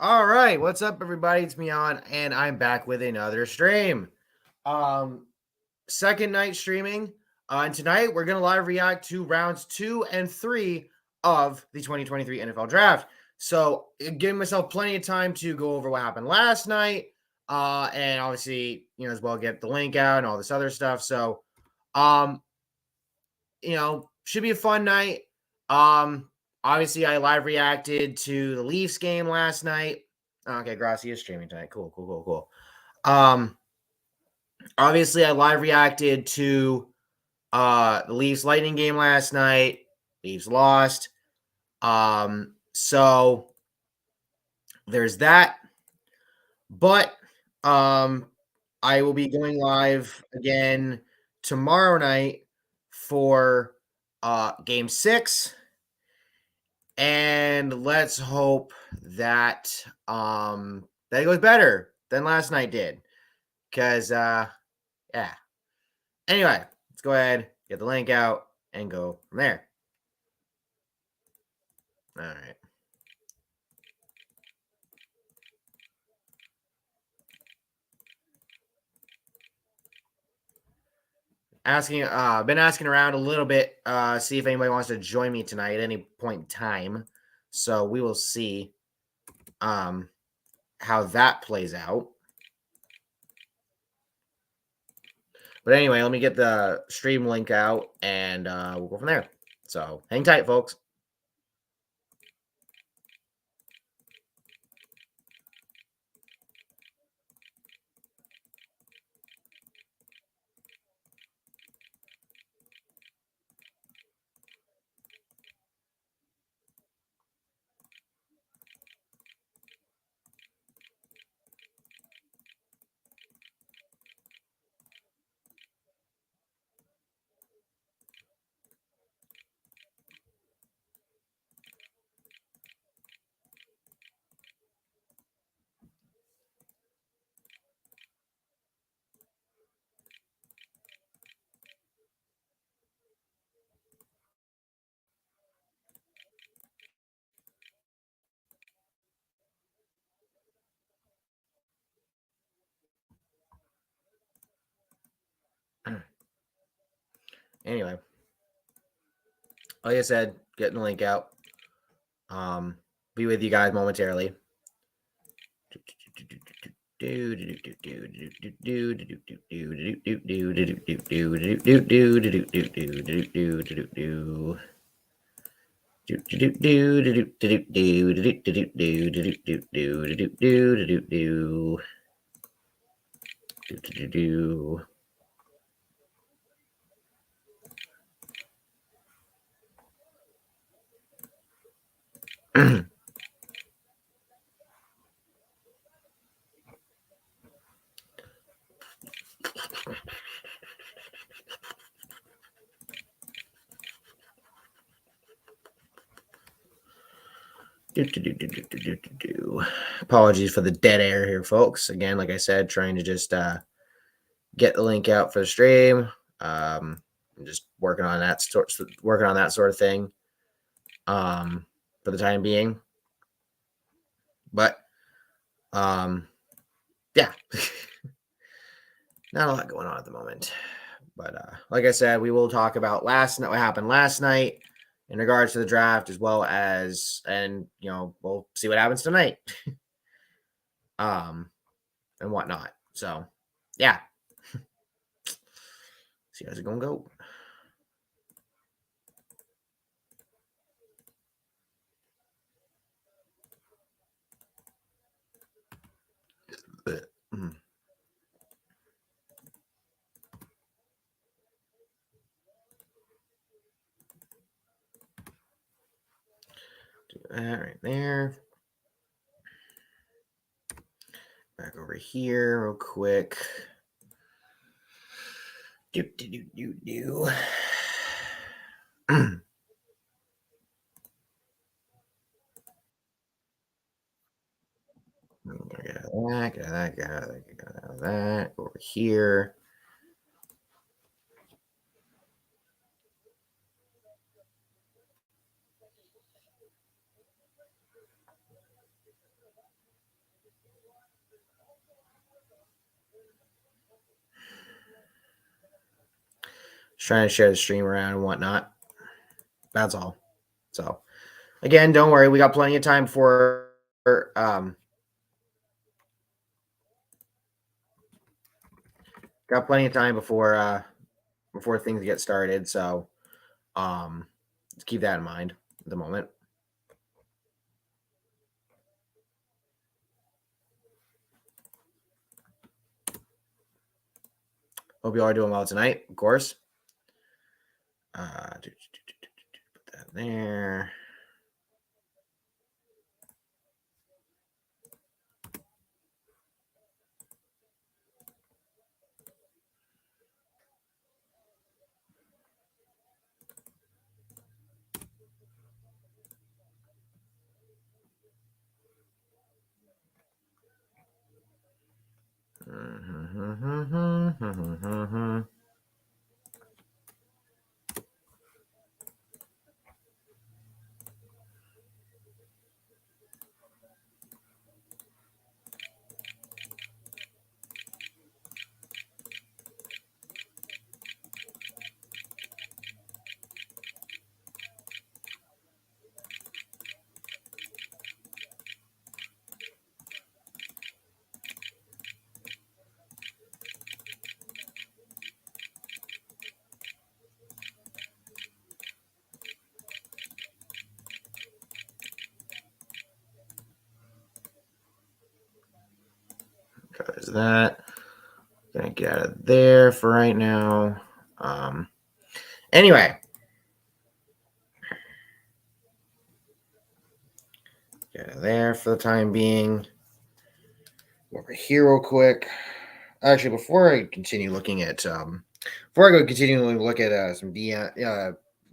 All right, what's up, everybody? It's Mion, and I'm back with another stream. Um, Second night streaming, and tonight we're gonna live react to rounds 2 and 3 of the 2023 NFL Draft. So, giving myself plenty of time to go over what happened last night, and obviously, as well get the link out and all this other stuff. So, um, should be a fun night. Um, Obviously, I live reacted to the Leafs game last night. Okay, Gracia is streaming tonight. Cool. Obviously, I live reacted to the Leafs Lightning game last night. Leafs lost. So there's that. But I will be going live again tomorrow night for game 6. And let's hope that that it goes better than last night did. Cause yeah. Anyway, let's go ahead, get the link out, and go from there. All right. Been asking around a little bit, see if anybody wants to join me tonight at any point in time. So we will see how that plays out. But anyway, let me get the stream link out, and we'll go from there. So hang tight, folks. Anyway, like I said, getting the link out. Be with you guys momentarily. Apologies for the dead air here, folks. Again, like I said, trying to just get the link out for the stream. I'm just working on that sort of thing for the time being. But yeah, not a lot going on at the moment. But like I said, we will talk about what happened last night in regards to the draft, as well as, and we'll see what happens tonight, and whatnot. So yeah, see how's it gonna go. Do that right there. Back over here real quick. Do. Get that. Over here. Just trying to share the stream around and whatnot. That's all. So, again, don't worry. We got plenty of time for got plenty of time before things get started. So, let's keep that in mind at the moment. Hope you all are doing well tonight, of course. Put that there. Covers that. Gonna get out of there for right now. Anyway. Get out of there for the time being. Over here real quick. Actually, before I continue looking at before I go continuing to look at some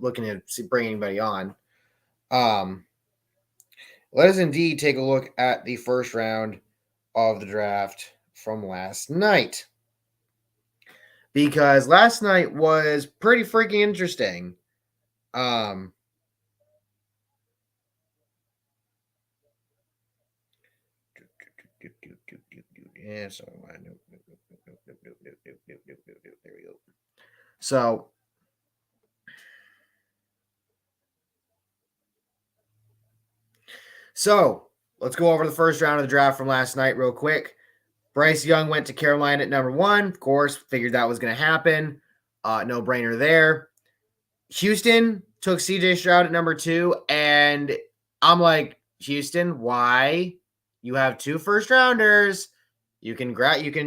looking at bringing anybody on, let us indeed take a look at the first round of the draft from last night. Because last night was pretty freaking interesting. Yeah, so there we go. So let's go over the first round of the draft from last night real quick. Bryce Young went to Carolina at number 1. Of course, figured that was going to happen. No brainer there. Houston took CJ Stroud at number 2. And I'm like, Houston, why? You have 2 first rounders. You can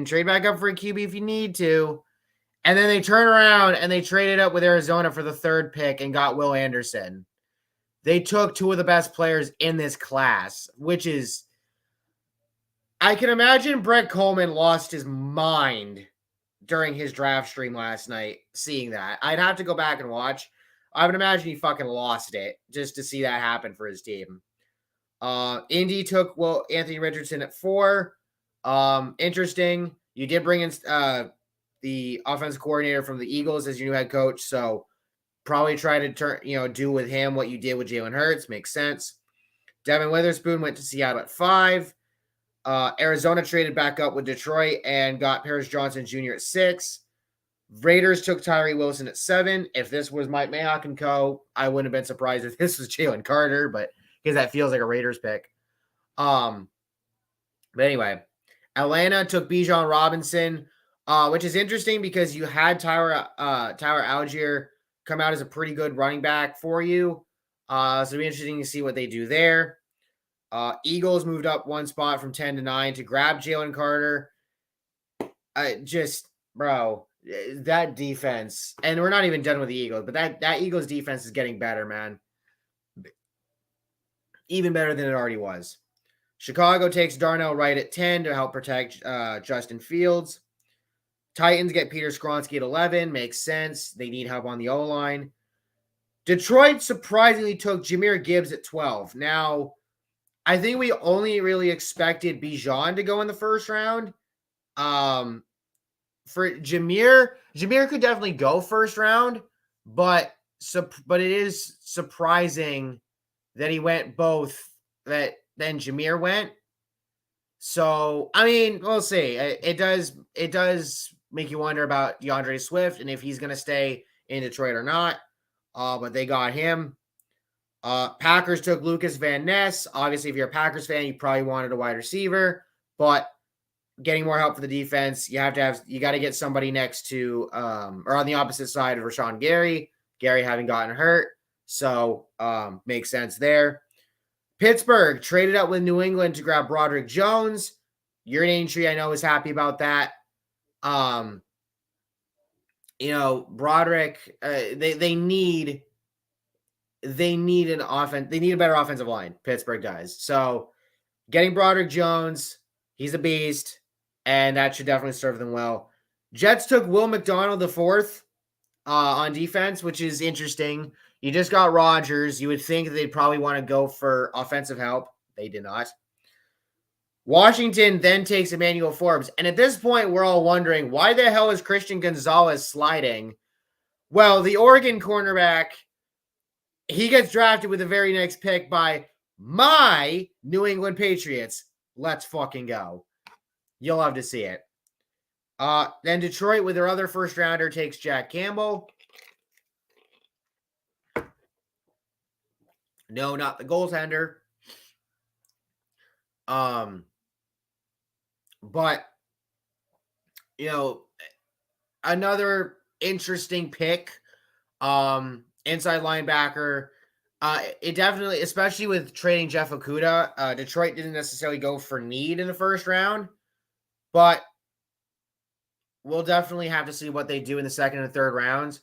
trade back up for a QB if you need to. And then they turn around and they traded up with Arizona for the 3rd pick and got Will Anderson. They took 2 of the best players in this class, which is, I can imagine Brett Coleman lost his mind during his draft stream last night, seeing that. I'd have to go back and watch. I would imagine he fucking lost it just to see that happen for his team. Indy took Anthony Richardson at 4. Interesting. You did bring in the offensive coordinator from the Eagles as your new head coach, so probably try to do with him what you did with Jalen Hurts. Makes sense. Devin Witherspoon went to Seattle at 5. Arizona traded back up with Detroit and got Paris Johnson Jr. at 6. Raiders took Tyree Wilson at 7. If this was Mike Mayock and co., I wouldn't have been surprised if this was Jalen Carter, but because that feels like a Raiders pick. But anyway, Atlanta took Bijan Robinson, which is interesting because you had Tyler Algier come out as a pretty good running back for you. So it'll be interesting to see what they do there. Eagles moved up 1 spot from 10 to 9 to grab Jalen Carter. Bro, that defense, and we're not even done with the Eagles, but that Eagles defense is getting better, man. Even better than it already was. Chicago takes Darnell Wright at 10 to help protect Justin Fields. Titans get Peter Skoronski at 11. Makes sense. They need help on the O-line. Detroit surprisingly took Jahmyr Gibbs at 12. Now, I think we only really expected Bijan to go in the first round. For Jahmyr could definitely go first round, but it is surprising that he went both, that then Jahmyr went. So, I mean, we'll see. It does make you wonder about DeAndre Swift and if he's going to stay in Detroit or not, but they got him. Packers took Lucas Van Ness. Obviously, if you're a Packers fan, you probably wanted a wide receiver, but getting more help for the defense, you got to get somebody next to, or on the opposite side of Rashawn Gary. Gary having gotten hurt, so makes sense there. Pittsburgh traded up with New England to grab Broderick Jones. Your name tree, I know, is happy about that. Broderick, they need an offense. They need a better offensive line. Pittsburgh does. So getting Broderick Jones, he's a beast, and that should definitely serve them well. Jets took Will McDonald IV on defense, which is interesting. You just got Rodgers. You would think they'd probably want to go for offensive help. They did not. Washington then takes Emmanuel Forbes. And at this point, we're all wondering, why the hell is Christian Gonzalez sliding? Well, the Oregon cornerback, he gets drafted with the very next pick by my New England Patriots. Let's fucking go. You'll love to see it. Then Detroit, with their other first rounder, takes Jack Campbell. No, not the goaltender. But, another interesting pick. Inside linebacker. It definitely, especially with trading Jeff Okudah, Detroit didn't necessarily go for need in the first round, but we'll definitely have to see what they do in the second and third rounds.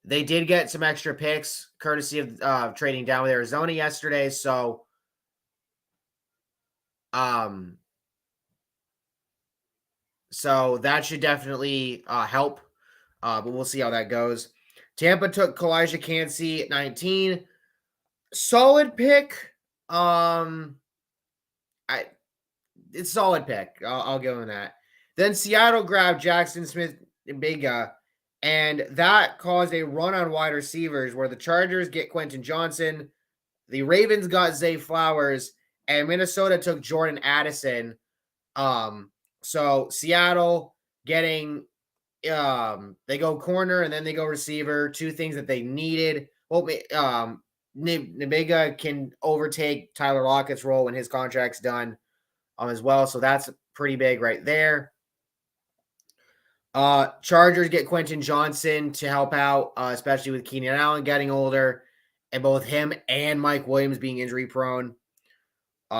They did get some extra picks courtesy of trading down with Arizona yesterday. So, that should definitely help. But we'll see how that goes. Tampa took Kalijah Kancey at 19. Solid pick. It's solid pick. I'll give him that. Then Seattle grabbed Jackson Smith-Njigba, and that caused a run on wide receivers where the Chargers get Quentin Johnson, the Ravens got Zay Flowers, and Minnesota took Jordan Addison. So Seattle getting they go corner and then they go receiver, two things that they needed. Well, Njigba can overtake Tyler Lockett's role when his contract's done as well. So that's pretty big right there. Chargers get Quentin Johnson to help out, especially with Keenan Allen getting older and both him and Mike Williams being injury prone.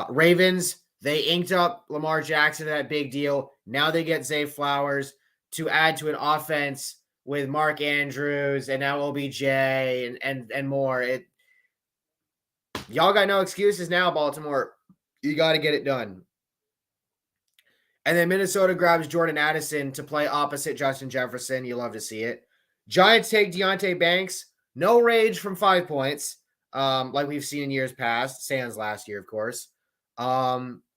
Ravens, they inked up Lamar Jackson, that big deal. Now they get Zay Flowers to add to an offense with Mark Andrews and now OBJ and more. Y'all got no excuses now, Baltimore. You got to get it done. And then Minnesota grabs Jordan Addison to play opposite Justin Jefferson. You love to see it. Giants take Deonte Banks. No rage from 5 points, like we've seen in years past. Sans last year, of course.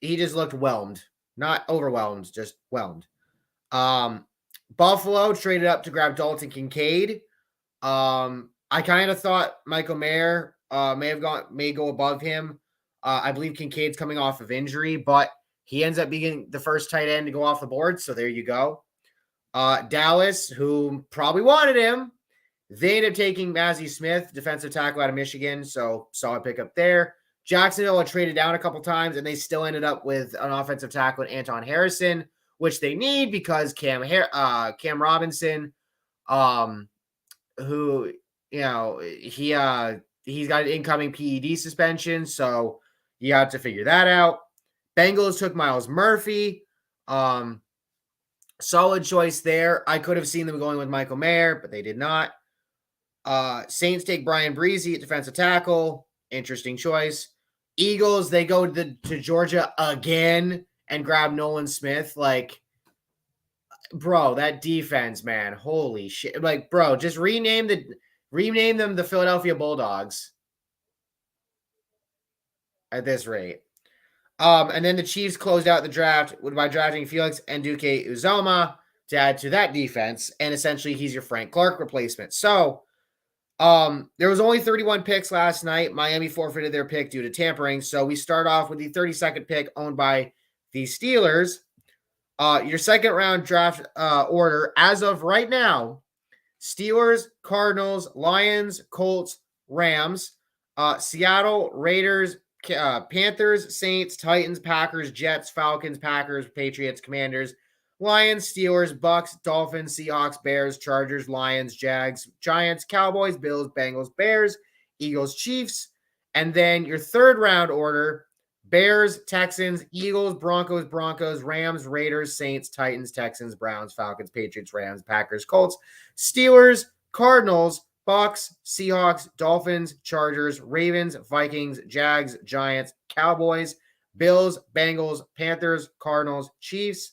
He just looked whelmed. Not overwhelmed, just whelmed. Buffalo traded up to grab Dalton Kincaid. I kind of thought Michael Mayer may go above him. I believe Kincaid's coming off of injury, but he ends up being the first tight end to go off the board, so there you go. Dallas, who probably wanted him, they ended up taking Mazi Smith, defensive tackle out of Michigan, so solid pickup there. Jacksonville had traded down a couple times, and they still ended up with an offensive tackle in Anton Harrison, which they need because Cam Robinson, who, he's got an incoming PED suspension, so you have to figure that out. Bengals took Myles Murphy. Solid choice there. I could have seen them going with Michael Mayer, but they did not. Saints take Brian Breezy at defensive tackle. Interesting choice. Eagles, they go to Georgia again and grab Nolan Smith. Like, bro, that defense, man. Holy shit. Like, bro, just rename them the Philadelphia Bulldogs at this rate. And then the Chiefs closed out the draft by drafting Felix Anudike-Uzomah to add to that defense. And essentially, he's your Frank Clark replacement. So, there was only 31 picks last night. Miami forfeited their pick due to tampering. So we start off with the 32nd pick owned by the Steelers. Your second round draft order, as of right now, Steelers, Cardinals, Lions, Colts, Rams, Seattle, Raiders, Panthers, Saints, Titans, Packers, Jets, Falcons, Packers, Patriots, Commanders, Lions, Steelers, Bucks, Dolphins, Seahawks, Bears, Chargers, Lions, Jags, Giants, Cowboys, Bills, Bengals, Bears, Eagles, Chiefs. And then your third round order: Bears, Texans, Eagles, Broncos, Rams, Raiders, Saints, Titans, Texans, Browns, Falcons, Patriots, Rams, Packers, Colts, Steelers, Cardinals, Bucks, Seahawks, Dolphins, Chargers, Ravens, Vikings, Jags, Giants, Cowboys, Bills, Bengals, Panthers, Cardinals, Chiefs,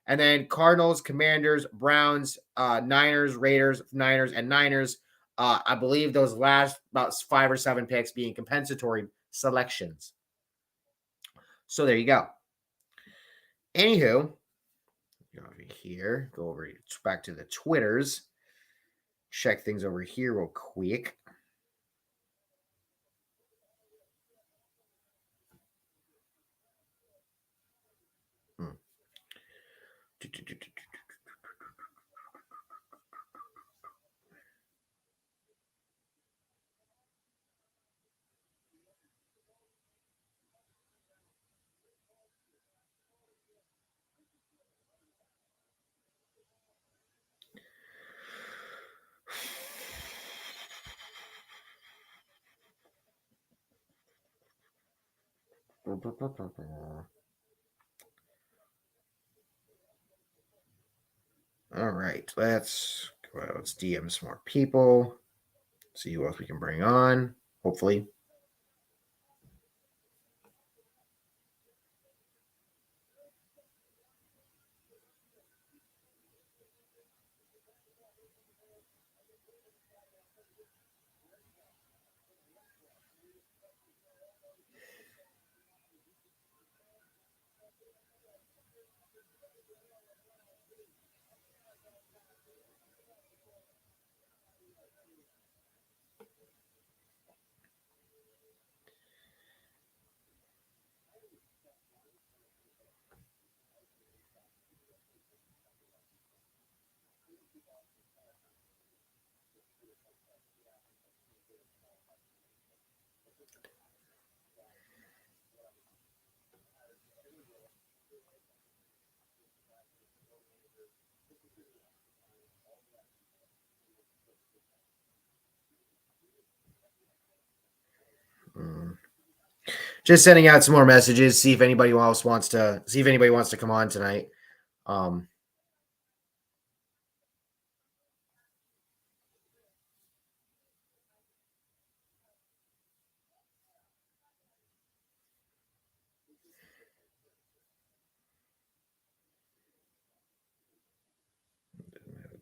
and then Cardinals, Commanders, Browns, Niners, Raiders, Niners, and Niners. I believe those last about 5 or 7 picks being compensatory selections. So there you go. Anywho, go over here, go over back to the Twitters, check things over here real quick. All right, let's go out. Let's DM some more people. See who else we can bring on. Hopefully. Just sending out some more messages. See if anybody else wants to come on tonight.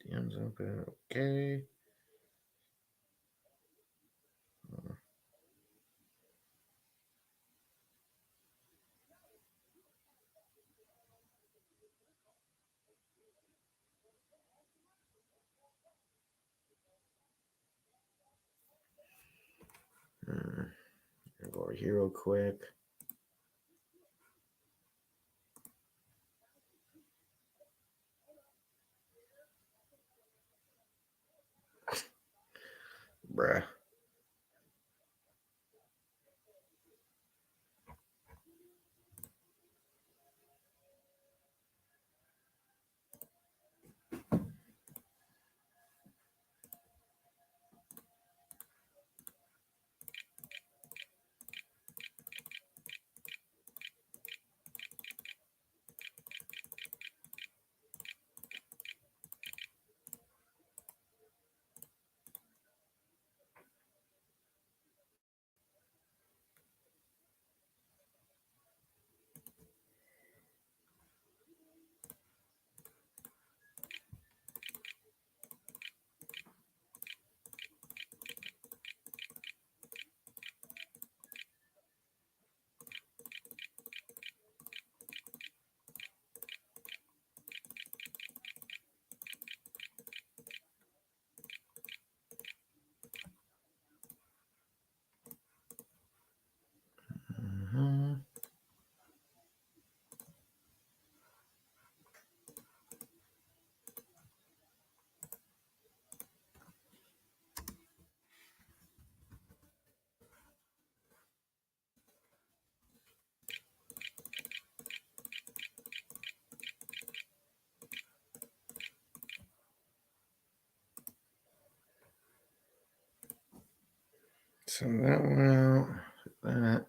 DM's open. Okay. Go over here real quick. Bruh. So that one out. That.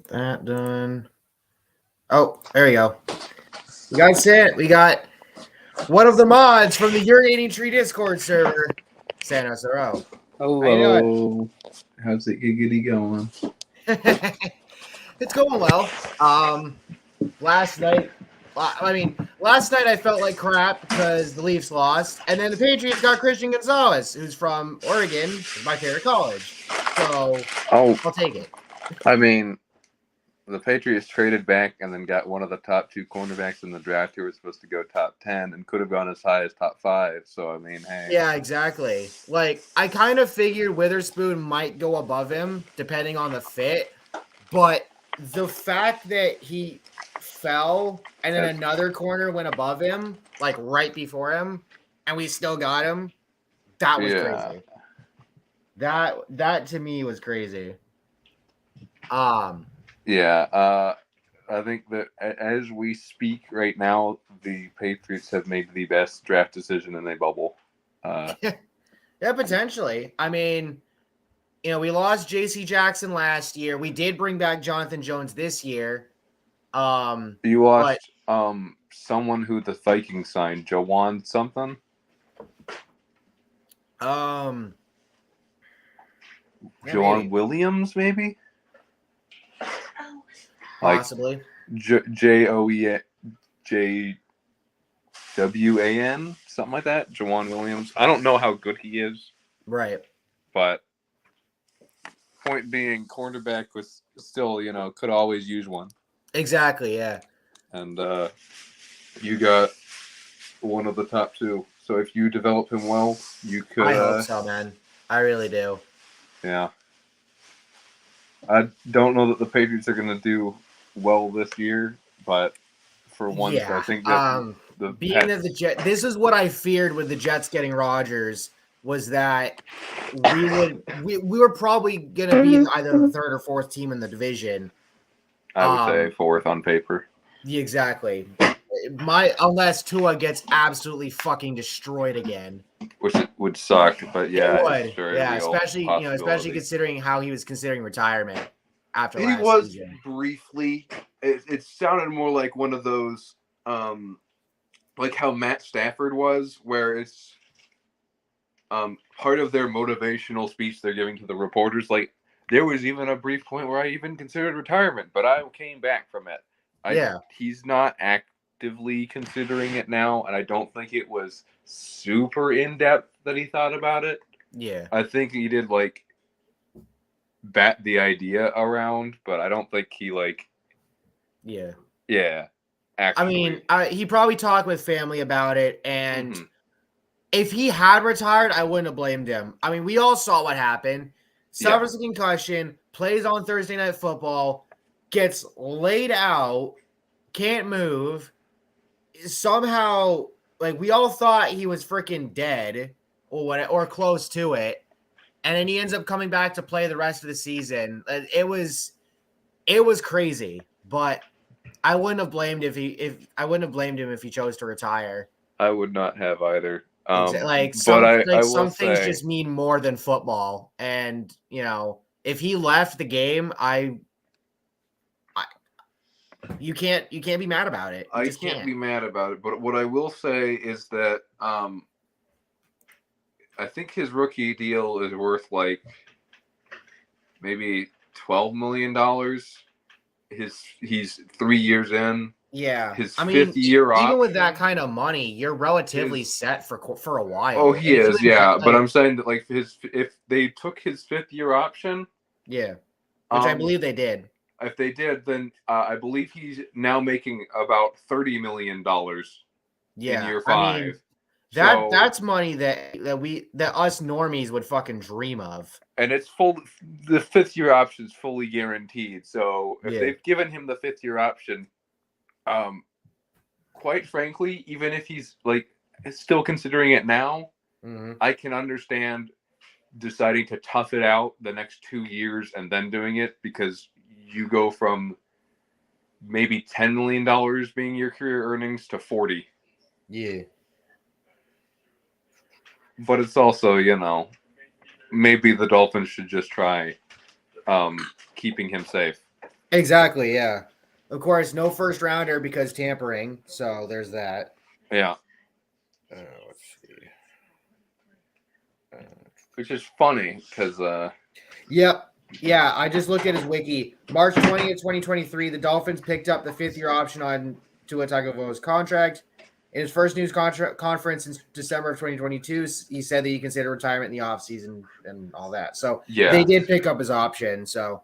That done. Oh, there we go. We got sent. We got one of the mods from the Urinating Tree Discord server, Santos Aro. Hello. How's it giggity going? It's going well. Last night I felt like crap because the Leafs lost, and then the Patriots got Christian Gonzalez, who's from Oregon, my favorite college. So I'll take it. I mean, the Patriots traded back and then got one of the top 2 cornerbacks in the draft who was supposed to go top 10 and could have gone as high as top 5. So, I mean, hey. Yeah, exactly. Like, I kind of figured Witherspoon might go above him, depending on the fit. But the fact that he fell and then another corner went above him, like right before him, and we still got him, that was crazy. That to me was crazy. Yeah, I think that as we speak right now, the Patriots have made the best draft decision in a bubble. Yeah, potentially. I mean, you know, we lost J.C. Jackson last year. We did bring back Jonathan Jones this year. You lost someone who the Vikings signed, Jawan something. Jawan Williams, maybe. Possibly. Joewan, something like that. Jawan Williams. I don't know how good he is. Right. But point being, cornerback was still, could always use one. Exactly, yeah. And you got one of the top 2. So if you develop him well, you could. I hope so, man. I really do. Yeah. I don't know that the Patriots are going to do well this year, but for once, I think that this is what I feared with the Jets getting Rodgers, was that we were probably going to be either the 3rd or 4th team in the division. I would say 4th on paper. Yeah, exactly. Unless Tua gets absolutely fucking destroyed again, which would suck, but yeah, it would. Sure, yeah, especially considering how he was considering retirement after last season. He was briefly. It sounded more like one of those, like how Matt Stafford was, where it's part of their motivational speech they're giving to the reporters. Like, there was even a brief point where I even considered retirement, but I came back from it. He's not actively considering it now, and I don't think it was super in-depth that he thought about it. Yeah. I think he did, like, bat the idea around, but I don't think he, like... Yeah. Yeah. Actually. I mean, he probably talked with family about it, and if he had retired, I wouldn't have blamed him. I mean, we all saw what happened. Suffers a concussion, plays on Thursday Night Football, gets laid out, can't move. Somehow, like, we all thought he was freaking dead or close to it. and then he ends up coming back to play the rest of the season. It was crazy, but I wouldn't have blamed him if he chose to retire. I would not have either. Some things just mean more than football, and if he left the game, you can't be mad about it. I can't be mad about it. But what I will say is that I think his rookie deal is worth like maybe $12 million. He's 3 years in. Yeah, his fifth year option. Even with that kind of money, you're relatively set for a while. Oh, he is, yeah. But I'm saying that if they took his 5th year option, yeah, which I believe they did. If they did, then I believe he's now making about $30 million. Yeah, in year 5. That's money that us normies would fucking dream of. And it's full. The 5th year option is fully guaranteed. So if they've given him the 5th year option, quite frankly, even if he's still considering it now, I can understand deciding to tough it out the next 2 years and then doing it, because you go from maybe $10 million being your career earnings to 40. Yeah. But it's also, maybe the Dolphins should just try keeping him safe. Exactly, yeah. Of course, no first rounder because tampering, so there's that. Yeah. Let's see. Which is funny because. Yep. Yeah, I just looked at his wiki. March 20th, 2023, the Dolphins picked up the 5th year option on Tua Tagovailoa's contract. In his first news conference in December of 2022, he said that he considered retirement in the offseason and all that. So they did pick up his option. So,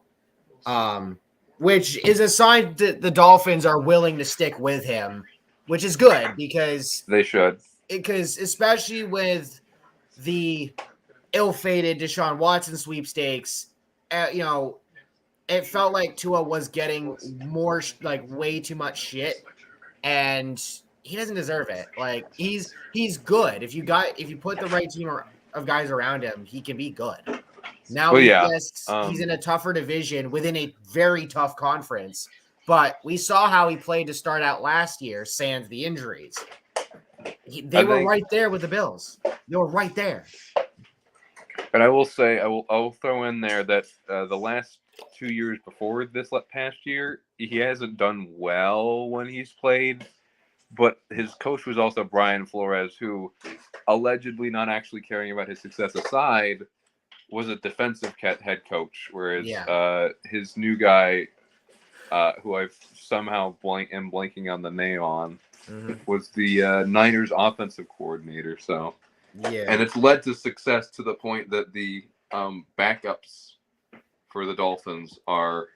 which is a sign that the Dolphins are willing to stick with him, which is good because they should. Because especially with the ill-fated Deshaun Watson sweepstakes, it felt like Tua was getting more way too much shit, and he doesn't deserve it. He's good. If you put the right team of guys around him, he can be good. Now he's in a tougher division within a very tough conference, but we saw how he played to start out last year, sans the injuries. They were right there with the Bills. They were right there. And I will say, I'll throw in there that the last 2 years before this past year, he hasn't done well when he's played. But his coach was also Brian Flores, who, allegedly not actually caring about his success aside, was a defensive head coach. Whereas his new guy, who I've somehow am blanking on the name on, was the Niners offensive coordinator. So. Yeah. And it's led to success to the point that the backups for the Dolphins are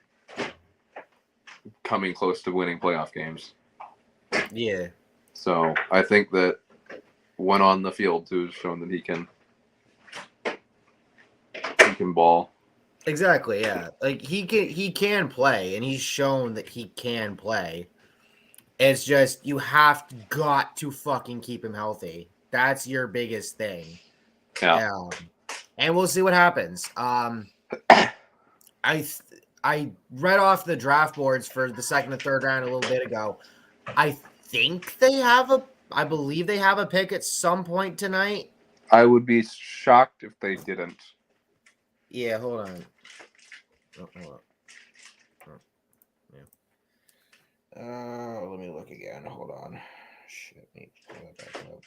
coming close to winning playoff games. Yeah. So I think that when on the field, too, has shown that he can ball. Exactly, yeah. He can play, and he's shown that he can play. It's just you got to fucking keep him healthy. That's your biggest thing. Yeah. And we'll see what happens. I read off the draft boards for the 2nd and 3rd round a little bit ago. I believe they have a pick at some point tonight. I would be shocked if they didn't. Yeah, hold on. Hold on. Yeah. Let me look again. Hold on. Shit, let me pull that back up.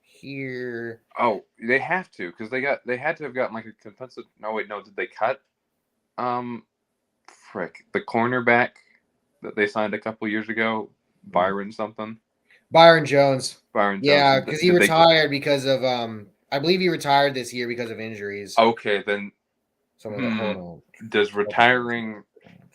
Here. Oh, they have to, because they had to have gotten a compensatory. No, wait, no. Did they cut? The cornerback that they signed a couple years ago, Byron something. Byron Jones. Yeah, because he retired because of I believe he retired this year because of injuries. Okay, then. Hold on. Does retiring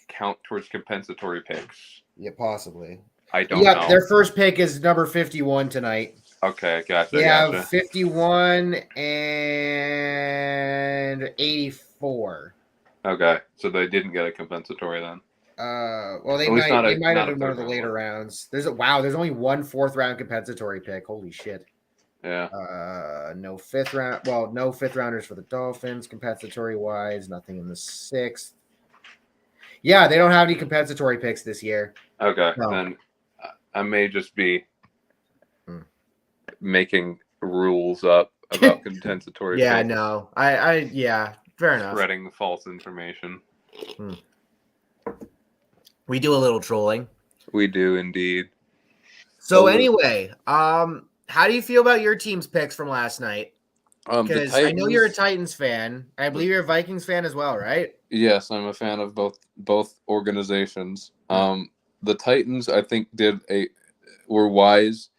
count towards compensatory picks? Yeah, possibly. I don't know. Their first pick is number 51 tonight. Okay, gotcha. They have 51 and 84. Okay, so they didn't get a compensatory then. Well, they might have done one of the later rounds. There's only one 4th round compensatory pick. Holy shit. Yeah. No fifth round. Well, no fifth rounders for the Dolphins. Compensatory wise, nothing in the sixth. Yeah, they don't have any compensatory picks this year. Okay, No. then I may just be making rules up about compensatory. Yeah, picks. no. Yeah, fair enough. Spreading false information. We do a little trolling. We do indeed. So anyway, how do you feel about your team's picks from last night? Because I know you're a Titans fan. I believe you're a Vikings fan as well, right? Yes, I'm a fan of both organizations. The Titans, I think, were wise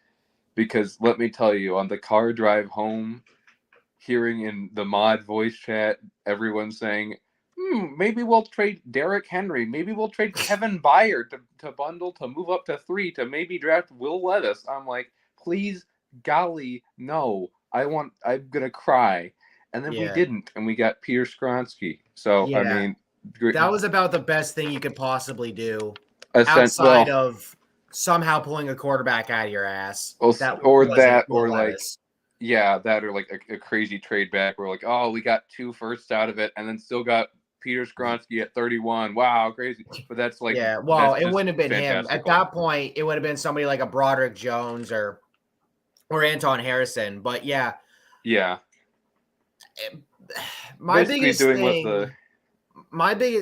because let me tell you, on the car drive home, hearing in the mod voice chat everyone saying, maybe we'll trade Derrick Henry, maybe we'll trade Kevin Byard to bundle to move up to 3 to maybe draft Will Levis. I'm like, please, golly, no. I'm gonna cry. And then we didn't, and we got Peter Skronsky. So I mean, that was about the best thing you could possibly do outside of somehow pulling a quarterback out of your ass. Or like a crazy trade back where like, oh, we got 2 firsts out of it, and then still got Peter Skronsky at 31. Wow, crazy. But that's like, it wouldn't have been him at that point. It would have been somebody like a Broderick Jones or Anton Harrison. But yeah. My biggest thing.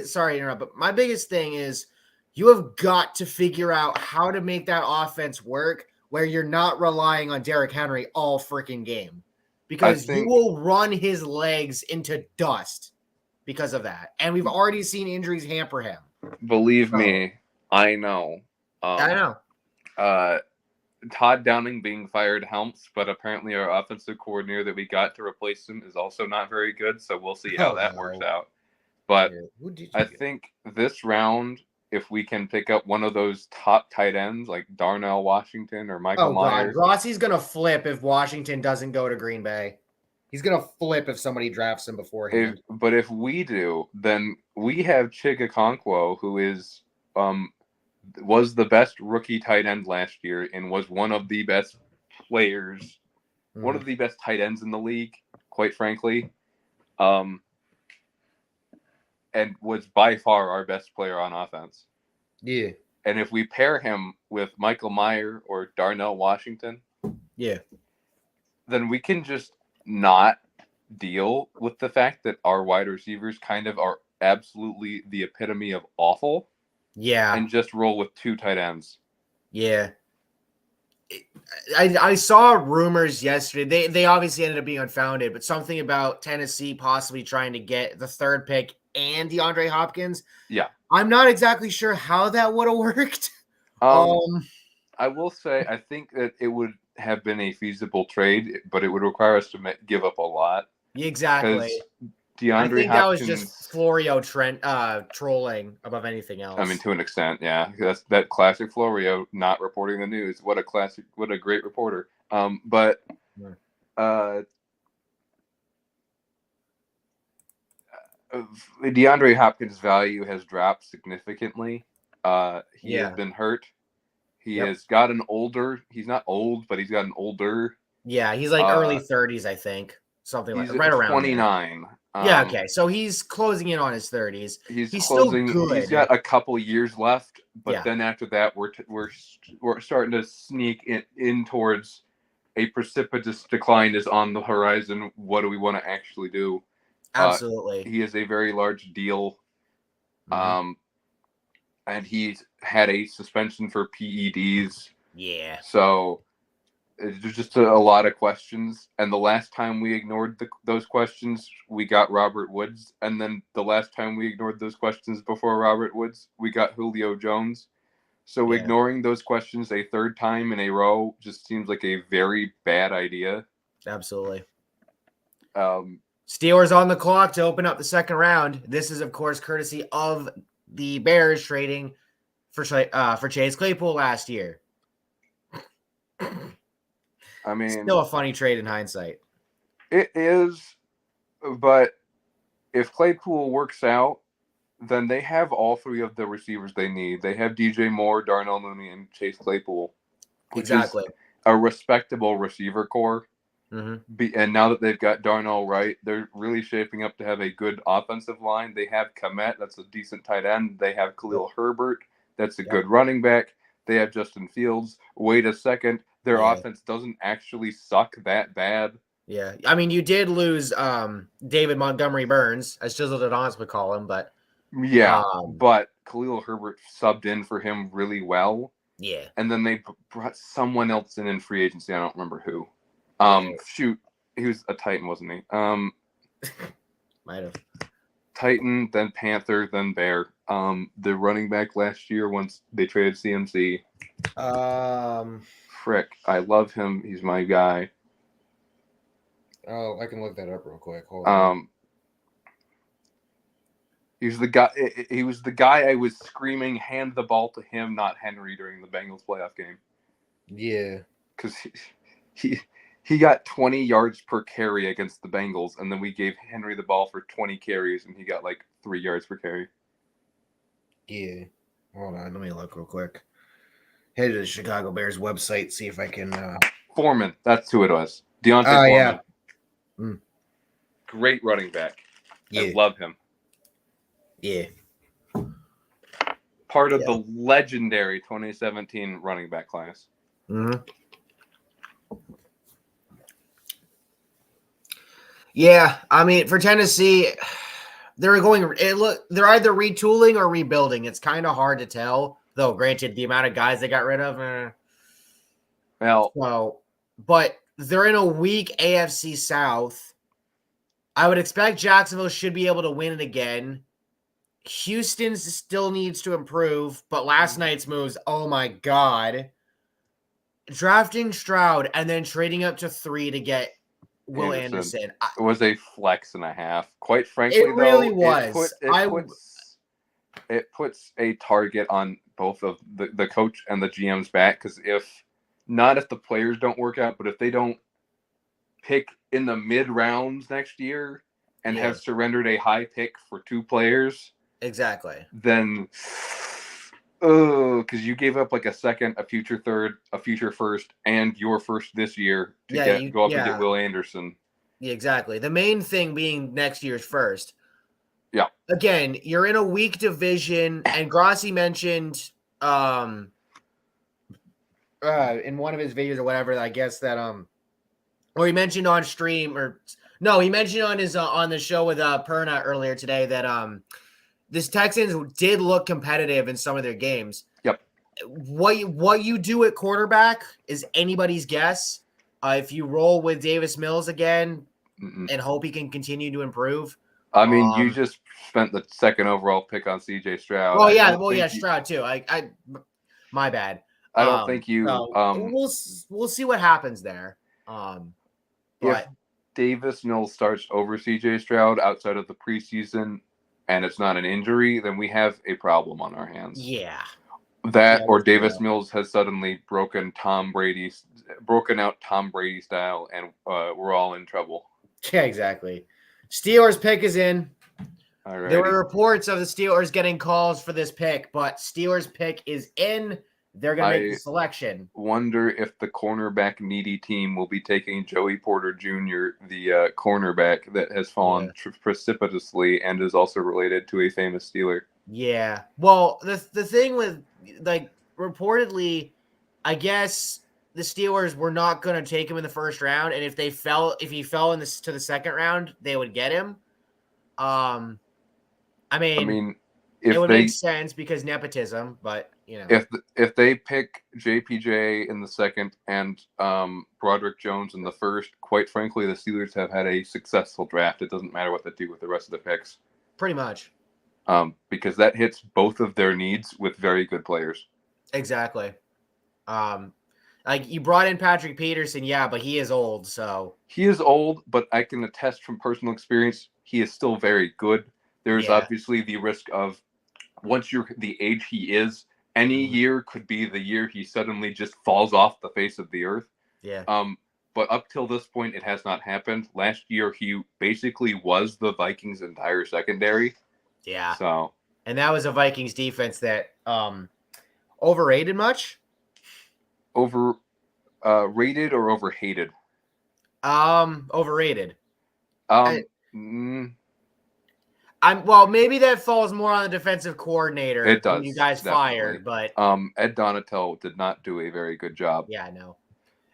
Sorry to interrupt, but my biggest thing is you have got to figure out how to make that offense work where you're not relying on Derrick Henry all freaking game, because you will run his legs into dust because of that. And we've already seen injuries hamper him. Believe me, I know. I know. Todd Downing being fired helps, but apparently our offensive coordinator that we got to replace him is also not very good. So we'll see how that works out. But I think this round, if we can pick up one of those top tight ends like Darnell Washington or Michael Myers. Rossi's going to flip if Washington doesn't go to Green Bay. He's going to flip if somebody drafts him beforehand. But if we do, then we have Chig Okonkwo, who was the best rookie tight end last year and was one of the best players, one of the best tight ends in the league, quite frankly. And was by far our best player on offense. Yeah. And if we pair him with Michael Mayer or Darnell Washington, then we can just not deal with the fact that our wide receivers kind of are absolutely the epitome of awful. Yeah. And just roll with 2 tight ends. Yeah. I saw rumors yesterday. They obviously ended up being unfounded, but something about Tennessee possibly trying to get the 3rd pick and DeAndre Hopkins. Yeah. I'm not exactly sure how that would have worked. I will say I think that it would have been a feasible trade, but it would require us to give up a lot. Exactly. I think that was just Florio trolling above anything else. I mean, to an extent, yeah. That's that classic Florio not reporting the news. What a great reporter. But DeAndre Hopkins' value has dropped significantly. He has been hurt. He has gotten older. He's not old, but he's gotten older. Yeah, he's like early 30s, I think. Something like right around 29. Okay. So he's closing in on his 30s. He's closing. Still good. He's got a couple years left, but then after that, we're starting to sneak in towards a precipitous decline is on the horizon. What do we want to actually do? Absolutely. He is a very large deal. And he's had a suspension for PEDs. Yeah. So there's just a lot of questions. And the last time we ignored those questions, we got Robert Woods. And then the last time we ignored those questions before Robert Woods, we got Julio Jones. So ignoring those questions a 3rd time in a row just seems like a very bad idea. Absolutely. Steelers on the clock to open up the 2nd round. This is, of course, courtesy of the Bears trading for Chase Claypool last year. I mean, still a funny trade in hindsight. It is, but if Claypool works out, then they have all 3 of the receivers they need. They have DJ Moore, Darnell Mooney, and Chase Claypool. Which is a respectable receiver core. And now that they've got Darnell Wright, they're really shaping up to have a good offensive line. They have Kmet, that's a decent tight end. They have Khalil Herbert, that's a good running back. They have Justin Fields. Wait a second, their offense doesn't actually suck that bad. Yeah, I mean, you did lose David Montgomery Burns, as Jizzle Dodons would call him, but but Khalil Herbert subbed in for him really well. Yeah, and then they brought someone else in free agency. I don't remember who. Shoot, he was a Titan, wasn't he? Might have. Titan, then Panther, then Bear. The running back last year once they traded CMC. Frick, I love him. He's my guy. Oh, I can look that up real quick. Hold on. He was the guy I was screaming, hand the ball to him, not Henry, during the Bengals playoff game. Yeah. Because he got 20 yards per carry against the Bengals, and then we gave Henry the ball for 20 carries, and he got like 3 yards per carry. Yeah. Hold on. Let me look real quick. Head to the Chicago Bears website, see if I can. Foreman. That's who it was. Deontay Foreman. Yeah. Great running back. Yeah. I love him. Yeah. Part of the legendary 2017 running back class. Yeah, I mean, for Tennessee, they're either retooling or rebuilding. It's kind of hard to tell, though. Granted, the amount of guys they got rid of. But they're in a weak AFC South. I would expect Jacksonville should be able to win it again. Houston still needs to improve, but last night's moves, oh my God. Drafting Stroud and then trading up to 3 to get Will Anderson. It was a flex and a half. Quite frankly, it really was. It puts a target on both of the coach and the GM's back, because if the players don't work out, but if they don't pick in the mid rounds next year and have surrendered a high pick for 2 players. Exactly. Then, because you gave up like a second, a future third, a future first, and your first this year to go up and get Will Anderson. Yeah, exactly. The main thing being next year's first. Yeah. Again, you're in a weak division, and Grossi mentioned in one of his videos or whatever, I guess that or he mentioned on stream, or no, he mentioned on his on the show with Perna earlier today that this Texans did look competitive in some of their games. Yep. What you do at quarterback is anybody's guess. If you roll with Davis Mills again and hope he can continue to improve. I mean, you just spent the second overall pick on CJ Stroud. Oh yeah, Stroud too. I my bad. I don't think you. We'll see what happens there. But if Davis Mills starts over CJ Stroud outside of the preseason, and it's not an injury, then we have a problem on our hands. Yeah. Or Davis Mills has suddenly broken out Tom Brady style, and we're all in trouble. Yeah, exactly. Steelers pick is in. Alrighty. There were reports of the Steelers getting calls for this pick, but Steelers pick is in. They're going to make the selection. Wonder if the cornerback needy team will be taking Joey Porter Jr., the cornerback that has fallen precipitously and is also related to a famous Steeler. Yeah. Well, the thing with, like, reportedly, I guess the Steelers were not going to take him in the first round, and if he fell to the second round, they would get him. I mean it would make sense because nepotism, but you know, if they pick JPJ in the second and Broderick Jones in the first, quite frankly, the Steelers have had a successful draft. It doesn't matter what they do with the rest of the picks. Pretty much. Because that hits both of their needs with very good players. Exactly. Like you brought in Patrick Peterson, but he is old, so he is old, but I can attest from personal experience, he is still very good. There's obviously the risk of once you're the age he is, any year could be the year he suddenly just falls off the face of the earth. Yeah. But up till this point, it has not happened. Last year, he basically was the Vikings' entire secondary. Yeah. So, and that was a Vikings defense that overrated much. Rated or overhated? Overrated. Um, Well, maybe that falls more on the defensive coordinator. It does. Who you guys definitely. fired, but Ed Donatel did not do a very good job. yeah, I know.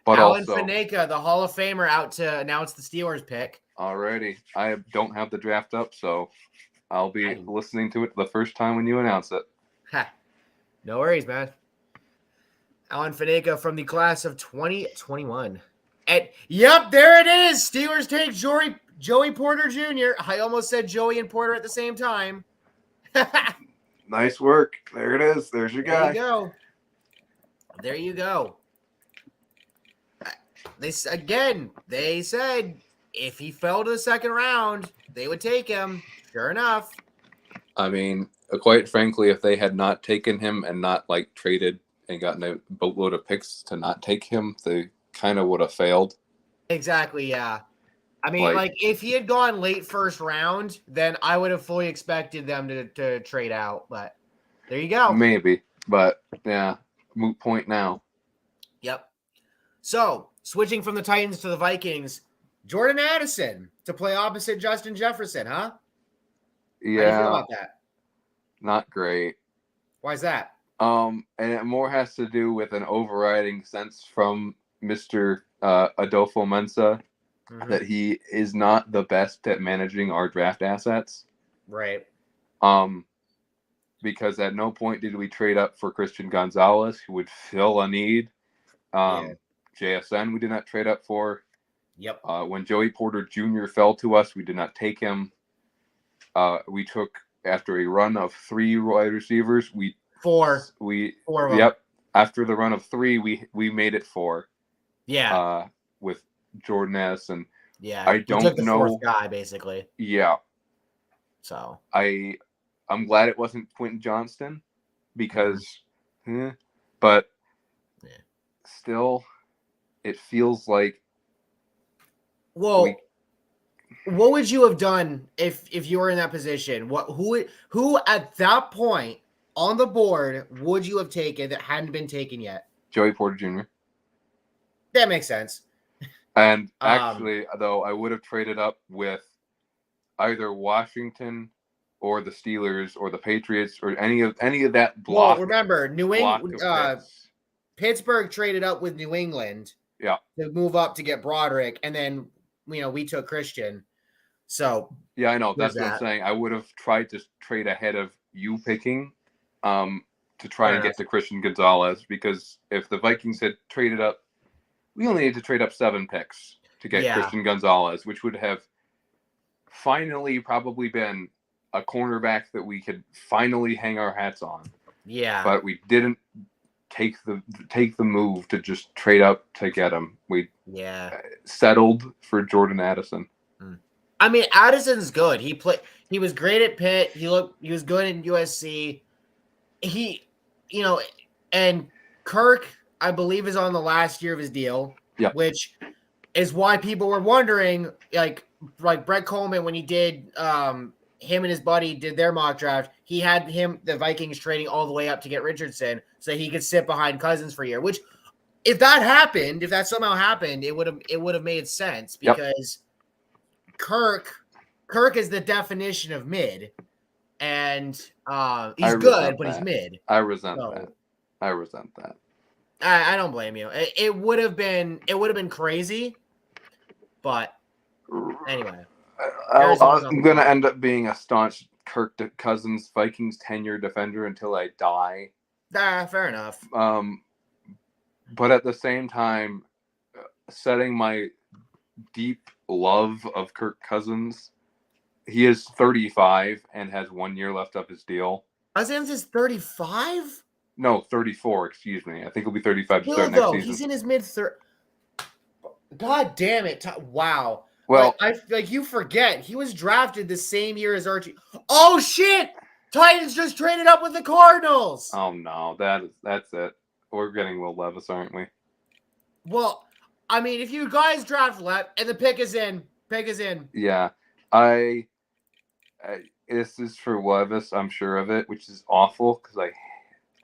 But Alan also, Faneca, the Hall of Famer, out to announce the Steelers pick. Alrighty, I don't have the draft up, so I'll be listening to it the first time when you announce it. Ha. No worries, man. Alan Faneca from the class of 2021. And yep, there it is. Steelers take Joey Porter Jr. I almost said Joey and Porter at the same time. Nice work. There it is. There's your guy. There you go. There you go. They said if he fell to the second round, they would take him. Sure enough. I mean, quite frankly, if they had not taken him and not like traded and gotten a boatload of picks to not take him, they kind of would have failed. Exactly, yeah. I mean, like if he had gone late first round, then I would have fully expected them to trade out. But there you go. Maybe, but yeah, moot point now. Yep. So switching from the Titans to the Vikings, Jordan Addison to play opposite Justin Jefferson, huh? Yeah. How do you feel about that? Not great. Why is that? And it more has to do with an overriding sense from Mr. Adolfo Mensa that he is not the best at managing our draft assets. Right. Because at no point did we trade up for Christian Gonzalez, who would fill a need. JSN we did not trade up for. Yep. When Joey Porter Jr. fell to us, we did not take him. We took, after a run of 3 wide receivers, four. Yep. After the run of 3, we made it 4. Yeah. With Jordan Addison. Yeah. I don't took the know. Fourth guy, basically. Yeah. So I'm glad it wasn't Quentin Johnston because, but still, it feels like. Well, what would you have done if you were in that position? Who at that point on the board would you have taken that hadn't been taken yet? Joey Porter Jr. That makes sense. And actually, though, I would have traded up with either Washington or the Steelers or the Patriots or any of that block. Well, remember, New England, Pittsburgh traded up with New England. Yeah. To move up to get Broderick, and then we took Christian. So yeah, I know. That's what I'm saying. I would have tried to trade ahead of you picking, to try and get to Christian Gonzalez, because if the Vikings had traded up, we only need to trade up 7 picks to get Christian Gonzalez, which would have finally probably been a cornerback that we could finally hang our hats on. Yeah. But we didn't take the move to just trade up to get him. We settled for Jordan Addison. I mean, Addison's good. He was great at Pitt. He was good in USC. And Kirk, I believe, is on the last year of his deal. Yeah. Which is why people were wondering, like Brett Coleman, when he did him and his buddy did their mock draft, he had the Vikings trading all the way up to get Richardson so he could sit behind Cousins for a year, which if that somehow happened, it would have made sense, because Kirk is the definition of mid, and he's good, but he's mid. I resent that. I don't blame you. It would have been crazy, but anyway. I'm going to end up being a staunch Kirk Cousins Vikings tenure defender until I die. Fair enough. But at the same time, setting my deep love of Kirk Cousins, he is 35 and has 1 year left of his deal. Cousins is 35? No, 34, excuse me. I think he'll be 35 to start next season. He's in his mid-30s. God damn it. Wow. Well, you forget, he was drafted the same year as Archie. Oh, shit! Titans just traded up with the Cardinals! Oh, no. That's it. We're getting Will Levis, aren't we? Well, I mean, if you guys draft left and the pick is in. Yeah. This is for Levis, I'm sure of it, which is awful because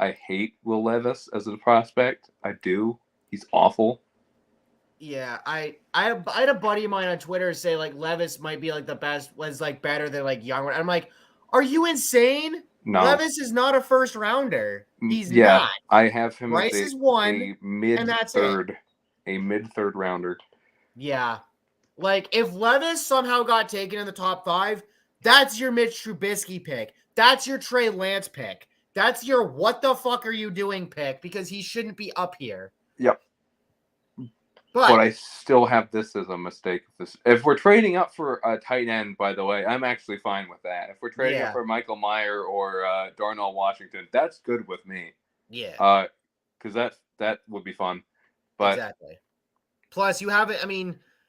I hate Will Levis as a prospect. I do. He's awful. Yeah, I had a buddy of mine on Twitter say like Levis might be like the best, was like better than like Young. I'm like, are you insane? No. Levis is not a first rounder. He's Yeah, not. I have him as Bryce is one, a and that's it. mid third rounder. Yeah. Like if Levis somehow got taken in the top 5, that's your Mitch Trubisky pick. That's your Trey Lance pick. That's your what the fuck are you doing pick, because he shouldn't be up here. Yep. But I still have this as a mistake. If we're trading up for a tight end, by the way, I'm actually fine with that. If we're trading up for Michael Mayer or Darnell Washington, that's good with me. Yeah. Because that would be fun. But exactly. Plus, you haven't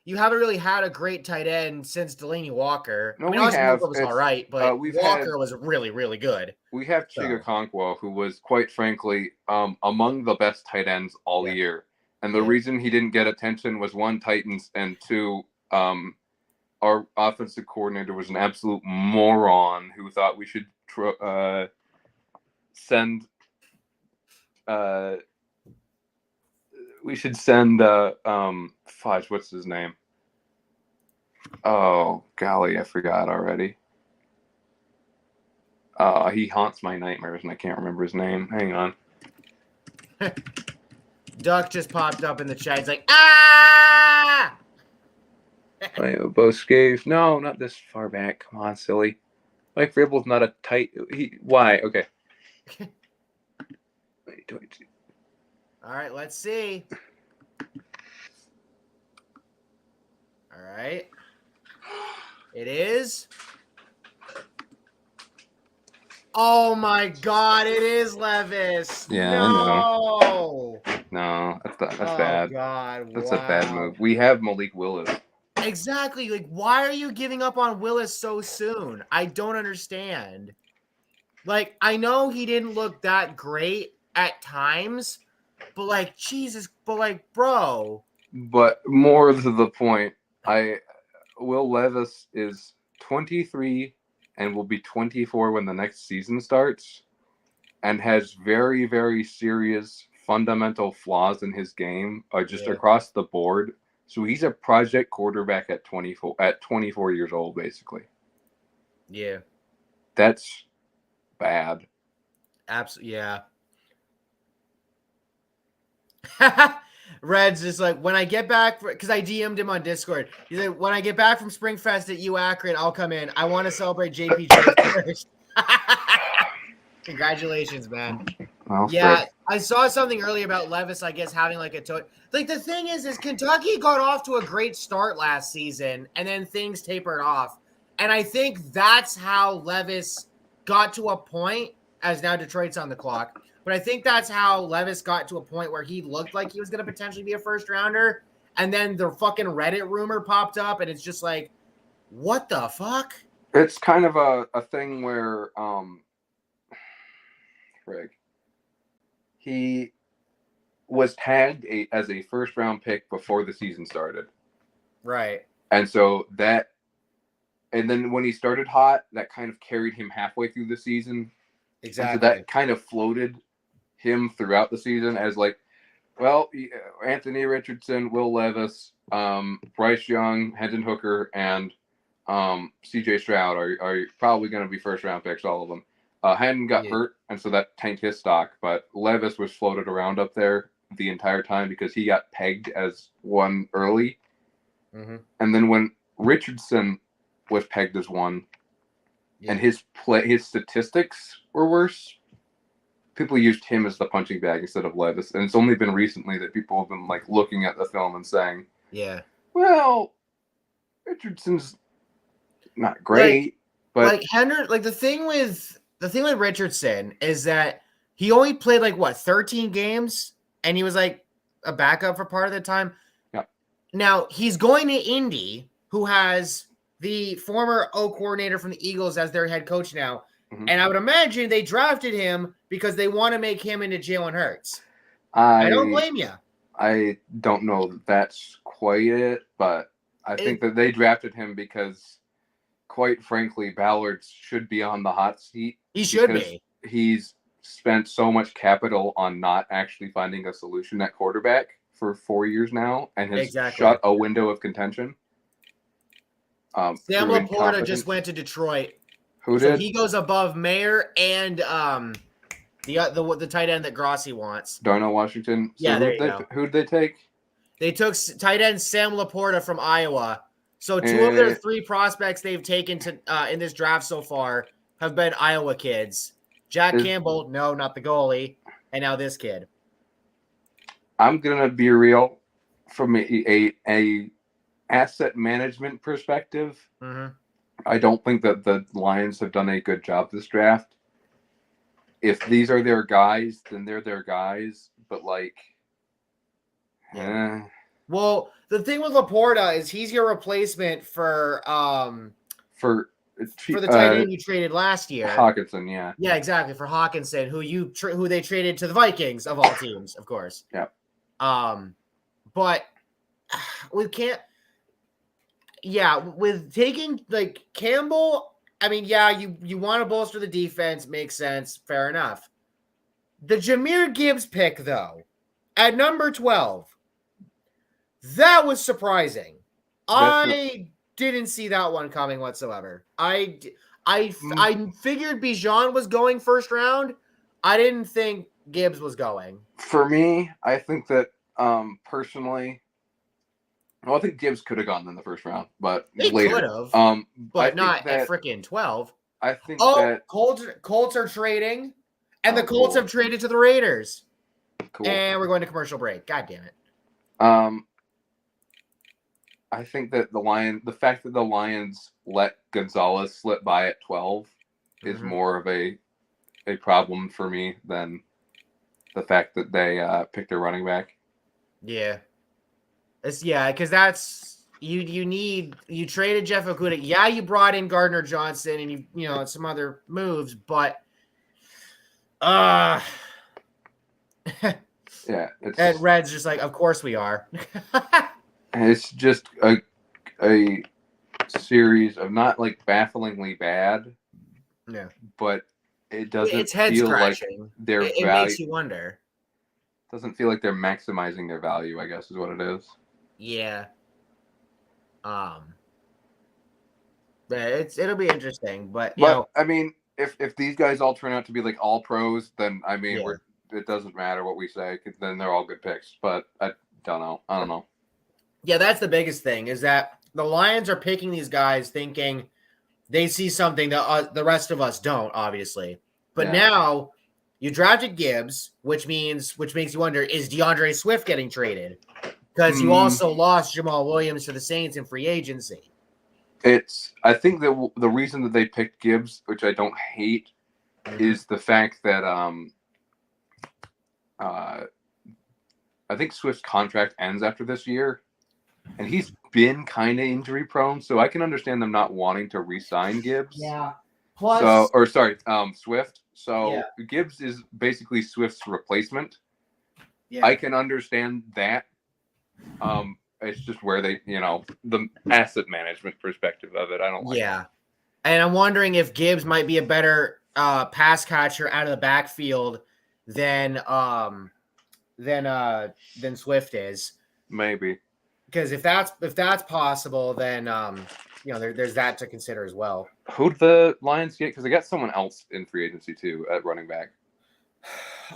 really had a great tight end since Delaney Walker. No, I mean, Austin Hooper was all right, but Walker was really, really good. We have Chigakonkwo, who was, quite frankly, among the best tight ends all year. And the reason he didn't get attention was, 1, Titans, and 2, our offensive coordinator was an absolute moron who thought we should send Fudge, what's his name? Oh, golly, I forgot already. He haunts my nightmares, and I can't remember his name. Hang on. Duck just popped up in the chat. He's like, ah! Boscave. No, not this far back. Come on, silly. Mike Vrabel's not a tight. Why? Okay. All right, let's see. All right. It is. Oh my God! It is Levis. Yeah, no. I know. No, that's bad. God, that's a bad move. We have Malik Willis. Exactly. Like, why are you giving up on Willis so soon? I don't understand. Like, I know he didn't look that great at times, but like, Jesus, but like, bro. But more to the point, Will Levis is 23 and will be 24 when the next season starts, and has very, very serious fundamental flaws in his game, just across the board. So he's a project quarterback at 24 years old, basically. Yeah. That's bad. Absolutely, yeah. Red's just like, when I get back, because I DM'd him on Discord. He's like, when I get back from Springfest at U Akron, I'll come in. I want to celebrate JP first. Congratulations, man. Well, yeah, I saw something earlier about Levis, I guess, having like a toe. Like, the thing is Kentucky got off to a great start last season, and then things tapered off. And I think that's how Levis got to a point, as now Detroit's on the clock. But I think that's how Levis got to a point where he looked like he was going to potentially be a first rounder. And then the fucking Reddit rumor popped up, and it's just like, what the fuck? It's kind of a thing where, he was tagged as a first round pick before the season started. Right. And so and then when he started hot, that kind of carried him halfway through the season. Exactly. And so that kind of floated him throughout the season as like, well, Anthony Richardson, Will Levis, Bryce Young, Hendon Hooker, and CJ Stroud are probably going to be first round picks, all of them. Hendon got hurt, and so that tanked his stock, but Levis was floated around up there the entire time because he got pegged as one early. Mm-hmm. And then when Richardson was pegged as one, and his statistics were worse, people used him as the punching bag instead of Levis. And it's only been recently that people have been like looking at the film and saying, yeah, well, Richardson's not great, but like Hendon, like the thing with Richardson is that he only played like 13 games, and he was like a backup for part of the time. Yeah. Now he's going to Indy, who has the former O coordinator from the Eagles as their head coach now. Mm-hmm. And I would imagine they drafted him because they want to make him into Jalen Hurts. I don't blame you. I don't know that that's quite it, but I think that they drafted him because, quite frankly, Ballard should be on the hot seat. He should be. He's spent so much capital on not actually finding a solution at quarterback for 4 years now and has Exactly. shut a window of contention. Sam Through Laporta just went to Detroit. Who So did? he goes above Mayer and the tight end that Grossi wants. Darnell Washington. So Yeah, there you go. Who'd they take? They took tight end Sam Laporta from Iowa. So two of their 3 prospects they've taken to in this draft so far have been Iowa kids. Jack Campbell, no, not the goalie, and now this kid. I'm gonna be real from a asset management perspective. Mm-hmm. I don't think that the Lions have done a good job this draft. If these are their guys, then they're their guys. But Well, the thing with Laporta is he's your replacement for the tight end you traded last year, Hawkinson. Yeah, exactly, for Hawkinson, who they traded to the Vikings of all teams, of course. Yeah. But we can't. Yeah, with taking Campbell, I mean, yeah, you want to bolster the defense, makes sense, fair enough. The Jahmyr Gibbs pick, though, at number 12, that was surprising. I didn't see that one coming whatsoever. I figured Bijan was going first round. I didn't think Gibbs was going. For me, I think that personally, I think Gibbs could have gone in the first round, but he later. Could have, but not at freaking 12. I think that Colts are trading, and the Colts have traded to the Raiders. Cool. And we're going to commercial break. God damn it. I think that the fact that the Lions let Gonzalez slip by at 12 is more of a problem for me than the fact that they picked their running back. Yeah. Because that's you traded Jeff Okudah. Yeah, you brought in Gardner Johnson and you some other moves, but yeah, and Red's just like, of course we are. It's just a series of not bafflingly bad. Yeah. But it doesn't it's head feel scratching. Like their it value. Makes you wonder. Doesn't feel like they're maximizing their value, I guess is what it is. Yeah. It'll be interesting, but I mean, if these guys all turn out to be all pros, then I mean it doesn't matter what we say, then they're all good picks. But I don't know. Yeah, that's the biggest thing is that the Lions are picking these guys thinking they see something that the rest of us don't, obviously. But now you drafted Gibbs, which makes you wonder, is DeAndre Swift getting traded? Because you also lost Jamal Williams to the Saints in free agency. I think that the reason that they picked Gibbs, which I don't hate, is the fact that I think Swift's contract ends after this year, and he's been kind of injury prone, so I can understand them not wanting to re-sign Gibbs. Yeah. Plus, Swift. So Gibbs is basically Swift's replacement. Yeah. I can understand that. It's just where they, the asset management perspective of it. I don't like. Yeah. And I'm wondering if Gibbs might be a better pass catcher out of the backfield than Swift is. Maybe. Because if that's possible, then there's that to consider as well. Who'd the Lions get? Because they got someone else in free agency too at running back.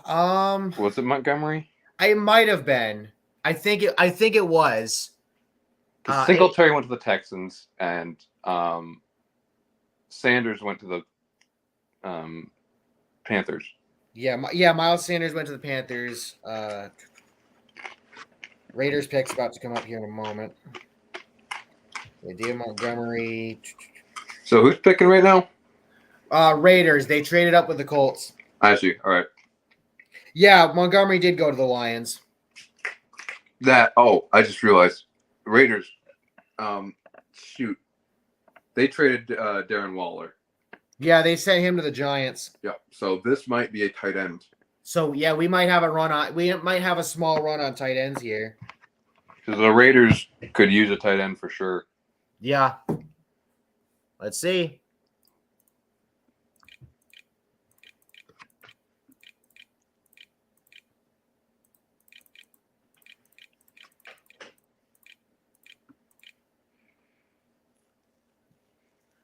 Was it Montgomery? It might have been. I think it was. Singletary went to the Texans, and Sanders went to the Panthers. Yeah. Miles Sanders went to the Panthers. Raiders pick's about to come up here in a moment. David Montgomery. So who's picking right now? Raiders. They traded up with the Colts. I see. All right. Yeah, Montgomery did go to the Lions. I just realized. Raiders. Shoot. They traded Darren Waller. Yeah, they sent him to the Giants. Yeah. So this might be a tight end. So yeah, we might have a small run on tight ends here. Because the Raiders could use a tight end for sure. Yeah. Let's see.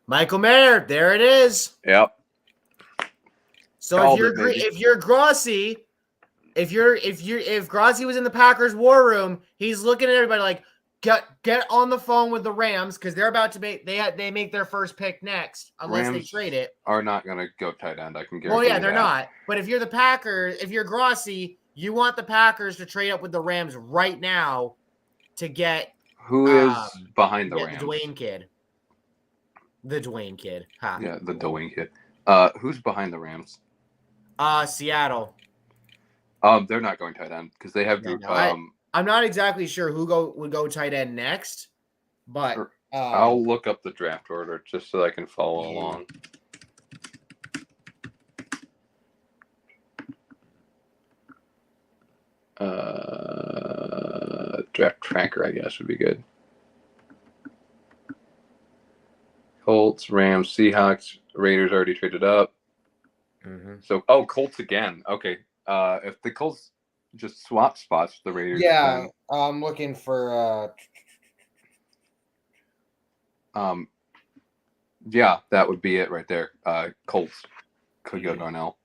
Michael Mayer, there it is. Yep. So Called if you're Grossi, if Grossi was in the Packers war room, he's looking at everybody like, get on the phone with the Rams because they're about to make they make their first pick next unless they trade it. Are not going to go tight end. I can guarantee. Well, yeah, they're not. But if you're the Packers, if you're Grossi, you want the Packers to trade up with the Rams right now to get who is behind the Rams? The Dwayne kid. The Dwayne kid. Ha. Yeah, the Dwayne kid. Who's behind the Rams? Seattle. They're not going tight end because they have. I'm not exactly sure who would go tight end next, but I'll look up the draft order just so I can follow along. Draft tracker, I guess, would be good. Colts, Rams, Seahawks, Raiders already traded up. Mm-hmm. So, Colts again. Okay. If the Colts just swap spots, the Raiders. Yeah, I'm looking for. Yeah, that would be it right there. Colts could go Darnell.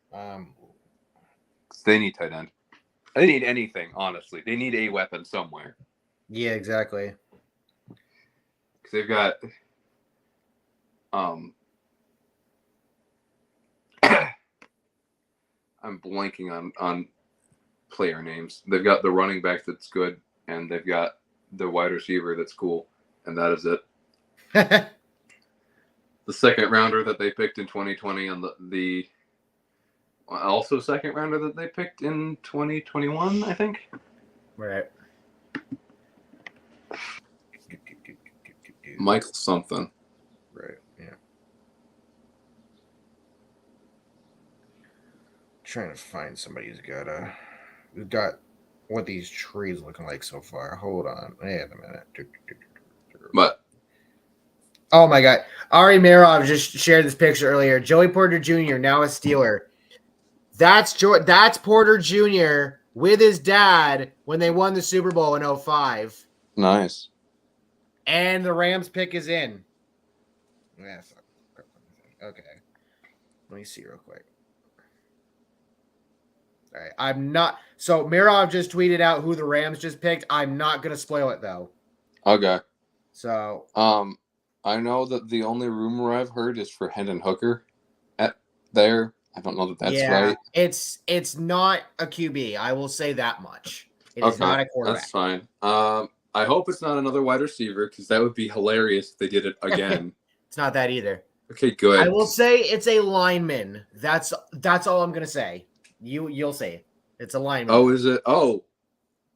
They need tight end. They need anything, honestly. They need a weapon somewhere. Yeah, exactly. Because they've got. I'm blanking on player names. They've got the running back that's good, and they've got the wide receiver that's cool, and that is it. The second rounder that they picked in 2020 and the also second rounder that they picked in 2021, I think. Right. Michael something. Right. Yeah. Trying to find somebody who's got we've got what these trees looking like so far. Hold on. Wait a minute. But oh my God. Ari Marov just shared this picture earlier. Joey Porter Jr., now a Steeler. That's Porter Jr. with his dad when they won the Super Bowl in 2005. Nice. And the Rams pick is in. Yeah, okay. Let me see real quick. All right. I'm not. So Mirov just tweeted out who the Rams just picked. I'm not going to spoil it, though. Okay. So. I know that the only rumor I've heard is for Hendon Hooker at there. I don't know that that's right. It's not a QB. I will say that much. It is not a quarterback. That's fine. I hope it's not another wide receiver because that would be hilarious if they did it again. It's not that either. Okay, good. I will say it's a lineman. That's all I'm gonna say. You'll say it. It's a lineman. Oh, is it? Oh,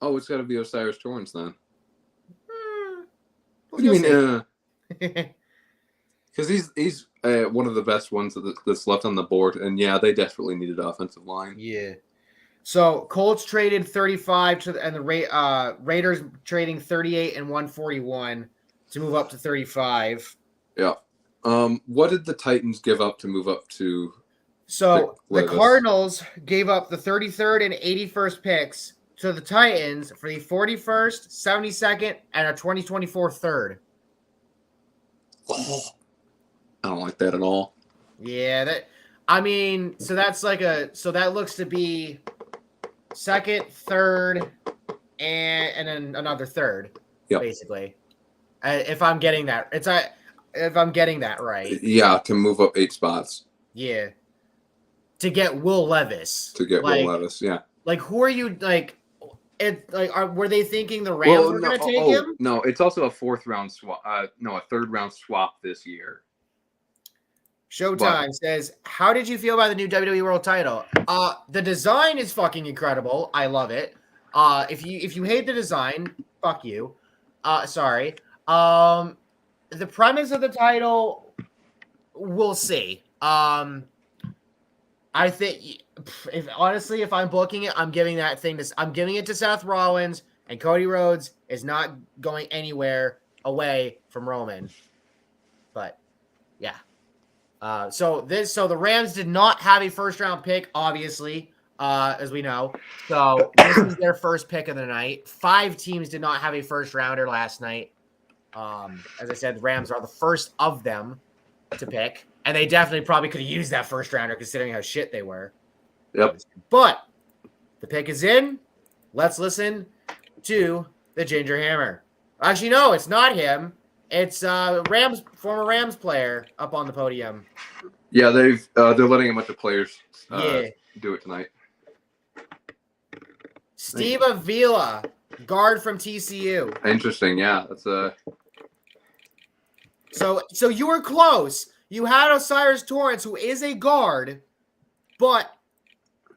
it's got to be Osiris Torrance then. What do you mean? Because he's one of the best ones that's left on the board, and yeah, they desperately needed offensive line. Yeah. So Colts traded 35 and the Raiders trading 38 and 141 to move up to 35. Yeah. What did the Titans give up to move up to? So the Cardinals gave up the 33rd and 81st picks to the Titans for the 41st, 72nd, and a 2024 third. Oh, I don't like that at all. Yeah, that looks to be second, third, and then another third. Yep. Basically. If I'm getting that. If I'm getting that right. Yeah, to move up 8 spots. Yeah. To get Will Levis. Will Levis, yeah. Like, who are you, were they thinking the Rams were going to take him? No, it's also a 4th round swap. A 3rd round swap this year. Showtime says, how did you feel about the new WWE World Title? The design is fucking incredible. I love it. If you hate the design, fuck you. Sorry. The premise of the title, we'll see. I think if I'm booking it, I'm giving it to Seth Rollins, and Cody Rhodes is not going anywhere away from Roman. But yeah. So the Rams did not have a 1st round pick, obviously, as we know. So this is their first pick of the night. 5 teams did not have a 1st rounder last night. As I said, the Rams are the first of them. to pick, and they definitely probably could have used that first rounder considering how shit they were. Yep. But the pick is in. Let's listen to the Ginger Hammer. Actually, no, it's not him. It's former Rams player up on the podium. Yeah, they're letting a bunch of players do it tonight. Steve Avila, guard from TCU. Interesting, yeah. That's a. So you were close. You had Osiris Torrance, who is a guard, but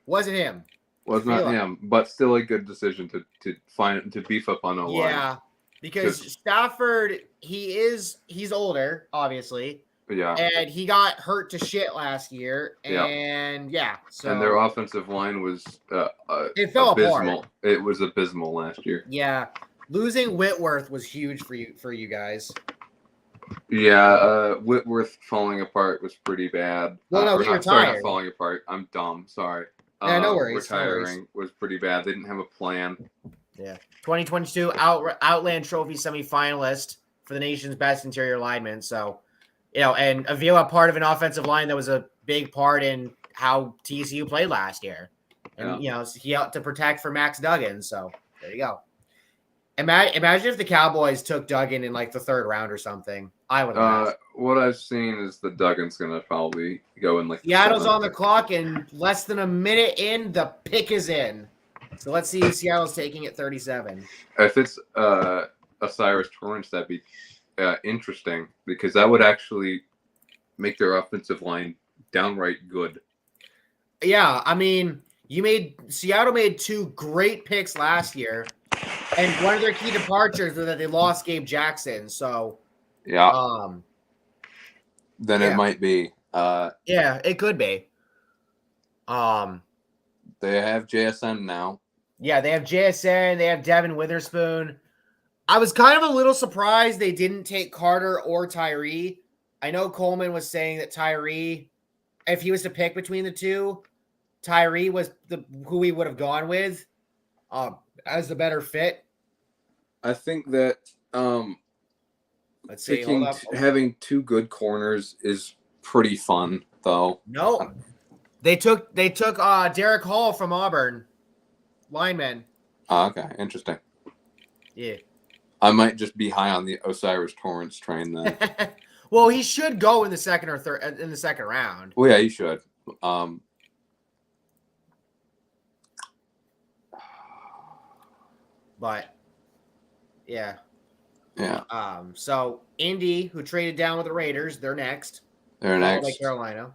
wasn't him. Was not him, but still a good decision to beef up on O-line. Yeah, because Stafford, he's older, obviously. Yeah. And he got hurt to shit last year. And so and their offensive line was it fell abysmal. apart. It was abysmal last year. Yeah. Losing Whitworth was huge for you guys. Yeah, Whitworth falling apart was pretty bad. Well, no, he retired. Sorry, not falling apart. I'm dumb. Sorry. Yeah, no worries. Retiring was pretty bad. They didn't have a plan. Yeah. 2022 Outland Trophy semifinalist for the nation's best interior lineman. So, and Avila, part of an offensive line that was a big part in how TCU played last year. And, he had to protect for Max Duggan. So, there you go. Imagine if the Cowboys took Duggan in like the third round or something. I would have. What I've seen is the Duggan's going to probably go in like. Seattle's on the clock, and less than a minute in, the pick is in. So let's see if Seattle's taking it 37. If it's Osiris Torrance, that'd be interesting because that would actually make their offensive line downright good. Yeah, I mean, Seattle made 2 great picks last year, and one of their key departures was that they lost Gabe Jackson. So then it might be. It could be. They have JSN now. Yeah, they have JSN. They have Devin Witherspoon. I was kind of a little surprised they didn't take Carter or Tyree. I know Coleman was saying that Tyree, if he was to pick between the two, Tyree was who he would have gone with as the better fit. I think that let's see, having 2 good corners is pretty fun, though. No, they took Derek Hall from Auburn, lineman. Oh, okay, interesting. Yeah, I might just be high on the Osiris Torrance train then. Well, he should go in the second or third in the second round. Well, yeah, he should. But yeah. Yeah. So Indy, who traded down with the Raiders, they're next. They're next. Like Carolina.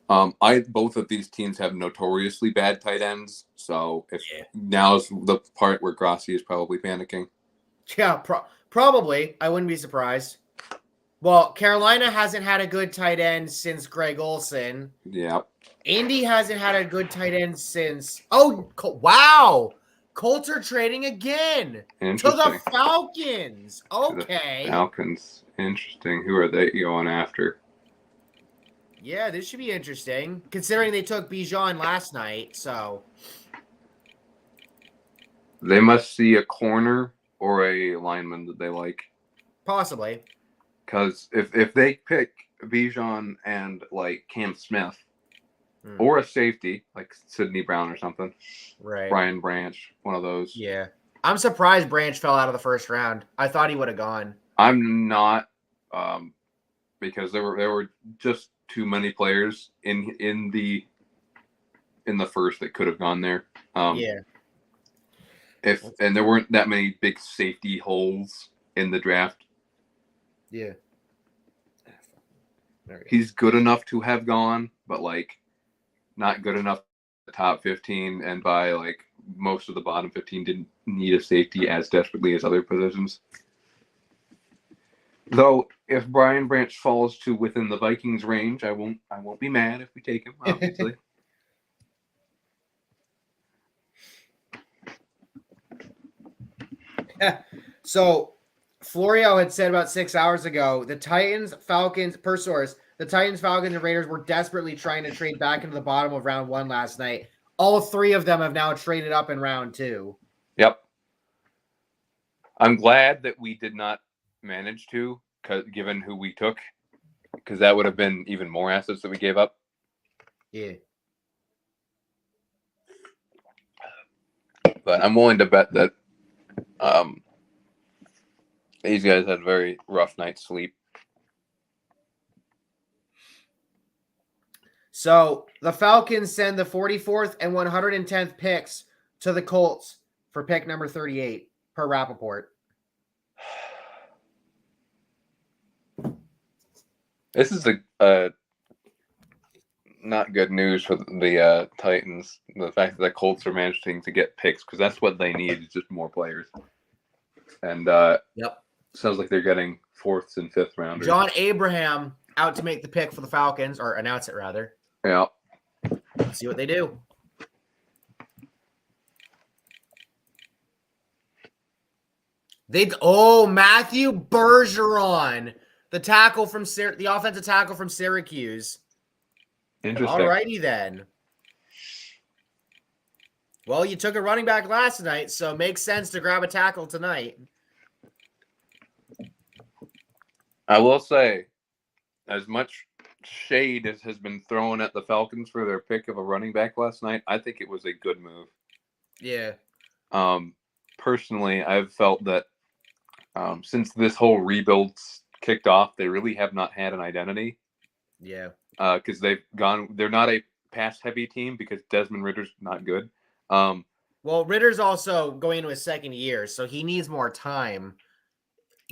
Both of these teams have notoriously bad tight ends. So now's the part where Grassi is probably panicking. Yeah, probably. I wouldn't be surprised. Well, Carolina hasn't had a good tight end since Greg Olsen. Yeah. Indy hasn't had a good tight end since. Oh, wow. Colts are trading again to the Falcons. Okay. The Falcons. Interesting. Who are they going after? Yeah, this should be interesting, considering they took Bijan last night. So they must see a corner or a lineman that they like. Possibly. Because if they pick Bijan and like Cam Smith or a safety like Sidney Brown or something, right? Brian Branch, one of those. Yeah, I'm surprised Branch fell out of the first round. I thought he would have gone. I'm not, because there were just too many players in the first that could have gone there. And there weren't that many big safety holes in the draft. Yeah. He's good enough to have gone, but like not good enough the top 15, and by like most of the bottom 15 didn't need a safety as desperately as other positions. Though if Brian Branch falls to within the Vikings range, I won't be mad if we take him, obviously. So Florio had said about 6 hours ago, the Titans, Falcons, per source, the Titans, Falcons, and Raiders were desperately trying to trade back into the bottom of round 1 last night. All 3 of them have now traded up in round 2. Yep. I'm glad that we did not manage to, given who we took. because that would have been even more assets that we gave up. Yeah. But I'm willing to bet that these guys had a very rough night's sleep. So the Falcons send the 44th and 110th picks to the Colts for pick number 38 per Rappaport. This is a not good news for the Titans. The fact that the Colts are managing to get picks, because that's what they need, is just more players. And yep, sounds like they're getting 4th and 5th rounders. John Abraham out to make the pick for the Falcons, or announce it rather. Yeah. Let's see what they do. Matthew Bergeron, the tackle from the offensive tackle from Syracuse. Interesting. Alrighty then. Well, you took a running back last night, so it makes sense to grab a tackle tonight. I will say, as much shade as has been thrown at the Falcons for their pick of a running back last night, I think it was a good move. Yeah. Personally, I've felt that since this whole rebuild kicked off, they really have not had an identity. Yeah. Because they're not a pass-heavy team because Desmond Ritter's not good. Well, Ritter's also going into his second year, so he needs more time.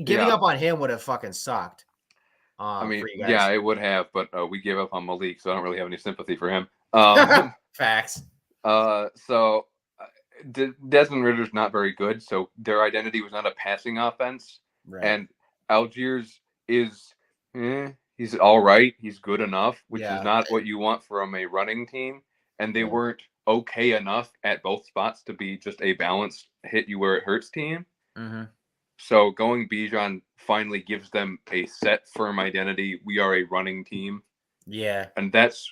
Giving up on him would have fucking sucked. I mean, yeah, it would have, but we gave up on Malik, so I don't really have any sympathy for him. Facts. So Desmond Ritter's not very good, so their identity was not a passing offense. Right. And Algiers is, he's all right. He's good enough, which is not what you want from a running team. And they weren't okay enough at both spots to be just a balanced hit you where it hurts team. Mm-hmm. So going Bijan finally gives them a set, firm identity. We are a running team. Yeah. And that's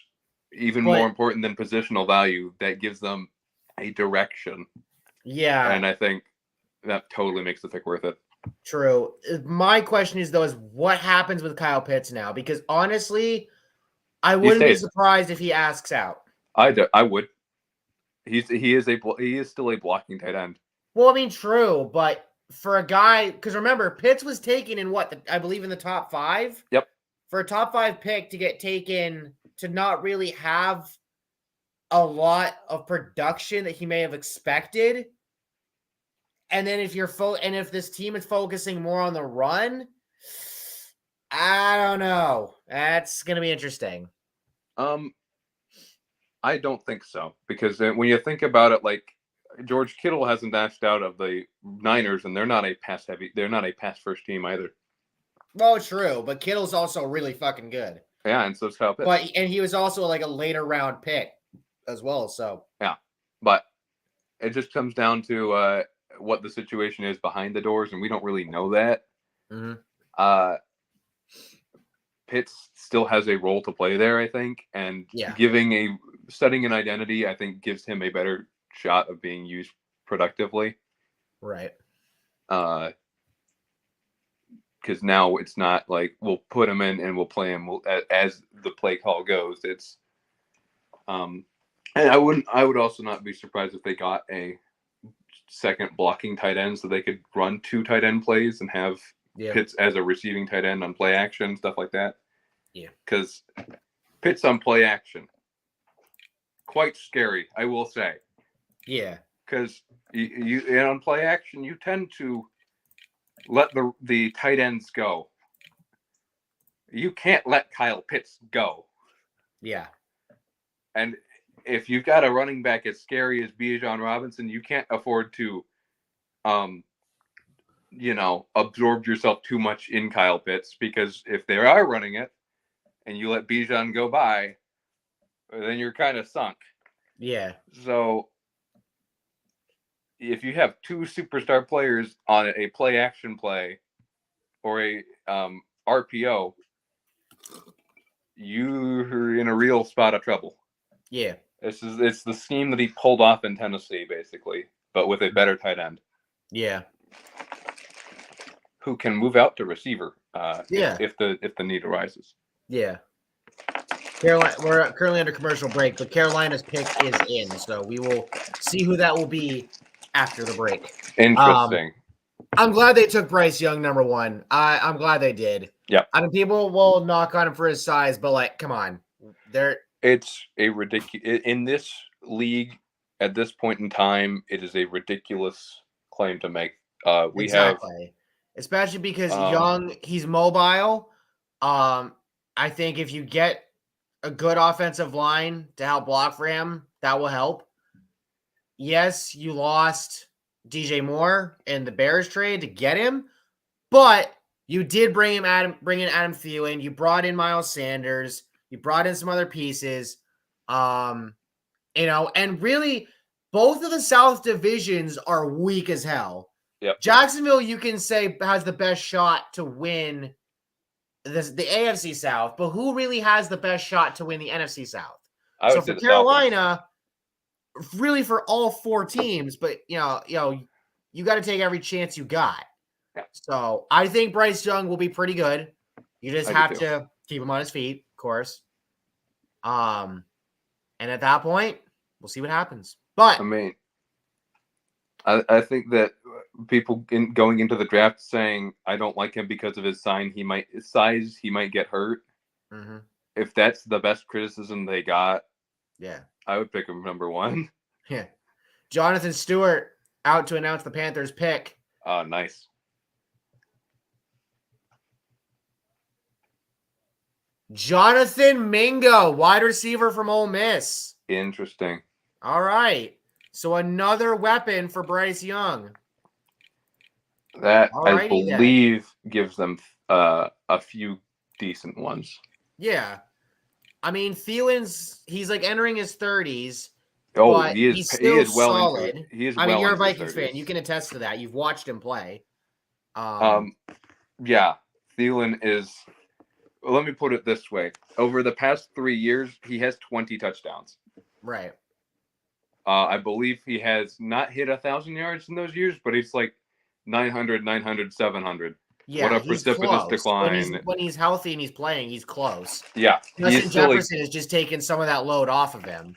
even more important than positional value. That gives them a direction. Yeah. And I think that totally makes the pick worth it. True. My question is, though, is what happens with Kyle Pitts now? Because honestly, I wouldn't be surprised if he asks out. I would. He is still a blocking tight end. Well, I mean, true, but for a guy, because remember, Pitts was taken in I believe in the top 5. Yep. For a top 5 pick to get taken to not really have a lot of production that he may have expected. And then if this team is focusing more on the run, I don't know. That's going to be interesting. I don't think so, because when you think about it, like George Kittle hasn't dashed out of the Niners, and they're not a pass first team either. Well, true, but Kittle's also really fucking good. Yeah, and so is Kyle Pitts. And he was also like a later round pick as well. So yeah, but it just comes down to what the situation is behind the doors, and we don't really know that. Mm-hmm. Pitts still has a role to play there, I think, and setting an identity, I think, gives him a better shot of being used productively. Right. Because now it's not like we'll put him in and we'll play him as the play call goes. It's and I would also not be surprised if they got a second blocking tight end so they could run 2 tight end plays and have Pitts as a receiving tight end on play action, stuff like that. Yeah. Because Pitts on play action, quite scary, I will say. Yeah. Because you on play action, you tend to let the tight ends go. You can't let Kyle Pitts go. Yeah. And if you've got a running back as scary as Bijan Robinson, you can't afford to absorb yourself too much in Kyle Pitts, because if they are running it and you let Bijan go by, then you're kind of sunk. Yeah. So if you have 2 superstar players on a play action play or a RPO, you're in a real spot of trouble. Yeah. It's the scheme that he pulled off in Tennessee, basically, but with a better tight end. Yeah. Who can move out to receiver if the need arises. Yeah. Carolina, we're currently under commercial break, but Carolina's pick is in, so we will see who that will be after the break. Interesting. I'm glad they took Bryce Young number 1. I'm glad they did. Yeah. I mean, people will knock on him for his size, but like, come on, it's a ridiculous in this league at this point in time. It is a ridiculous claim to make. We have, especially because Young, he's mobile. I think if you get a good offensive line to help block for him, that will help. Yes, you lost DJ Moore in the Bears trade to get him, but you did bring in Adam Thielen. You brought in Miles Sanders. You brought in some other pieces. And really both of the South divisions are weak as hell. Yep. Jacksonville, you can say, has the best shot to win the AFC South, but who really has the best shot to win the NFC South? So for Carolina, really for all 4 teams, but you got to take every chance you got. Yeah. So I think Bryce Young will be pretty good. You just have to keep him on his feet, of course. And at that point, we'll see what happens. But I mean, I think that people going into the draft saying I don't like him because of his size, he might get hurt. Mm-hmm. If that's the best criticism they got, yeah, I would pick him number 1. Yeah, Jonathan Stewart out to announce the Panthers pick. Oh, nice. Jonathan Mingo, wide receiver from Ole Miss. Interesting. All right. So another weapon for Bryce Young. That, I believe, gives them a few decent ones. Yeah. I mean, he's like entering his 30s. Oh, he's still well solid. He is. I mean, you're a Vikings fan. You can attest to that. You've watched him play. Yeah. Thielen is. Let me put it this way: over the past 3 years, he has 20 touchdowns. Right. I believe he has not hit 1,000 yards in those years, but it's like 900, 700. Yeah, what a precipitous decline. When he's healthy and he's playing, he's close. Yeah. Justin Jefferson is just taking some of that load off of him.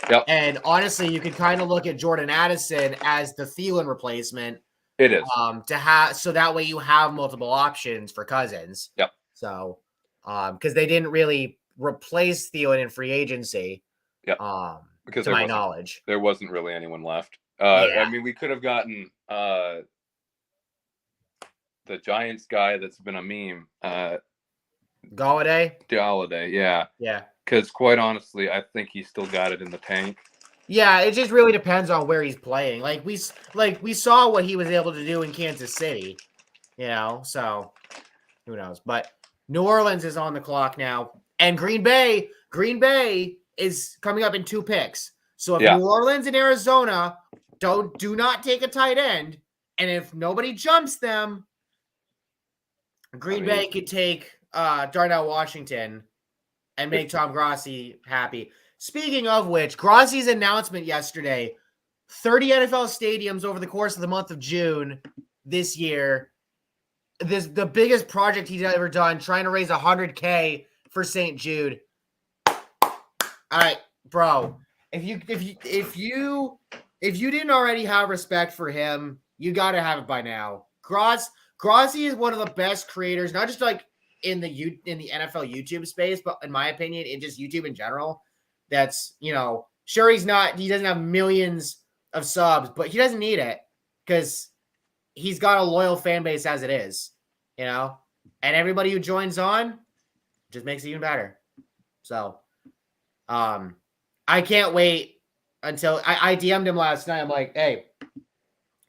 Yep. And honestly, you could kind of look at Jordan Addison as the Thielen replacement. It is. So that way you have multiple options for Cousins. Yep. So, because they didn't really replace Thielen in free agency. Yep. Because to my knowledge, there wasn't really anyone left. I mean, we could have gotten the Giants guy that's been a meme. Golladay, yeah. Yeah. Because quite honestly, I think he's still got it in the tank. Yeah, it just really depends on where he's playing. Like we saw what he was able to do in Kansas City, so who knows? But New Orleans is on the clock now, and Green Bay is coming up in 2 picks. So if New Orleans and Arizona do not take a tight end, and if nobody jumps them, Green Bay could take Darnell Washington and make Tom Grossi happy. Speaking of which, Grossi's announcement yesterday, 30 NFL stadiums over the course of the month of June this year. The biggest project he's ever done, trying to raise $100K for St. Jude. All right, bro. If you didn't already have respect for him, you got to have it by now. Grossi is one of the best creators, not just like in the NFL YouTube space, but in my opinion, in just YouTube in general. That's, sure he doesn't have millions of subs, but he doesn't need it because he's got a loyal fan base as it is, and everybody who joins on just makes it even better. So, I can't wait until I DM'd him last night. I'm like, hey,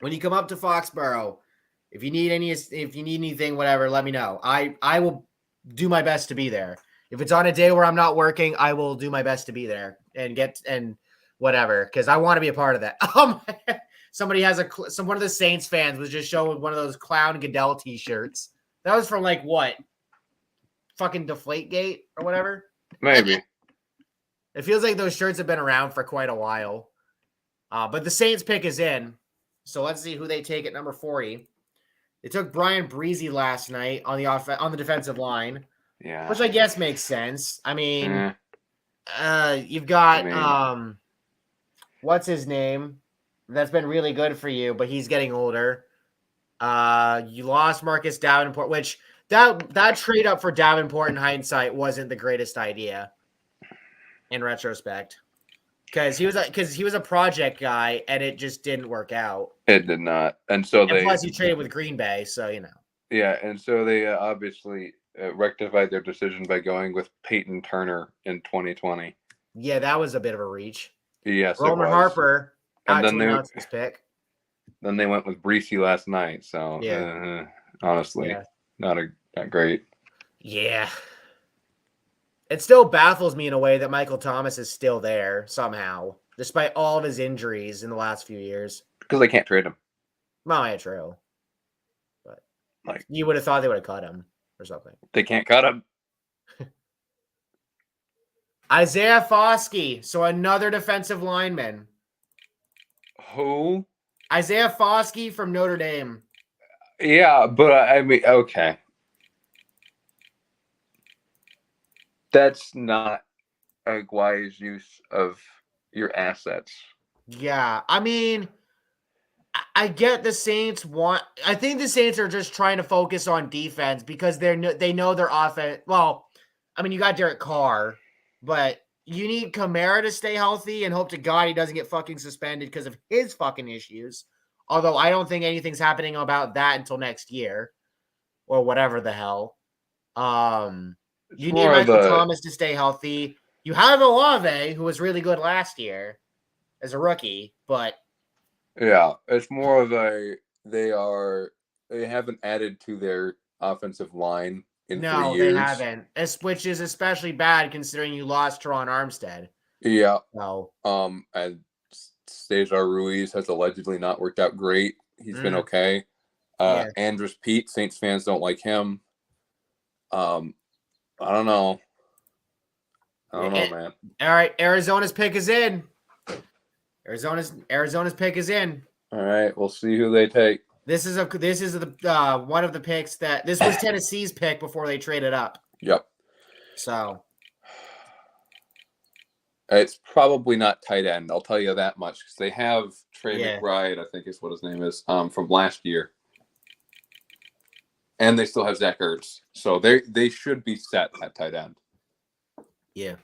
when you come up to Foxborough, if you need anything, whatever, let me know. I will do my best to be there. If it's on a day where I'm not working, I will do my best to be there and whatever, because I want to be a part of that. Somebody has one of the Saints fans was just showing one of those clown Goodell t-shirts. That was from like what? Fucking Deflategate or whatever? Maybe. It feels like those shirts have been around for quite a while. But the Saints pick is in. So let's see who they take at number 40. They took Brian Breezy last night on the defensive line. Yeah. Which I guess makes sense. I mean, you've I got mean, what's his name? That's been really good for you, but he's getting older. You lost Marcus Davenport, which that trade up for Davenport in hindsight wasn't the greatest idea in retrospect. Because he was a project guy and it just didn't work out. it did not. And so And they plus, he traded with Green Bay, so you know. yeah, and so they obviously rectified their decision by going with Peyton Turner in 2020. Yeah, that was a bit of a reach. Yes, it Roman was. Harper And out to announce his pick. then they went with Breesy last night. So honestly, not great. Yeah. It still baffles me in a way that Michael Thomas is still there somehow, despite all of his injuries in the last few years. Because they can't trade him. Well, yeah, true. But like you would have thought they would have cut him or something. They can't cut him. Isaiah Foskey, so another defensive lineman. Who? Isaiah Foskey from Notre Dame. Yeah, but I mean, okay. That's not a wise use of your assets. Yeah, I mean, I get the Saints want. I think the Saints are just trying to focus on defense because they know their offense. Well, I mean, you got Derek Carr, but you need Kamara to stay healthy and hope to God he doesn't get fucking suspended because of his fucking issues. Although I don't think anything's happening about that until next year or whatever the hell. You need Michael Thomas to stay healthy. You have Olave, who was really good last year as a rookie, but yeah, it's more of they haven't added to their offensive line in 3 years. No, they haven't. Which is especially bad considering you lost Teron Armstead. Yeah. So, and Cesar Ruiz has allegedly not worked out great. He's been okay. Andrus Peat, Saints fans don't like him. I don't know. Man. All right, Arizona's pick is in. Arizona's pick is in. All right, we'll see who they take. This is the one of the picks that this was Tennessee's pick before they traded up. Yep. So it's probably not tight end. I'll tell you that much because they have Trey McBride, I think is what his name is, from last year, and they still have Zach Ertz, so they should be set at tight end. Yeah.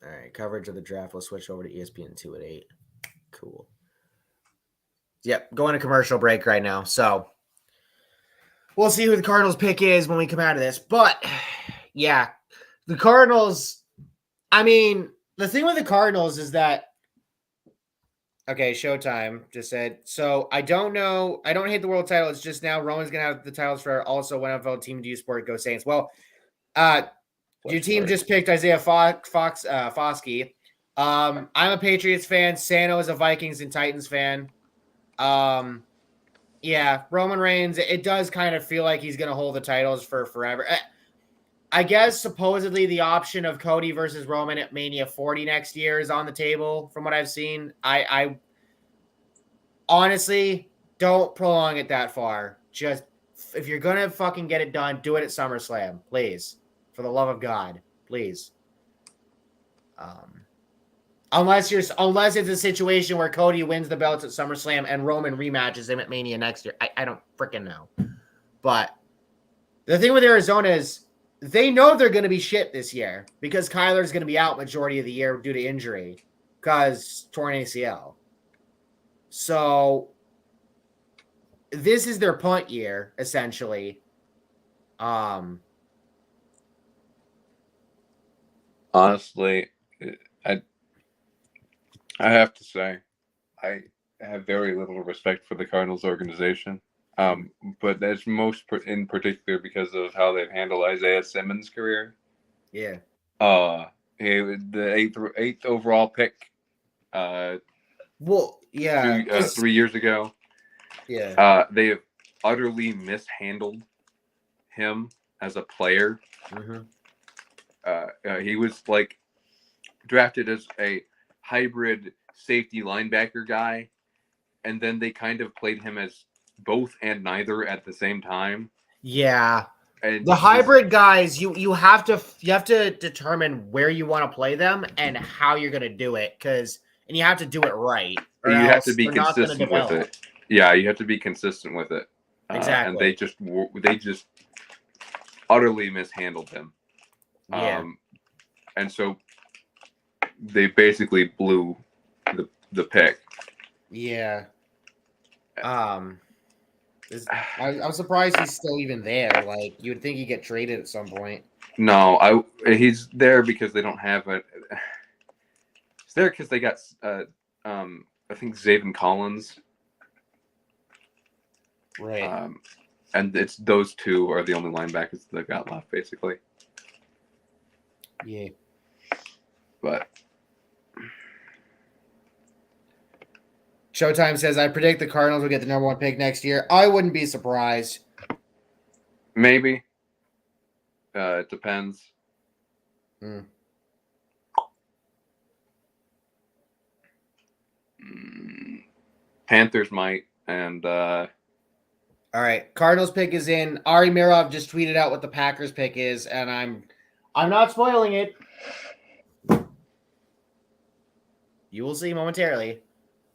All right, coverage of the draft. We'll switch over to ESPN2 at 8. Cool. Yep, going to commercial break right now. So we'll see who the Cardinals pick is when we come out of this. But yeah, the Cardinals, I mean, the thing with the Cardinals is that, okay, Showtime just said, so I don't know. I don't hate the world title. It's just now Roman's going to have the titles for also one NFL team to use sport. Go Saints. Well, your team just picked Isaiah Foskey. I'm a Patriots fan. Sano is a Vikings and Titans fan. Yeah, Roman Reigns, it does kind of feel like he's going to hold the titles for forever. I guess supposedly the option of Cody versus Roman at Mania 40 next year is on the table from what I've seen. I honestly don't prolong it that far. Just if you're going to fucking get it done, do it at SummerSlam, please. For the love of God, please. Unless it's a situation where Cody wins the belts at SummerSlam and Roman rematches him at Mania next year. I don't freaking know. But the thing with Arizona is they know they're going to be shit this year because Kyler's going to be out majority of the year due to injury because torn ACL. So this is their punt year, essentially. Honestly, I have to say, I have very little respect for the Cardinals organization. But that's most in particular because of how they've handled Isaiah Simmons' career. Yeah. The eighth overall pick. Well, yeah. 3 years ago. Yeah. They have utterly mishandled him as a player. Mm-hmm. He was like drafted as a hybrid safety linebacker guy, and then they kind of played him as both and neither at the same time. Yeah. And the hybrid guys, you have to determine where you want to play them and how you're going to do it, and you have to do it right, or you have to else be they're not going to consistent with develop. it. Yeah, you have to be consistent with it. Exactly. And they just utterly mishandled him. Yeah. And so they basically blew the pick. Yeah. I'm surprised he's still even there. Like, you would think he'd get traded at some point. No, he's there because they don't have it. He's there because they got I think Zaven Collins. Right. And it's those two are the only linebackers they've got left, basically. Yeah. But Showtime says, I predict the Cardinals will get the number 1 pick next year. I wouldn't be surprised. Maybe. It depends. Panthers might, and all right, Cardinals pick is in. Ari Mirov just tweeted out what the Packers pick is, and I'm not spoiling it. You will see momentarily.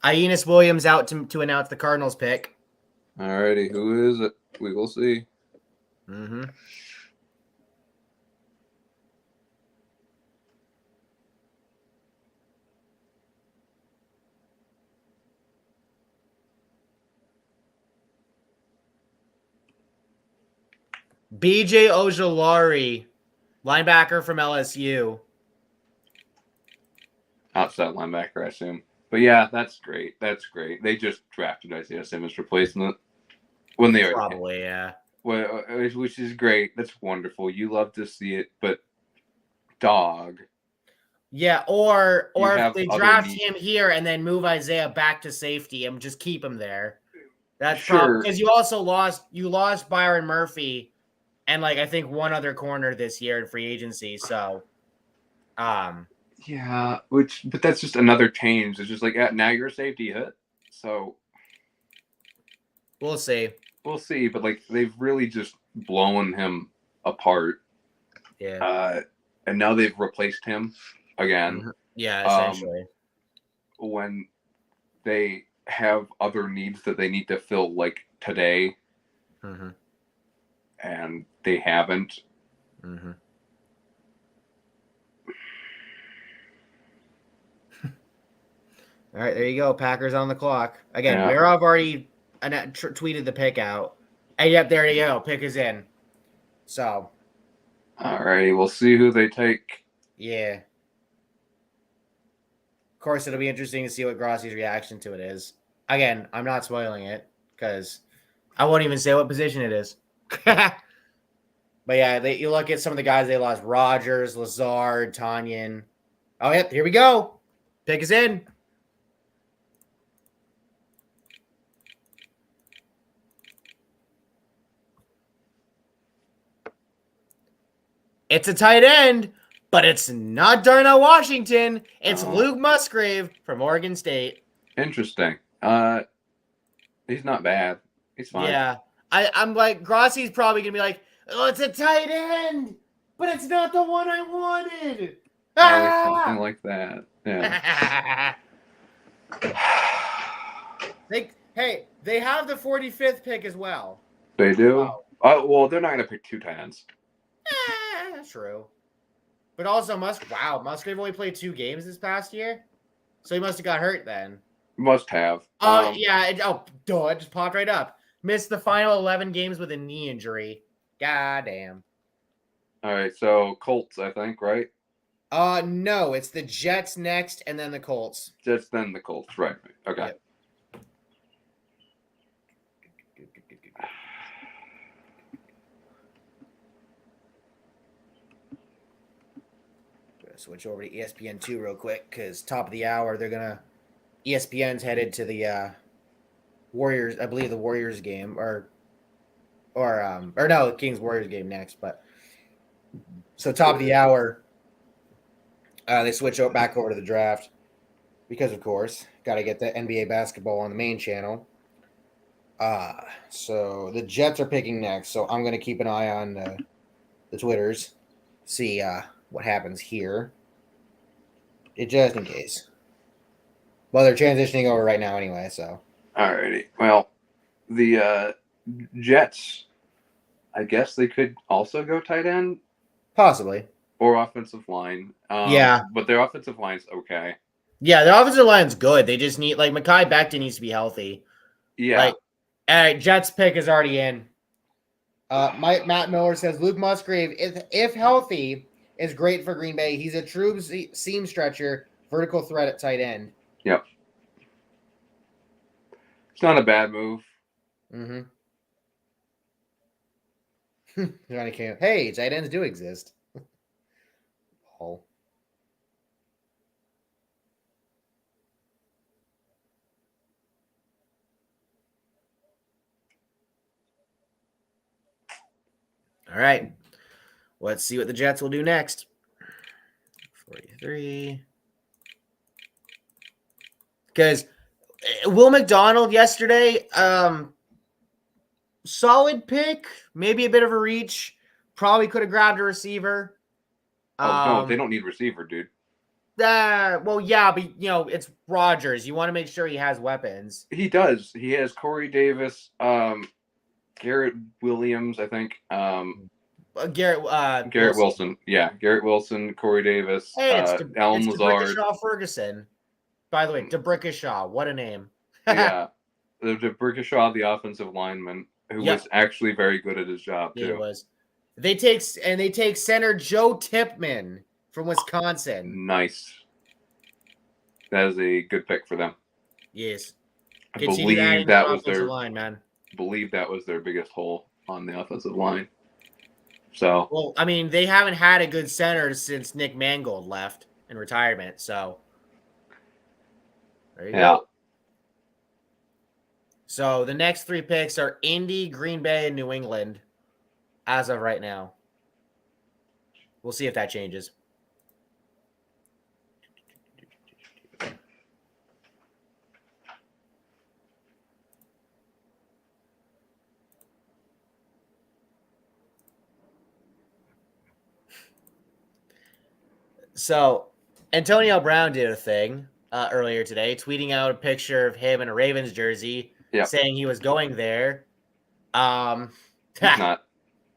Ionis Williams out to announce the Cardinals pick. Alrighty, who is it? We will see. Mm-hmm. BJ Ojulari, linebacker from LSU. Outside linebacker, I assume. But yeah, that's great. That's great. They just drafted Isaiah Simmons replacement when they probably, yeah. Well, which is great. That's wonderful. You love to see it, but dog. Yeah, or if they draft him here and then move Isaiah back to safety and just keep him there. That's sure. Because you also lost Byron Murphy and like I think one other corner this year in free agency. So yeah, but that's just another change. It's just like now you're a safety hit. So we'll see. We'll see, but like they've really just blown him apart. Yeah. And now they've replaced him again. Mm-hmm. Yeah, essentially. When they have other needs that they need to fill like today. Mm-hmm. And they haven't. Mm-hmm. All right, there you go. Packers on the clock. Again, yeah. Mirov already tweeted the pick out. And yep, there you go. Pick is in. So. All righty, we'll see who they take. Yeah. Of course, it'll be interesting to see what Grossi's reaction to it is. Again, I'm not spoiling it because I won't even say what position it is. But yeah, you look at some of the guys they lost: Rogers, Lazard, Tanyan. Oh, yep, here we go. Pick is in. It's a tight end, but it's not Darnell Washington. It's Luke Musgrave from Oregon State. Interesting. He's not bad. He's fine. Yeah. I'm like, Grossi's probably going to be like, oh, it's a tight end, but it's not the one I wanted. Something like that. Yeah. They have the 45th pick as well. They do? Oh. Well, they're not going to pick 2 tight ends. True. But also, Musgrave only played 2 games this past year. So he must have got hurt then. Must have. Yeah. It just popped right up. Missed the final 11 games with a knee injury. God damn. All right, so Colts, I think, right? No, it's the Jets next, and then the Colts. Jets, then the Colts, right? Okay. Yep. Switch over to ESPN2 real quick because top of the hour ESPN's headed to the Warriors. I believe the Warriors game or no, Kings Warriors game next. But so top of the hour, they switch back over to the draft because of course got to get the NBA basketball on the main channel. So the Jets are picking next. So I'm gonna keep an eye on the Twitters, see what happens here. It just in case. Well, they're transitioning over right now anyway. So. Alrighty. Well, the Jets, I guess they could also go tight end Possibly. or offensive line. Yeah. But their offensive line's okay. Yeah, the offensive line's good. They just need Mekhi Becton needs to be healthy. Yeah. All right, Jets pick is already in. Matt Miller says Luke Musgrave, if healthy, is great for Green Bay. He's a true seam stretcher, vertical threat at tight end. Yep. It's not a bad move. Mm-hmm. Johnny Cam. Hey, tight ends do exist. Oh. All right. Let's see what the Jets will do next. 43. Because Will McDonald yesterday, solid pick, maybe a bit of a reach. Probably could have grabbed a receiver. No, they don't need receiver, dude. Well, yeah, but it's Rodgers. You want to make sure he has weapons. He does. He has Corey Davis, Garrett Williams, I think. Garrett Wilson. Yeah, Garrett Wilson, Corey Davis, hey, Alan Lazard. Ferguson. By the way, DeBrickashaw, what a name. Yeah, the DeBrickashaw, the offensive lineman, who was actually very good at his job too. He was. They take center Joe Tipman from Wisconsin. Nice. That is a good pick for them. Yes. I believe that was their line, man. Believe that was their biggest hole on the offensive line. So, well, I mean, they haven't had a good center since Nick Mangold left in retirement. So, there you go. So the next three picks are Indy, Green Bay, and New England as of right now. We'll see if that changes. So Antonio Brown did a thing earlier today, tweeting out a picture of him in a Ravens jersey, saying he was going there. He's not.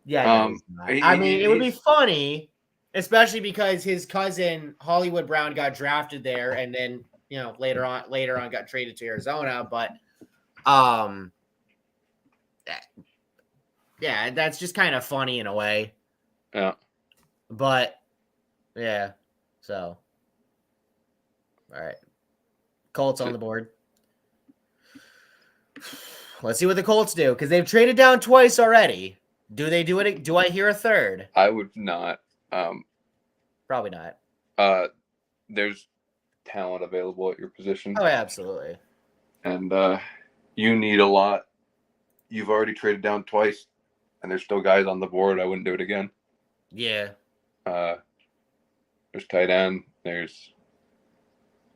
Yeah, he's not. I mean, it would be funny, especially because his cousin Hollywood Brown got drafted there, and then later on got traded to Arizona. But yeah, that's just kind of funny in a way. Yeah. But yeah, so all right, Colts on the board. Let's see what the Colts do, because they've traded down twice already. Do they do it? Do I hear a third? I would not. Probably not. There's talent available at your position. Oh, absolutely. And you need a lot. You've already traded down twice, and there's still guys on the board. I wouldn't do it again. Yeah. There's tight end. There's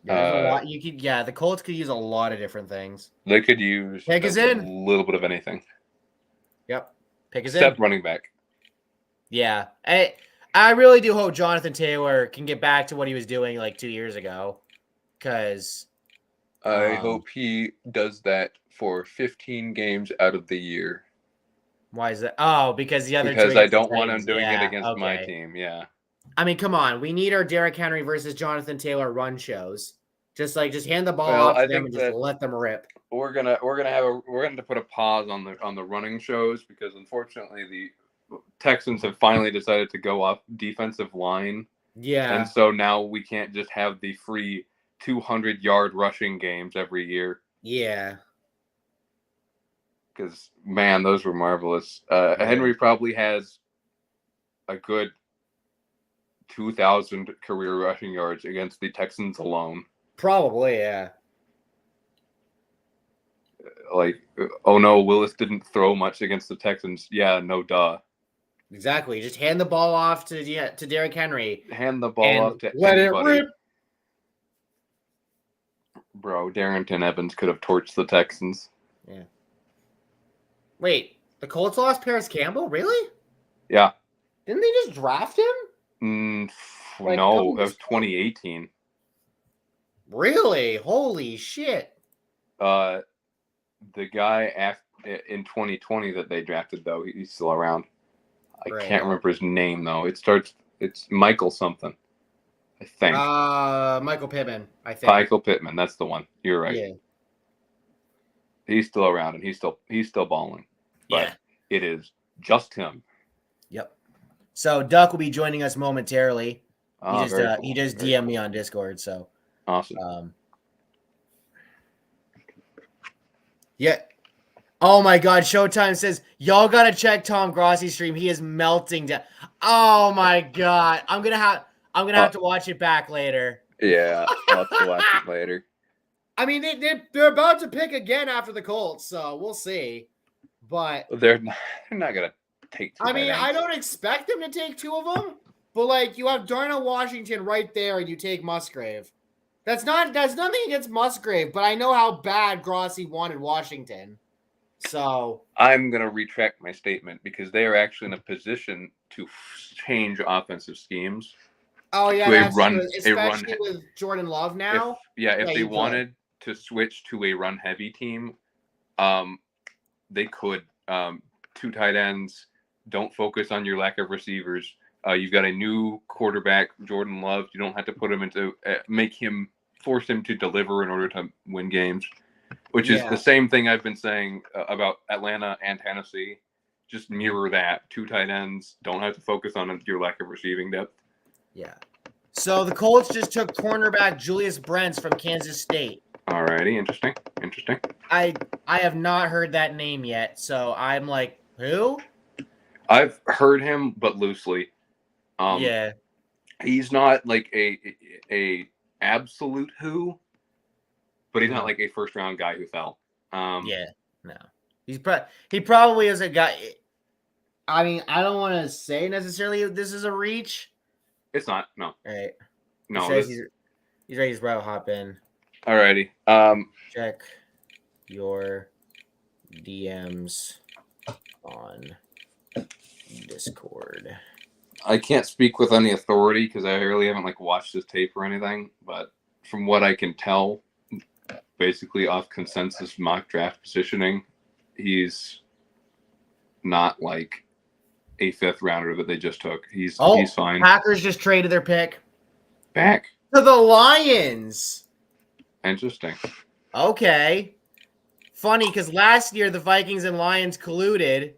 a lot. The Colts could use a lot of different things. They could use a little bit of anything. Yep. Except running back. Yeah. I really do hope Jonathan Taylor can get back to what he was doing like 2 years ago. Because I hope he does that for 15 games out of the year. Why is that? Oh, because I don't want him doing it against my team. Yeah. I mean, come on. We need our Derrick Henry versus Jonathan Taylor run shows. Just hand the ball off to them and just let them rip. We're gonna put a pause on the running shows, because unfortunately the Texans have finally decided to go off defensive line. Yeah. And so now we can't just have the free 200-yard rushing games every year. Yeah. Because, man, those were marvelous. Henry probably has a good 2,000 career rushing yards against the Texans alone. Probably, yeah. Oh no, Willis didn't throw much against the Texans. Yeah, no duh. Exactly. Just hand the ball off to Derrick Henry. Hand the ball off to let anybody. It rip. Bro, Darrington Evans could have torched the Texans. Yeah. Wait, the Colts lost Paris Campbell? Really? Yeah. Didn't they just draft him? Like, No, that was 2018. Really? Holy shit. The guy in 2020 that they drafted, though, he's still around. I can't remember his name, though. It's Michael something, I think. Michael Pittman, I think. Michael Pittman, that's the one. You're right. Yeah. He's still around, and he's still balling. But it is just him. Yep. So Duck will be joining us momentarily. He just very DM'd cool. me on Discord, so awesome. Yeah. Oh my God! Showtime says y'all gotta check Tom Grossi's stream. He is melting down. Oh my God! I'm gonna have to watch it back later. Yeah, I'll have to watch it later. I mean, they're about to pick again after the Colts, so we'll see. But they're not gonna take. I mean, I don't expect them to take two of them, but like you have Darnell Washington right there, and you take Musgrave. That's nothing against Musgrave, but I know how bad Grossi wanted Washington. So I'm gonna retract my statement because they are actually in a position to change offensive schemes. Oh yeah, that's true. Especially with Jordan Love now. If they wanted to switch to a run-heavy team, they could. 2 tight ends. Don't focus on your lack of receivers. You've got a new quarterback, Jordan Love. You don't have to put him into force him to deliver in order to win games, which is the same thing I've been saying about Atlanta and Tennessee. Just mirror that. 2 tight ends. Don't have to focus on your lack of receiving depth. Yeah. So the Colts just took cornerback Julius Brents from Kansas State. Alrighty, interesting. I have not heard that name yet, so I'm like, who? I've heard him, but loosely. He's not like a absolute who, but he's not like a first round guy who fell. No. He probably is a guy. I mean, I don't want to say necessarily this is a reach. It's not. No. Right. No. He's ready to hop in. Alrighty. Check your DMs on Discord. I can't speak with any authority because I really haven't watched this tape or anything, but from what I can tell, basically off consensus mock draft positioning, he's not like a 5th rounder that they just took. He's fine. Packers just traded their pick back to the Lions. Interesting. Okay. Funny because last year the Vikings and Lions colluded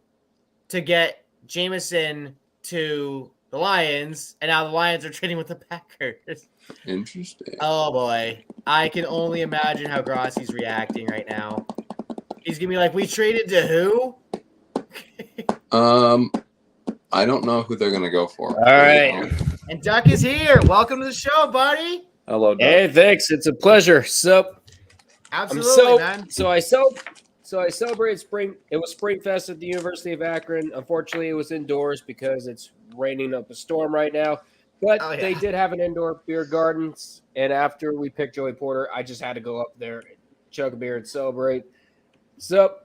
to get Jameson to the Lions, and now the Lions are trading with the Packers. Interesting. Oh boy. I can only imagine how Grossi's reacting right now. He's gonna be like, we traded to who? I don't know who they're gonna go for. All right. And Duck is here. Welcome to the show, buddy. Hello, Duck. Hey, thanks. It's a pleasure. So absolutely, man. So I celebrated spring. It was Spring Fest at the University of Akron. Unfortunately, it was indoors because it's raining up a storm right now. But they did have an indoor beer gardens. And after we picked Joey Porter, I just had to go up there, chug a beer, and celebrate. So,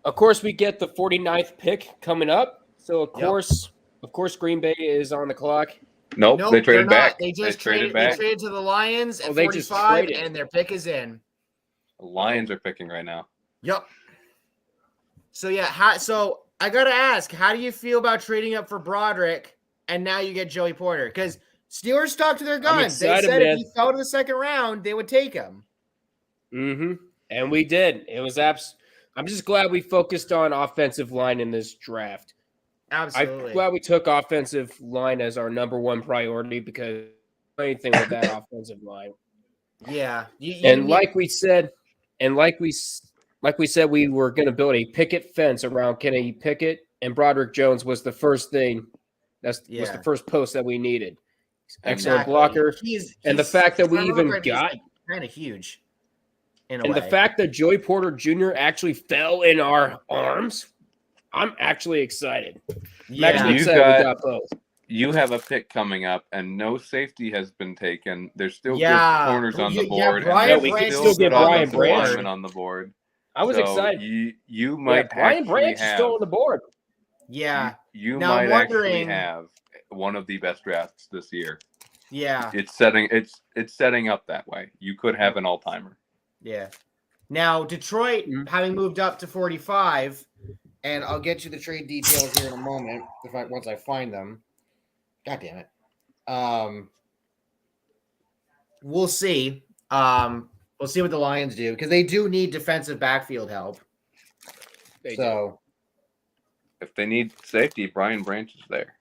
of course, we get the 49th pick coming up. So, of course, Green Bay is on the clock. Nope, they traded back. They just traded back. They traded to the Lions at 45, and their pick is in. The Lions are picking right now. Yep. So, so I got to ask, how do you feel about trading up for Broderick, and now you get Joey Porter? Because Steelers stuck to their guns. They said if he fell to the 2nd round, they would take him. Mm-hmm. And we did. It was I'm just glad we focused on offensive line in this draft. Absolutely. I'm glad we took offensive line as our number 1 priority because anything with that offensive line. Yeah. Like we said, we were going to build a picket fence around Kenny Pickett, and Broderick Jones was the first thing. Was the first post that we needed. Excellent blocker. And the fact that we even got kind of huge. The fact that Joey Porter Jr. actually fell in our arms, I'm actually excited. You have a pick coming up, and no safety has been taken. There's still good corners on the board. We can still get Brian Branch on the board. I was excited. You might Brian Branch have, is still on the board. Yeah. You now, might actually have one of the best drafts this year. Yeah. It's setting up that way. You could have an all-timer. Yeah. Now, Detroit, having moved up to 45, and I'll get you the trade details here in a moment once I find them. God damn it. We'll see. We'll see what the Lions do because they do need defensive backfield help. They do. If they need safety, Brian Branch is there.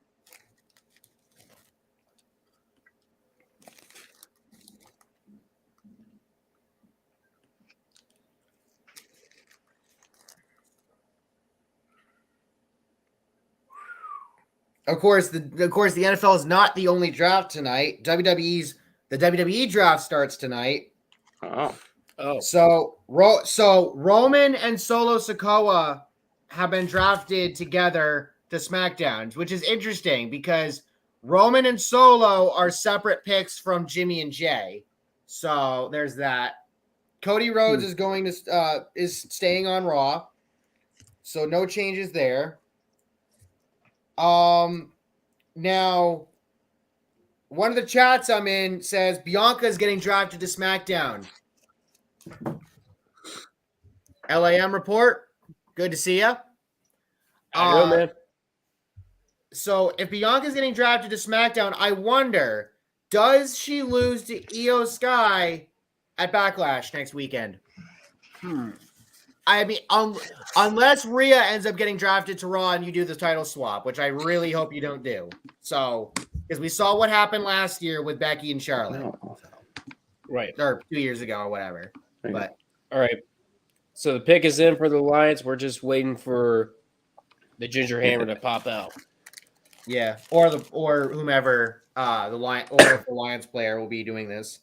Of course, the NFL is not the only draft tonight. The WWE draft starts tonight. Oh. So Roman and Solo Sikoa have been drafted together to SmackDown, which is interesting because Roman and Solo are separate picks from Jimmy and Jay. So there's that. Cody Rhodes is going to is staying on Raw. So no changes there. Now one of the chats I'm in says Bianca is getting drafted to SmackDown. LAM report. Good to see you. I know, man. So if Bianca's getting drafted to SmackDown, I wonder, does she lose to Io Sky at Backlash next weekend? I mean, unless Rhea ends up getting drafted to Raw and you do the title swap, which I really hope you don't do. So, because we saw what happened last year with Becky and Charlotte. Right. Or 2 years ago or whatever. But all right. So the pick is in for the Lions. We're just waiting for the Ginger Hammer to pop out. Yeah, or whomever the Lions player will be doing this.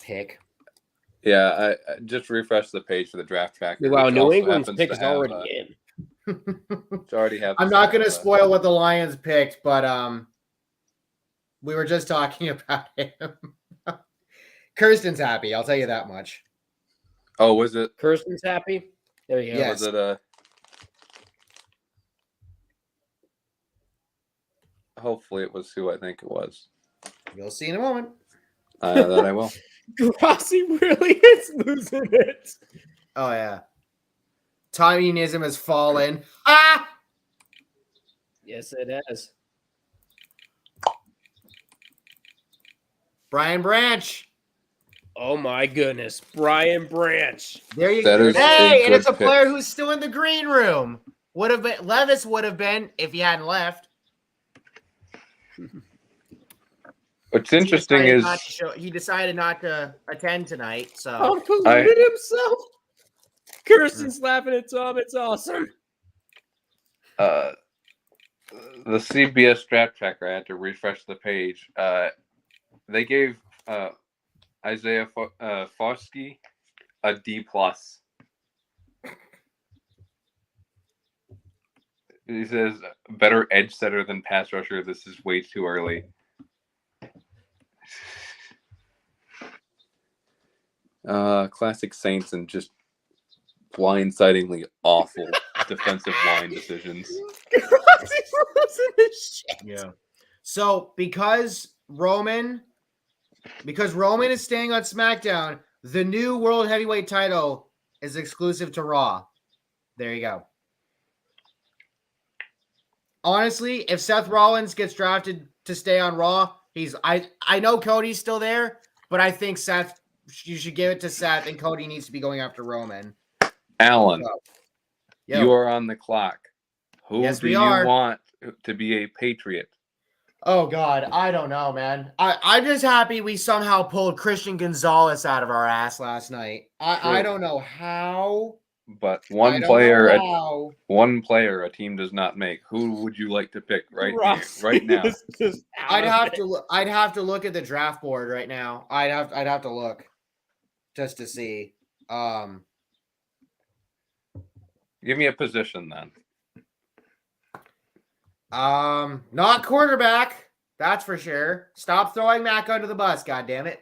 Pick. Yeah, I just refreshed the page for the draft tracker. Wow, New England's pick is already in. It's already happened. I'm not going to spoil what the Lions picked, but we were just talking about him. Kirsten's happy. I'll tell you that much. Oh, was it? Kirsten's happy? There you go. Yes. Was it hopefully it was who I think it was. You'll see in a moment. That I will. Grossi really is losing it. Oh, yeah. Communism has fallen. Ah! Yes, it has. Brian Branch. Oh, my goodness. Brian Branch. There you go. Hey, and it's a player who's still in the green room. Levis would have been if he hadn't left. What's interesting is he decided not to attend tonight. So Tom polluted himself. Kirsten's laughing at Tom. It's awesome. The CBS draft tracker. I had to refresh the page. They gave Isaiah Foskey a D+. He says better edge setter than pass rusher. This is way too early. Classic Saints and just blindsidingly awful defensive line decisions. Yeah. So because Roman is staying on SmackDown, the new World Heavyweight title is exclusive to Raw. There you go. Honestly, if Seth Rollins gets drafted to stay on Raw, I know Cody's still there, but I think you should give it to Seth, and Cody needs to be going after Roman. Alan, you are on the clock. Who do you want to be a Patriot? Oh, God. I don't know, man. I'm just happy we somehow pulled Christian Gonzalez out of our ass last night. I don't know how. But one player a team does not make. Who would you like to pick right now? I'd have to look at the draft board right now. I'd have to look just to see. Give me a position then. Not quarterback. That's for sure. Stop throwing Mac under the bus, goddammit.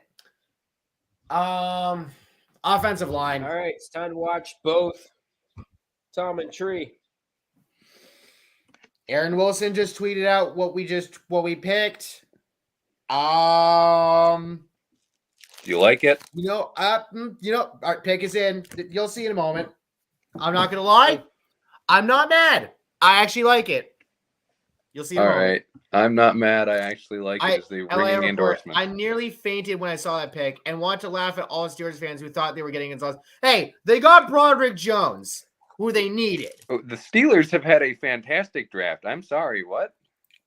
Offensive line. All right, it's time to watch both Tom and Tree. Aaron Wilson just tweeted out what we picked. Do you like it? Our pick is in. You'll see in a moment. I'm not gonna lie. I'm not mad. I actually like it. You'll see in a moment. All right. I'm not mad. I actually like it as they ring the endorsement. I nearly fainted when I saw that pick and want to laugh at all Steelers fans who thought they were getting insults. Hey, they got Broderick Jones, who they needed. The Steelers have had a fantastic draft. I'm sorry, what?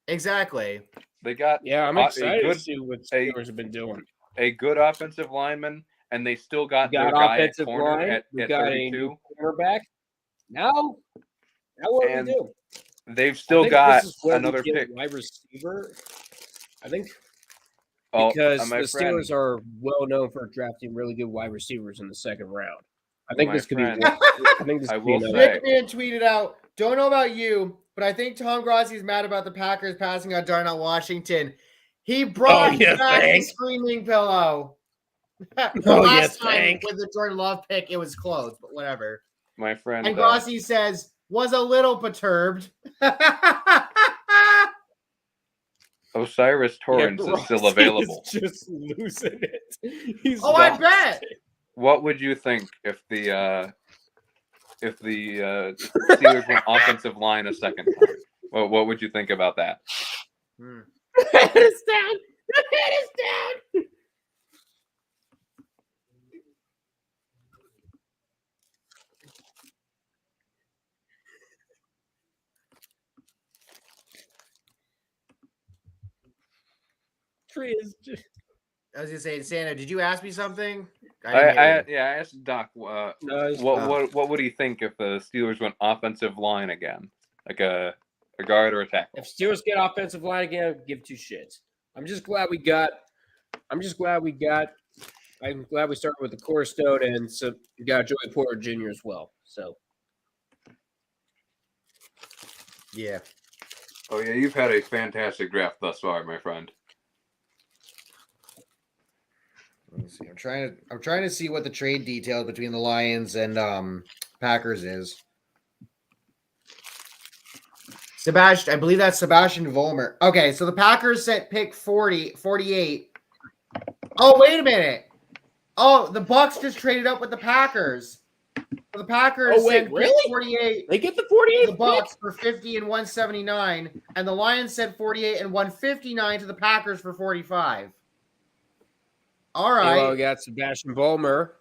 Exactly. They got I'm excited to see what Steelers have been doing. A good offensive lineman, and they still got their guy at corner at 32. Quarterback. Now what do we do? They've still got another pick. Wide receiver, I think. Because the Steelers are well known for drafting really good wide receivers in the second round. I think this could be. I think this could be another. Rick Man tweeted out, "Don't know about you, but I think Tom Grossi is mad about the Packers passing on Darnell Washington. He brought back the screaming pillow. Last time with the Jordan Love pick, it was close, but whatever." My friend. And Grossi says, was a little perturbed. Osiris Torrance is still available. Just losing it. I bet. What would you think if the Steelers went offensive line a second time? What would you think about that? The head is down. The head is down. Tree is just... I was gonna say, Santa, did you ask me something? I asked Doc. What would he think if the Steelers went offensive line again, like a guard or a tackle? If Steelers get offensive line again, I'd give two shits. I'm glad we started with the cornerstone, and so we got Joey Porter Jr. as well. So, yeah. Oh yeah, you've had a fantastic draft thus far, my friend. Let me see. I'm trying to see what the trade details between the Lions and Packers is. I believe that's Sebastian Vollmer. Okay, so the Packers sent pick 48. Oh, wait a minute. Oh, the Bucks just traded up with the Packers. The Packers sent pick 48. They get the 48 to the Bucks for 50 and 179, and the Lions sent 48 and 159 to the Packers for 45. All right. Well, we got Sebastian Vollmer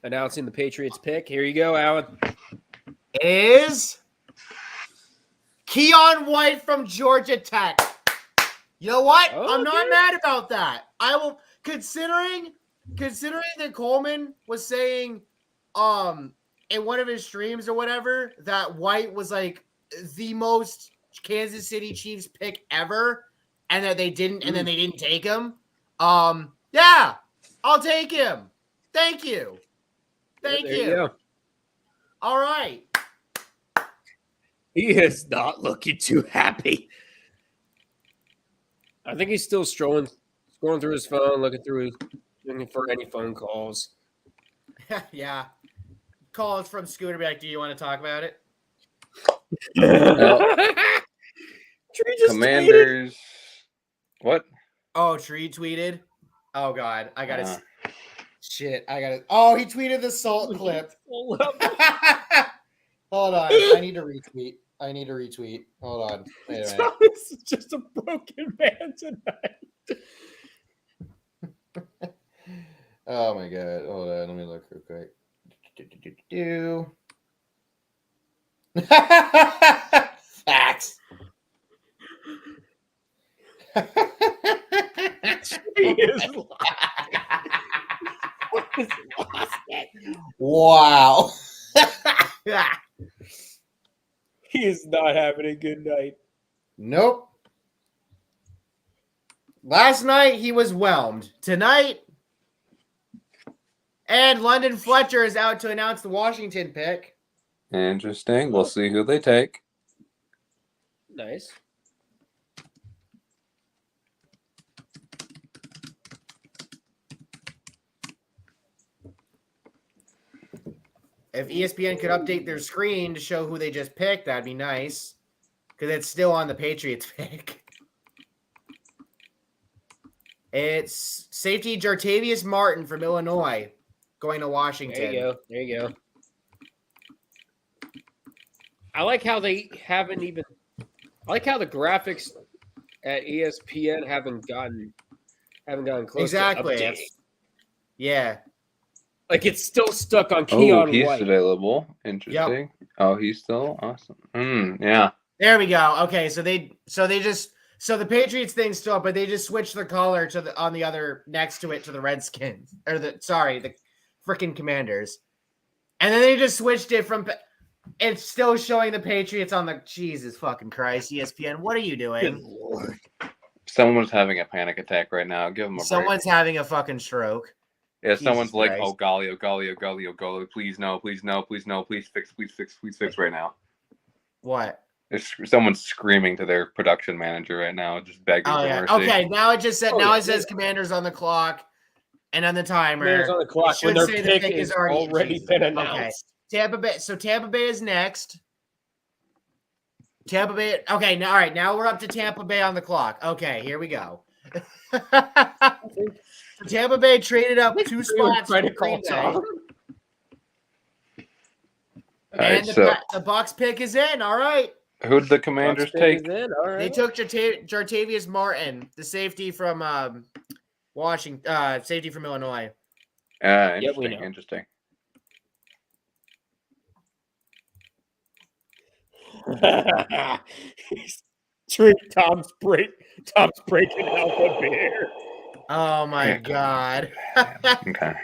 announcing the Patriots pick. Here you go, Alan. It is Keon White from Georgia Tech. You know what? Okay. I'm not mad about that. I will, considering that Coleman was saying in one of his streams or whatever that White was like the most Kansas City Chiefs pick ever, and that they didn't, and then they didn't take him. Yeah, I'll take him. Thank you. Thank you. All right. He is not looking too happy. I think he's still scrolling through his phone, looking for any phone calls. Yeah. Calls from Scooter, be like, do you want to talk about it? Commanders. Tweeted. What? Oh, Tree tweeted. Oh God, I gotta. Shit, I gotta. Oh, he tweeted the salt clip. Hold on, I need to retweet. Hold on. Wait a minute. Thomas is just a broken man tonight. Oh my God, hold on. Let me look real quick. Facts. Wow. He is not having a good night. Nope. Last night he was whelmed. Tonight, and London Fletcher is out to announce the Washington pick. Interesting. We'll see who they take. Nice. If ESPN could update their screen to show who they just picked, that'd be nice. Because it's still on the Patriots pick. It's safety Jartavius Martin from Illinois going to Washington. There you go. There you go. I like how they haven't even. I like how the graphics at ESPN haven't gotten close. Exactly. To update. Yeah. Like it's still stuck on Keon he's White. Available. Interesting. Yep. Oh, he's still awesome. Yeah. There we go. Okay, so the Patriots thing's still up, but they just switched the color to on the other next to it to the Redskins or the freaking Commanders, and then they just switched it from. It's still showing the Patriots on the Jesus fucking Christ, ESPN. What are you doing? Someone's having a panic attack right now. Give them a break. Someone's having a fucking stroke. Yeah, Jesus someone's Christ. Like, oh, Galio, please no, please fix right now. What? Someone's screaming to their production manager right now, just begging for mercy. Okay, now it just said it says Commanders on the clock and on the timer. Commanders on the clock when their pick is already been announced. Okay. Tampa Bay is next. Tampa Bay. Okay, now all right, now we're up to Tampa Bay on the clock. Okay, here we go. Tampa Bay traded up 2 spots. Trying to call Tom. And the Bucs pick is in. All right. Who did the Commanders take? Right. They took Jartavius Martin, the safety from Washington, safety from Illinois. Interesting. Tom's breaking out the beer. Oh my God. Okay.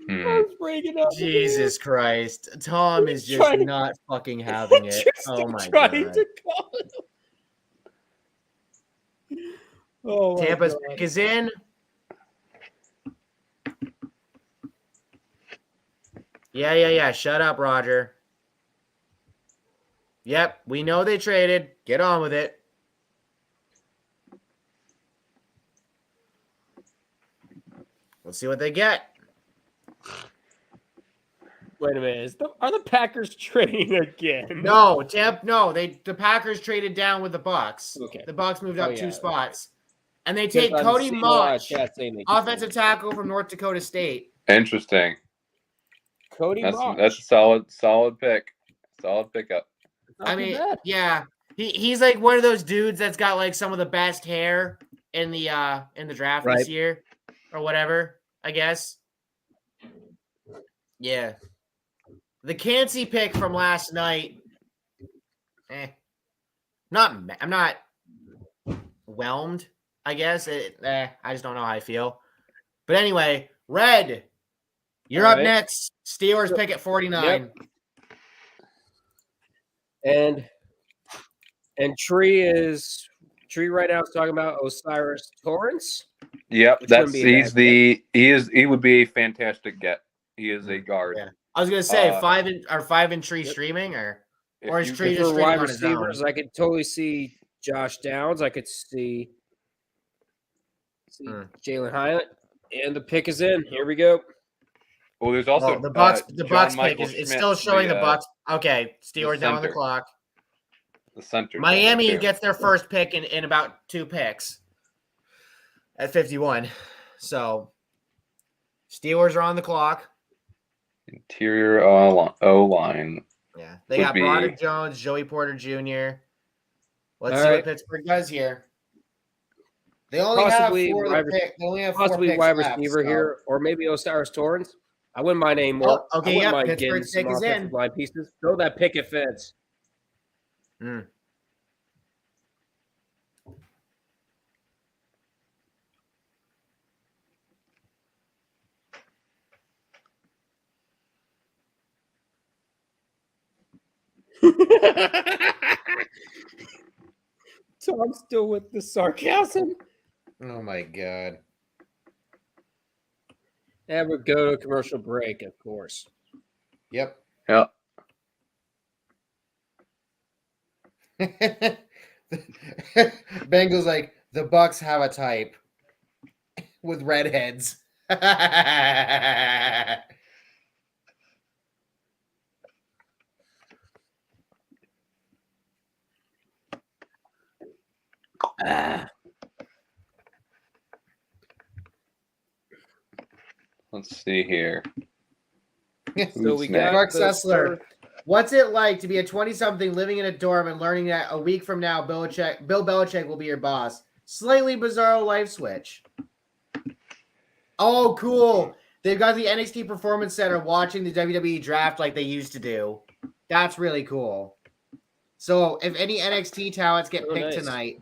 Tom's breaking out. Jesus Christ. Tom is just not fucking having it. Oh my God. To call him. Oh Tampa's pick is in. Yeah. Shut up, Roger. Yep, we know they traded. Get on with it. Let's see what they get. Wait a minute. Are the Packers trading again? No, the Packers traded down with the Bucs. Okay. The Bucs moved up 2 spots. And they take Cody Mauch, offensive tackle from North Dakota State. Interesting. Cody Mauch. That's a solid pick. Solid pickup. I mean, yeah. He's like one of those dudes that's got like some of the best hair in the draft this year or whatever, I guess. Yeah. The Cansey pick from last night. I'm not whelmed, I guess. I just don't know how I feel. But anyway, Red, you're up next. Steelers pick at 49. Yep. And Tree right now is talking about Osiris Torrance. Yep, he would be a fantastic get. He is a guard. Yeah. I was gonna say 5 and Tree streaming or is Tree just wide receivers? I could totally see Josh Downs. I could see Jalen Hyatt, and the pick is in. Here we go. Well, there's also the Bucs pick is still showing the Bucs. Okay, Steelers down on the clock. The center. Miami gets their first pick in about 2 picks at 51. So Steelers are on the clock. Interior O-line. Yeah, they got Broderick Jones, Joey Porter Jr. Let's see what Pittsburgh does here. They only have 4 wide receiver here, or maybe Osiris Torrance. I wouldn't mind any more. Oh, okay, yeah, Pittsburgh's pick is in. Line pieces. Throw that picket fence. Tom's still with the sarcasm. Oh my God. And we go to a commercial break, of course. Yep. Yeah. Bengals like the Bucs have a type with redheads. Let's see here. So we got Mark Sessler. What's it like to be a 20-something living in a dorm and learning that a week from now, Bill Belichick will be your boss? Slightly bizarre life switch. Oh, cool. They've got the NXT Performance Center watching the WWE draft like they used to do. That's really cool. So if any NXT talents get picked tonight,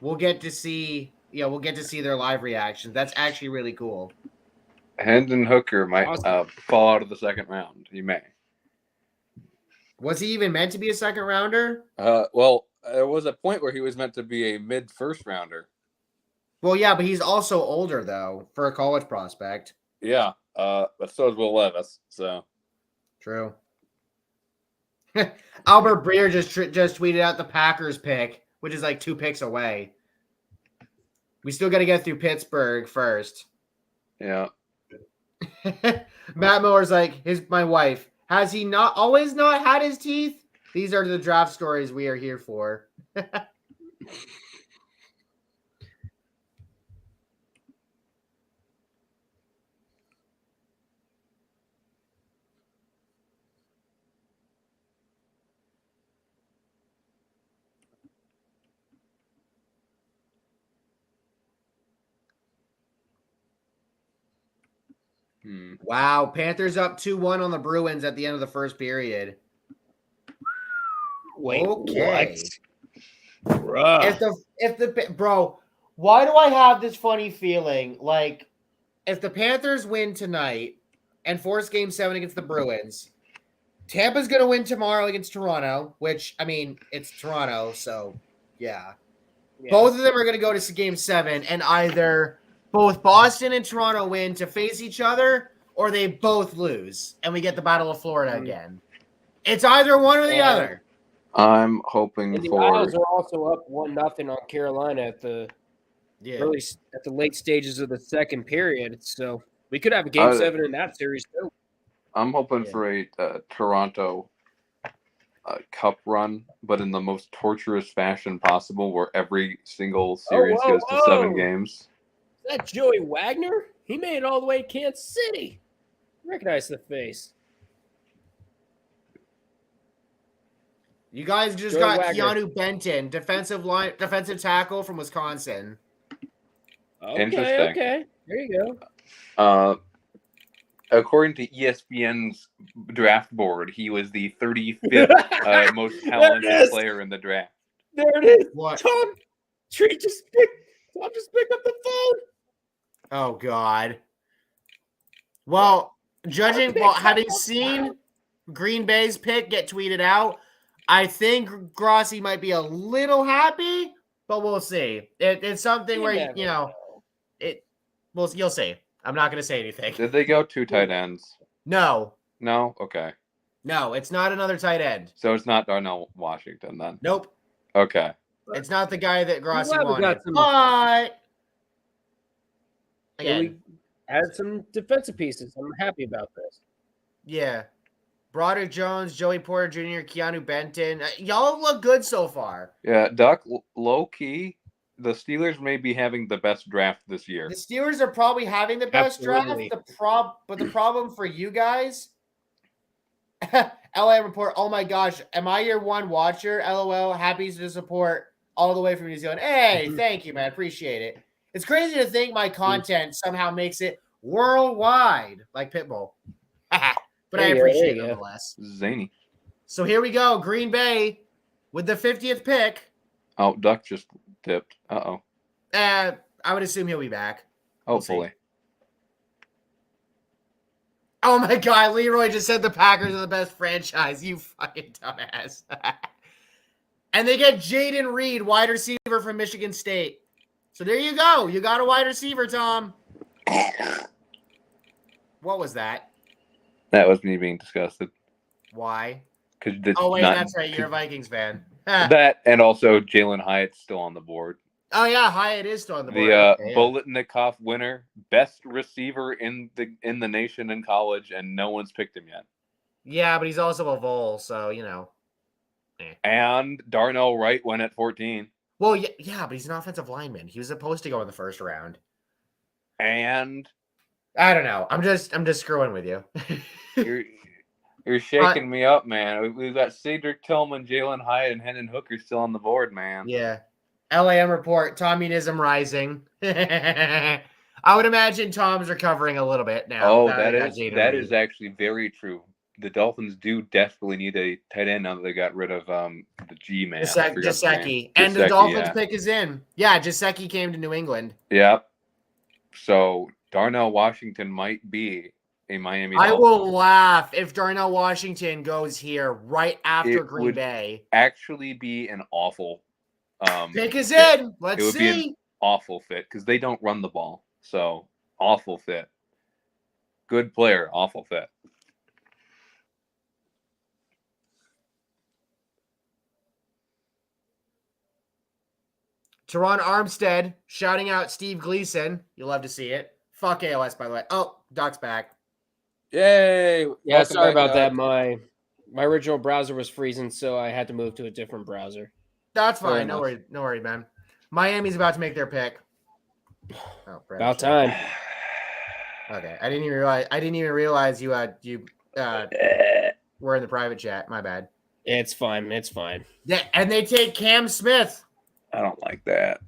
we'll get to see their live reactions. That's actually really cool. Hendon Hooker might fall out of the second round. He may. Was he even meant to be a second rounder? Well, there was a point where he was meant to be a mid-first rounder. Well, yeah, but he's also older, though, for a college prospect. Yeah, but so is Will Levis, so. True. Albert Breer just tweeted out the Packers pick, which is like 2 picks away. We still got to get through Pittsburgh first. Yeah. Matt Miller's like, my wife. Has he not always not had his teeth? These are the draft stories we are here for. Wow, Panthers up 2-1 on the Bruins at the end of the first period. Wait, okay. What? Bro, why do I have this funny feeling like if the Panthers win tonight and force Game 7 against the Bruins, Tampa's going to win tomorrow against Toronto, which, I mean, it's Toronto, so yeah. Both of them are going to go to Game 7, and either both Boston and Toronto win to face each other, or they both lose, and we get the Battle of Florida again. It's either one or the other. I'm hoping the Isles are also up 1-0 on Carolina at the late stages of the second period, so we could have a Game 7 in that series too. I'm hoping for a Toronto cup run, but in the most torturous fashion possible, where every single series goes to 7 games. Is that Joey Wagner? He made it all the way to Kansas City. Recognize the face. You guys just Joey got Wagner. Keanu Benton, defensive tackle from Wisconsin. Interesting. Okay. There you go. According to ESPN's draft board, he was the 35th most talented player in the draft. There it is. What? Tom just picked up the phone. Oh God. Well, having seen Green Bay's pick get tweeted out, I think Grossi might be a little happy, but we'll see. It's something where you'll see. I'm not going to say anything. Did they go 2 tight ends? No. No? Okay. No, it's not another tight end. So it's not Darnell Washington then? Nope. Okay. It's not the guy that Grossi wanted. But again, we had some defensive pieces. I'm happy about this. Yeah. Broderick Jones, Joey Porter Jr., Keanu Benton. Y'all look good so far. Yeah, Duck, low-key, the Steelers may be having the best draft this year. The Steelers are probably having the best draft. But the problem for you guys, LA Report, oh my gosh, am I your one watcher? LOL, happy to support all the way from New Zealand. Hey, thank you, man. Appreciate it. It's crazy to think my content somehow makes it worldwide, like Pitbull. But I appreciate it nonetheless. Zany. So here we go. Green Bay with the 50th pick. Oh, Duck just dipped. Uh-oh. I would assume he'll be back. Hopefully. Oh my God, Leroy just said the Packers are the best franchise. You fucking dumbass. And they get Jaden Reed, wide receiver from Michigan State. So there you go. You got a wide receiver, Tom. What was that? That was me being disgusted. Why? Oh, wait, that's right. You're a Vikings fan. That and also Jalen Hyatt's still on the board. Oh, yeah. Hyatt is still on the board. The Bolitnikoff winner, best receiver in the nation in college, and no one's picked him yet. Yeah, but he's also a Vol, so, you know. And Darnell Wright went at 14. Well, yeah, but he's an offensive lineman. He was supposed to go in the first round. And I don't know. I'm just screwing with you. You're shaking me up, man. We've got Cedric Tillman, Jalen Hyatt, and Hendon Hooker still on the board, man. Yeah. LAM report, Tommunism rising. I would imagine Tom's recovering a little bit now. Oh, that is actually very true. The Dolphins do desperately need a tight end now that they got rid of the G-man. Gesicki. And the Dolphins pick is in. Yeah, Gesicki came to New England. Yep. So Darnell Washington might be a Miami Dolphin. I will laugh if Darnell Washington goes here right after Green Bay. Actually be an awful pick is in. Let's see. It would be an awful fit because they don't run the ball. So awful fit. Good player, awful fit. Teron Armstead shouting out Steve Gleason. You'll love to see it. Fuck ALS, by the way. Oh, Doc's back. Yay! Yeah, sorry about that. My original browser was freezing, so I had to move to a different browser. That's fine. No worry, man. Miami's about to make their pick. Oh, about time. Okay, I didn't even realize you were in the private chat. My bad. It's fine. Yeah, and they take Cam Smith. I don't like that.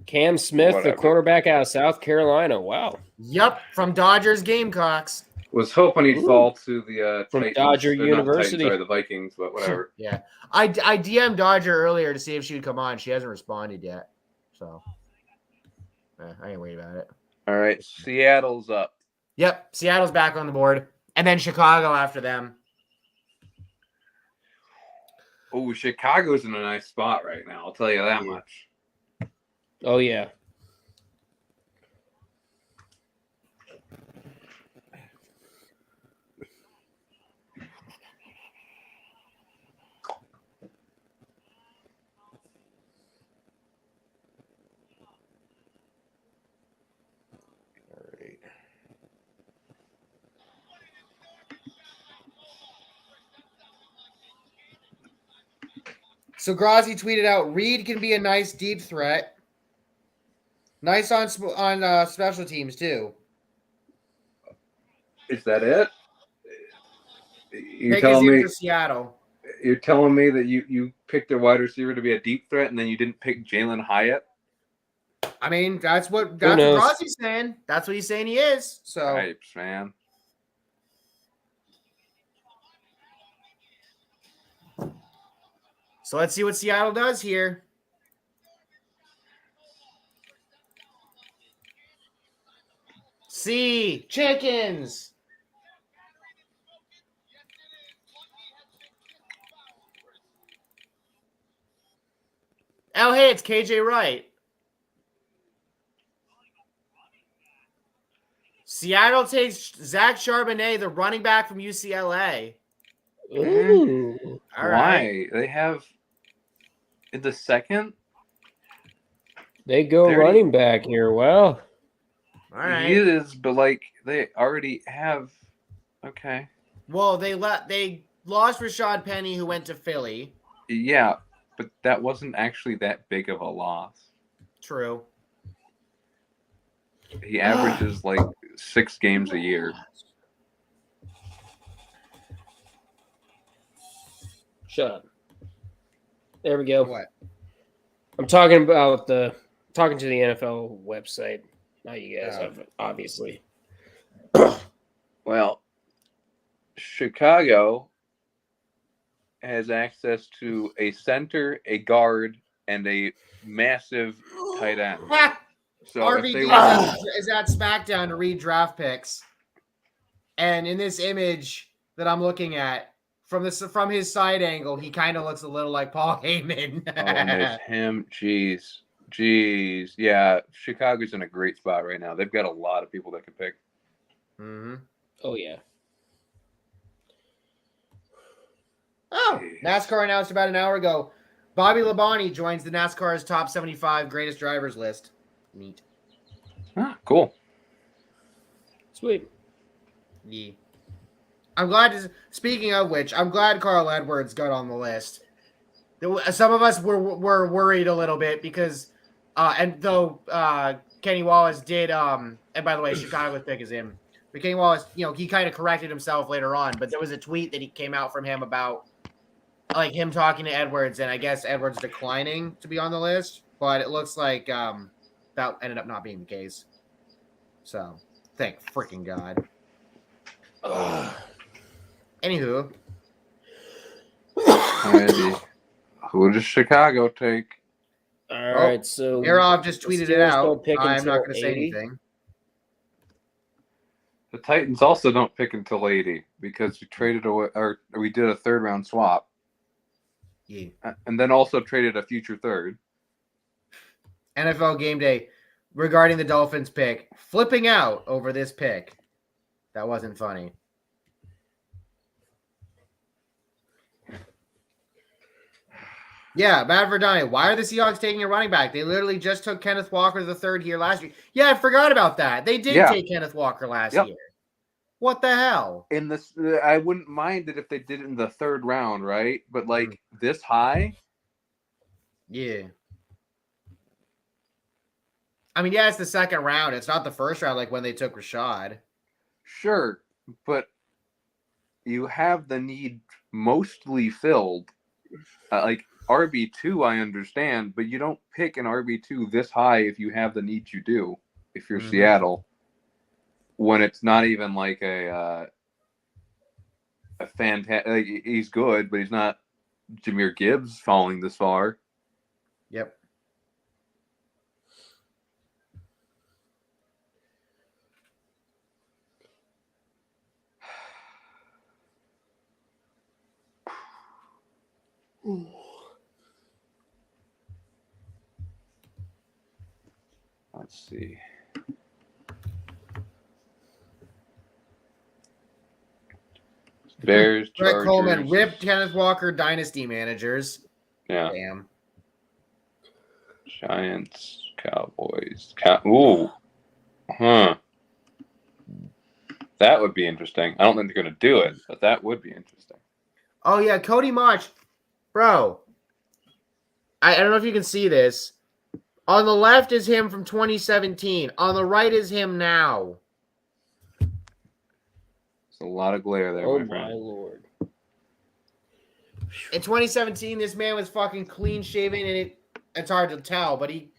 Cam Smith, the quarterback out of South Carolina. Wow. Yep, from Dodgers Gamecocks. Was hoping he'd fall to the from Titans, Dodger University. Sorry, the Vikings, but whatever. Yeah, I DM'd Dodger earlier to see if she would come on. She hasn't responded yet, so I ain't worried about it. All right, Seattle's up. Yep, Seattle's back on the board, and then Chicago after them. Oh, Chicago's in a nice spot right now. I'll tell you that much. Oh, yeah. So Grazi tweeted out, Reed can be a nice deep threat. Nice on special teams, too. Is that it? You're telling me for Seattle. You're telling me that you picked a wide receiver to be a deep threat and then you didn't pick Jalen Hyatt? I mean, that's what Grazi's saying. That's what he's saying he is. So Types, man. So let's see what Seattle does here. See, chickens. Oh, hey, it's KJ Wright. Seattle takes Zach Charbonnet, the running back from UCLA. Ooh. All right. Why? They have in the second? They go running back here. Well, all right. He is, but like they already have. Okay. Well, they lost Rashad Penny, who went to Philly. Yeah, but that wasn't actually that big of a loss. True. He averages like 6 games a year. Shut up. There we go. What? I'm talking about to the NFL website. Not you guys, obviously. Well, Chicago has access to a center, a guard, and a massive tight end. So RVD is at SmackDown to read draft picks, and in this image that I'm looking at, from his side angle, he kind of looks a little like Paul Heyman. And there's him. Jeez. Yeah, Chicago's in a great spot right now. They've got a lot of people that can pick. Mm-hmm. Oh, yeah. Oh, NASCAR announced about an hour ago. Bobby Labonte joins the NASCAR's top 75 greatest drivers list. Neat. Ah, cool. Sweet. Yeah. I'm glad speaking of which, I'm glad Carl Edwards got on the list. Some of us were worried a little bit because, and though Kenny Wallace did, and by the way, Chicago's pick is him. But Kenny Wallace, he kind of corrected himself later on. But there was a tweet that he came out from him about like him talking to Edwards, and I guess Edwards declining to be on the list. But it looks like that ended up not being the case. So thank freaking God. Anywho. Alrighty. Who does Chicago take? All right, so Mirov just tweeted it out. I'm not going to say 80. anything. The Titans also don't pick until 80 because we traded away, or we did a 3rd round swap. Yeah. And then also traded a future 3rd. NFL Game Day regarding the Dolphins pick, flipping out over this pick. That wasn't funny. Yeah, Matt Verdani. Why are the Seahawks taking a running back? They literally just took Kenneth Walker the 3rd here last year. Yeah, I forgot about that. They did take Kenneth Walker last year. What the hell? In this, I wouldn't mind it if they did it in the 3rd round, right? But like this high? Yeah. I mean, yeah, it's the 2nd round. It's not the 1st round like when they took Rashad. Sure, but you have the need mostly filled. Like RB2, I understand, but you don't pick an RB2 this high if you have the need you do. If you're Seattle, when it's not even like a fantastic, like, he's good, but he's not Jahmyr Gibbs falling this far. Yep. Let's see. Bears, Brett Chargers. Coleman ripped Kenneth Walker dynasty managers. Yeah. Damn. Giants, Cowboys. Ooh. Huh. That would be interesting. I don't think they're going to do it, but that would be interesting. Oh, yeah. Cody March. Bro. I don't know if you can see this. On the left is him from 2017. On the right is him now. There's a lot of glare there, oh my friend. My Lord. In 2017, this man was fucking clean shaven, and it's hard to tell, but he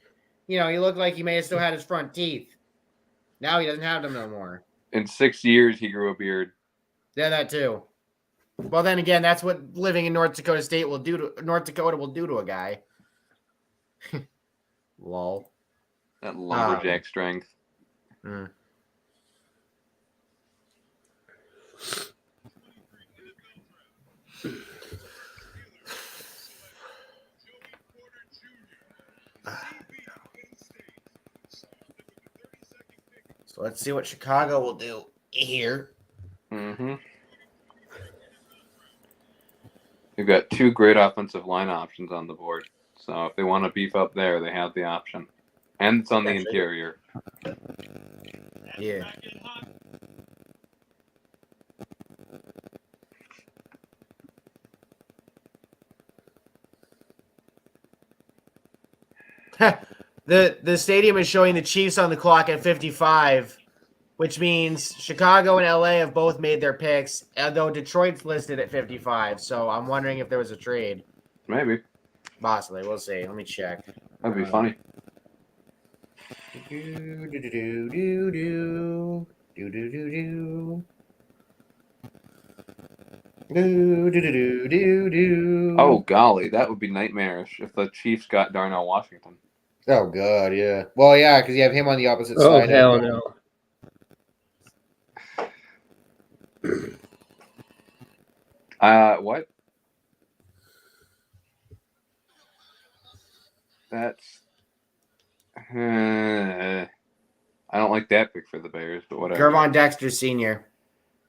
looked like he may have still had his front teeth. Now he doesn't have them no more. In 6 years, he grew a beard. Yeah, that too. Well, then again, that's what living in North Dakota will do to a guy. Lol. That lumberjack strength. So let's see what Chicago will do here. You've got 2 great offensive line options on the board. So if they want to beef up there, they have the option. And it's on the interior. Yeah. The stadium is showing the Chiefs on the clock at 55, which means Chicago and LA have both made their picks, though Detroit's listed at 55. So I'm wondering if there was a trade. Maybe. Possibly. We'll see. Let me check. That'd be funny. Oh, golly. That would be nightmarish if the Chiefs got Darnell Washington. Oh, God, yeah. Well, yeah, because you have him on the opposite side. Oh, hell no. What? That's... I don't like that pick for the Bears, but whatever. Gervon Dexter Sr.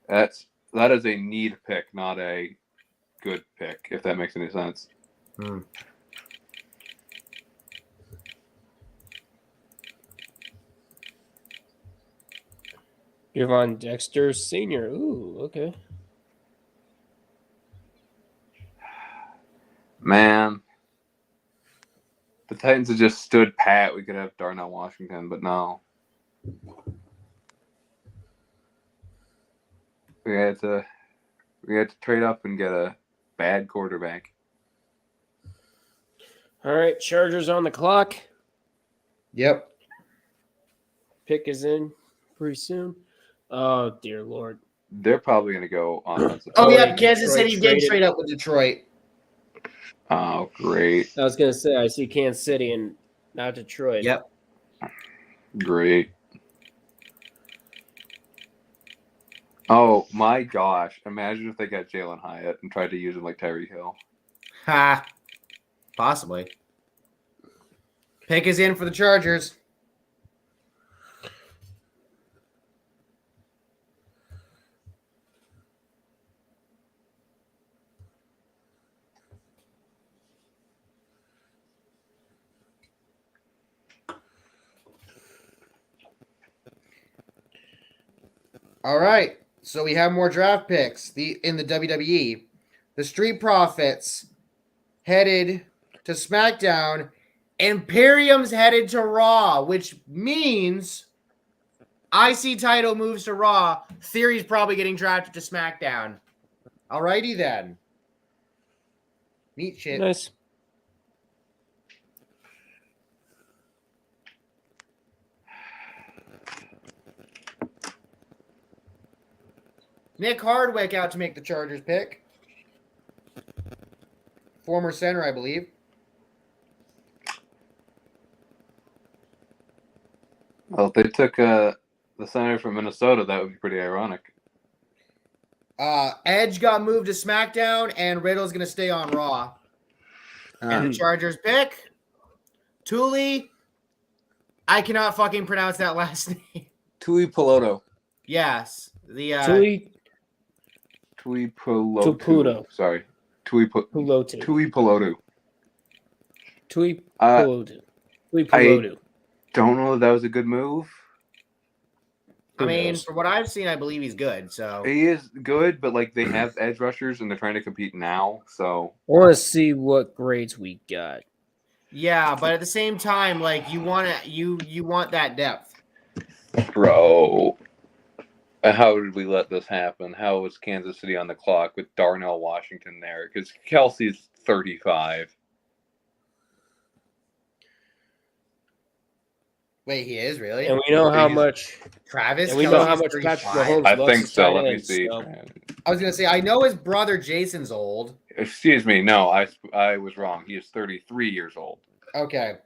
That is a need pick, not a good pick, if that makes any sense. Gervon Dexter Sr. Ooh, okay. Man. The Titans have just stood pat. We could have Darnell Washington, but no. We had to trade up and get a bad quarterback. All right, Chargers on the clock. Yep. Pick is in pretty soon. Oh, dear Lord. They're probably going to go offensive. Oh, yeah, yeah, Kansas Detroit City getting traded. straight up with Detroit. Oh, great. I was going to say, I see Kansas City and not Detroit. Yep. Great. Oh, my gosh. Imagine if they got Jalen Hyatt and tried to use him like Tyreek Hill. Ha. Possibly. Pick is in for the Chargers. All right. So we have more draft picks in the WWE. The Street Profits headed to SmackDown. Imperium's headed to Raw, which means IC title moves to Raw. Theory's probably getting drafted to SmackDown. Alrighty then. Neat shit. Nice. Nick Hardwick out to make the Chargers pick. Former center, I believe. Well, if they took the center from Minnesota, that would be pretty ironic. Edge got moved to SmackDown, and Riddle's going to stay on Raw. And the Chargers pick Tuli. I cannot fucking pronounce that last name. Tui Peloto. Yes. The Tui Peloto. Tuputo. Sorry. Tui Peloto. Tui Peloto. Tui Peloto. Tui Peloto. Don't know if that was a good move. I mean, from what I've seen, I believe he's good. So He is good, but like they have edge rushers and they're trying to compete now. So I want to see what grades we got. yeah, but at the same time, like you want that depth. Bro, how did we let this happen? How was Kansas City on the clock with Darnell Washington there? Because Kelsey's 35. Wait, he is really? And we know how much Travis. And we know how Kelce's much Patrick 35? Mahomes I loves think his so. tight Let me ends, see. so- I was gonna say I know his brother Jason's old. Excuse me. No, I was wrong. He is 33 years old. Okay,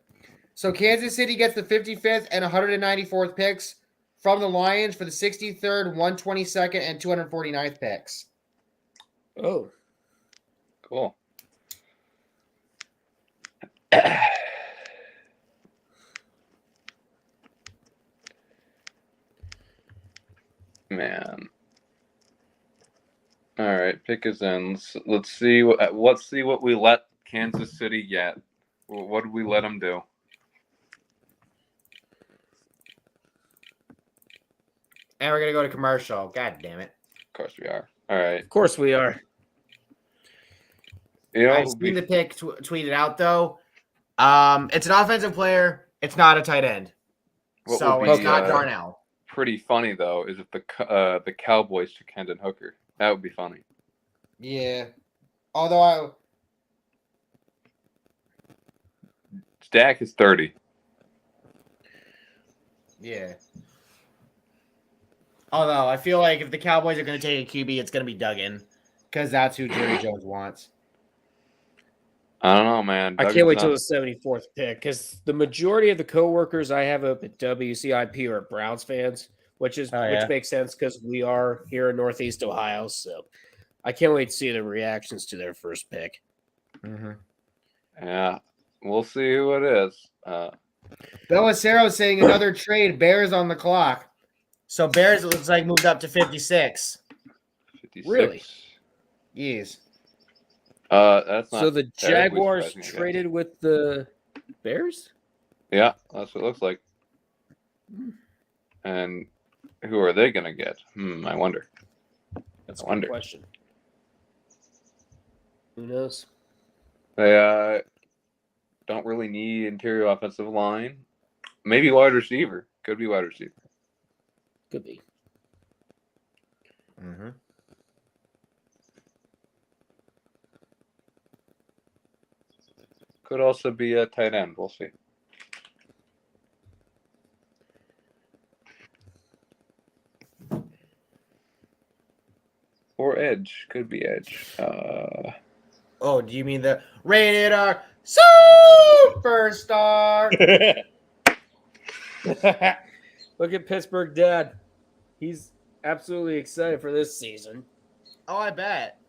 so Kansas City gets the 55th and 194th picks from the Lions for the 63rd, 122nd, and 249th picks. Oh, Cool. Man. All right, pick is in. Let's see what we let Kansas City get. What did we let them do? And we're gonna go to commercial. God damn it! Of course we are. All right. of course we are. You know, I've seen the pick tweeted out though. It's an offensive player. It's not a tight end, What so would it's be, not Darnell. pretty funny though is if the Cowboys took Hendon Hooker. That would be funny. Yeah, although Dak is 30. yeah. Although I feel like if the Cowboys are going to take a QB, it's going to be Duggan because that's who Jerry Jones wants. I don't know, man. I can't wait till the 74th pick because the majority of the coworkers I have up at WCIP are Browns fans, which makes sense because we are here in Northeast Ohio. So I can't wait to see the reactions to their first pick. Mm-hmm. Yeah, we'll see who it is. Belisaro saying another trade. Bears on the clock. So Bears, it looks like, moved up to 56. 56. Really? Yes. That's not So the terribly Jaguars surprising, I guess. traded with the Bears? Yeah, that's what it looks like. And who are they going to get? I wonder. That's I a wonder. good question. Who knows? They don't really need interior offensive line. Maybe wide receiver. Could be wide receiver. Could be. Mm-hmm. Could also be a tight end. We'll see. Or edge. Could be edge. Oh, do you mean the rated R superstar? Look at Pittsburgh Dad. He's absolutely excited for this season. Oh, I bet.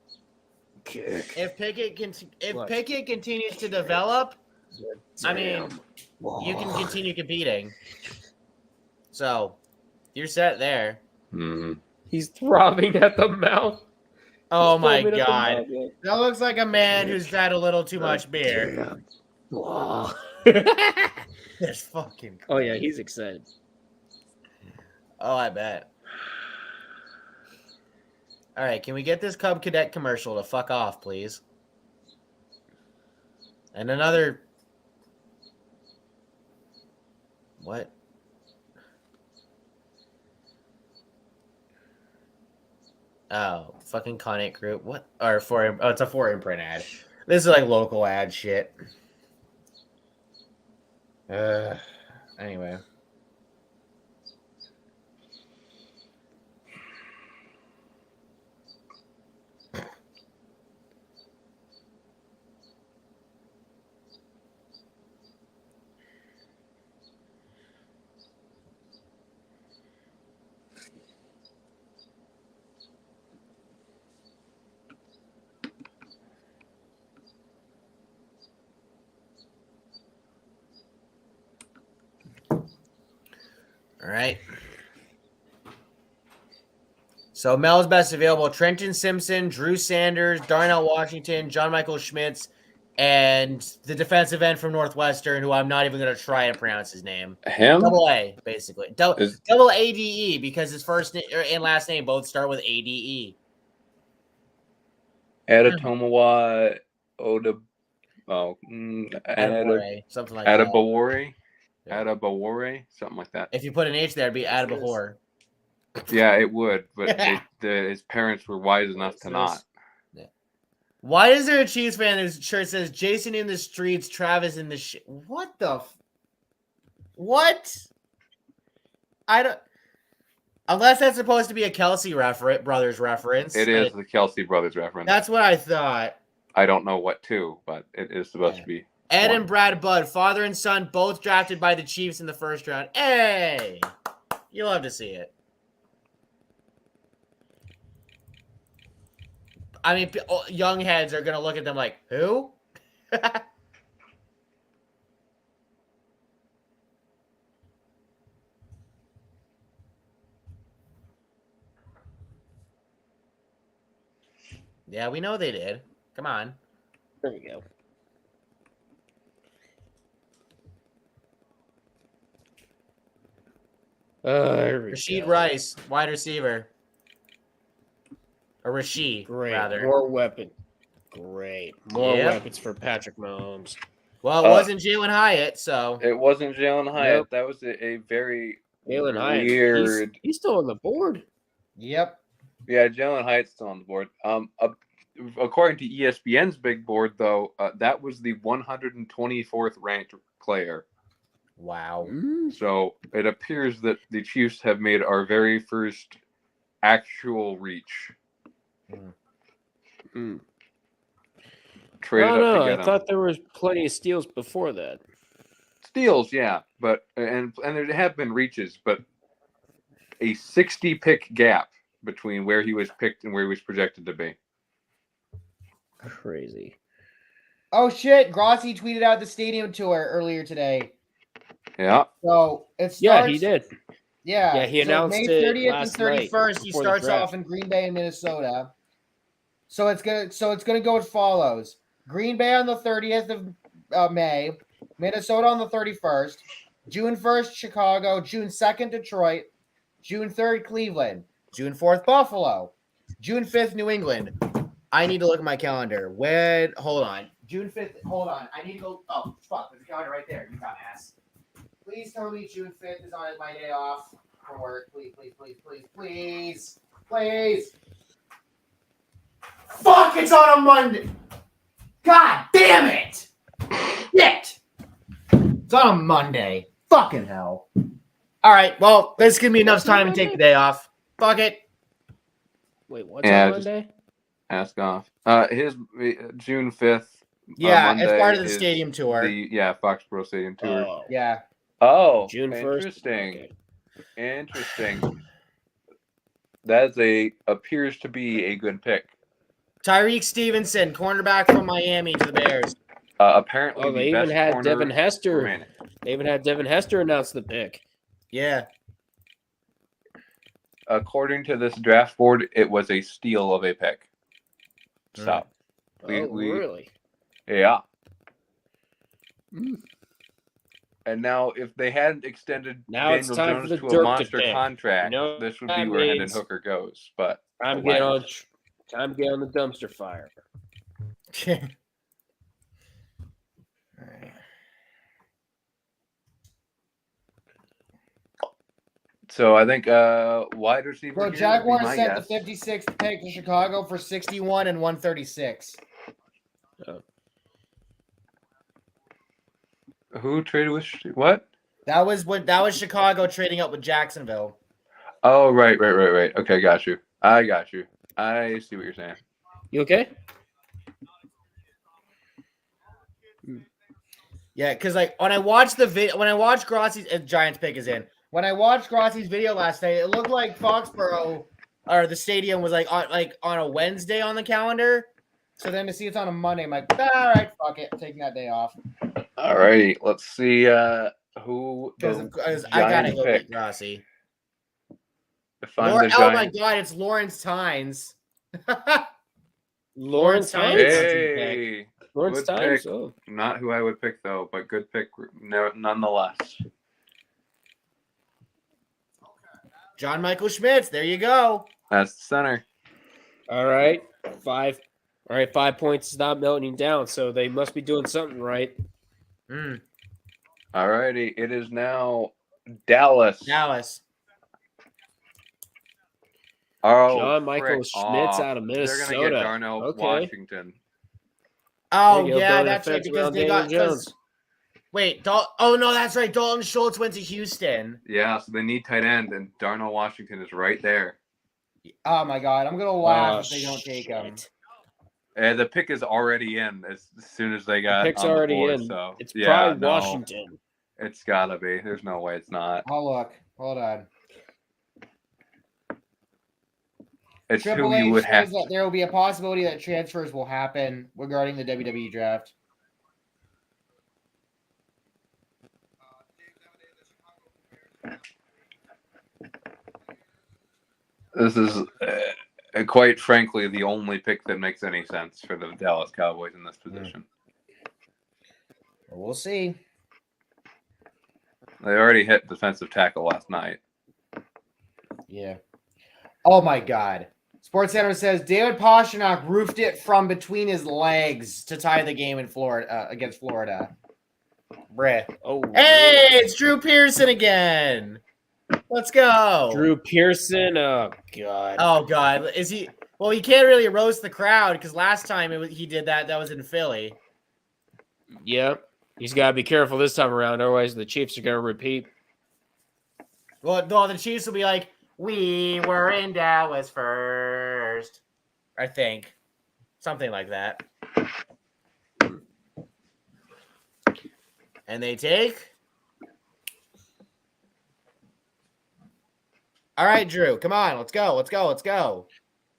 Kick. If Pickett continues to develop, I mean, you can continue competing. So, you're set there. Mm-hmm. He's throbbing at the mouth. Oh my God. That looks like a man who's had a little too much beer. That's fucking crazy. Oh, yeah, he's excited. Oh, I bet. All right, can we get this Cub Cadet commercial to fuck off, please? And another... What? Oh, fucking Connect Group. What? Or foreign? Oh, it's a foreign print ad. This is like local ad shit. Anyway. All right. So Mel's best available: Trenton Simpson, Drew Sanders, Darnell Washington, John Michael Schmitz, and the defensive end from Northwestern, who I'm not even going to try to pronounce his name. Him? Double A, basically. Double ADE, because his first and last name both start with ADE. Adetomawa Oda. Oh, Adebawore, something like that. Adebawore? Yeah. Adebawore? Something like that. If you put an H there, it'd be Adebawore. Yeah, it would, but his parents were wise enough to not. Yeah. Why is there a Chiefs fan whose shirt says Jason in the streets, Travis in the shit? What the? What? I don't. Unless that's supposed to be a Kelsey brothers reference. It is the Kelsey brothers reference. That's what I thought. I don't know what to, but it is supposed to be. Ed and Brad Budd, father and son, both drafted by the Chiefs in the first round. Hey, you love to see it. I mean, young heads are going to look at them like, who? Yeah, we know they did. Come on. There we go. Rashid Rice, wide receiver. Or Rashid, rather. More weapon. Great. More weapons for Patrick Mahomes. Well, it wasn't Jalen Hyatt, so. It wasn't Jalen Hyatt. Yep. That was a very Jalen Hyatt. Weird. He's still on the board. Yep. Yeah, Jalen Hyatt's still on the board. According to ESPN's big board, though, that was the 124th ranked player. Wow. So it appears that the Chiefs have made our very first actual reach. Traded up to get I thought there was plenty of steals before that. Steals, yeah, but and there have been reaches, but a 60 pick gap between where he was picked and where he was projected to be. Crazy. Oh shit! Grossi tweeted out the stadium tour earlier today. Yeah. So it starts. Yeah, he did. Yeah. Yeah, he announced May 30th and 31st. He starts off in Green Bay and Minnesota. So it's gonna go as follows: Green Bay on the 30th of May, Minnesota on the 31st, June 1st Chicago, June 2nd Detroit, June 3rd Cleveland, June 4th Buffalo, June 5th New England. I need to look at my calendar. Hold on. June 5th. Hold on. I need to go. Oh, fuck. There's a calendar right there. You dumbass. Please tell me June 5th is on my day off from work. Please, please, please, please, please. Please. Fuck, it's on a Monday. God damn it. Shit. It's on a Monday. Fucking hell. All right. Well, this give me enough time to take the day off. Fuck it. Wait, what's on Monday? Ask off. His June 5th. Yeah, Monday it's part of the stadium tour. Foxborough Stadium tour. Oh. Yeah. Oh, June 1st. Interesting. Okay. Interesting. That appears to be a good pick. Tyreek Stevenson, cornerback from Miami to the Bears. Apparently, they even had Devin Hester. They even had Devin Hester announce the pick. Yeah. According to this draft board, it was a steal of a pick. So, really? Yeah. And now, if they hadn't extended Daniel Jones to a monster contract, this would be where Hendon Hooker goes. But time to get on the dumpster fire. So I think wide receiver. So Jaguars sent the 56th pick to Chicago for 61 and 136. Who traded with what? That was Chicago trading up with Jacksonville. Oh, right. Okay, got you. I see what you're saying. You okay? Yeah, because when I watched Grossi's Giants pick is in. When I watched Grossi's video last night, it looked like Foxborough or the stadium was on a Wednesday on the calendar. So then to see it's on a Monday, I'm like, all right, fuck it, I'm taking that day off. All right, let's see who because I gotta go get Grossi. Oh my god, it's Lawrence Tynes. Lawrence Tynes. Hey, Lawrence Tynes. Oh. Not who I would pick though, but good pick nonetheless. John Michael Schmitz. There you go. That's the center. All right, 5. All right, 5 points is not melting down, so they must be doing something right. All righty, it is now Dallas. Oh, John Michael Schmitz out of Minnesota. They're gonna get Darnell Washington. Oh yeah, that's right because they got Wait, oh no, that's right. Dalton Schultz went to Houston. Yeah, so they need tight end, and Darnell Washington is right there. Oh my god, I'm gonna laugh if they don't take him. The pick is already in as soon as they got. The pick's already board, in. So it's probably Washington. It's gotta be. There's no way it's not. I'll look. Hold on. It's Triple who you would have. That there will be a possibility that transfers will happen regarding the WWE draft. This is, quite frankly, the only pick that makes any sense for the Dallas Cowboys in this position. We'll see. They already hit defensive tackle last night. Yeah. Oh, my God. SportsCenter says David Pastrnak roofed it from between his legs to tie the game in Florida against Florida. Bruh. Oh, hey, it's Drew Pearson again. Let's go. Drew Pearson. Oh, God. Oh, God. Is he? Well, he can't really roast the crowd because last time he did that was in Philly. Yeah. He's got to be careful this time around. Otherwise, the Chiefs are going to repeat. Well, the Chiefs will be like, we were in Dallas first. I think. Something like that. And they take. All right, Drew. Come on. Let's go.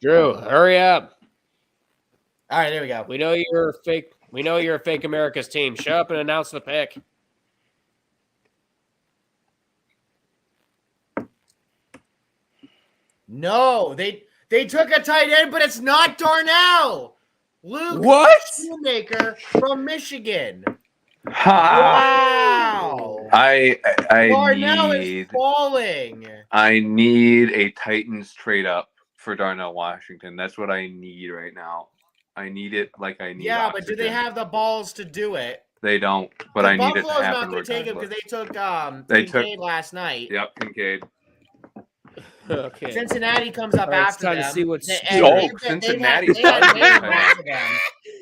Drew, hurry up. All right, there we go. We know you're fake. We know you're a fake America's team. Shut up and announce the pick. No, they took a tight end, but it's not Darnell. Luke Shoemaker from Michigan. Wow. Darnell is falling. I need a Titans trade up for Darnell Washington. That's what I need right now. I need it like I need. Yeah, oxygen. but do they have the balls to do it? They don't. But I need it to Buffalo's happen. not going to take him because they took took Kincaid last night. Yep, Kincaid. Okay. Cincinnati comes up after time them. to see what. Cincinnati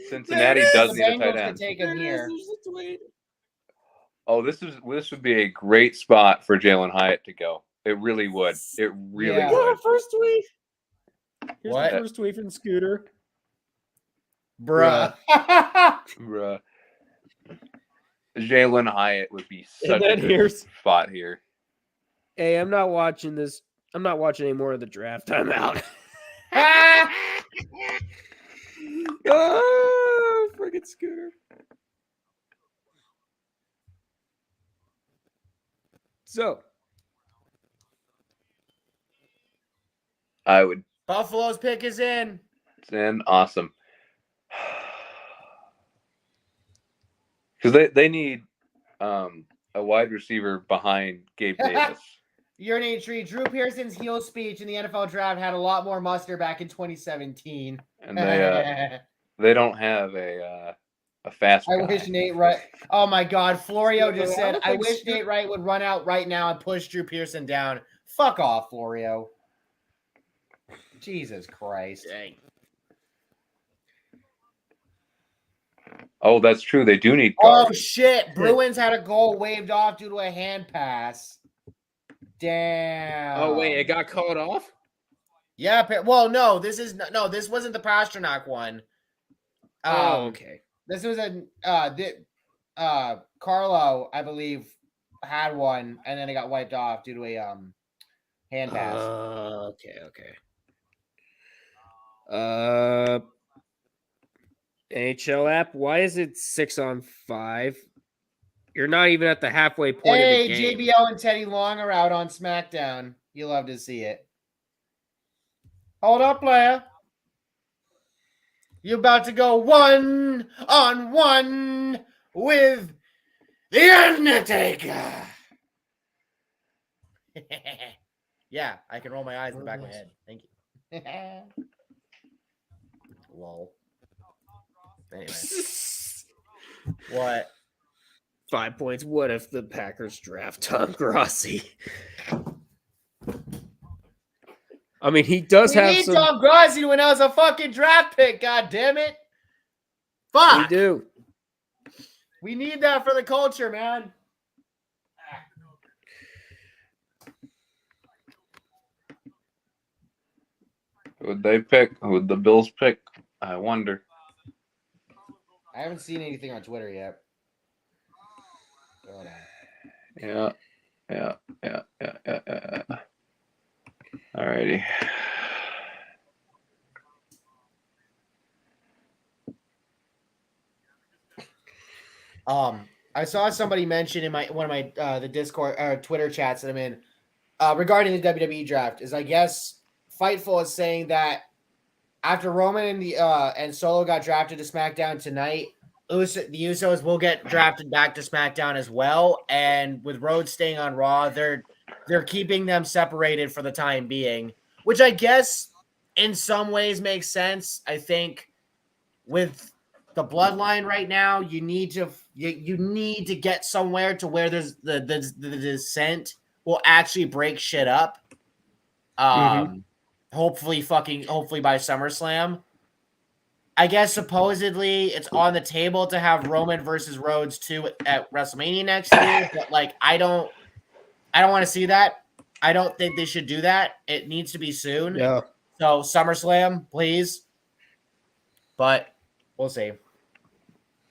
Cincinnati does need a tight end. Take him here. Oh, this would be a great spot for Jalen Hyatt to go. It really would. It really would. First tweet. Here's What? the first tweet from Scooter. Bruh. Bruh. Jalen Hyatt would be such a good spot here. Hey, I'm not watching this. I'm not watching any more of the draft. I'm out. Oh, friggin' Scooter. So, I would. Buffalo's pick is in. It's in. Awesome. Because they need a wide receiver behind Gabe Davis. Urinate tree. Drew Pearson's heel speech in the NFL draft had a lot more muster back in 2017. And they don't have a fast guy. I wish Nate Wright. Oh my God, Florio just said, "I wish Nate Wright would run out right now and push Drew Pearson down." Fuck off, Florio. Jesus Christ. dang. Oh, that's true. They do need guards. Oh shit! Bruins had a goal waved off due to a hand pass. Damn. Oh wait, it got called off. Yeah. Well, no. This wasn't the Pasternak one. Okay. This was Carlo, I believe, had one, and then it got wiped off due to a hand pass. Okay. NHL app. Why is it 6-on-5? You're not even at the halfway point of the game. JBL and Teddy Long are out on SmackDown. You love to see it. Hold up, player. You're about to go 1-on-1 with The Undertaker. Yeah, I can roll my eyes in the back of my head. Thank you. Lol. Anyway. What? 5 points. What if the Packers draft Tom Grossi? I mean, he does have some. Tom Grossi when I was a fucking draft pick. God damn it! Fuck. We do. We need that for the culture, man. Who would they pick? Who would the Bills pick? I wonder. I haven't seen anything on Twitter yet. Yeah. Alrighty. I saw somebody mention in one of my the Discord or Twitter chats that I'm in regarding the WWE draft is I guess Fightful is saying that after Roman and Solo got drafted to SmackDown tonight, the Usos will get drafted back to SmackDown as well. And with Rhodes staying on Raw, they're keeping them separated for the time being, which I guess in some ways makes sense. I think with the bloodline right now, you need to get somewhere to where there's the descent will actually break shit up. Hopefully by SummerSlam. I guess supposedly it's on the table to have Roman versus Rhodes 2 at WrestleMania next year, but like I don't want to see that. I don't think they should do that. It needs to be soon. Yeah. So SummerSlam, please. But we'll see.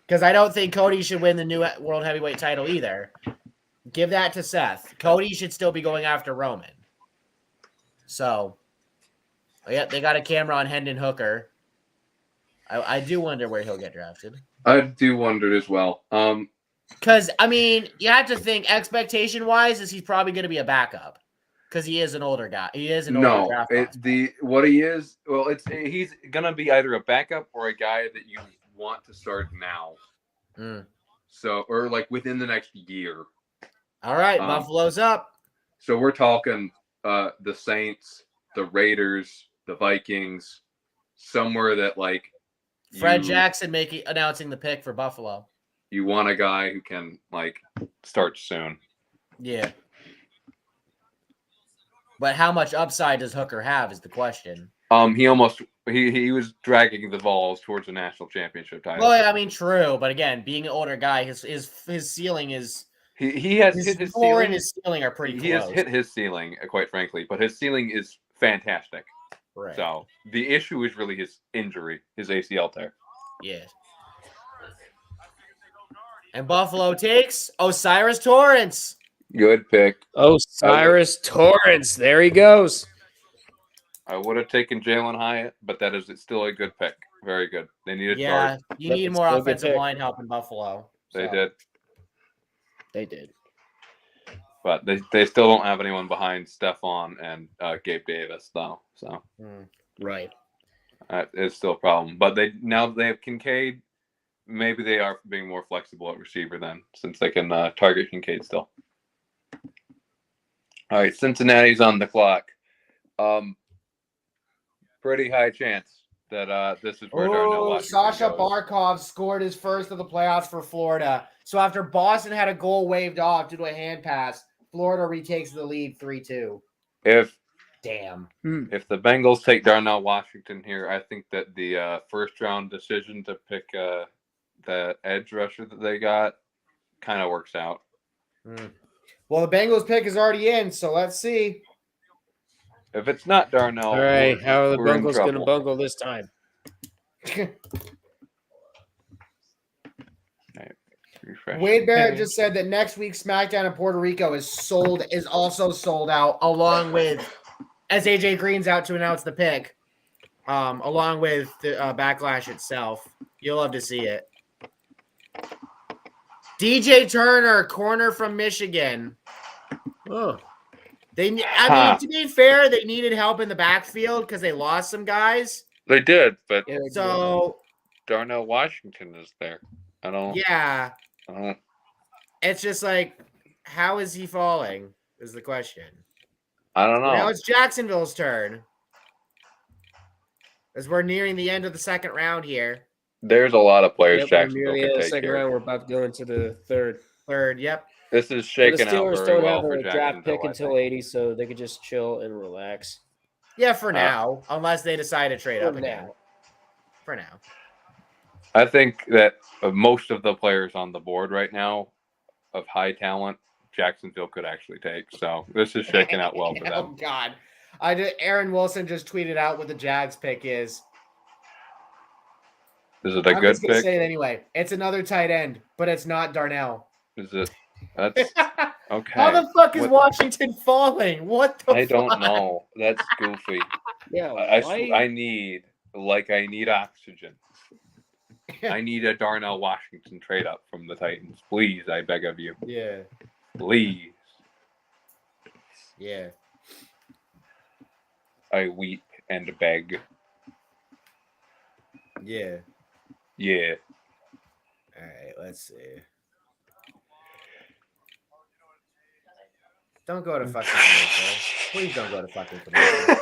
Because I don't think Cody should win the new World Heavyweight title either. Give that to Seth. Cody should still be going after Roman. So, yeah, they got a camera on Hendon Hooker. I do wonder where he'll get drafted. I do wonder as well. Because, I mean, you have to think expectation-wise is he's probably going to be a backup. Because he is an older guy. He is an older draft prospect. He's going to be either a backup or a guy that you want to start now. So, or like within the next year. All right, Buffalo's up. So we're talking the Saints, the Raiders, the Vikings, somewhere that like Fred Jackson announcing the pick for Buffalo. You want a guy who can start soon. Yeah. But how much upside does Hooker have is the question. He was dragging the Vols towards a national championship title. Well, I mean, true, but again, being an older guy, his ceiling is he has hit his floor ceiling. And his ceiling are pretty close. He has hit his ceiling, quite frankly, but his ceiling is fantastic. Right. So the issue is really his injury, his ACL tear. Yeah. And Buffalo takes O'Cyrus Torrence. Good pick. O'Cyrus Torrence. There he goes. I would have taken Jalen Hyatt, but it's still a good pick. Very good. They needed guard. You need more offensive line help in Buffalo. They did. They did. But they still don't have anyone behind Stephon and Gabe Davis, though. So right, it's still a problem. But they have Kincaid. Maybe they are being more flexible at receiver then, since they can target Kincaid still. All right, Cincinnati's on the clock. Pretty high chance that this is where Darnell Washington Sasha goes. Barkov scored his first of the playoffs for Florida. So after Boston had a goal waved off due to a hand pass, Florida retakes the lead 3-2. If the Bengals take Darnell Washington here, I think that the first round decision to pick the edge rusher that they got kind of works out. Well, the Bengals pick is already in, so let's see. If it's not Darnell, all right, how are the Bengals going to bungle this time? Wade Barrett just said that next week's SmackDown in Puerto Rico is also sold out, along with as AJ Green's out to announce the pick, along with the Backlash itself. You'll love to see it. DJ Turner, corner from Michigan. Oh, to be fair, they needed help in the backfield because they lost some guys. They did, but so Darnell Washington is there. Yeah. It's just like, how is he falling? Is the question. I don't know. Now it's Jacksonville's turn, as we're nearing the end of the second round here. There's a lot of players. Jacksonville can take second round. We're about to go into the third. Yep. This is shaking out very The Steelers don't well have for a draft pick until 80, so they could just chill and relax. Yeah, for now, unless they decide to trade up again. For now. I think that most of the players on the board right now of high talent, Jacksonville could actually take. So this is shaking out well for them. Oh, God. Aaron Wilson just tweeted out what the Jags pick is. Is it a good pick? Say it anyway. It's another tight end, but it's not Darnell. Is it? That's okay. How the fuck is Washington falling? What the I don't know. That's goofy. Yeah, I need oxygen. I need a Darnell Washington trade up from the Titans. Please, I beg of you. Yeah. Please. Yeah. I weep and beg. Yeah. Yeah. All right, let's see. Don't go to fucking commercial. Please don't go to fucking commercial.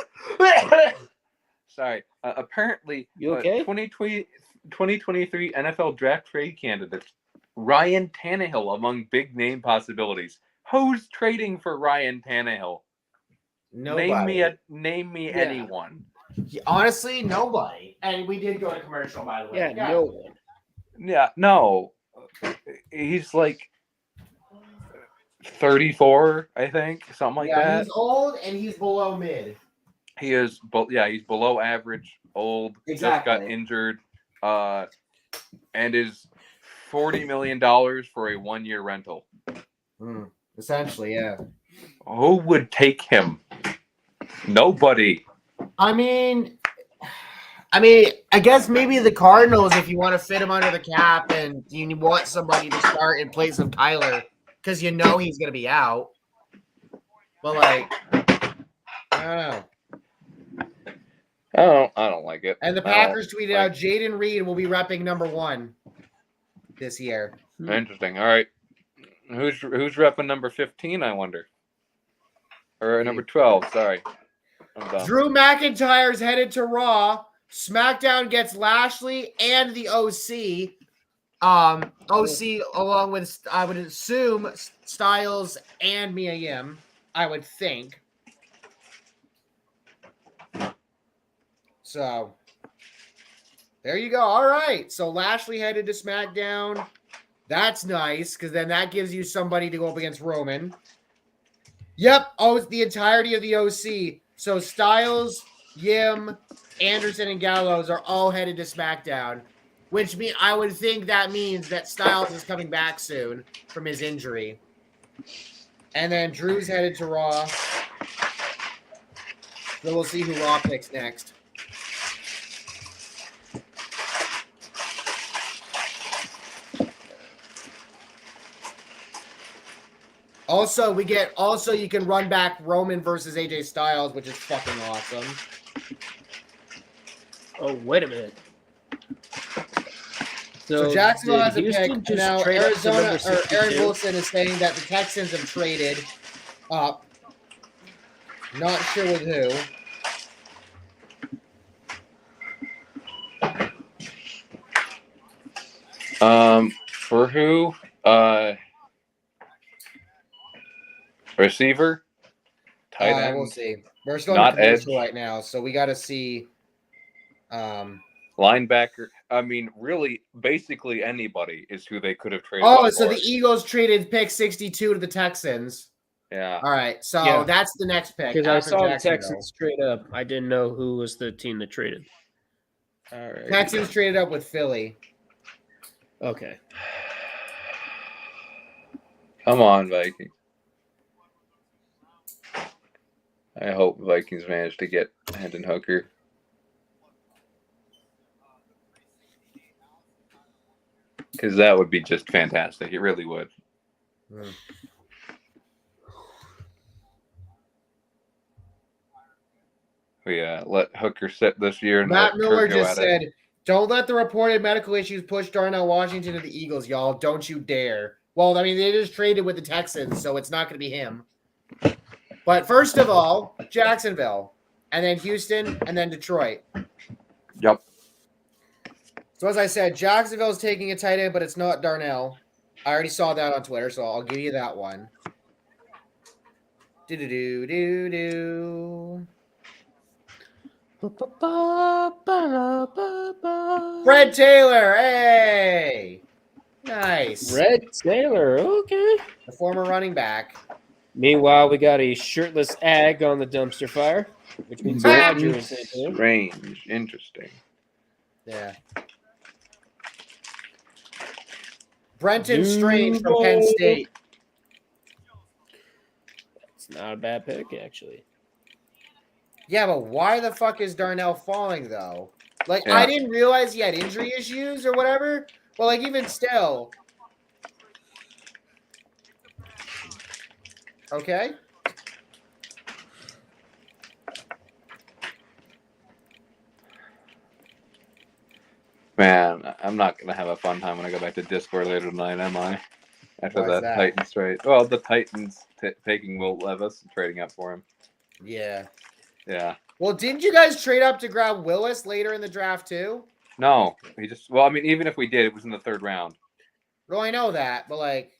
Sorry. Apparently, you okay? 2023 NFL draft trade candidates. Ryan Tannehill among big name possibilities. Who's trading for Ryan Tannehill? Nobody. Name me anyone. Honestly, nobody. And we did go to commercial, by the way. Yeah, no one. Yeah, no. He's like 34, I think, something like that. Yeah, he's old and he's below mid. He is, he's below average, old, just got injured, and is $40 million for a 1-year rental. Essentially, yeah. Who would take him? Nobody. I mean, I guess maybe the Cardinals, if you want to fit him under the cap and you want somebody to start in place of Kyler, because you know he's going to be out. But, like, I don't know. I don't like it. And the Packers tweeted out, Jaden Reed will be repping number 1 this year. Interesting. All right. Who's repping number 15, I wonder? Or number 12, sorry. Drew McIntyre's headed to Raw. SmackDown gets Lashley and the OC. OC along with, I would assume, Styles and Mia Yim. I would think. So, there you go. All right. So, Lashley headed to SmackDown. That's nice, because then that gives you somebody to go up against Roman. Yep. Oh, it's the entirety of the OC. So, Styles, Yim, Anderson, and Gallows are all headed to SmackDown, which I would think that means that Styles is coming back soon from his injury. And then Drew's headed to Raw. So we'll see who Raw picks next. Also, you can run back Roman versus AJ Styles, which is fucking awesome. Oh, wait a minute. So Jacksonville has a pick. Now Arizona or Aaron Wilson is saying that the Texans have traded up. Not sure with who. For who? Receiver? Tight end? We'll see. We're still on commercial right now, so we got to see. Linebacker. I mean, really, basically anybody is who they could have traded. Oh, so the Eagles traded pick 62 to the Texans. Yeah. All right, so that's the next pick. Because I saw the Texans trade up. I didn't know who was the team that traded. All right. Texans traded up with Philly. Okay. Come on, Vikings. I hope Vikings manage to get Hendon Hooker. Because that would be just fantastic. It really would. Let Hooker sit this year. And Matt Miller just said, don't let the reported medical issues push Darnell Washington to the Eagles, y'all. Don't you dare. Well, I mean, they just traded with the Texans, so it's not going to be him. But first of all, Jacksonville, and then Houston, and then Detroit. Yep. So as I said, Jacksonville's taking a tight end, but it's not Darnell. I already saw that on Twitter, so I'll give you that one. Do-do-do-do-do. Fred Taylor, hey! Nice. Red Taylor, okay. The former running back. Meanwhile, we got a shirtless Ag on the dumpster fire, which means Roger is in. Strange. Interesting. Yeah. Brenton Strange from Penn State. It's not a bad pick, actually. Yeah, but why the fuck is Darnell falling, though? Like, I didn't realize he had injury issues or whatever. Well, like, even still. Okay. Man, I'm not going to have a fun time when I go back to Discord later tonight, am I? After that Titans trade. Well, the Titans taking Will Levis and trading up for him. Yeah. Yeah. Well, didn't you guys trade up to grab Willis later in the draft, too? No. I mean, even if we did, it was in the third round. Well, I know that, but like.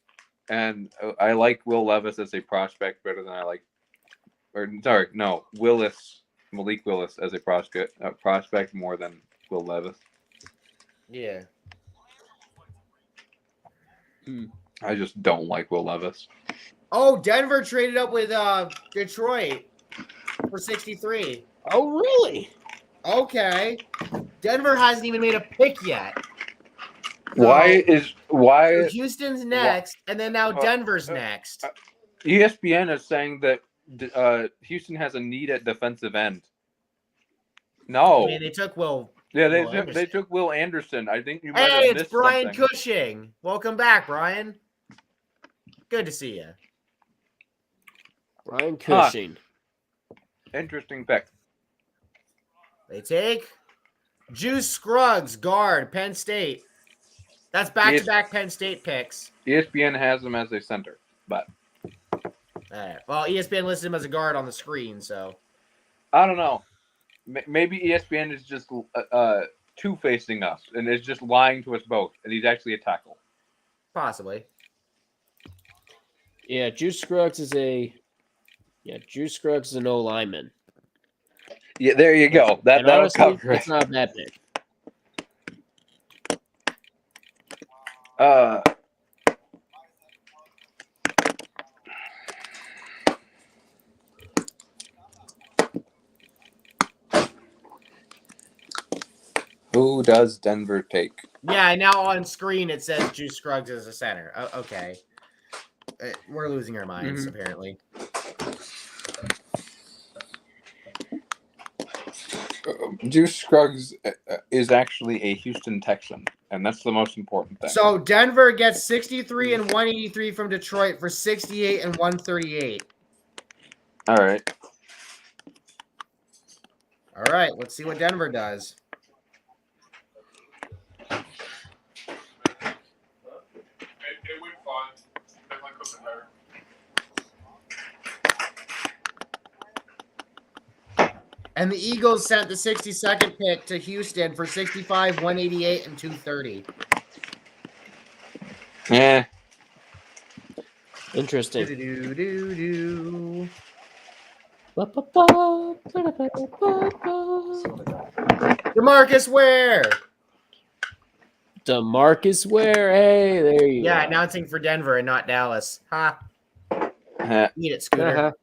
And I like Will Levis as a prospect better than I like. Malik Willis as a prospect more than Will Levis. Yeah. I just don't like Will Levis. Oh, Denver traded up with Detroit for 63. Oh, really? Okay. Denver hasn't even made a pick yet. So Houston's next, and then now Denver's next. ESPN is saying that Houston has a need at defensive end. No. I mean, they took Will. Yeah, they took Will Anderson. I think you might have missed it's Brian something. Cushing. Welcome back, Brian. Good to see you. Brian Cushing. Interesting pick. They take Juice Scruggs, guard, Penn State. That's back-to-back Penn State picks. ESPN has him as a center, but. All right. Well, ESPN listed him as a guard on the screen, so. I don't know. maybe ESPN is just two-facing us and is just lying to us both, and he's actually a tackle. Possibly. Yeah, Juice Scruggs is an O lineman. Yeah, there you go. That'll honestly, cover it's it. not that big. Who does Denver take? Yeah, now on screen it says Juice Scruggs is a center. Okay. We're losing our minds, apparently. Juice Scruggs is actually a Houston Texan, and that's the most important thing. So Denver gets 63 and 183 from Detroit for 68 and 138. All right. All right, let's see what Denver does. And the Eagles sent the 62nd pick to Houston for 65, 188, and 230. Yeah. Interesting. DeMarcus Ware. DeMarcus Ware. Hey, there you go. Yeah, announcing for Denver and not Dallas. Ha. Eat it, Scooter.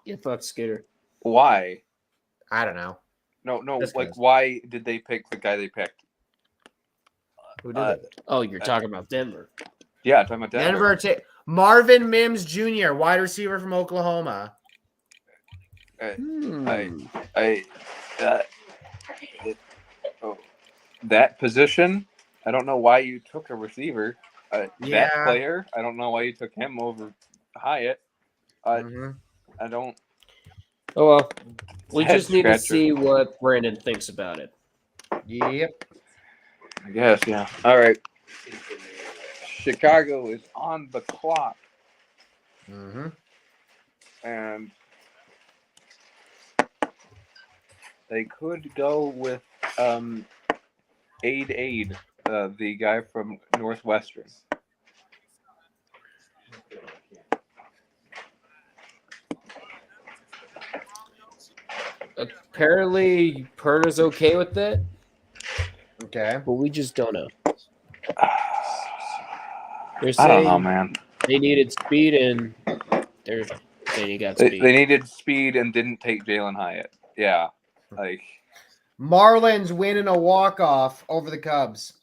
Yeah, fuck Scooter. Why? I don't know. No. Just Like, 'cause. why did they pick the guy they picked? Who did it? Oh, you're talking about Denver. Yeah, I'm talking about Denver. Marvin Mims Jr., wide receiver from Oklahoma. That position, I don't know why you took a receiver. That player, I don't know why you took him over Hyatt. I don't. Oh, well. We just need to see what Brandon thinks about it. Yep. I guess, yeah. All right. Chicago is on the clock. And they could go with Aid, the guy from Northwestern. Apparently, Perna's okay with that. Okay. But we just don't know. They're I don't know, man. They needed speed, and they're saying you got speed. They needed speed and didn't take Jalen Hyatt. Yeah. Like Marlins winning a walk-off over the Cubs.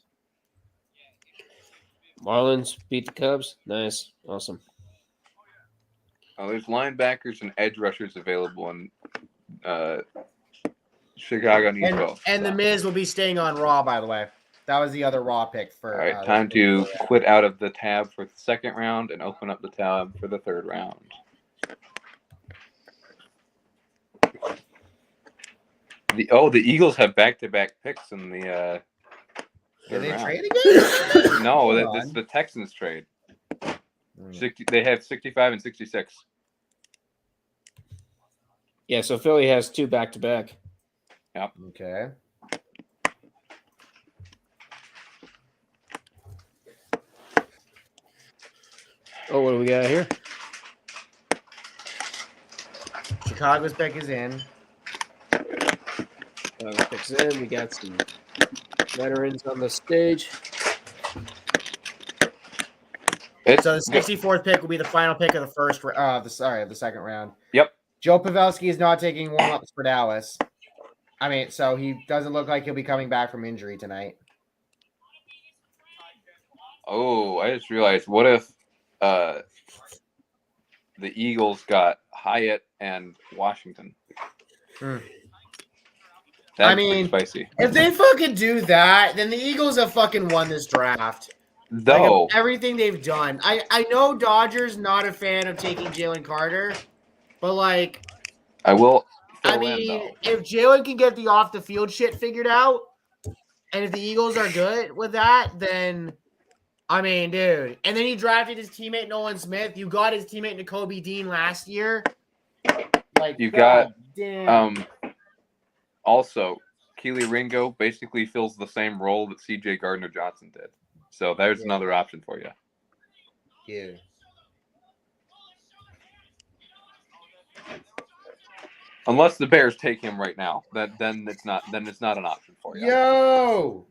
Marlins beat the Cubs. Nice. Awesome. Oh, there's linebackers and edge rushers available in Chicago needs both. And the Miz will be staying on Raw, by the way. That was the other Raw pick for. All right, time to quit out of the tab for the second round and open up the tab for the third round. The Eagles have back-to-back picks in the. Did they trade again? No, this is the Texans trade. They have 65 and 66. Yeah, so Philly has two back-to-back. Yep. Okay. Oh, what do we got here? Chicago's pick is in. Picks in. We got some veterans on the stage. So the 64th pick will be the final pick of the second round. Yep. Joe Pavelski is not taking warm-ups for Dallas. So he doesn't look like he'll be coming back from injury tonight. Oh, I just realized, what if the Eagles got Hyatt and Washington? That's pretty spicy. If they fucking do that, then the Eagles have fucking won this draft. Though everything they've done. I know Dodgers not a fan of taking Jalen Carter, but I will. If Jalen can get the off the field shit figured out, and if the Eagles are good with that, then dude. And then he drafted his teammate Nolan Smith. You got his teammate Nakobe Dean last year. Damn. Also, Keely Ringo basically fills the same role that C.J. Gardner-Johnson did. So there's another option for you. Yeah. Unless the Bears take him right now, then it's not an option for you. Yo,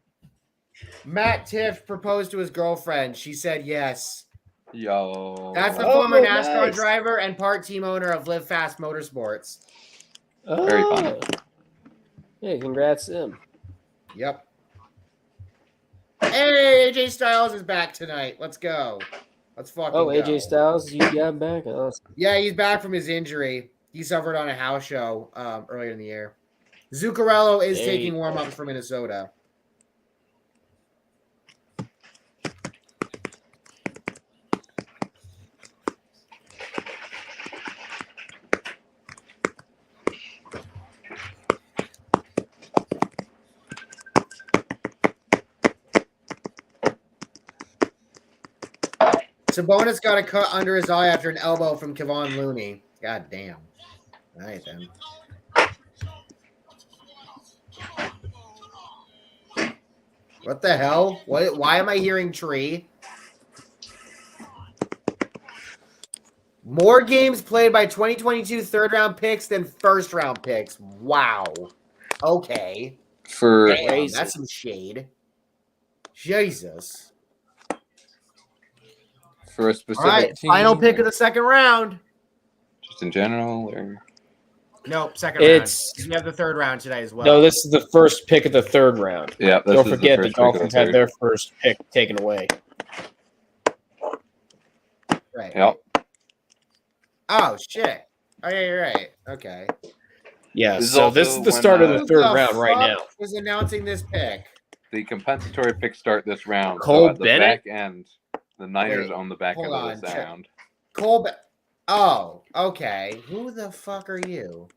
Matt Tiff proposed to his girlfriend. She said yes. Yo, That's the former NASCAR driver and part team owner of Live Fast Motorsports. Very fun. Yeah, congrats to him. Yep. Hey, AJ Styles is back tonight. Let's go. Let's fucking go. AJ Styles, you got back? Yeah, he's back from his injury. He suffered on a house show earlier in the year. Zuccarello is taking warm-ups for Minnesota. Sabonis got a cut under his eye after an elbow from Kevon Looney. God damn. All right, then. What the hell? Why am I hearing tree? More games played by 2022 third-round picks than first-round picks. Wow. Okay. Damn, that's some shade. Jesus. For a specific team. Final pick of the second round. Just in general, or nope, second round. We have the third round today as well. No, this is the first pick of the third round. Yeah, don't forget the Dolphins had their first pick taken away. Right. Yep. Oh shit. Oh yeah, you're right. Okay. Yeah. So this is the start of the third round right now. Who's announcing this pick? The compensatory picks start this round. Cole so at the Bennett? back end, the Niners own the back end of this round. Cole. Oh, okay. Who the fuck are you?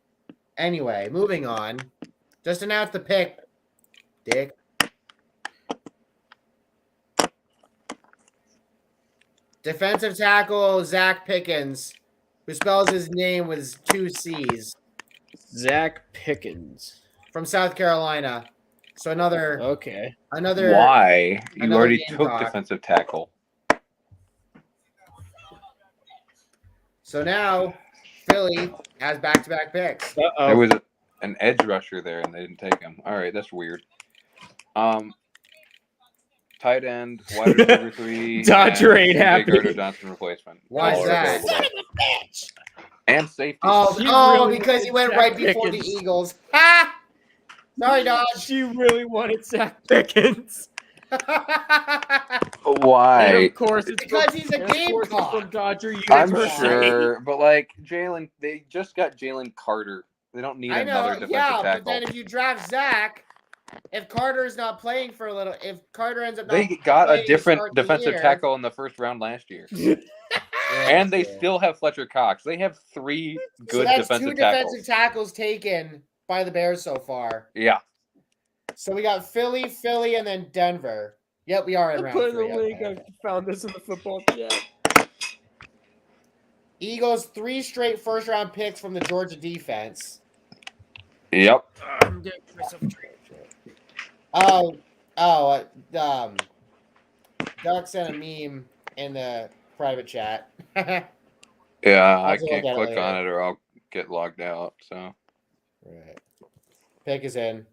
Anyway, moving on. Just announce the pick, dick. Defensive tackle Zach Pickens, who spells his name with 2 C's. Zach Pickens from South Carolina. So another. Why? You already took defensive tackle. So now Philly has back-to-back picks. There was an edge rusher there, and they didn't take him. All right, that's weird. Tight end, wide receiver 3. Dodger ain't happy. Gardner-Johnson replacement. Why is that? Son of a bitch. And safety. Because he went right before the Eagles. Ha! Sorry, Dodge. She really wanted Zach Pickens. Why? And of course, it's because he's a Gamecock. From Dodger I'm sure, but they just got Jalen Carter. They don't need another defensive tackle. But then if you draft Zach, if Carter is not playing for a little, if Carter ends up not they got a different defensive tackle in the first round last year. And they still have Fletcher Cox. They have 3 good defensive tackles. 2 defensive tackles taken by the Bears so far. Yeah. So we got Philly, and then Denver. Yep, we are in round 3. I found this in the football chat. Eagles 3 straight first-round picks from the Georgia defense. Yep. I'm getting myself a drink. Doug sent a meme in the private chat. Yeah, I can't click on it or I'll get logged out. So, right. Pick is in.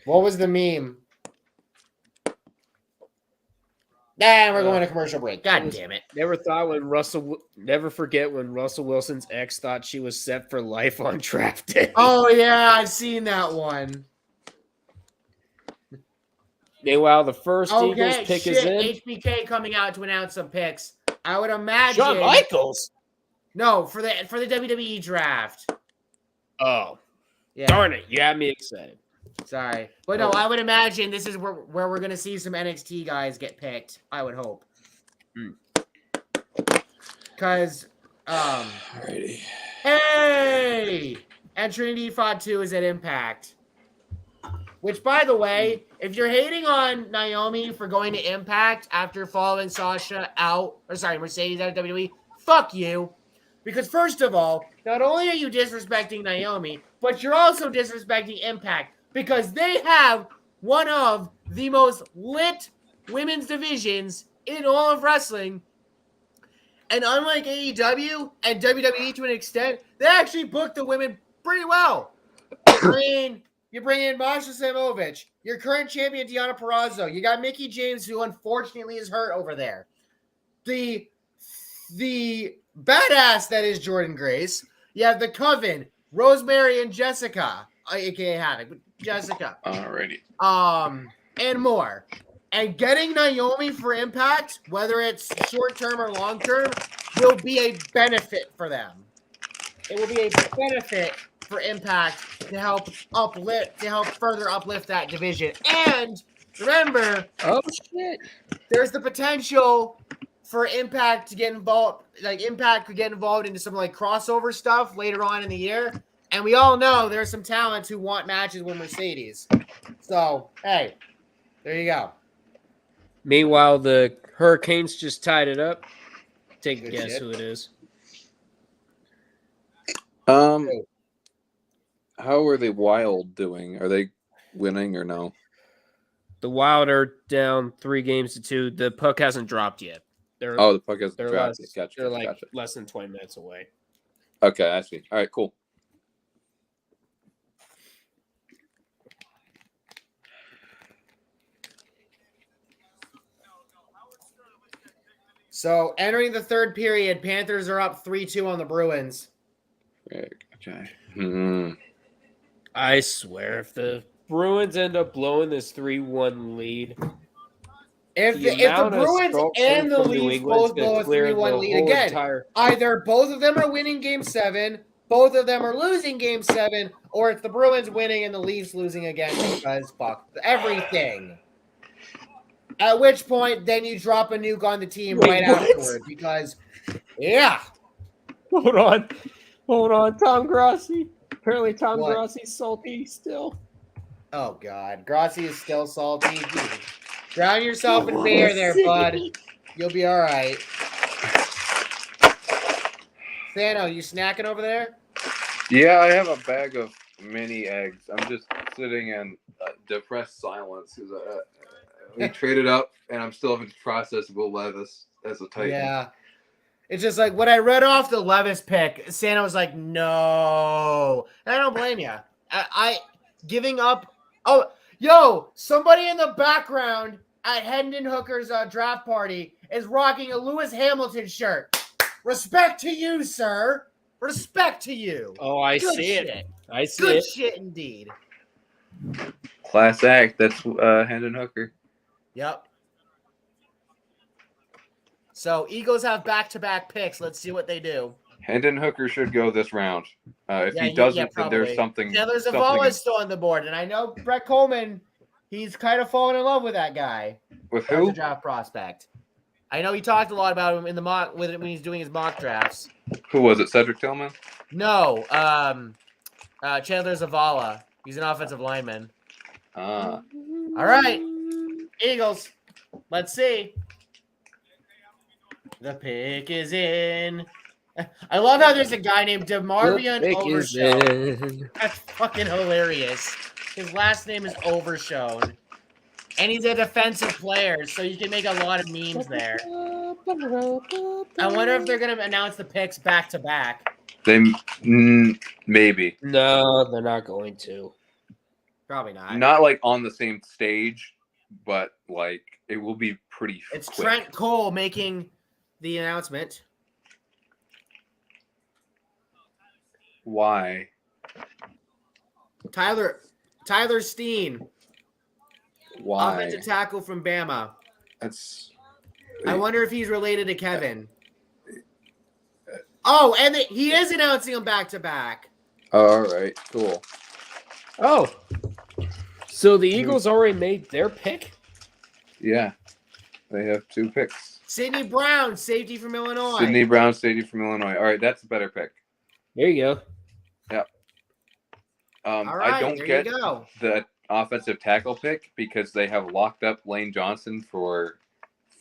What was the meme? And we're going to commercial break. God damn it. Never forget when Russell Wilson's ex thought she was set for life on draft day. Oh, yeah, I've seen that one. Meanwhile, the first Eagles pick is in. HBK coming out to announce some picks. I would imagine. Shawn Michaels? No, for the WWE draft. Oh. Yeah. Darn it. You had me excited. Sorry. But no, I would imagine this is where we're going to see some NXT guys get picked. I would hope. Because, Alrighty. Hey! And Trinity Fod 2 is at Impact. Which, by the way, if you're hating on Naomi for going to Impact after following Mercedes out of WWE, fuck you. Because first of all, not only are you disrespecting Naomi, but you're also disrespecting Impact because they have one of the most lit women's divisions in all of wrestling. And unlike AEW and WWE to an extent, they actually book the women pretty well. You bring in Masha Samovich, your current champion Deonna Purrazzo. You got Mickie James, who unfortunately is hurt over there. The badass that is Jordynne Grace. You have the Coven, Rosemary and Jessica, aka Havoc, but Jessica. Alrighty. And more. And getting Naomi for Impact, whether it's short term or long term, will be a benefit for them. It will be a benefit for Impact to help further uplift that division. And remember, oh shit, there's the potential for Impact to get involved. Like Impact could get involved into some like crossover stuff later on in the year. And we all know there's some talents who want matches with Mercedes. So hey, there you go. Meanwhile, the Hurricanes just tied it up. Take a guess who it is. How are the Wild doing? Are they winning or no? The Wild are down 3-2. The puck hasn't dropped yet. The puck hasn't dropped yet. Gotcha. They're like less than 20 minutes away. Okay, I see. All right, cool. So entering the third period, Panthers are up 3-2 on the Bruins. Okay. Mm-hmm. I swear, if the Bruins end up blowing this 3-1 lead, if the Bruins and the Leafs both blow a 3-1 lead again, either both of them are winning Game 7, both of them are losing Game 7, or it's the Bruins winning and the Leafs losing again because fuck everything. At which point, then you drop a nuke on the team afterward because, yeah. Hold on. Tom Grossi. Apparently Tom Grossi's salty still. Oh, God. Grossi is still salty. Drown yourself in beer there, bud. You'll be all right. Sano, you snacking over there? Yeah, I have a bag of mini eggs. I'm just sitting in depressed silence because we traded up, and I'm still having to process Will Levis as a Titan. Yeah. It's just like when I read off the Levis pick, Santa was like, no. And I don't blame you. I giving up. Oh, yo, somebody in the background at Hendon Hooker's draft party is rocking a Lewis Hamilton shirt. Respect to you, sir. Respect to you. Oh, I Good see shit. it. I see Good it. shit indeed. Class act. That's Hendon Hooker. Yep. So Eagles have back-to-back picks. Let's see what they do. Hendon Hooker should go this round. If he doesn't, then there's something. Taylor Zavala is still on the board, and I know Brett Coleman. He's kind of fallen in love with that guy. With who? The draft prospect. I know he talked a lot about him in the mock when he's doing his mock drafts. Who was it? Cedric Tillman? No, Chandler Zavala. He's an offensive lineman. All right, Eagles. Let's see. The pick is in. I love how there's a guy named DeMarvion Overshown. That's fucking hilarious. His last name is Overshown. And he's a defensive player, so you can make a lot of memes there. I wonder if they're going to announce the picks back to back. They maybe. No, they're not going to. Probably not. Not like on the same stage, but like it will be pretty It's quick. Trent Cole making the announcement. Why? Tyler Steen. Why? Offensive tackle from Bama. That's. I wonder if he's related to Kevin. Oh, and he is announcing them back to back. All right, cool. Oh, so the Eagles already made their pick? Yeah, they have 2 picks. Sidney Brown, safety from Illinois. Sidney Brown, safety from Illinois. All right, that's a better pick. There you go. Yep. All right, I don't there get you go. the offensive tackle pick because they have locked up Lane Johnson for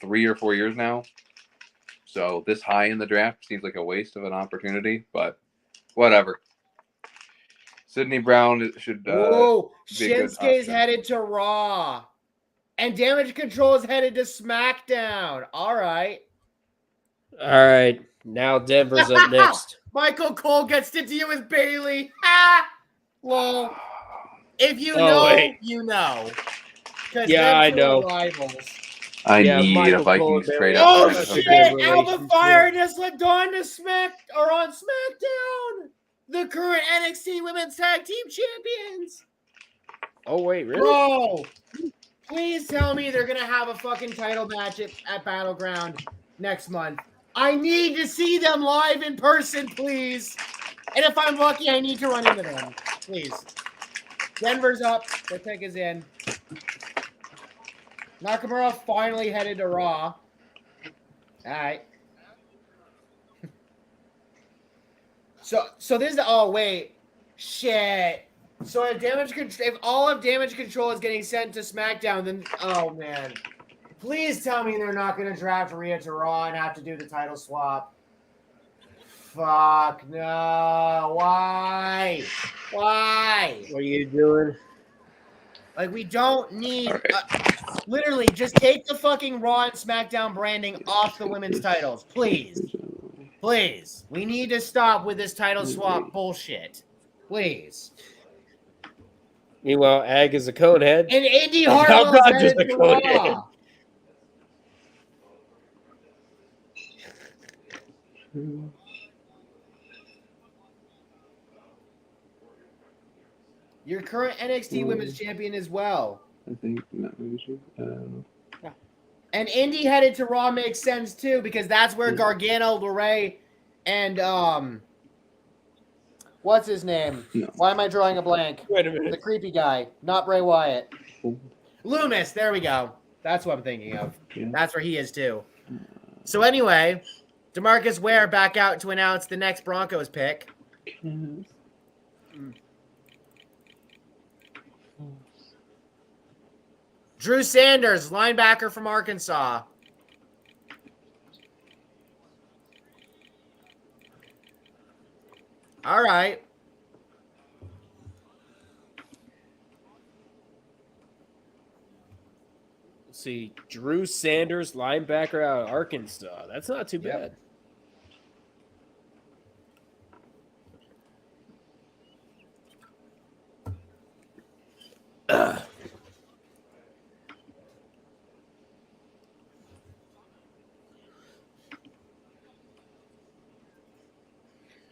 3 or 4 years now. So this high in the draft seems like a waste of an opportunity, but whatever. Sydney Brown should. Whoa! Shinsuke's headed to Raw, and Damage Control is headed to SmackDown. All right. Now Denver's up next. Michael Cole gets to deal with Bayley. Ah, well, if you know, you know. Yeah, I know. Rivals. I need a Viking straight up. Oh shit! Alba Fire and Isla Dawn to on SmackDown. The current NXT Women's Tag Team Champions. Oh wait, really? Bro, please tell me they're gonna have a fucking title match at Battleground next month. I need to see them live in person, please. And if I'm lucky, I need to run into them, please. Denver's up. The pick is in. Nakamura finally headed to Raw. All right. So this is shit. So if all of Damage Control is getting sent to SmackDown, then oh man. Please tell me they're not going to draft Rhea to Raw and have to do the title swap. Fuck no. Why? Why? What are you doing? Like, we don't need... literally, just take the fucking Raw and SmackDown branding off the women's titles. Please. Please. We need to stop with this title swap bullshit. Please. Meanwhile, Ag is a conehead. And Indy Hartwell's headed to Raw. Your current NXT Women's Champion as well. I think and Indy headed to Raw makes sense too, because that's where Gargano, LeRae, and what's his name? No. Why am I drawing a blank? Wait a minute. The creepy guy, not Bray Wyatt. Loomis, there we go. That's what I'm thinking of. Yeah. That's where he is too. So anyway, DeMarcus Ware back out to announce the next Broncos pick. Drew Sanders, linebacker from Arkansas. All right. Let's see. Drew Sanders, linebacker out of Arkansas. That's not too bad.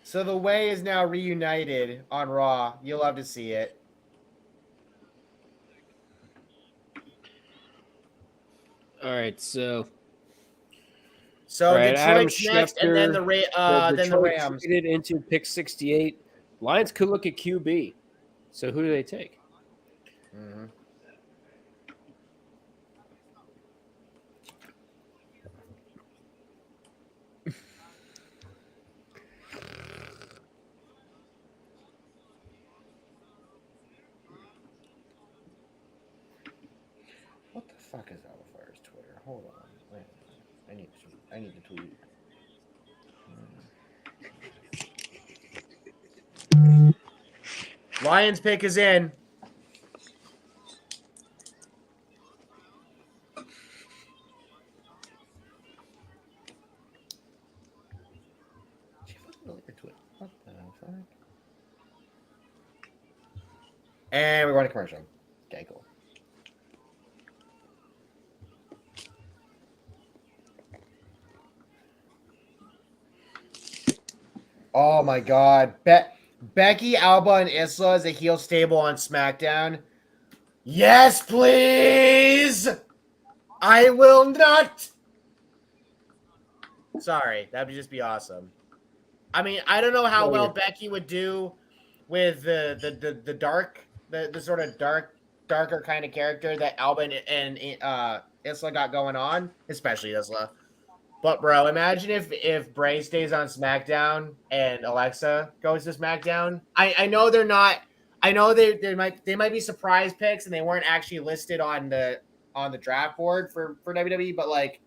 So the Way is now reunited on Raw. You'll love to see it. All right, so Detroit's next, and then the Rams. Traded into pick 68. Lions could look at QB. So who do they take? Mm-hmm. What the fuck is Alba Fire's Twitter? Hold on. Wait. I need to tweet. Lions pick is in. What the fuck? And we're going to commercial. Okay, cool. Oh my God. Becky, Alba, and Isla is a heel stable on SmackDown. Yes, please. I will not. Sorry, that would just be awesome. I mean, I don't know how well Becky would do with the dark, the sort of darker kind of character that Alba and Isla got going on, especially Isla. But bro, imagine if Bray stays on SmackDown and Alexa goes to SmackDown. I know they're not. I know they might be surprise picks and they weren't actually listed on the draft board for WWE. But like,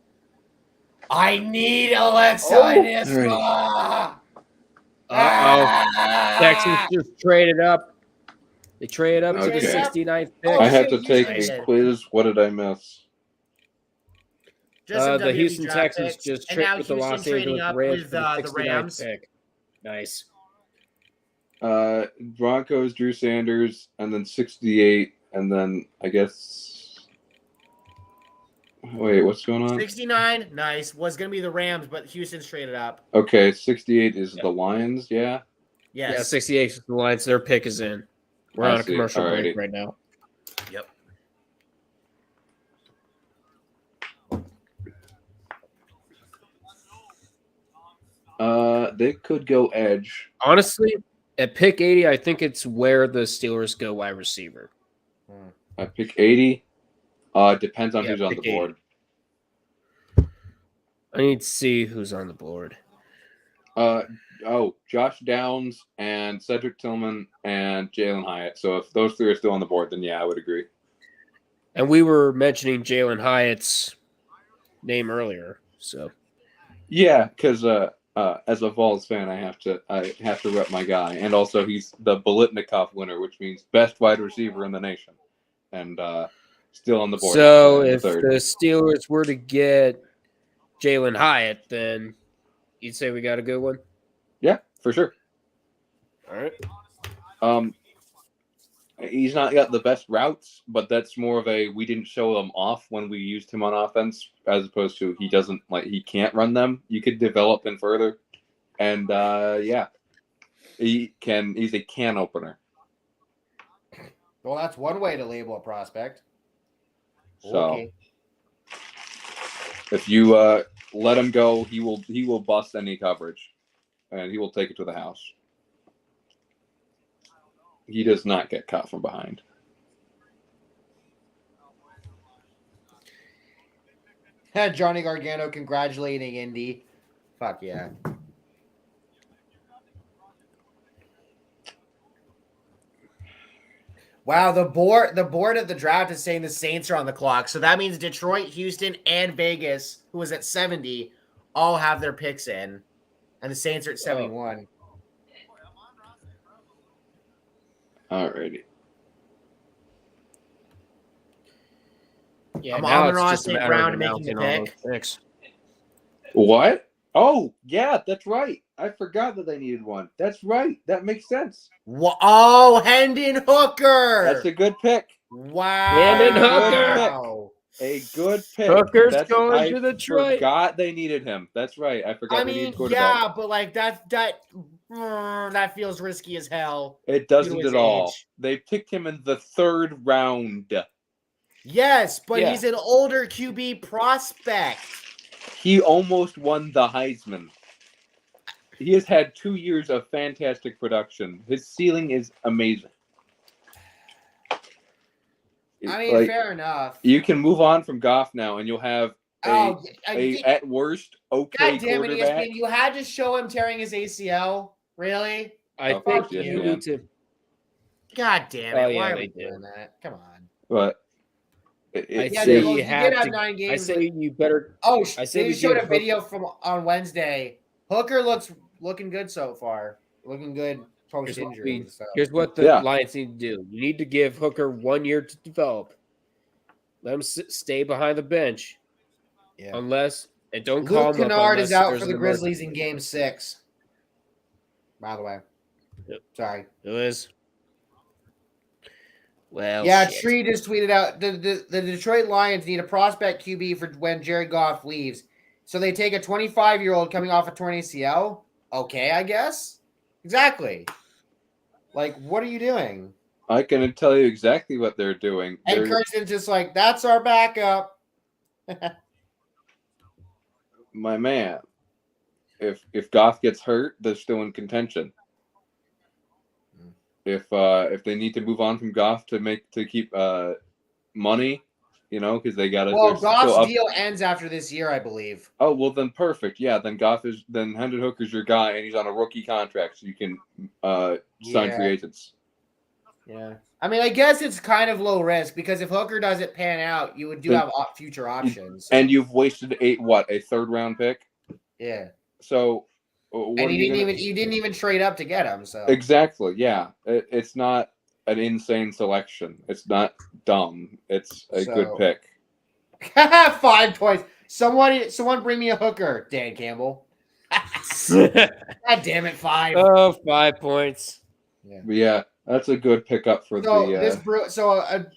I need Alexa Niska. Texans just traded up. They traded up to the Okay. 69th pick. Oh, I had to shit, take Houston a did. quiz. What did I miss? Just some The WWE Houston draft Texans picks, just and now traded with the Houston Los trading Angeles up Rams with for the the 69th Rams. pick. Nice. Broncos, Drew Sanders, and then 68, and then I guess. Wait, what's going on? 69, nice. Was going to be the Rams, but Houston's traded up. Okay, 68 is the Lions, yeah? Yes. Yeah, 68 is the Lions. Their pick is in. We're I on a see. commercial break Alrighty. right now. Yep. They could go edge. Honestly, at pick 80, I think it's where the Steelers go wide receiver. I pick 80. Depends on Yeah, who's on the pick 80. board. I need to see who's on the board. Josh Downs and Cedric Tillman and Jalen Hyatt. So if those three are still on the board, then yeah, I would agree. And we were mentioning Jalen Hyatt's name earlier. So Yeah, because as a Vols fan, I have to rep my guy, and also he's the Bolitnikov winner, which means best wide receiver in the nation, and still on the board. So in if third. the Steelers were to get Jalen Hyatt, then you'd say we got a good one? Yeah, for sure. All right. He's not got the best routes, but that's more of a we didn't show them off when we used him on offense, as opposed to he can't run them. You could develop him further, and he's a can opener. Well, that's one way to label a prospect. So Okay. if you let him go, he will bust any coverage, and he will take it to the house. He does not get caught from behind. Johnny Gargano congratulating Indy. Fuck yeah. Wow, the board of the draft is saying the Saints are on the clock. So that means Detroit, Houston, and Vegas, who was at 70, all have their picks in. And the Saints are at 71. Alrighty. Yeah, I'm now on it's Ross just a St. matter Brown of making the announcing all pick. those picks. What? Oh, yeah, that's right. I forgot that they needed one. That's right. That makes sense. Oh, Hendon Hooker. That's a good pick. Wow. Hendon Hooker. A good pick. Hooker's going to I Detroit. forgot they needed him. That's right. I forgot they needed quarterback. Yeah, but like that feels risky as hell. It doesn't his at all. age. They picked him in the 3rd round. Yes, but Yeah. he's an older QB prospect. He almost won the Heisman. He has had 2 years of fantastic production. His ceiling is amazing. I mean, fair enough. You can move on from Goff now, and you'll have at worst okay God damn it, quarterback. ESPN! You had to show him tearing his ACL. Really? I Of think course you you can. need to. God damn it! Oh, yeah, Why are they we did. doing that? Come on. But I Yeah, say they you did have have to. 9 games. I say you better. Oh, I say they we showed give a video from on Wednesday. Hooker looking good so far. Looking good post injury. So. Here's what the Yeah. Lions need to do. You need to give Hooker 1 year to develop. Let him stay behind the bench. Yeah. Unless and don't call Luke him up Kennard unless is out there's for the an Grizzlies in emergency. Game 6. By the way. Yep. Sorry. Who is? Well, Yeah, shit. Tree just tweeted out the Detroit Lions need a prospect QB for when Jared Goff leaves. So they take a 25-year-old coming off a torn ACL. Okay, I guess. Exactly. Like, what are you doing? I can tell you exactly what they're doing. And Kirsten's just like, that's our backup. My man, if Goff gets hurt, they're still in contention. If they need to move on from Goff to keep money, because they got to. Well, Goff's deal ends after this year, I believe. Oh well, then perfect. Yeah, then Hendon Hooker's your guy, and he's on a rookie contract, so you can sign free agents. Yeah. I mean, I guess it's kind of low risk because if Hooker doesn't pan out, you do have future options. And you've wasted a 3rd round pick? Yeah. So and you didn't even trade up to get him. So exactly, yeah. It's not an insane selection. It's not dumb. It's a good pick. 5 points. Someone bring me a Hooker, Dan Campbell. God damn it, 5. Oh, 5 points. Yeah, that's a good pickup for a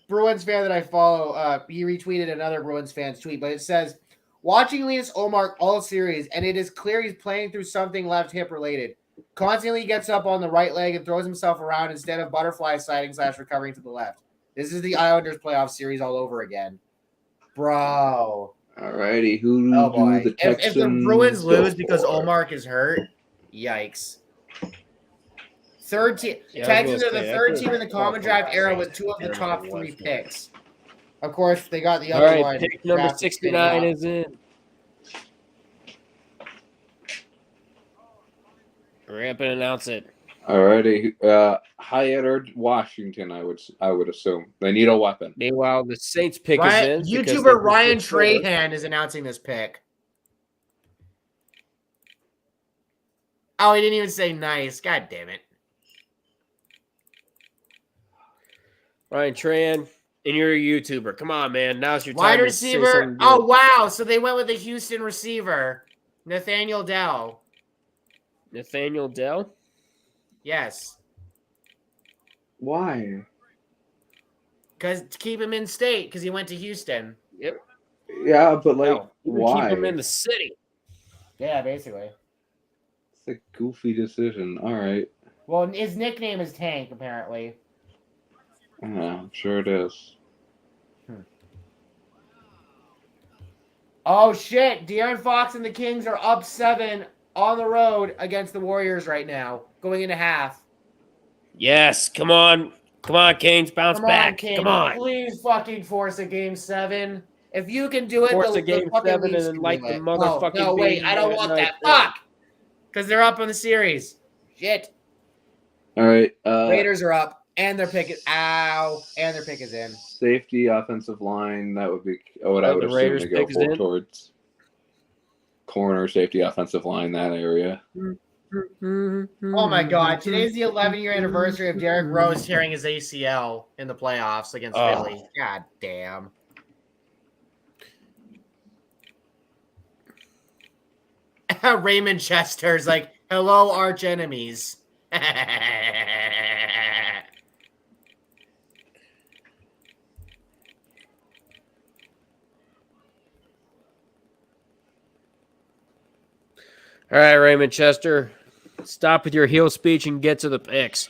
Bruins fan that I follow, he retweeted another Bruins fan's tweet, but it says, watching Linus Ullmark all series, and it is clear he's playing through something left hip related. Constantly gets up on the right leg and throws himself around instead of butterfly sliding / recovering to the left. This is the Islanders playoff series all over again. Bro. Alrighty, the Texans? If the Bruins lose because Ullmark is hurt, yikes. Third team. Texans are the third team in the common draft era with 2 of the top 3 picks. Of course, they got the other one. Pick number 69 is in. Hurry up and announce it. Alrighty, Hyatt or Washington, I would assume they need a weapon. Meanwhile, the Saints pick is in. YouTuber Ryan Trahan is announcing this pick. Oh, he didn't even say nice. God damn it. Ryan Trahan, and you're a YouTuber. Come on, man. Now's your time. Wide receiver. Oh, wow. So they went with a Houston receiver, Nathaniel Dell. Nathaniel Dell? Yes. Why? Because to keep him in state, because he went to Houston. Yep. Yeah, but why? Keep him in the city. Yeah, basically. It's a goofy decision. All right. Well, his nickname is Tank, apparently. Yeah, I'm sure it is. Oh, shit. De'Aaron Fox and the Kings are up 7 on the road against the Warriors right now, going into half. Yes, come on. Come on, Kings. Bounce back. Kings. Come on. Please fucking force a game 7. If you can do it, force a game 7 and then light the motherfucking No, wait. I don't want that. Fuck. Because they're up on the series. Shit. All right. Raiders are up. And their pick is and their pick is in. Safety, offensive line. That would be what I would assume to go for towards. Corner, safety, offensive line, that area. Oh my God! Today's the 11-year anniversary of Derrick Rose tearing his ACL in the playoffs against Philly. God damn. Raymond Chester's like, "Hello, arch enemies." All right, Raymond Chester, stop with your heel speech and get to the picks.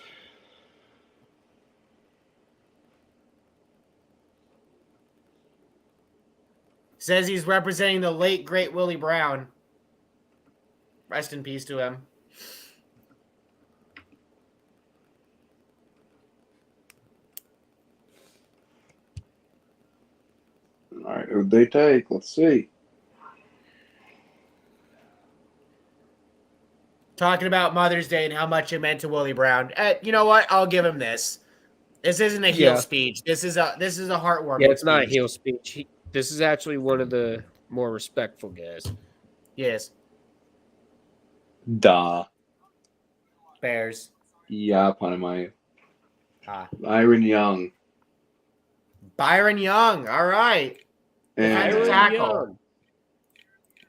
Says he's representing the late, great Willie Brown. Rest in peace to him. All right, who'd they take? Let's see. Talking about Mother's Day and how much it meant to Willie Brown. You know what? I'll give him this. This isn't a heel speech. This is a heartwarming. Yeah, it's not a heel speech. This is actually one of the more respectful guys. Yes. Duh. Bears. Yeah, Panamai. Byron Young. Byron Young. All right. Byron Young.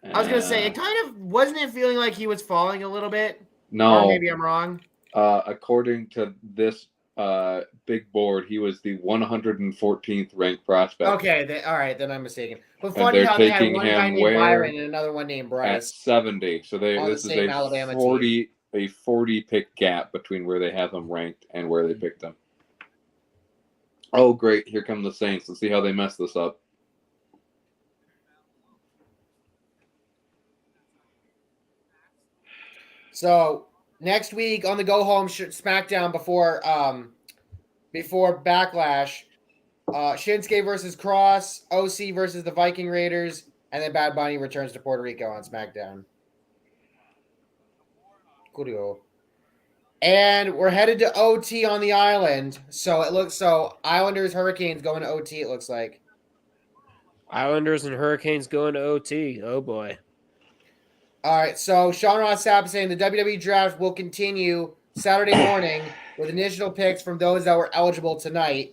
I was gonna say it kind of wasn't it feeling like he was falling a little bit. No, or maybe I'm wrong. According to this big board, he was the 114th ranked prospect. Okay, all right, then I'm mistaken. But funny how they had one guy named Byron and another one named Bryce at 70. So this is a Alabama 40 pick gap between where they have him ranked and where they picked him. Oh, great! Here come the Saints. Let's see how they mess this up. So next week on the go home SmackDown before Backlash, Shinsuke versus Cross, OC versus the Viking Raiders, and then Bad Bunny returns to Puerto Rico on SmackDown. Coolio. And we're headed to OT on the island. So it looks Islanders, Hurricanes going to OT, it looks like. Islanders and Hurricanes going to OT. Oh boy. All right, so Sean Ross Sapp saying the WWE draft will continue Saturday morning with initial picks from those that were eligible tonight,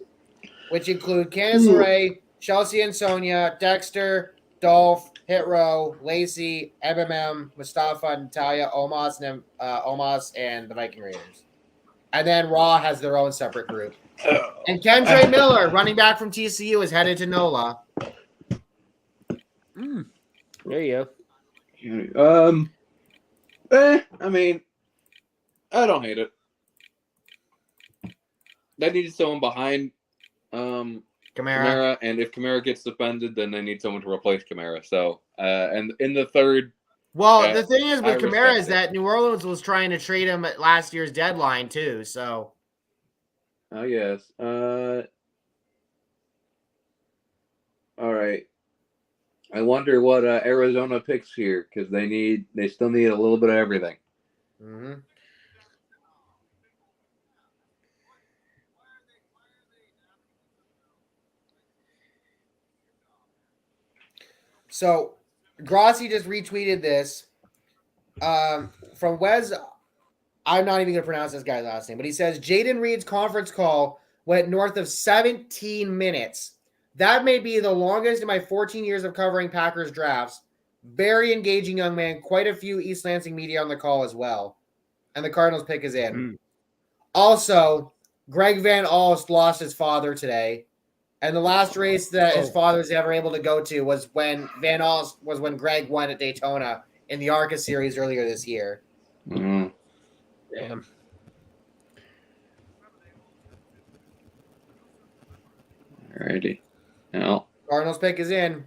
which include Candice LeRae, Chelsea and Sonia, Dexter, Dolph, Hit Row, Lacey, MMM, Mustafa, Natalia, Omos, and the Viking Raiders. And then Raw has their own separate group. And Kendre Miller, running back from TCU, is headed to NOLA. There you go. I mean, I don't hate it. They needed someone behind Kamara, and if Kamara gets suspended, then they need someone to replace Kamara. So, and in the third. Well, the thing is with Kamara is that New Orleans was trying to trade him at last year's deadline too. So. Oh yes. All right. I wonder what Arizona picks here because they still need a little bit of everything. Mm-hmm. So, Grossi just retweeted this from Wes. I'm not even going to pronounce this guy's last name, but he says Jaden Reed's conference call went north of 17 minutes. That may be the longest in my 14 years of covering Packers drafts. Very engaging young man. Quite a few East Lansing media on the call as well. And the Cardinals pick is in. Also, Greg Van Alst lost his father today. And the last race that his father was ever able to go to was when Greg won at Daytona in the ARCA series earlier this year. Mm-hmm. Damn. Alrighty. Now, Cardinals pick is in.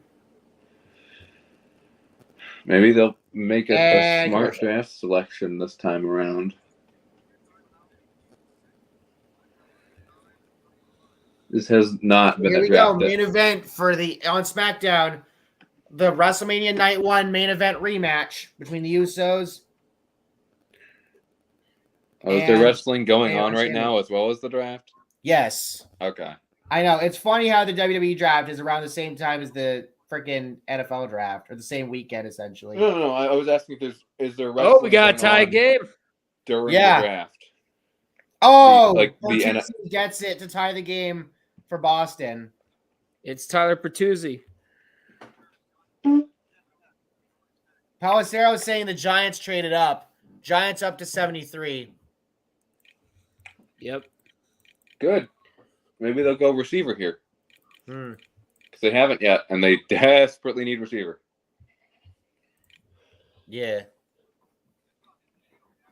Maybe they'll make a smart draft selection this time around. This has not been a draft. Main event for on SmackDown, the WrestleMania Night 1 main event rematch between the Usos. Oh, is there wrestling going on right now as well as the draft? Yes. Okay. I know. It's funny how the WWE draft is around the same time as the freaking NFL draft, or the same weekend, essentially. No. I was asking if is there wrestling? Oh, we got a tie game during the draft. Oh, the gets it to tie the game for Boston. It's Tyler Bertuzzi. Palacero is saying the Giants traded up. Giants up to 73. Yep. Good. Maybe they'll go receiver here. Because they haven't yet, and they desperately need receiver. Yeah.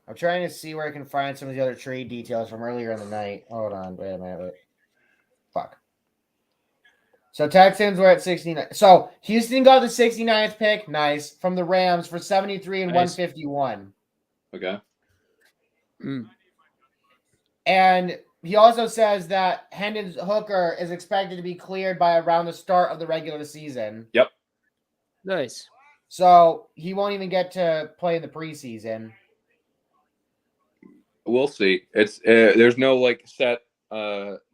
I'm trying to see where I can find some of the other trade details from earlier in the night. Hold on. Wait a minute. Fuck. So Texans were at 69. So Houston got the 69th pick. Nice. From the Rams for 73 and 151. Okay. And he also says that Hendon Hooker is expected to be cleared by around the start of the regular season. Yep. Nice. So he won't even get to play in the preseason. We'll see. It's there's no set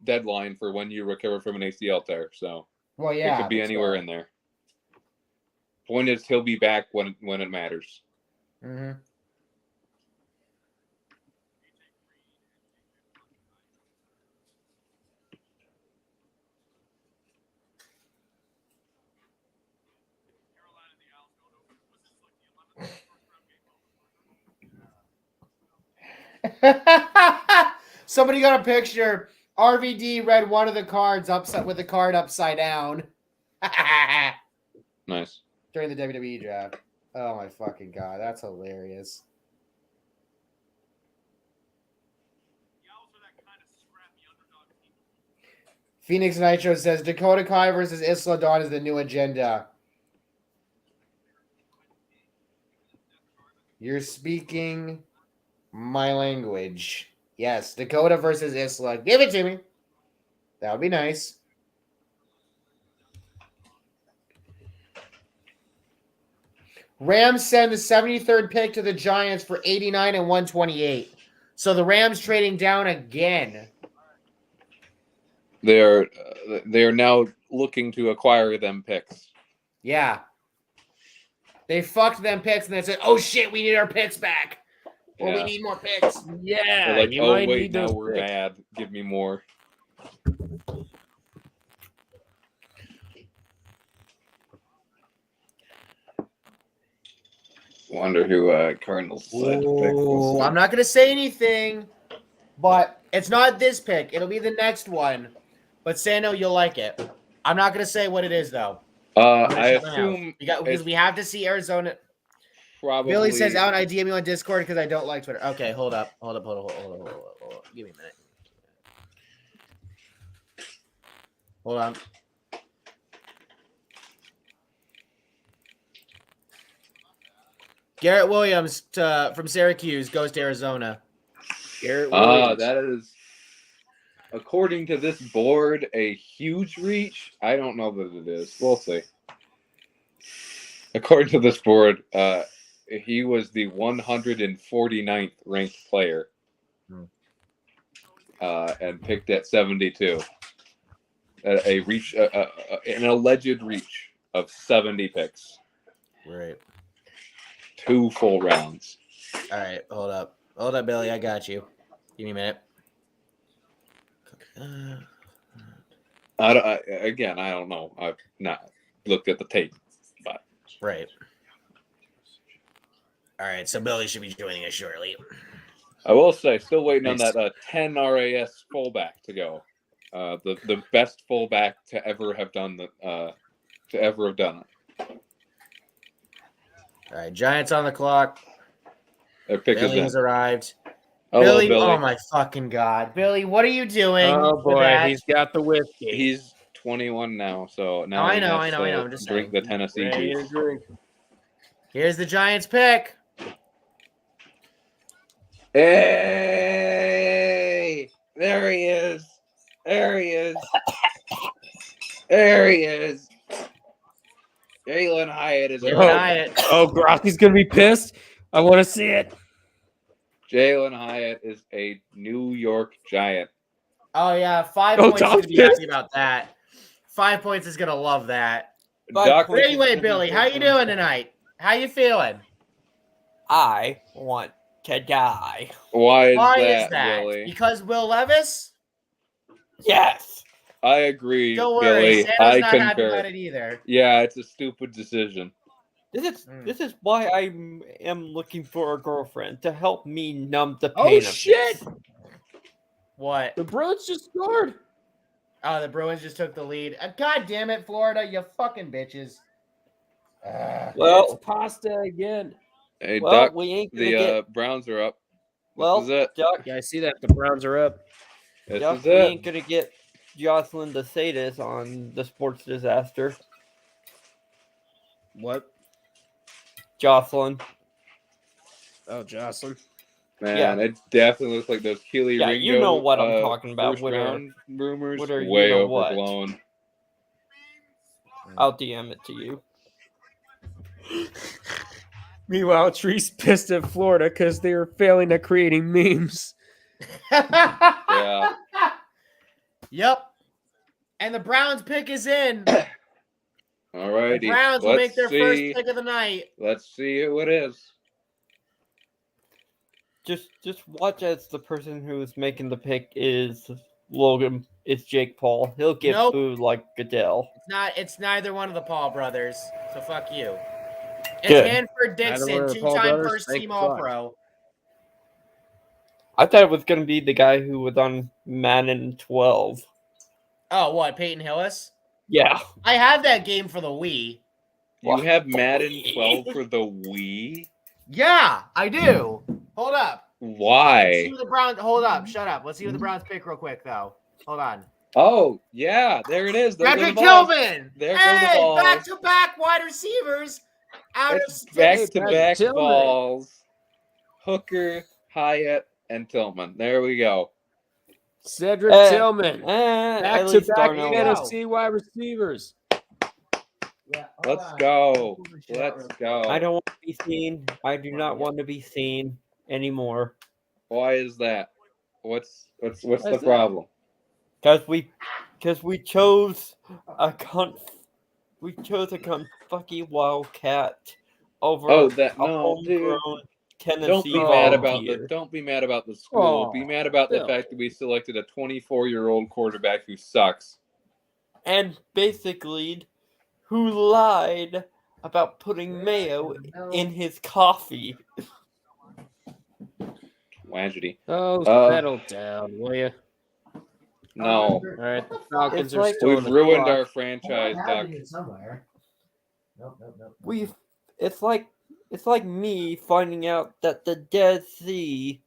deadline for when you recover from an ACL tear, so it could be anywhere in there. Point is, he'll be back when it matters. Mm-hmm. Somebody got a picture. RVD read one of the cards with the card upside down. Nice. During the WWE draft. Oh my fucking god, that's hilarious. Phoenix Nitro says Dakota Kai versus Isla Dawn is the new agenda. You're speaking my language. Yes, Dakota versus Isla. Give it to me. That would be nice. Rams send the 73rd pick to the Giants for 89 and 128. So the Rams trading down again. They're now looking to acquire them picks. Yeah. They fucked them picks and they said, "Oh shit, we need our picks back." Or we need more picks. Yeah. They're like, you oh might wait, need now those we're picks. bad. Give me more. Wonder who Cardinals decide to pick. Ooh, I'm not gonna say anything, but it's not this pick. It'll be the next one. But Sando, you'll like it. I'm not gonna say what it is though. I assume because we have to see Arizona. Probably. Billy says out. I DM you on Discord because I don't like Twitter. Okay, hold up. Give me a minute. Hold on. Garrett Williams from Syracuse goes to Arizona. Garrett Williams. That is, according to this board, a huge reach. I don't know that it is. We'll see. According to this board, he was the 149th ranked player and picked at 72. A reach, an alleged reach of 70 picks. Right. 2 full rounds. All right, hold up, Billy. I got you. Give me a minute. Again, I don't know. I've not looked at the tape, but right. All right, so Billy should be joining us shortly. I will say, still waiting on that 10 RAS fullback to go. The best fullback to ever have done it. All right, Giants on the clock. Their pick Billy is has in. arrived. Hello, Billy, oh my fucking god, Billy, what are you doing? Oh boy, he's got the whiskey. He's 21 now, so now I know. I'm just drink saying. the Tennessee juice. Here's the Giants pick. Hey, there he is. There he is. There he is. Jalen Hyatt is. Oh, Grossy's gonna be pissed. I want to see it. Jalen Hyatt is a New York Giant. Oh yeah, 5 points is gonna be happy about that. 5 points is gonna love that. But anyway, Billy, how you doing tonight? How you feeling? I want to die. Why is that, Billy? Because Will Levis? Yes. I agree, Don't worry, Billy. Santa's not happy about it either. Yeah, it's a stupid decision. This is why I am looking for a girlfriend to help me numb the pain. Oh shit! What? The Bruins just scored. Oh, the Bruins just took the lead. God damn it, Florida, you fucking bitches. Well, it's pasta again. Hey, well, Duck, we ain't the Browns are up. Well, this is it. Duck, Yeah, I see that. The Browns are up. Duck, we ain't gonna get Jocelyn to say this on the Sports Disaster. What? Jocelyn. Oh, Jocelyn. Man, it definitely looks like those Keely Ringo. You know what I'm talking about. First round rumors way overblown. I'll DM it to you. Meanwhile, Tree's pissed at Florida because they were failing at creating memes. Yeah. Yep. And the Browns pick is in. All righty. The Browns will make their first pick of the night. Let's see who it is. Just watch as the person who's making the pick is Logan. It's Jake Paul. He'll get booed like Goodell. It's neither one of the Paul brothers. So fuck you. It's Good. Hanford Dixon, two-time first-team All-Pro. I thought it was going to be the guy who was on Madden 12. Oh, what? Peyton Hillis? Yeah. I have that game for the Wii. You have Madden 12 for the Wii? Yeah, I do. Hold up. Why? Let's see who the Browns. Hold up. Shut up. Let's see who the Browns pick real quick, though. Hold on. Oh, yeah. There it is. Patrick Kilvin. There hey, the balls. Back-to-back wide receivers. Back-to-back balls. Hooker, Hyatt, and Tillman. There we go. Cedric Tillman. Back-to-back Tennessee wide receivers. Yeah, Let's go. Let's go. I don't want to be seen. I do not want to be seen anymore. Why is that? What's the problem? Because we chose a Kentucky Wildcat over homegrown Tennessee. Don't be mad about the school. Be mad about the fact that we selected a 24-year-old quarterback who sucks. And basically, who lied about putting mayo in his coffee. Tragedy. Oh, settle down, will you? No. All right, the Falcons are still We've in the ruined clock. our franchise, Doug. Somewhere. Nope. It's like me finding out that the Dead Sea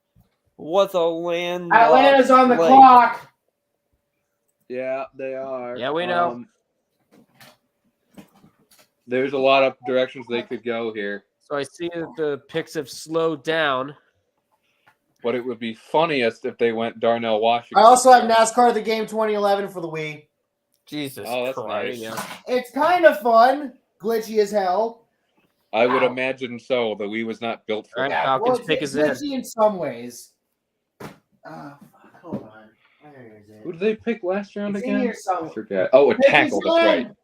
was a land. Atlanta's on the clock. Yeah, they are. Yeah, we know. There's a lot of directions they could go here. So I see that the picks have slowed down. But it would be funniest if they went Darnell Washington. I also have NASCAR The Game 2011 for the Wii. Jesus that's Christ. nice. It's kind of fun. Glitchy as hell. I would imagine so. The Wii was not built for All right, that. Falcons pick is in. Glitchy in some ways. Hold on. Where is it? Who did they pick last round It's in again? here I somewhere. forget. Oh, a Pick tackle. is That's in.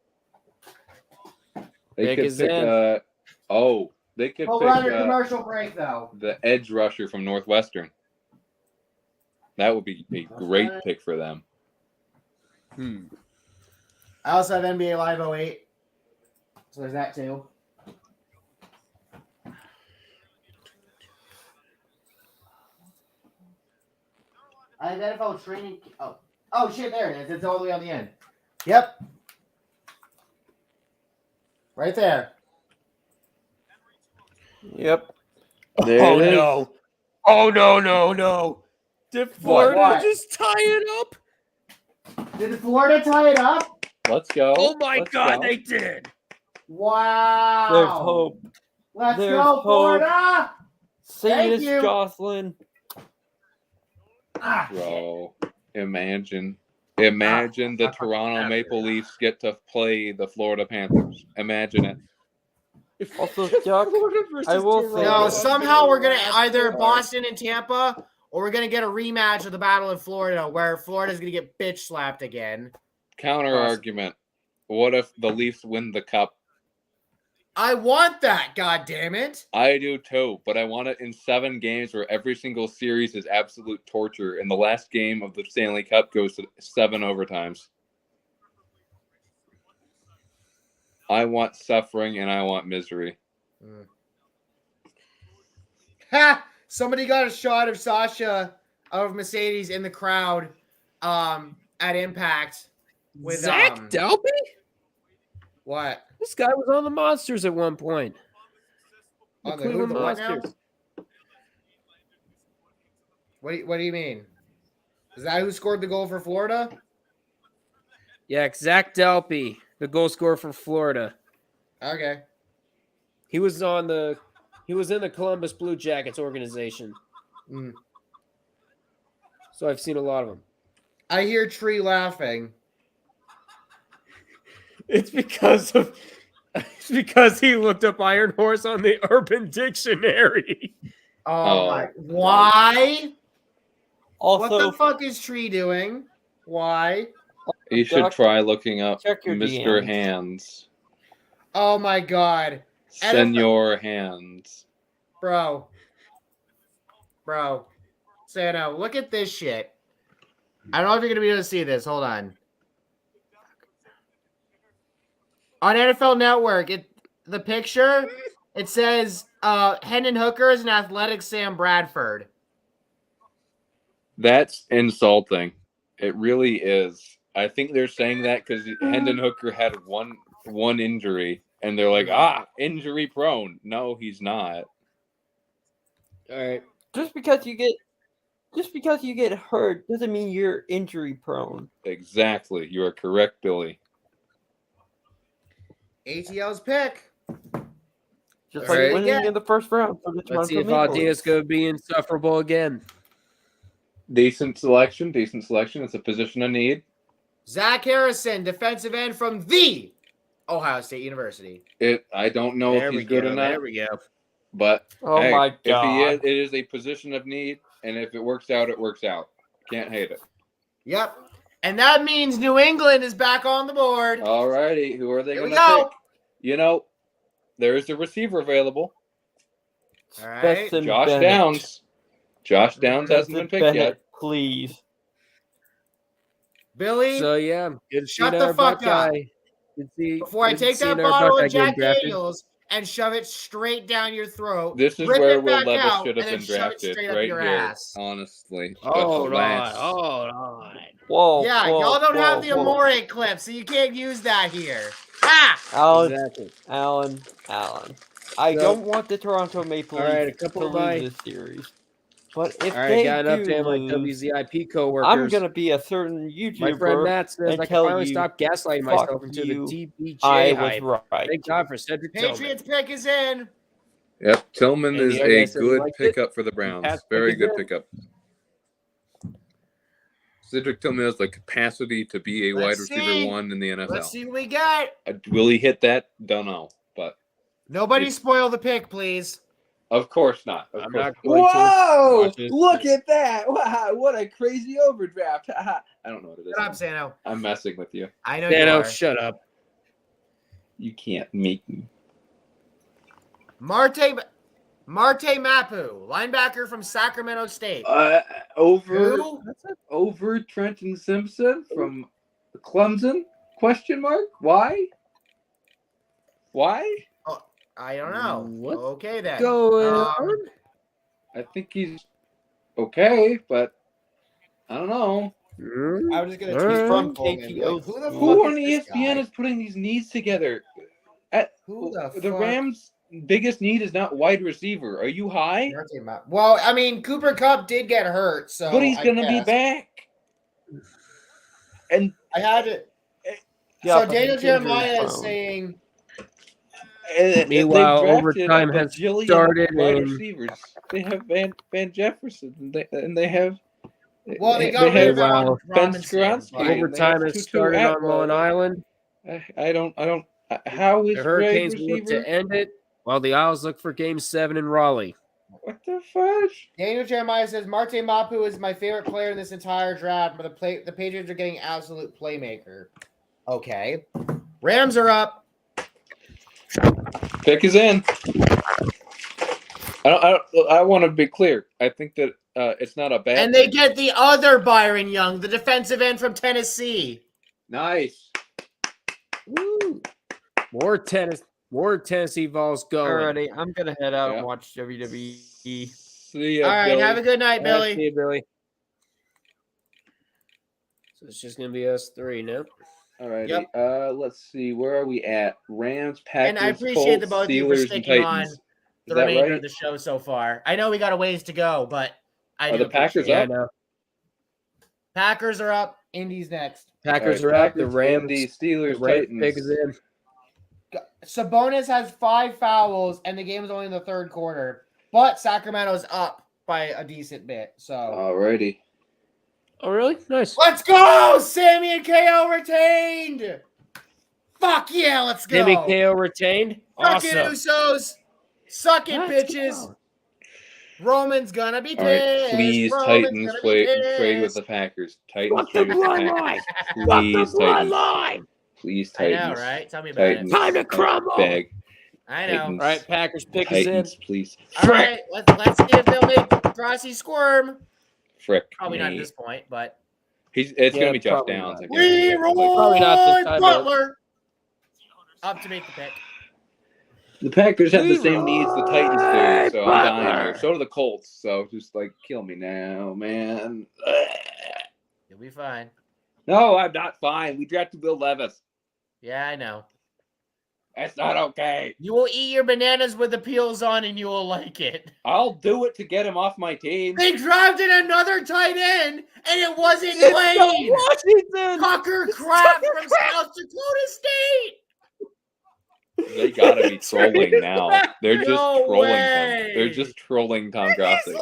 right. They Pick could is pick. in. They could We'll pick run a commercial break though. the edge rusher from Northwestern. That would be a great pick for them. I also have NBA Live 08. So there's that too. I have NFL training. Oh shit! There it is. It's all the way on the end. Yep. Right there. Yep. There Oh it is. no! Oh no! Did Florida What? just tie it up? Did Florida tie it up? Let's go. Oh my Let's God, go. they did! Wow. There's hope. Let's There's go, hope. Florida. See Thank this, you. Jocelyn. Bro, imagine the Toronto Maple Leafs get to play the Florida Panthers. Imagine it. Also, Chuck, I will say No, that- somehow we're gonna either Boston and Tampa, or we're gonna get a rematch of the Battle of Florida, where Florida's gonna get bitch slapped again. Counter argument. What if the Leafs win the cup? I want that. God damn it! I do too, but I want it in 7 games where every single series is absolute torture, and the last game of the Stanley Cup goes to 7 overtimes. I want suffering and I want misery. Ha! Somebody got a shot of Sasha of Mercedes in the crowd at Impact with Zach Dalby? What? This guy was on the Monsters at one point. The On the Cleveland who, the what now? Monsters. What do you mean? Is that who scored the goal for Florida? Yeah, Zach Dalby, the goal scorer for Florida. Okay. He was in the Columbus Blue Jackets organization. So I've seen a lot of them. I hear Tree laughing. It's because he looked up Iron Horse on the Urban Dictionary. Oh my! Why? Also, What the fuck is Tree doing? Why? You should try looking up check your Mr. DMs. Hands. Oh my god. Senor Hands. Bro. Sano, look at this shit. I don't know if you're going to be able to see this. Hold on. On NFL Network, the picture, it says Hendon Hooker is an athletic Sam Bradford. That's insulting. It really is. I think they're saying that because Hendon Hooker had one injury, and they're like, injury prone. No, he's not. All right. Just because you get hurt doesn't mean you're injury prone. Exactly. You are correct, Billy. ATL's pick. Just All like right. winning in the first round for the Let's see Toronto if Maple Aldea's Leafs. going to be insufferable again. Decent selection. It's a position of need. Zach Harrison, defensive end from the Ohio State University. I don't know if he's good enough. There we go. But Oh hey, my if he God. is, it is a position of need. And if it works out, it works out. Can't hate it. Yep. And that means New England is back on the board. All righty. Who are they Here going we to go. pick? You know, there is a receiver available. All right. Stetson Josh Bennett. Downs. Josh Downs hasn't been Stetson picked yet. Bennett, please. Billy, So yeah, good to see Shut the another fuck Buckeye. up. Good to see- before I good to take see that another bottle Buckeye of getting Jack drafted. Daniels and shove it straight down your throat. This is rip where it Will back Levis out, should have and been then shove it drafted, straight up right your here. ass. Honestly, but Hold on, alas. hold on. Whoa. Yeah, whoa, y'all don't whoa, have the whoa. Amore clip, so you can't use that here. Ah! Alan, Exactly. Alan. I So- don't want the Toronto Maple All right, Leafs a couple to of my- lose this series. But if All right, they got an do update on my lose, WZIP coworkers. I'm gonna be a certain My YouTuber. friend Matt says and I can tell finally you, stop gaslighting fuck myself into you, the TBJ I hype. was right. Thank God for Cedric Tillman. Patriots pick is in. Yep, Tillman And is the other guy a said he good liked it. pickup for the Browns. Pat's Very pick is good in. pickup. Cedric Tillman has the capacity to be a wide Let's receiver see. 1 in the NFL. Let's see what we got. Will he hit that? Don't know, but Nobody spoil the pick, please. of course not. Of I'm course. not going to. Whoa! Watch this. Look at that! Wow, what a crazy overdraft! I don't know what it is. Shut up, Sano. I'm messing with you. I know you Dano, are. shut up. You can't make me. Marte Mapu, linebacker from Sacramento State. Over Who? over Trenton Simpson from Clemson? Question mark? Why? Why? I don't know. What's Okay then. Going Um, on? I think he's okay, but I don't know. I was just gonna All tweet right. from Coleman. Like, who the Who fuck on is this ESPN guy? is putting these needs together? Who the The fuck? Rams' biggest need is not wide receiver. Are you high? Marte Mapu. Well, I mean, Cooper Kupp did get hurt, so But he's I gonna be guess. back. And I had it. Yeah, So but Daniel he's injury Jeremiah is prone. saying Meanwhile, they've drafted overtime a has bajillion started wide and- receivers. They have Van Jefferson, and they have. Well, they got rid of Wow. Allen Ben Robinson, Skoronski. but- Overtime has Tutu started on Atwell. Mullen Island. I don't. How is The Greg Hurricanes look receiver? to end it, while the Owls look for Game 7 in Raleigh. What the fudge? Daniel Jeremiah says Marte Mapu is my favorite player in this entire draft, but the Patriots are getting absolute playmaker. Okay. Rams are up. Pick is in. I want to be clear. I think that it's not a bad. And they thing. get the other Byron Young, the defensive end from Tennessee. Nice. Woo. More Tennessee Vols going. Alrighty, I'm gonna head out Yeah. and watch WWE. See ya, All right, Billy. have a good night, All right, Billy. see you, Billy. So it's just gonna be us three now. All right. Yep. Let's see. Where are we at? Rams, Packers, And I appreciate the Colts, both of you for Steelers, and sticking on Titans. the Is that remainder right? of the show so far. I know we got a ways to go, but I Are do the Packers appreciate Yeah, I it. know. Packers are up. Indy's next. Packers All are right, up. The Packers, Rams. Indy, The Steelers, Rams Titans. pick is in. Sabonis has 5 fouls, and the game is only in the third quarter. But Sacramento's up by a decent bit. So Alrighty. Oh, really? Nice. let's go! Sammy and KO retained. Fuck yeah, let's go. Jimmy KO retained. Suck it, Awesome. Usos. Suck it, Let's bitches. go. Roman's gonna be pissed. All right. Please, Roman's Titans gonna be trade with pissed. the Packers. Titans Fuck the trade with the bloodline. Packers. Fuck Please, the Titans. bloodline. Please, I know, Titans. right? Tell me about Titans. it. Time to crumble. Beg. I know. Titans. All right, Packers pick is in. Titans, please. All right, let's see if they'll make Grossi squirm. Frick. Probably not at me. this point, but It's Yeah, gonna be Josh probably Downs. not. I guess. Probably not this Leroy time, Butler up to make the pick. The Packers have the same needs the Titans do, so I'm dying Butler. here. So do the Colts. So just kill me now, man. You'll be fine. No, I'm not fine. We drafted Will Levis. Yeah, I know. That's not okay. You will eat your bananas with the peels on, and you will like it. I'll do it to get him off my team. They drafted another tight end, and it wasn't It's Wayne. Washington. Tucker Crap from South Dakota State. They gotta be trolling now. They're just No trolling way. him. They're just trolling Tom Grossi.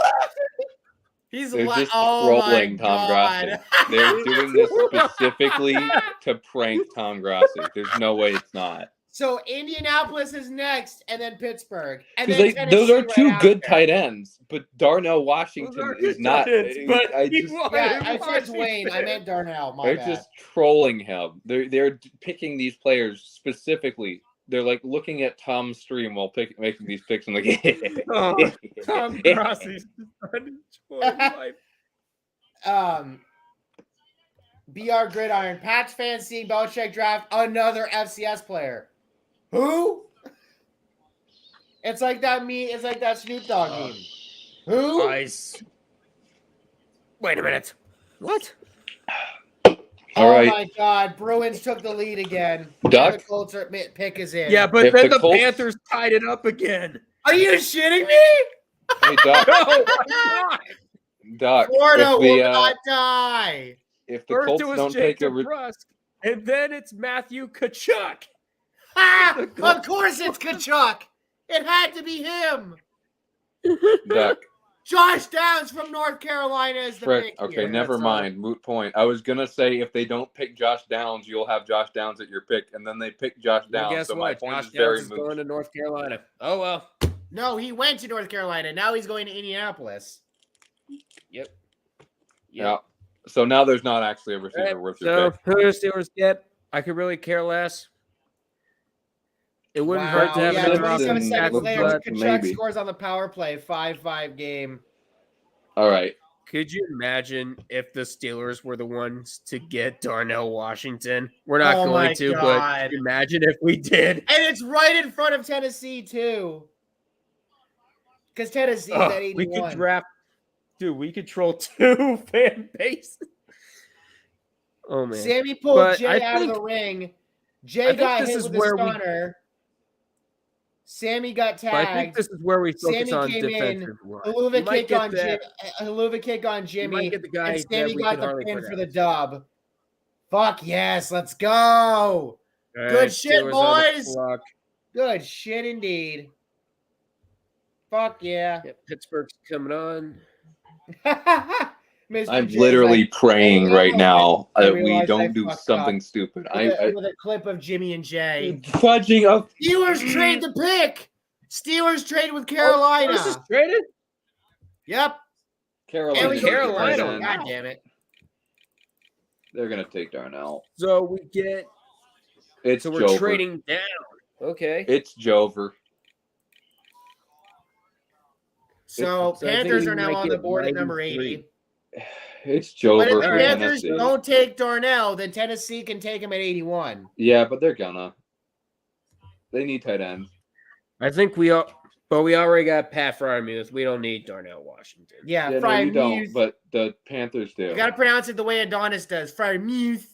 He's They're just oh my trolling Tom God. Grossi. They're doing this specifically to prank Tom Grossi. There's no way it's not. So Indianapolis is next, and then Pittsburgh, and Because then those are Tennessee two right good after. tight ends, but Darnell Washington Those are is good not. tight ends, but I he just won. Yeah, I said Washington. Wayne. I meant Darnell. My they're bad. just trolling him. They're picking these players specifically. They're like looking at Tom's stream while making these picks and like, Oh, Tom Crossey's life. BR Gridiron. Pats fans seeing Belichick draft another FCS player. Who? It's like that It's like that Snoop Dogg meme. Who? Ice. Wait a minute. What? All right. My God. Bruins took the lead again. Duck? The Colts pick is in. Yeah, but If then the the Colts- Panthers tied it up again. Are you shitting me? Hey, Doc. Oh my God. Doc. Florida will If not die. the First Colts it was don't take a Jacob Rusk, and then it's Matthew Kachuk. Ah, The Colts- of course it's Kachuk. It had to be him. Doc. Josh Downs from North Carolina is the Frick. pick Okay, here. never That's mind. Moot point. I was gonna say if they don't pick Josh Downs, you'll have Josh Downs at your pick, and then they pick Josh Well, Downs. guess So my what? point Josh is very Downs is moot. going to North Carolina. Oh well. No, he went to North Carolina. Now he's going to Indianapolis. Yep. Yeah. So now there's not actually a receiver Right, worth your so pick. who do the Steelers get? I could really care less. It wouldn't hurt to have yeah, another 27 Robinson seconds looks later, like Kachuk maybe. scores on the power play, 5-5 game. All right. Could you imagine if the Steelers were the ones to get Darnell Washington? We're not Oh my going to, God. but could you imagine if we did. And it's right in front of Tennessee, too. Because Tennessee's Ugh, at we 81. could draft, dude. We could troll 2 fan bases. Oh man, Sammy pulled But Jay I out of think- the ring. I Jay think got this hit is with a where we- stunner. Sammy got but I think tagged. this is where we focus Sammy on came in, defensive line. Haluva You might kick get on that- Jimmy. Haluva kick on you Jimmy. might get the guy And that Sammy we got can the hardly pin for the pronounce. dub. Fuck yes, let's go. All Good right, shit, Steelers on the boys. clock. Good shit indeed. Fuck yeah. Yep, Pittsburgh's coming on. Mr. I'm J's literally like, praying "Hey, right look, now I that we realized I don't do fucked something up." stupid. with a clip of Jimmy and Jay. Fudging up. Steelers trade the pick. Steelers trade with Carolina. This is traded. Yep. Carolina. And we took Carolina. tight end. God damn it. They're gonna take Darnell. So we get. It's So we're Jover. trading down. Okay. It's Jover. So So I think Panthers we are now might on the get board at number 93. 80. It's But Jover if the for Panthers Tennessee. don't take Darnell, then Tennessee can take him at 81. Yeah, but they're gonna. They need tight ends. I think we all, but we already got Pat Fryermuth. We don't need Darnell Washington. Yeah, Yeah, no, Fry you don't. Muse. But the Panthers do. You got to pronounce it the way Adonis does. Fry Muse.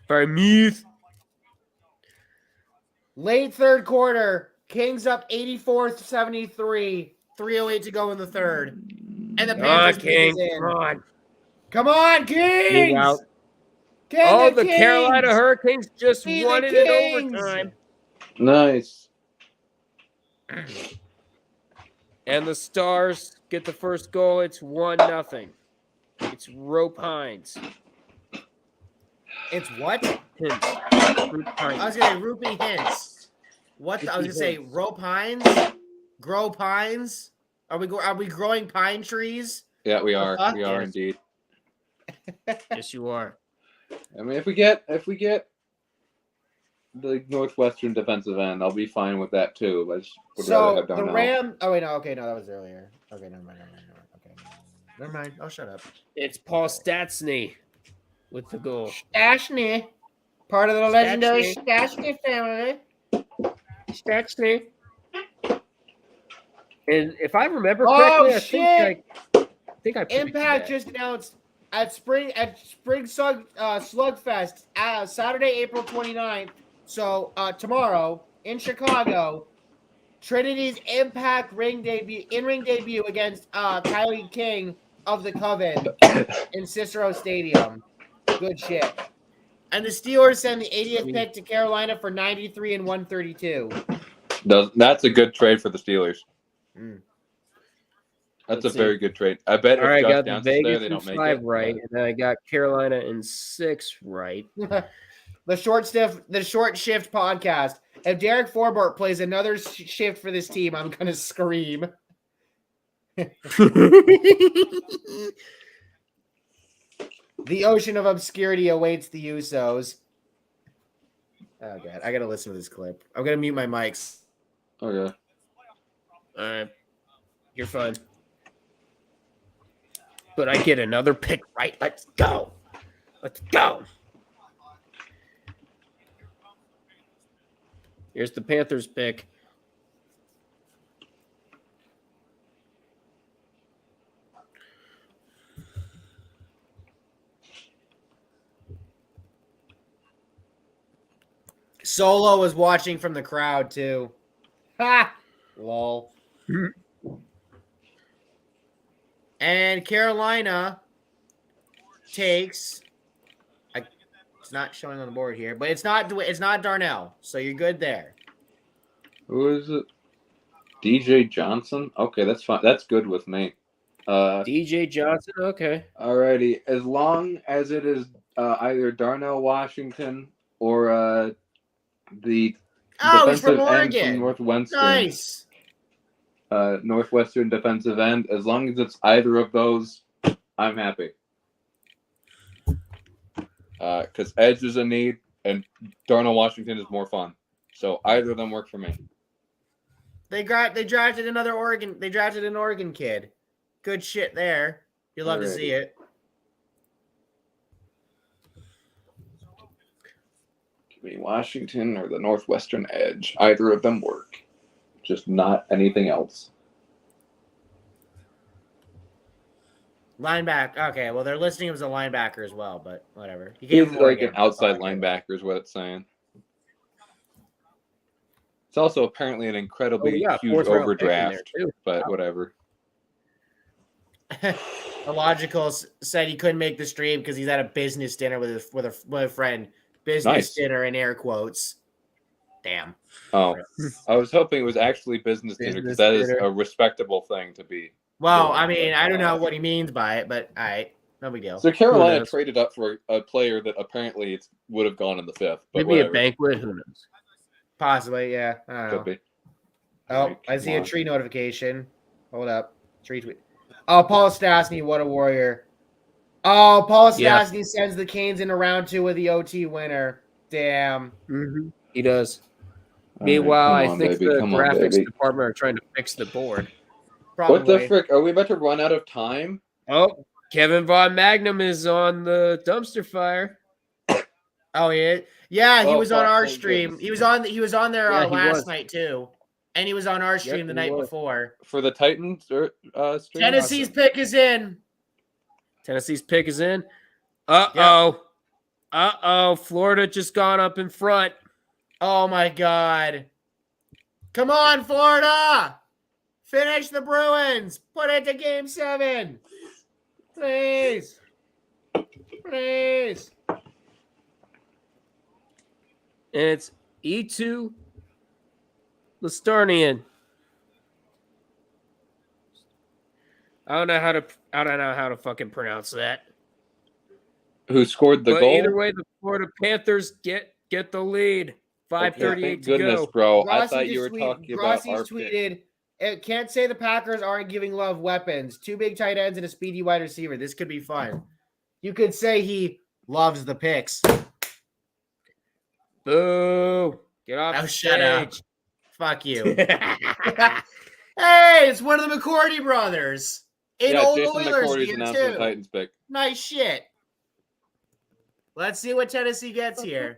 Fryermuth. Late third quarter, Kings up 84-73. 3:08 to go in the third. And the Ah, Panthers King. is in. Come on. Come on, King out. Kings! King Oh, the the Kings! Carolina Hurricanes just Be won the it in Kings! overtime. Nice. And the Stars get the first goal. It's 1-0. It's Rope Hines. It's what? Hintz. Rope I Hines. was going to say Rupee Hints. What? I was going to say Hints. Rope Pines? Grow pines? Are we growing pine trees? Yeah, we are. fuck? We are Yes. indeed. Yes, you are. I mean, if we get the Northwestern defensive end, I'll be fine with that too. But I just would rather So have the Darnell. Ram. Oh wait, no. Okay, no, that was earlier. Okay, never mind. Okay, never mind. I'll shut up. It's Paul Stastny with the goal. Stashny, part of the legendary Stashny family. Stastny. And if I remember Oh, correctly, I think I predicted Impact that. just announced at Spring Slugfest Saturday, April 29th. So tomorrow in Chicago, Trinity's Impact ring debut against Kylie King of the Coven in Cicero Stadium. Good shit. And the Steelers send the 80th pick to Carolina for 93 and 132. That's a good trade for the Steelers. Mm. That's Let's a very good trade. I bet All right, I if Josh got Downs is there, Vegas they in don't make 5 it. right, and then I got Carolina in 6 right. the short shift podcast. If Derek Forbort plays another shift for this team, I'm gonna scream. The ocean of obscurity awaits the Usos. Oh god, I gotta listen to this clip. I'm gonna mute my mics. Okay. All right, you're fine. But I get another pick, right? Let's go. Let's go. Here's the Panthers pick. Solo was watching from the crowd too. Ha! Lol. And Carolina takes. It's not showing on the board here, but it's not Darnell, so you're good there. Who is it? DJ Johnson. Okay, that's fine. That's good with me. DJ Johnson. Okay. Alrighty, as long as it is either Darnell Washington or the he's from defensive end Oregon. from Northwestern. Nice. Northwestern defensive end. As long as it's either of those, I'm happy. Because edge is a need, and Darnell Washington is more fun. So either of them work for me. They drafted another Oregon. They drafted an Oregon kid. Good shit there. You'll love to see it. Give me Washington or the Northwestern edge. Either of them work. Just not anything else. Linebacker. Okay, well, they're listing him as a linebacker as well, but whatever. He's like an outside linebacker is what it's saying. It's also apparently an incredibly huge overdraft, but whatever. Illogical said he couldn't make the stream because he's at a business dinner with a friend. Business dinner in air quotes. Damn. Oh, I was hoping it was actually business dinner because that is a respectable thing to be. Well, I mean, I don't know what he means by it, but all right, no big deal. So Carolina traded up for a player that apparently it would have gone in the fifth. But maybe a banquet. Who knows? Possibly, yeah. I don't know. Could be. Oh, I see a tree notification. Hold up. Tree tweet. Oh, Paul Stastny, what a warrior. Oh, Paul Stastny sends the Canes into round 2 with the OT winner. Damn. Mm-hmm. He does. Meanwhile, I think the graphics department are trying to fix the board. Probably. What the frick? Are we about to run out of time? Oh, Kevin Von Magnum is on the dumpster fire. Oh, yeah. Yeah, he was on our stream. He was on there last night too. And he was on our stream the night before. For the Titans stream? Tennessee's pick is in. Tennessee's pick is in. Uh-oh. Yep. Uh-oh. Florida just gone up in front. Oh, my God. Come on, Florida. Finish the Bruins. Put it to Game 7. Please. Please. And it's E2 Listarnian. I don't know how to fucking pronounce that. Who scored the goal? Either way, the Florida Panthers get the lead. 5:38 to go. Bro. I thought you were talking about our tweeted. It can't say the Packers aren't giving Love weapons. 2 big tight ends and a speedy wide receiver. This could be fun. You could say he loves the picks. Boo! Get off the stage. Shut up. Fuck you. Hey, it's one of the McCourty brothers. Old Jason Oilers McCourty's announced the Titans pick. Nice shit. Let's see what Tennessee gets here.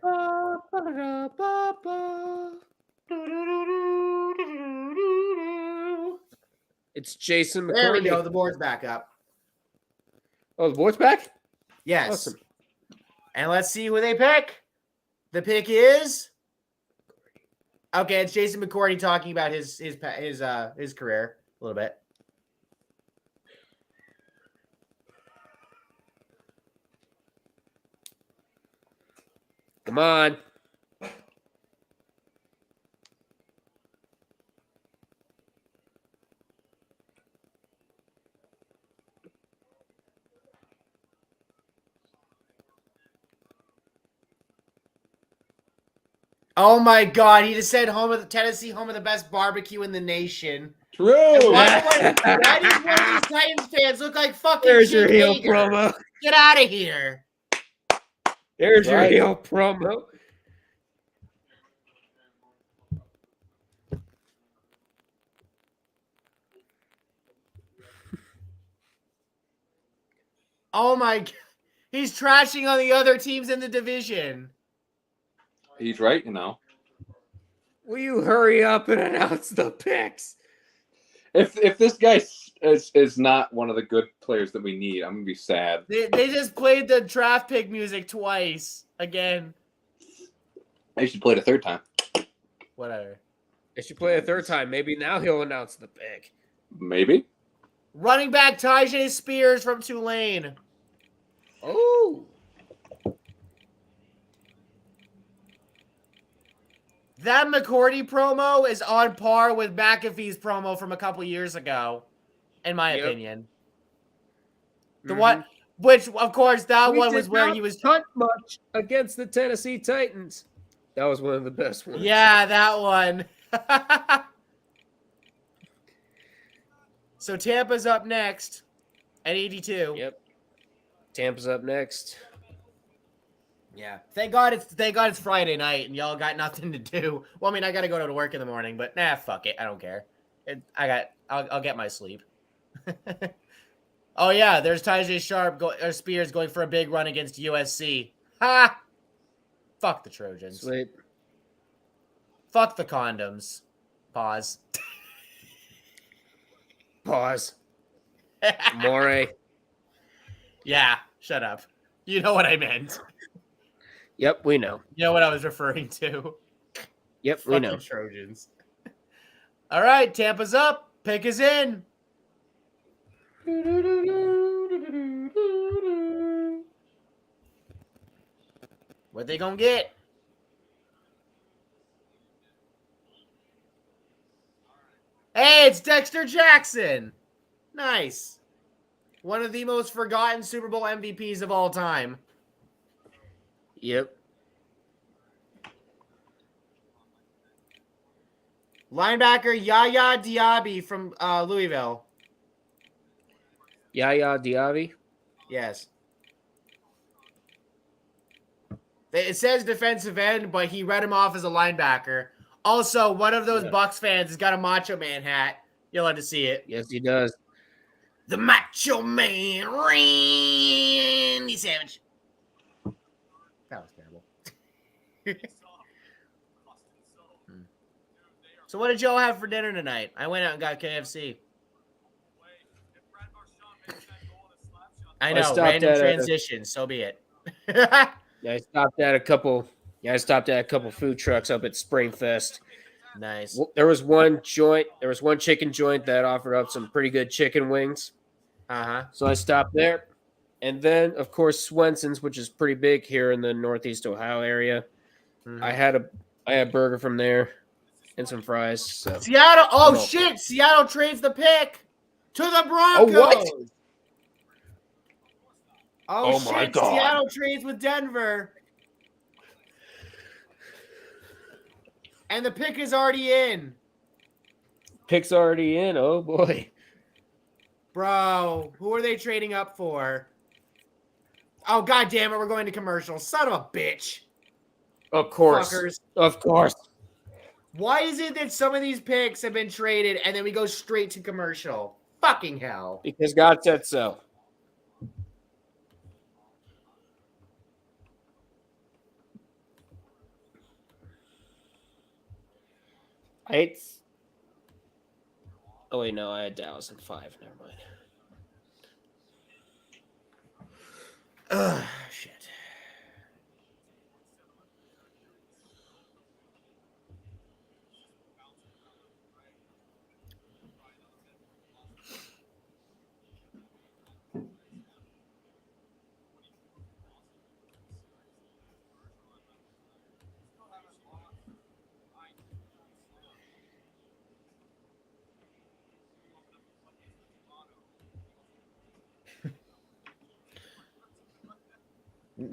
It's Jason McCourty. There we go. The board's back up. Oh, the board's back? Yes. Awesome. And let's see who they pick. The pick is okay. It's Jason McCourty talking about his career a little bit. Come on. Oh my God! He just said Tennessee, home of the best barbecue in the nation. True. Why does one of these Titans fans look like fucking? There's Jake your heel Hager? promo. Get out of here! There's your heel promo. Oh my God. He's trashing on the other teams in the division. He's right, Will you hurry up and announce the picks? If this guy is not one of the good players that we need, I'm gonna be sad. They just played the draft pick music twice again. They should play it a third time. Whatever. They should play a third time. Maybe now he'll announce the pick. Maybe. Running back Tyjae Spears from Tulane. Oh. That McCourty promo is on par with McAfee's promo from a couple years ago, in my opinion. The one, which of course that one was where he was not much against the Tennessee Titans. That was one of the best ones. Yeah, that one. So Tampa's up next at 82. Yep. Tampa's up next. Yeah. Thank God it's Friday night and y'all got nothing to do. Well, I mean, I got to go to work in the morning, but fuck it. I don't care. I'll get my sleep. Oh yeah, there's Tyjae Spears going for a big run against USC. Ha! Fuck the Trojans. Sweet. Fuck the condoms. Pause. Pause. More. Yeah, shut up. You know what I meant. Yep, we know. You know what I was referring to. Yep, Fuck we know. the Trojans. All right, Tampa's up. Pick is in. What they gonna get? Hey, it's Dexter Jackson. Nice. One of the most forgotten Super Bowl MVPs of all time. Yep. Linebacker Yaya Diaby from Louisville. Yaya Diaby? Yes. It says defensive end, but he read him off as a linebacker. Also, one of those Bucks fans has got a Macho Man hat. You'll have to see it. Yes, he does. The Macho Man, Randy Savage. That was terrible. So what did y'all have for dinner tonight? I went out and got KFC. I know, random transition. So be it. I stopped at a couple food trucks up at Springfest. Nice. There was one chicken joint that offered up some pretty good chicken wings. So I stopped there. And then, of course, Swenson's, which is pretty big here in the Northeast Ohio area. I had a burger from there and some fries. So. Seattle. Oh, shit. Seattle trades the pick to the Broncos. Oh, what? Oh shit. My God. Seattle trades with Denver. And the pick is already in. Pick's already in. Oh, boy. Bro, who are they trading up for? Oh, God damn it. We're going to commercial. Son of a bitch. Of course. Fuckers. Of course. Why is it that some of these picks have been traded and then we go straight to commercial? Fucking hell. Because God said so. Oh, wait, no, I had Dallas in 5. Never mind. Ugh, shit.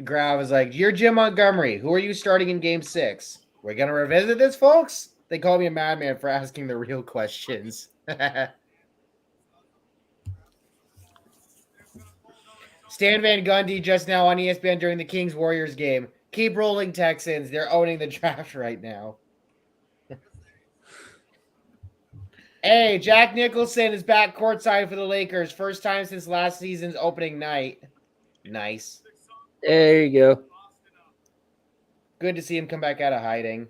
Grav is like, you're Jim Montgomery. Who are you starting in game 6? We're going to revisit this, folks? They call me a madman for asking the real questions. Stan Van Gundy just now on ESPN during the Kings-Warriors game. Keep rolling, Texans. They're owning the draft right now. Hey, Jack Nicholson is back courtside for the Lakers. First time since last season's opening night. Nice. There you go. Good to see him come back out of hiding.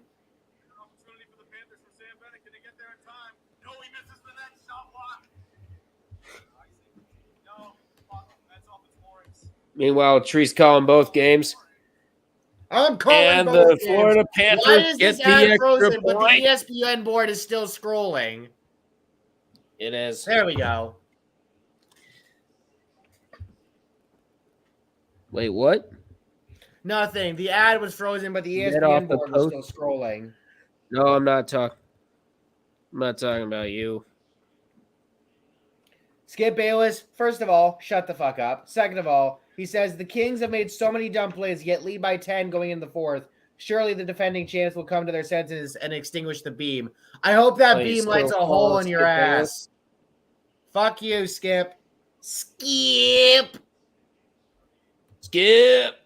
Meanwhile, Tree's calling both games. I'm calling and both the games. Florida Why Panthers is get this the ad extra frozen, but the point. ESPN board is still scrolling? It is. There we go. Wait, what? Nothing. The ad was frozen, but the Get off ESPN the board was post. still scrolling. No, I'm not talking. I'm not talking about you. Skip Bayless, first of all, shut the fuck up. Second of all, he says the Kings have made so many dumb plays, yet lead by 10 going in the fourth. Surely the defending champs will come to their senses and extinguish the beam. I hope that beam lights a hole in your ass. Fuck you, Skip. Skip. Skip.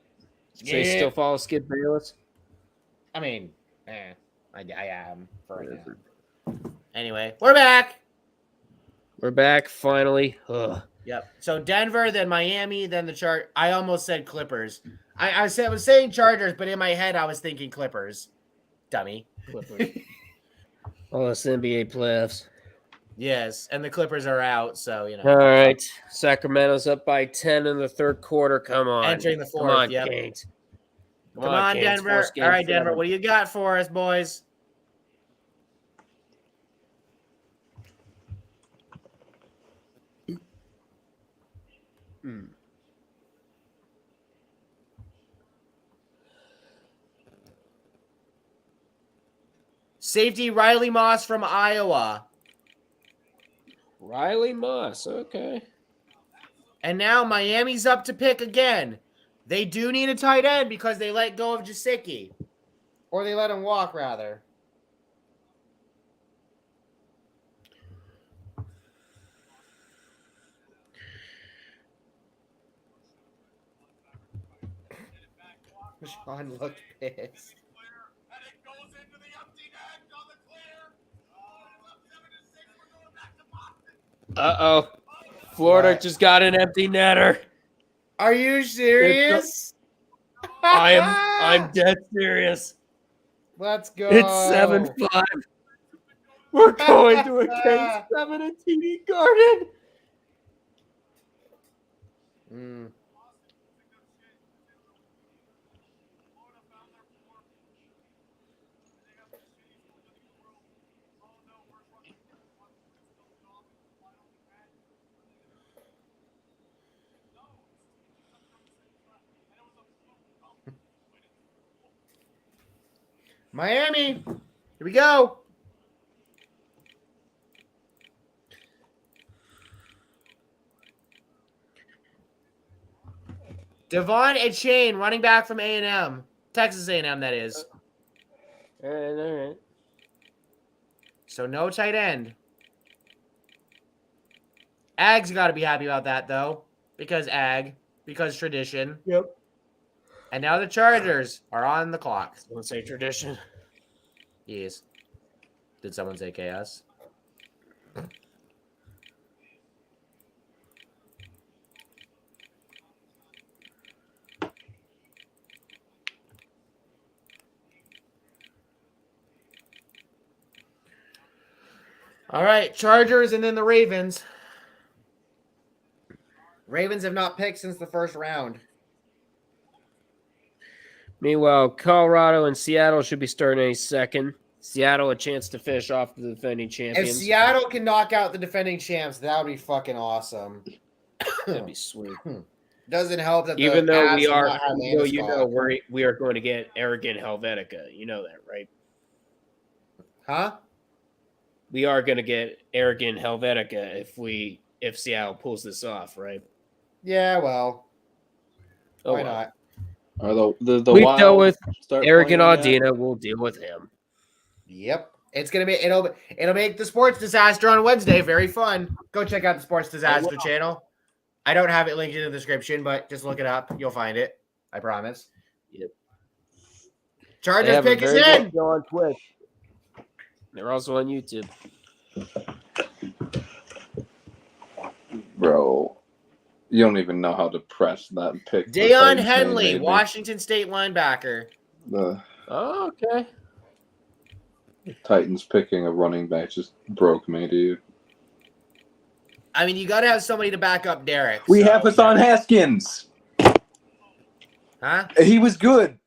So you still follow Skip Bayless? I mean, I am for right now. Anyway, we're back. We're back finally. Ugh. Yep. So Denver, then Miami, then the I almost said Clippers. I was saying Chargers, but in my head I was thinking Clippers. Dummy. Clippers. Oh, it's NBA playoffs. Yes, and the Clippers are out, so you know. All right, Sacramento's up by 10 in the third quarter. Come on, entering the fourth. Come on, yep. Kings. Come on, Kings. Denver. All right, Denver. What do you got for us, boys? Safety Riley Moss from Iowa. Riley Moss, okay. And now Miami's up to pick again. They do need a tight end because they let go of Gesicki. Or they let him walk, rather. Sean looked pissed. Uh-oh. Florida just got an empty netter. Are you serious? I'm dead serious. Let's go. It's 7-5. We're going to a Game 7 at TD Garden. Miami. Here we go. Devon Achane, running back from A&M. Texas A&M, that is. All right. So no tight end. Ag's got to be happy about that, though. Because tradition. Yep. And now the Chargers are on the clock. Someone say tradition. Yes. Did someone say chaos? All right, Chargers and then the Ravens. Ravens have not picked since the first round. Meanwhile, Colorado and Seattle should be starting any second. Seattle a chance to finish off the defending champions. If Seattle can knock out the defending champs, that would be fucking awesome. That'd be sweet. Doesn't help that even though we are, we are going to get arrogant Helvetica. You know that, right? Huh? We are going to get arrogant Helvetica if Seattle pulls this off, right? Yeah, well. Why not? We've dealt with Eric and Audina. We'll deal with him. Yep. It's gonna be it'll make the sports disaster on Wednesday very fun. Go check out the sports disaster channel. I don't have it linked in the description, but just look it up. You'll find it. I promise. Yep. Chargers pick is in. On Twitch. They're also on YouTube. Bro, you don't even know how to press that pick. Deion Henley, Washington State linebacker. Oh, okay. Titans picking a running back just broke me, dude. I mean, you got to have somebody to back up Derek. We have Hassan Haskins. Huh? He was good.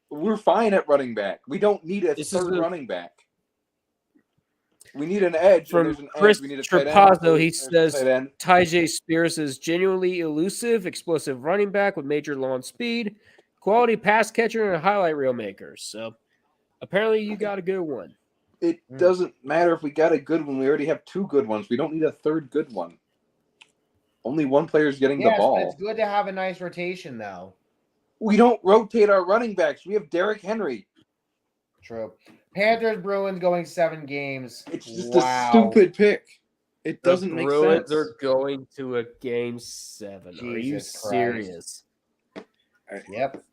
We're fine at running back. We don't need a third running back. We need an edge. From Chris Trapazzo, he says Tyjae Spears is genuinely elusive, explosive running back with major launch speed, quality pass catcher, and a highlight reel maker. So apparently you got a good one. It doesn't matter if we got a good one. We already have two good ones. We don't need a third good one. Only one player is getting the ball. But it's good to have a nice rotation, though. We don't rotate our running backs. We have Derrick Henry. True. Panthers, Bruins going 7 games. It's just a stupid pick. It doesn't make sense. Bruins are going to a game 7. Jesus are you Christ. serious? Yep.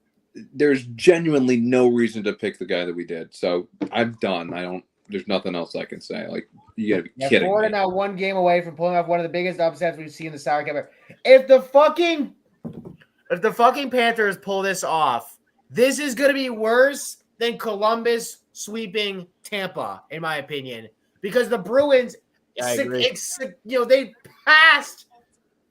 There's genuinely no reason to pick the guy that we did. So I'm done. There's nothing else I can say. Like, you gotta be kidding Florida me. now 1 game away from pulling off one of the biggest upsets we've seen in the Sour Cup. If the fucking Panthers pull this off, this is gonna be worse than Columbus sweeping Tampa, in my opinion, because the Bruins, they passed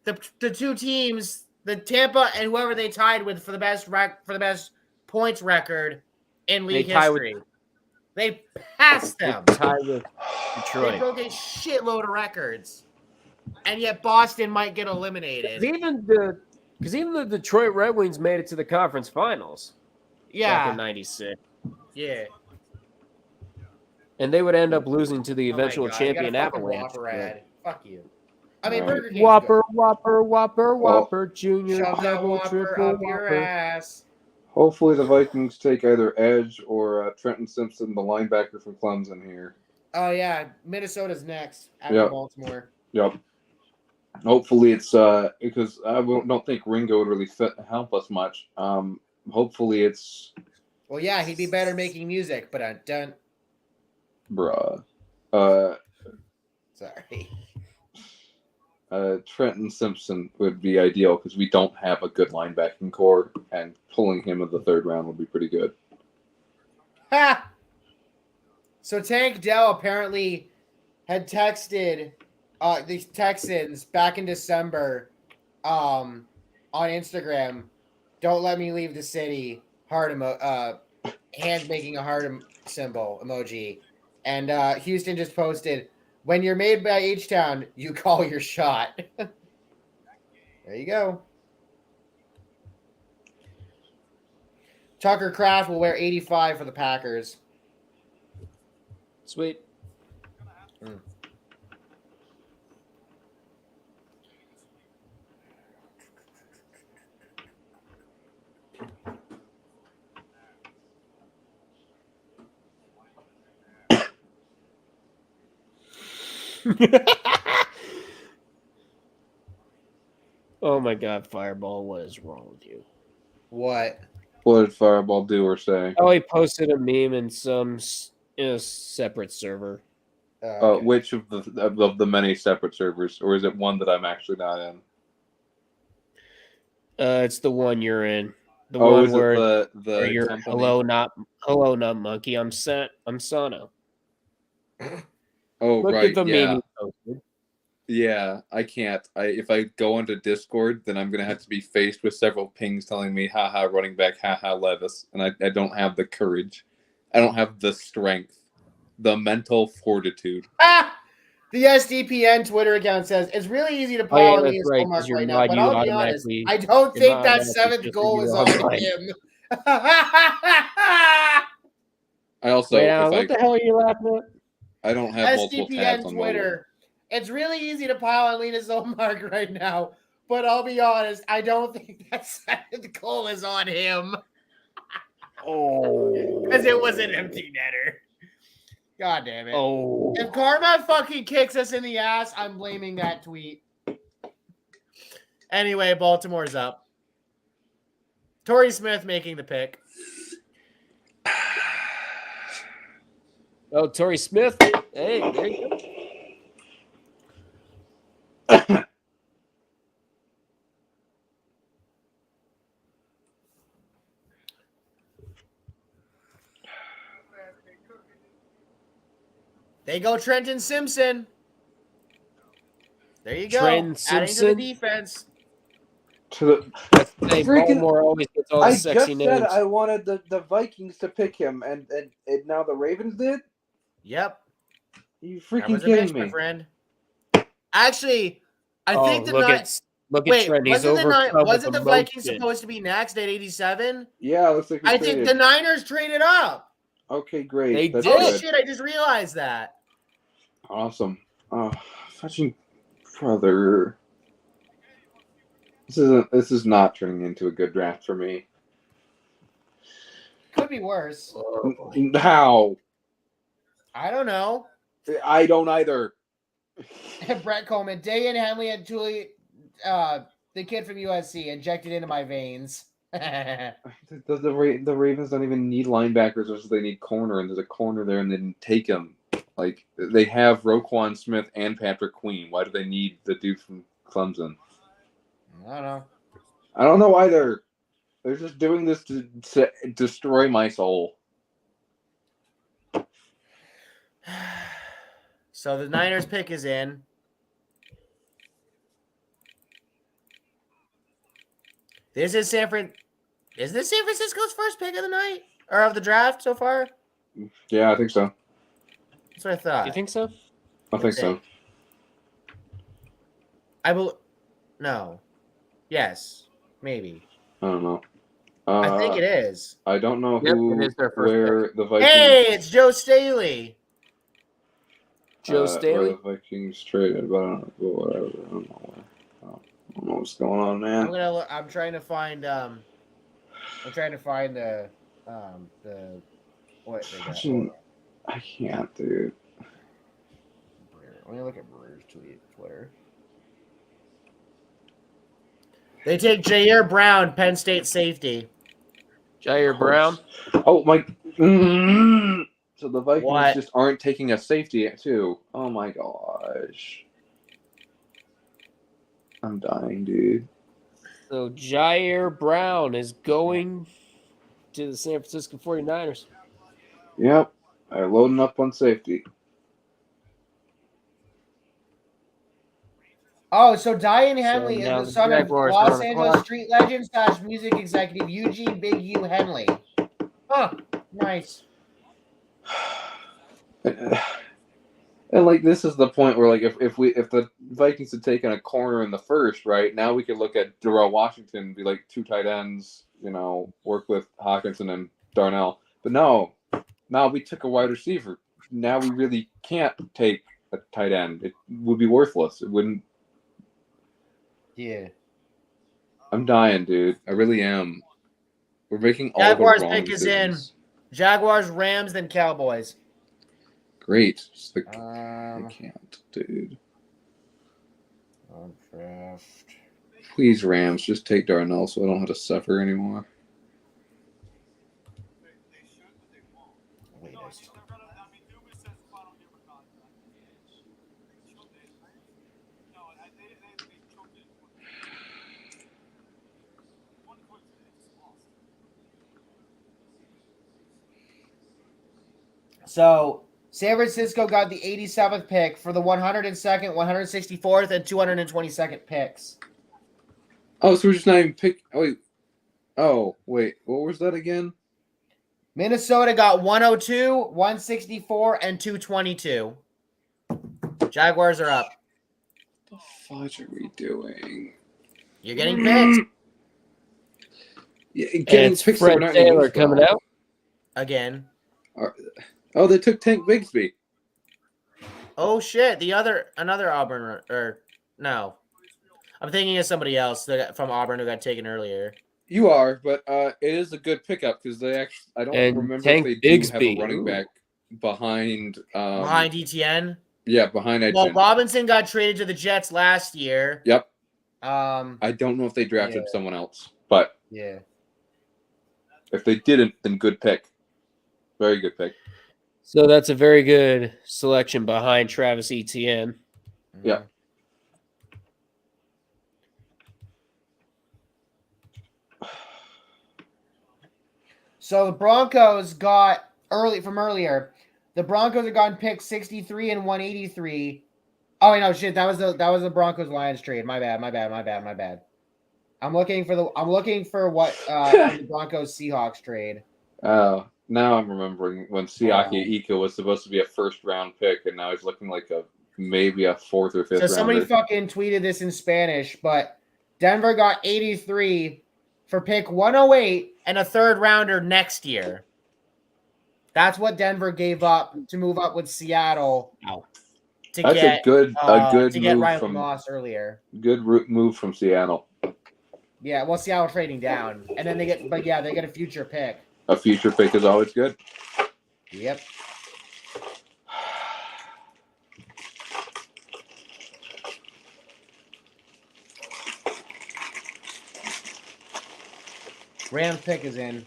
the two teams, the Tampa and whoever they tied with for the best points record in league history. They passed them. Tied with Detroit. They broke a shitload of records, and yet Boston might get eliminated. Because even the Detroit Red Wings made it to the conference finals. Yeah, back in '96. Yeah. And they would end up losing to the eventual champion Avalanche. Fuck you. I mean, Burger King. Whopper, Junior, shove that double, Whopper triple, up your Whopper. ass. Hopefully the Vikings take either Edge or Trenton Simpson, the linebacker from Clemson here. Oh, yeah. Minnesota's next after Baltimore. Yep. Hopefully it's because I don't think Ringo would really help us much. Hopefully it's... Well, yeah, he'd be better making music, but I don't... Bruh. Sorry. Trenton Simpson would be ideal because we don't have a good linebacking core, and pulling him in the 3rd round would be pretty good. Ha! So Tank Dell apparently had texted the Texans back in December on Instagram, "Don't let me leave the city," hands making a heart symbol emoji. And Houston just posted, "When you're made by H-Town, you call your shot." There you go. Tucker Kraft will wear 85 for the Packers. Sweet. Oh my God, Fireball, what is wrong with you? What? What did Fireball do or say? Oh, he posted a meme in a separate server. Okay. Which of the many separate servers, or is it one that I'm actually not in? It's the one you're in. The one where where you're company? hello, not monkey. I'm Sano. Oh, Look right. at the Yeah. meme he posted. Yeah, I can't. If I go into Discord, then I'm gonna have to be faced with several pings telling me, "Haha, running back, haha, Levis," and I don't have the courage. I don't have the strength, the mental fortitude. The SDPN Twitter account says it's really easy to follow Elias Omar right now, but I'll be honest, I don't think that 7th goal is on him. I also, what the hell are you laughing at? I don't have multiple tabs SDPN on Twitter. It's really easy to pile on Linus Olmark right now, but I'll be honest, I don't think that 7th goal is on him. Oh. Because it was an empty netter. God damn it. Oh. If Karma fucking kicks us in the ass, I'm blaming that tweet. Anyway, Baltimore's up. Torrey Smith making the pick. Oh, Torrey Smith. Hey, there you go. They go Trenton Simpson. There you go. Trenton Adding to the Simpson. defense. Hey, Freaking- Baltimore always gets all the I sexy just names. said I wanted the Vikings to pick him, and now the Ravens did? Yep. You That freaking was a bitch, kidding my me? friend. Actually, I think the look Niners. at Wait, Trent. He's wasn't overcome wasn't with the Vikings emotion. supposed to be next at 87? Yeah, looks like we I think traded. the Niners traded up. Okay, great. They That's did. Oh good. shit! I just realized that. Awesome. Oh, fucking brother. This is not turning into a good draft for me. Could be worse. How? I don't know. I don't either. Brett Coleman, Dayan Henley, and Julie, the kid from USC, injected into my veins. The Ravens don't even need linebackers, or they need corner, and there's a corner there, and they didn't take him. Like, they have Roquan Smith and Patrick Queen. Why do they need the dude from Clemson? I don't know. I don't know either. They're just doing this to destroy my soul. So the Niners pick is in. Is this San Francisco's first pick of the night or of the draft so far? Yeah, I think so. That's what I thought. You think so? I think so. No. Yes. Maybe. I don't know. I think it is. I don't know Yep, who, it is their first where the Vikings. Hey, it's Joe Staley. Joe where Staley? the Vikings traded, but I don't know, whatever. I don't know where. I don't know what's going on, man. I'm trying to find the what they got. Fucking- I can't, dude. Let me look at Brewers Twitter. They take Jair Brown, Penn State safety. Jair Brown? Oh my! So the Vikings What? just aren't taking a safety too. Oh my gosh! I'm dying, dude. So Jair Brown is going to the San Francisco 49ers. Yep, I'm loading up on safety. Oh, so Dayan Henley now is the the son of Jaguars Los are on the Angeles clock. street legend / music executive Eugene Big U Henley. Huh, nice. And like this is the point where like if the Vikings had taken a corner in the first, right, now we could look at Darrell Washington and be like 2 tight ends, work with Hawkinson and Darnell. But no, now we took a wide receiver. Now we really can't take a tight end. It would be worthless. It wouldn't. Yeah. I'm dying, dude. I really am. We're making all Jaguars the wrong pick is in. decisions. Jaguars, Rams, then Cowboys. Great. Just I can't, dude. Draft. Please, Rams, just take Darnell so I don't have to suffer anymore. Latest. So San Francisco got the 87th pick for the 102nd, 164th, and 222nd picks. Oh, so we're just not even pick. Oh, wait. What was that again? Minnesota got 102, 164, and 222. Jaguars are up. What the fudge are we doing? You're getting picked Yeah, And getting it's picks that we're Fred not gonna Taylor use coming well. out. again. Oh, they took Tank Bigsby. Oh shit! Another Auburn or no? I'm thinking of somebody else from Auburn who got taken earlier. You are, but it is a good pickup because they actually. I don't remember Tank if they do Bigsby. have a running back behind. Behind ETN. Yeah, behind Etienne. Well, Robinson got traded to the Jets last year. Yep. I don't know if they drafted someone else, but yeah, if they didn't, then good pick. Very good pick. So that's a very good selection behind Travis Etienne. Yeah. So the Broncos got earlier. The Broncos have gotten picked 63 and 183. Oh wait, no shit. That was the Broncos Lions trade. My bad. I'm looking for what the Broncos Seahawks trade. Oh, now I'm remembering when Siaki Ika was supposed to be a first round pick, and now he's looking like maybe a fourth or fifth. So somebody fucking tweeted this in Spanish, but Denver got 83 for pick 108 and a third rounder next year. That's what Denver gave up to move up with Seattle. Wow. That's a good to get move Riley from Moss earlier. Good move from Seattle. Yeah, well, Seattle trading down, and then they get a future pick. A future pick is always good. Yep. Rams pick is in.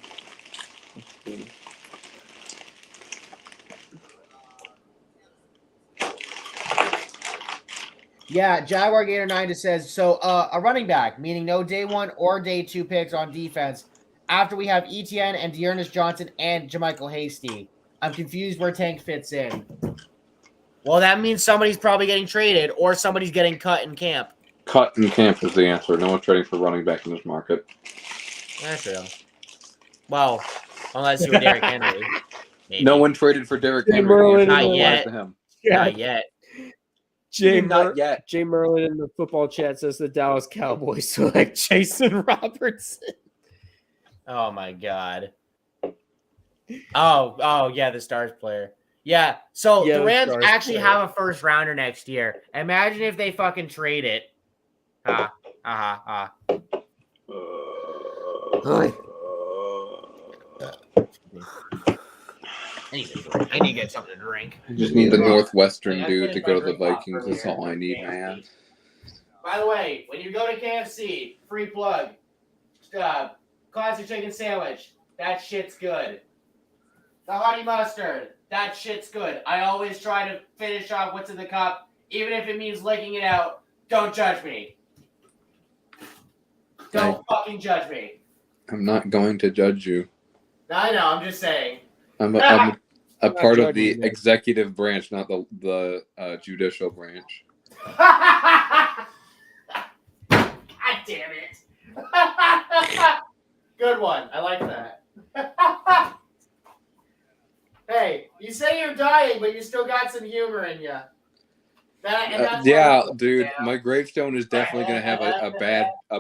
Yeah, Jaguar Gator 9 just says, so a running back, meaning no day 1 or day 2 picks on defense after we have ETN and Dearness Johnson and JaMychal Hasty. I'm confused where Tank fits in. Well, that means somebody's probably getting traded or somebody's getting cut in camp. Cut in camp is the answer. No one's trading for running back in this market. That's true. Well, unless you were Derrick Henry. Maybe. No one traded for Derrick Henry. Not yet. Yeah. Not yet. Not yet. Jay Merlin in the football chat says the Dallas Cowboys select Jason Robertson. Oh my god. Oh yeah, the Stars player. Yeah. So the Rams actually have a first rounder next year. Imagine if they fucking trade it. I need to get something to drink. I just need the Northwestern dude to go to the Vikings. That's all I need, man. By the way, when you go to KFC, free plug, classic chicken sandwich. That shit's good. The honey mustard. That shit's good. I always try to finish off what's in the cup, even if it means licking it out. Don't judge me. Don't fucking judge me. I'm not going to judge you. I know. I'm just saying. I'm a part of the executive branch, not the judicial branch. God damn it. Good one. I like that. Hey, you say you're dying, but you still got some humor in you. Yeah, dude. My gravestone is definitely gonna have a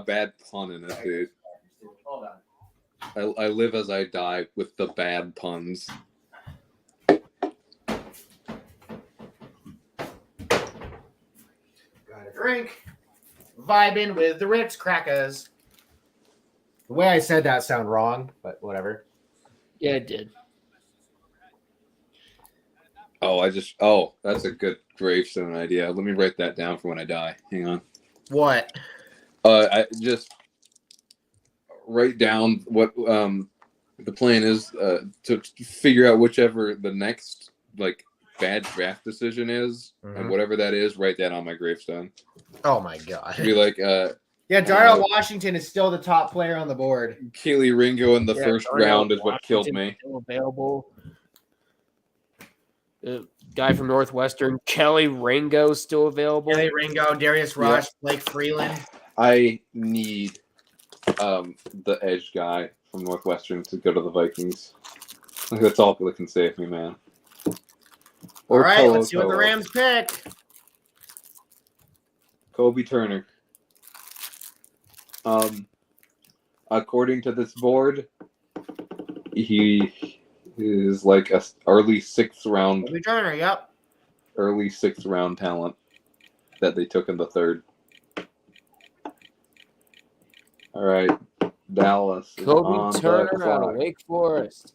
bad pun in it, dude. Hold on. I live as I die with the bad puns. Got a drink. Vibing with the Ritz crackers. The way I said that sound wrong, but whatever. Yeah, it did. Oh, that's a good gravestone idea. Let me write that down for when I die. Hang on. What? I just write down what the plan is to figure out whichever the next bad draft decision is, and whatever that is, write that on my gravestone. Oh my god. Be like, yeah, Darrell Washington is still the top player on the board. Keely Ringo in the first round is what killed me. Still available. Guy from Northwestern, Kelly Ringo, still available. Kelly Ringo, Darius Rush, Blake Freeland. I need the edge guy from Northwestern to go to the Vikings. That's all that can save me, man. All right, let's see what the Rams pick. Kobe Turner. According to this board, he is like a early sixth round. Kobe Turner, yep. Early sixth round talent that they took in the third. right. Dallas is Kobe on the Turner out clock. of Wake Forest.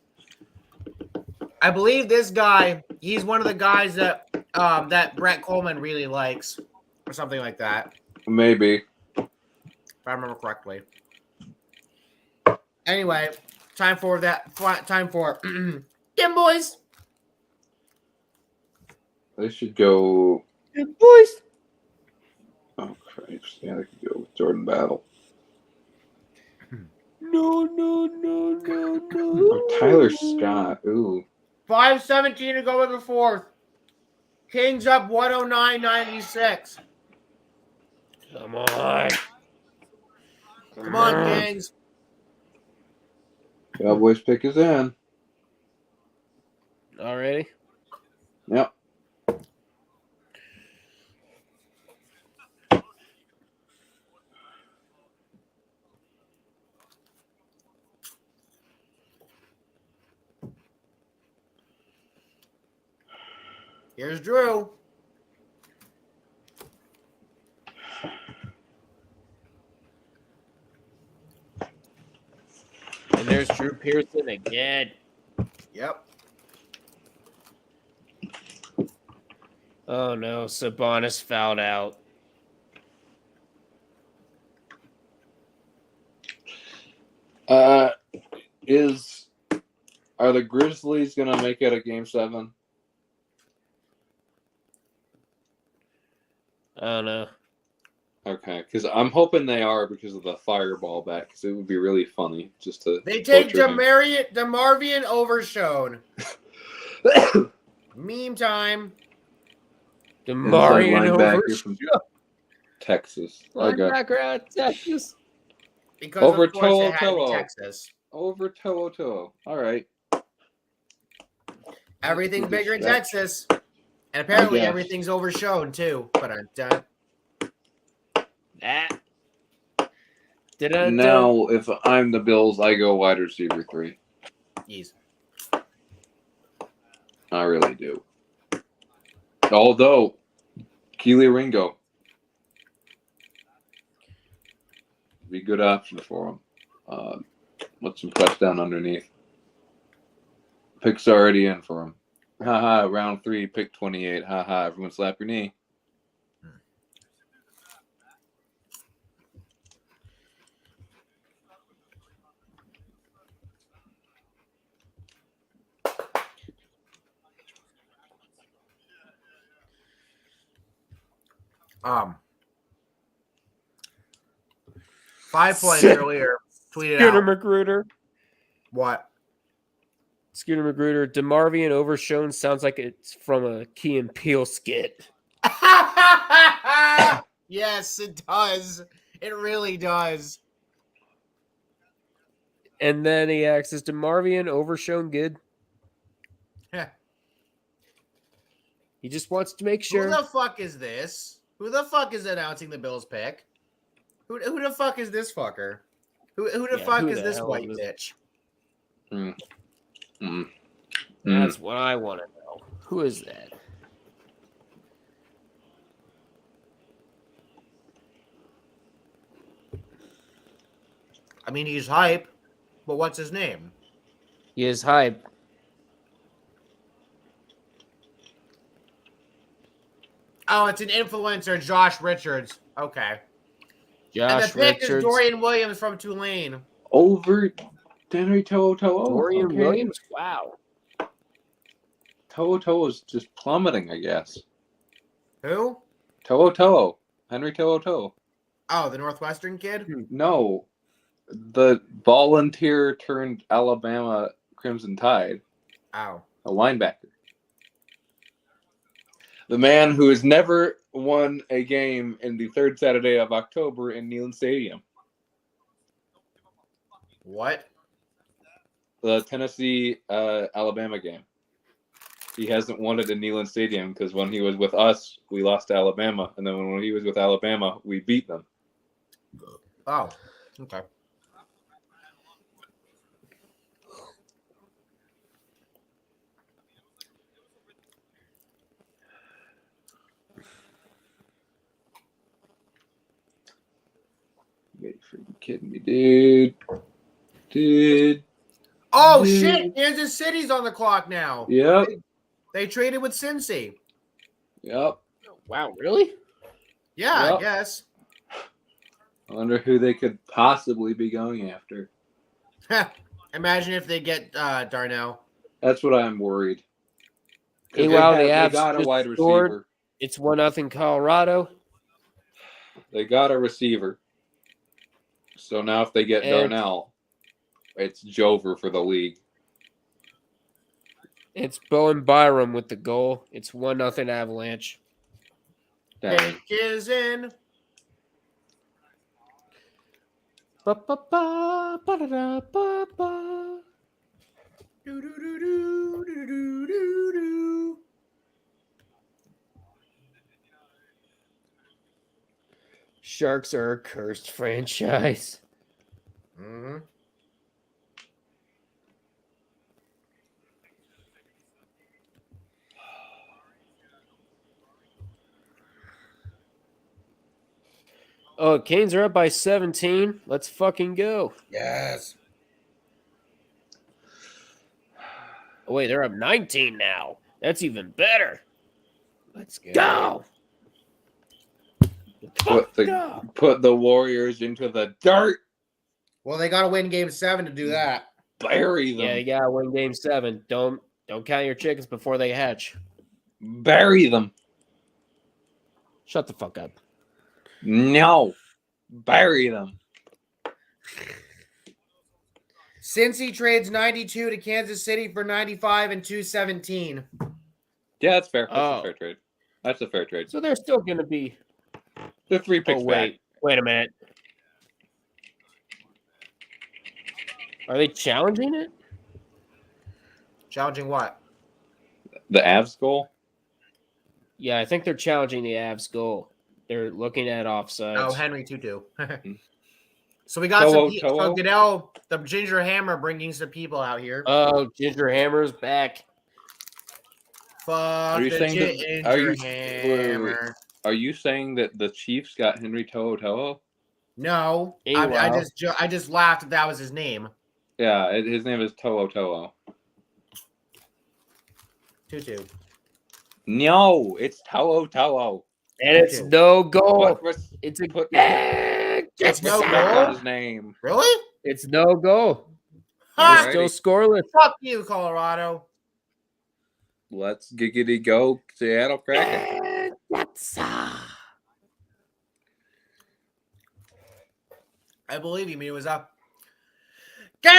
I believe this guy, he's one of the guys that that Brett Coleman really likes, or something like that, Maybe. if I remember correctly. Anyway, time for them boys. They should go. Good boys. Oh, Christ. Yeah, they could go with Jordan Battle. No. Oh, Tyler Scott. Ooh. 5:17 to go in the fourth. Kings up 109-96. Come on. Come on, Kings. Cowboys pick is in. Already? Yep. Here's Drew. And there's Drew Pearson again. Yep. Oh no, Sabonis fouled out. Are the Grizzlies gonna make it a game 7? I don't know. Okay, because I'm hoping they are because of the fireball back. Because it would be really funny just to. They take butcher him. DeMarvion Overshone. Meme time. DeMarvion linebacker from Overshown. Texas. Okay. Linebacker out of Texas. Because Over of course it had to be To'o. Texas. Over To'o. All right. Everything's With the bigger in stretch. Texas. And apparently guess. everything's overshown too. But I'm done. That. Now, if I'm the Bills, I go wide receiver 3. Jeez. I really do. Although, Keely Ringo be a good option for him. With some touchdown underneath. Pick's already in for him. Haha, round 3, pick 28. Haha, everyone slap your knee. Um, 5 points earlier. Tweeted Scooter out. Magruder. What? Scooter Magruder. DeMarvion Overshown sounds like it's from a Key and Peele skit. Yes, it does. It really does. And then he asks, is DeMarvion Overshown good? Yeah. He just wants to make sure. Who the fuck is this? Who the fuck is announcing the Bills pick? Who the fuck is this fucker? Who the Yeah, fuck who is the this hell white is bitch? That's what I want to know. Who is that? I mean, he's hype, but what's his name? He is hype. Oh, it's an influencer, Josh Richards. Okay. And Josh the pick is Richards. Dorian Williams from Tulane. Over Henry To'o. Dorian Okay. Williams? Wow. To'o is just plummeting, I guess. Who? To'o. Henry To'o. Oh, the Northwestern kid? No. The volunteer turned Alabama Crimson Tide. Oh. A linebacker. The man who has never won a game in the third Saturday of October in Neyland Stadium. What? The Tennessee Alabama game. He hasn't won it in Neyland Stadium because when he was with us, we lost to Alabama. And then when he was with Alabama, we beat them. Oh. Okay. Get for kidding me, dude? Oh Dude. shit! Kansas City's on the clock now. Yep. They traded with Cincy. Yep. Wow, really? Yeah, Yep. I guess. I wonder who they could possibly be going after. Imagine if they get Darnell. That's what I'm worried. 'Cause Meanwhile, they the Avs got a just wide scored. receiver. It's 1-0 Colorado. They got a receiver. So now if they get And- Darnell, it's Jover for the league. It's Bowen Byram with the goal. It's 1-0 Avalanche. Dang. Pick is in. Ba-ba-ba, ba-da-da-ba-ba. Do-do-do-do-do-do-do-do. Sharks are a cursed franchise. Mm-hmm. Oh, Canes are up by 17. Let's fucking go. Yes. Oh, wait, they're up 19 now. That's even better. Let's go. Put the Warriors into the dirt. Well, they got to win Game 7 to do that. Bury them. Yeah, you gotta win Game 7. Don't count your chickens before they hatch. Bury them. Shut the fuck up. No. Bury them. Cincy trades 92 to Kansas City for 95 and 217. Yeah, that's fair. That's Oh. a fair trade. That's a fair trade. So they're still gonna be. The 3 picks Oh wait, wait a minute. Are they challenging it? Challenging what? back. The Avs goal? Yeah, I think they're challenging the Avs goal. They're looking at offsides. Oh, Henry Tutu. So we got Toho, some. So Toho? Goodell, the Ginger Hammer, bringing some people out here. Oh, Ginger Hammer's back. Fuck you the saying that- Ginger are you- wait. Hammer. Are you saying that the Chiefs got Henry Toho? No, Hey, I wow. just laughed that was his name. Yeah, his name is Toho. Tutu. No, it's Toho. And it's Okay. no goal. Put res- It's a put It's no respect goal? on his name. Really? It's no goal. Ha! They're still scoreless. Fuck you, Colorado. Let's giggity go, Seattle Kraken. I believe you. I mean, it was up. Genjitsa!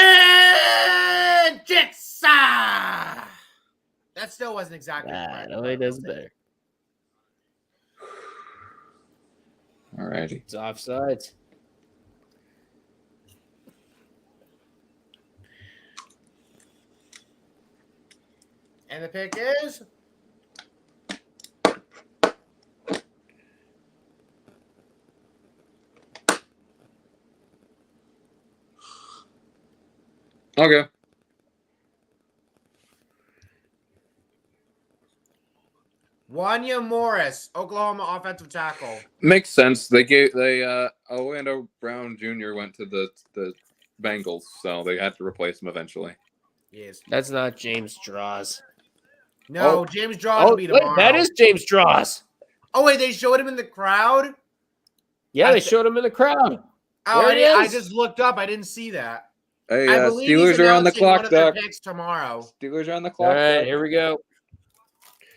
That still wasn't exactly correct. No, it does better. Alrighty. It's offsides. And the pick is Okay. Wanya Morris, Oklahoma offensive tackle. Makes sense. Orlando Brown Jr. went to the Bengals, so they had to replace him eventually. Yes. That's not James Draws. No, Oh. James Draws will be wait, tomorrow. that is James Draws. Oh wait, they showed him in the crowd. Yeah, they showed him in the crowd. Oh, There he I is. just looked up. I didn't see that. Hey, I believe he's Steelers are on the announcing one clock, of their Doc. picks tomorrow. Steelers are on the All clock. right, Doc. here we go.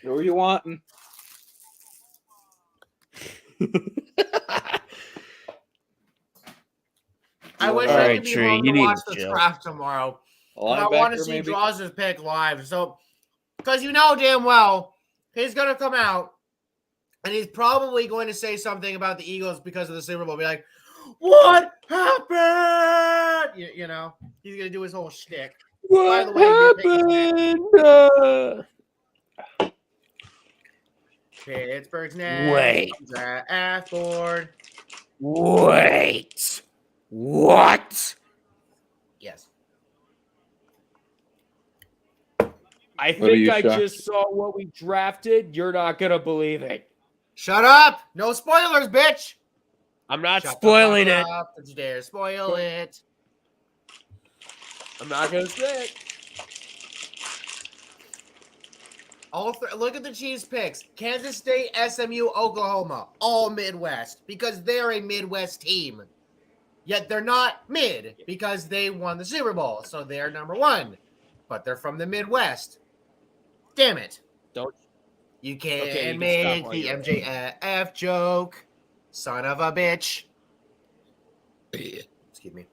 Who are you wanting? I wish All I right, could be Tree, home you to need watch to the chill. draft tomorrow. A I want to linebacker, see maybe? Draws' pick live. So, because you know damn well he's going to come out and he's probably going to say something about the Eagles because of the Super Bowl. Be like, what happened? You know, he's going to do his whole shtick. By the What way, you're picking happened? Pittsburgh's next. Wait. Draft board. Wait. What? Yes. I What are you think I shocked? just saw what we drafted. You're not going to believe it. Shut up. No spoilers, bitch. I'm not Shut spoiling the it. fuck up. Don't you dare spoil it. I'm not gonna say it. Look at the Chiefs picks. Kansas State, SMU, Oklahoma. All Midwest. Because they're a Midwest team. Yet they're not mid because they won the Super Bowl. So they're number 1. But they're from the Midwest. Damn it. Don't. You can't Okay, you can make stop while the you're MJF joke. Son of a bitch. Excuse me.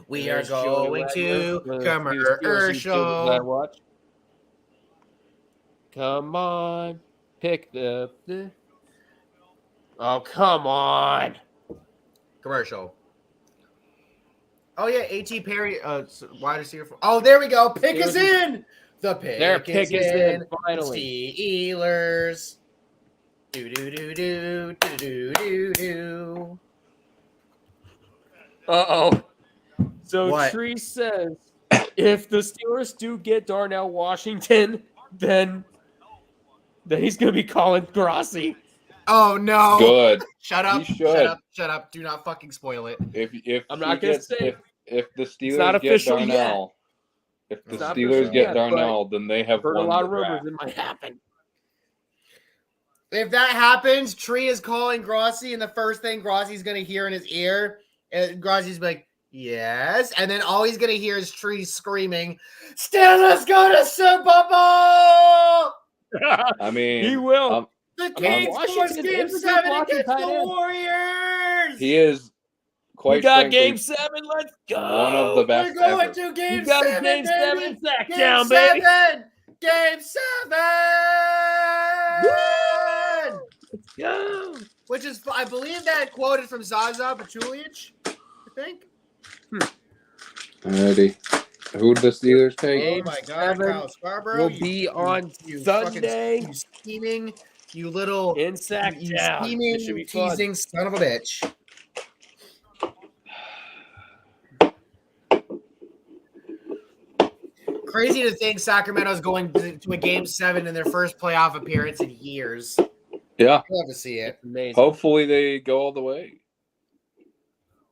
We are There's Joey going Wagner, to one of the few Steelers YouTubers I watch. Come on. Pick the. Oh, come on. Commercial. Oh, yeah. A.T. Perry, wide receiver. Oh, there we go. Pick is in. The pick, Their pick is in, finally. Steelers. Do. Uh-oh. So What? Tree says if the Steelers do get Darnell Washington, then he's going to be calling Grossi. Oh, no. Good. Shut up. He should. Shut up. Shut up. Do not fucking spoil it. If I'm not gonna say if the not Steelers get official yet. Darnell, if the It's not Steelers official get yet, Darnell, then they have Heard a won lot the of rumors draft. it might happen. If that happens, Tree is calling Grossi, and the first thing Grossi's going to hear in his ear, and Grossi's like, yes. And then all he's going to hear is Tree screaming, Steelers go to Super Bowl! I mean, He will. The Kings Washington force Game is a good 7 blocking against tight the end. Warriors! he is We quite got frankly Game 7. Let's go. one of the We're best going ever. to Game You got 7, a Game 7 baby! sack Game down, 7! baby. Game 7! Let's go. Which is, I believe that quote is from Zaza Pachulic, I think. Alrighty. Who did the Steelers take? Game Oh my God, 7 Kyle Scarborough will be on Sunday. You scheming, you little, In sack you down. scheming, It should be fun. teasing son of a bitch. Crazy to think Sacramento's going to a Game 7 in their first playoff appearance in years. Yeah. We'll have to see it. Amazing. Hopefully they go all the way.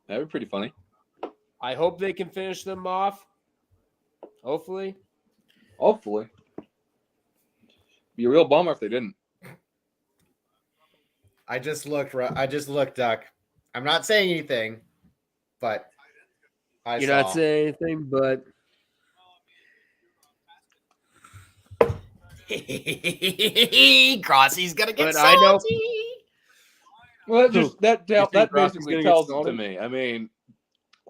That'd be pretty funny. I hope they can finish them off. Hopefully. Hopefully. Be a real bummer if they didn't. I just looked, Duck. I'm not saying anything, but You're not saying anything, but Grossi's gonna get But I know- salty. Well, that think that Rossi's basically gonna get tells it to salted? me. I mean,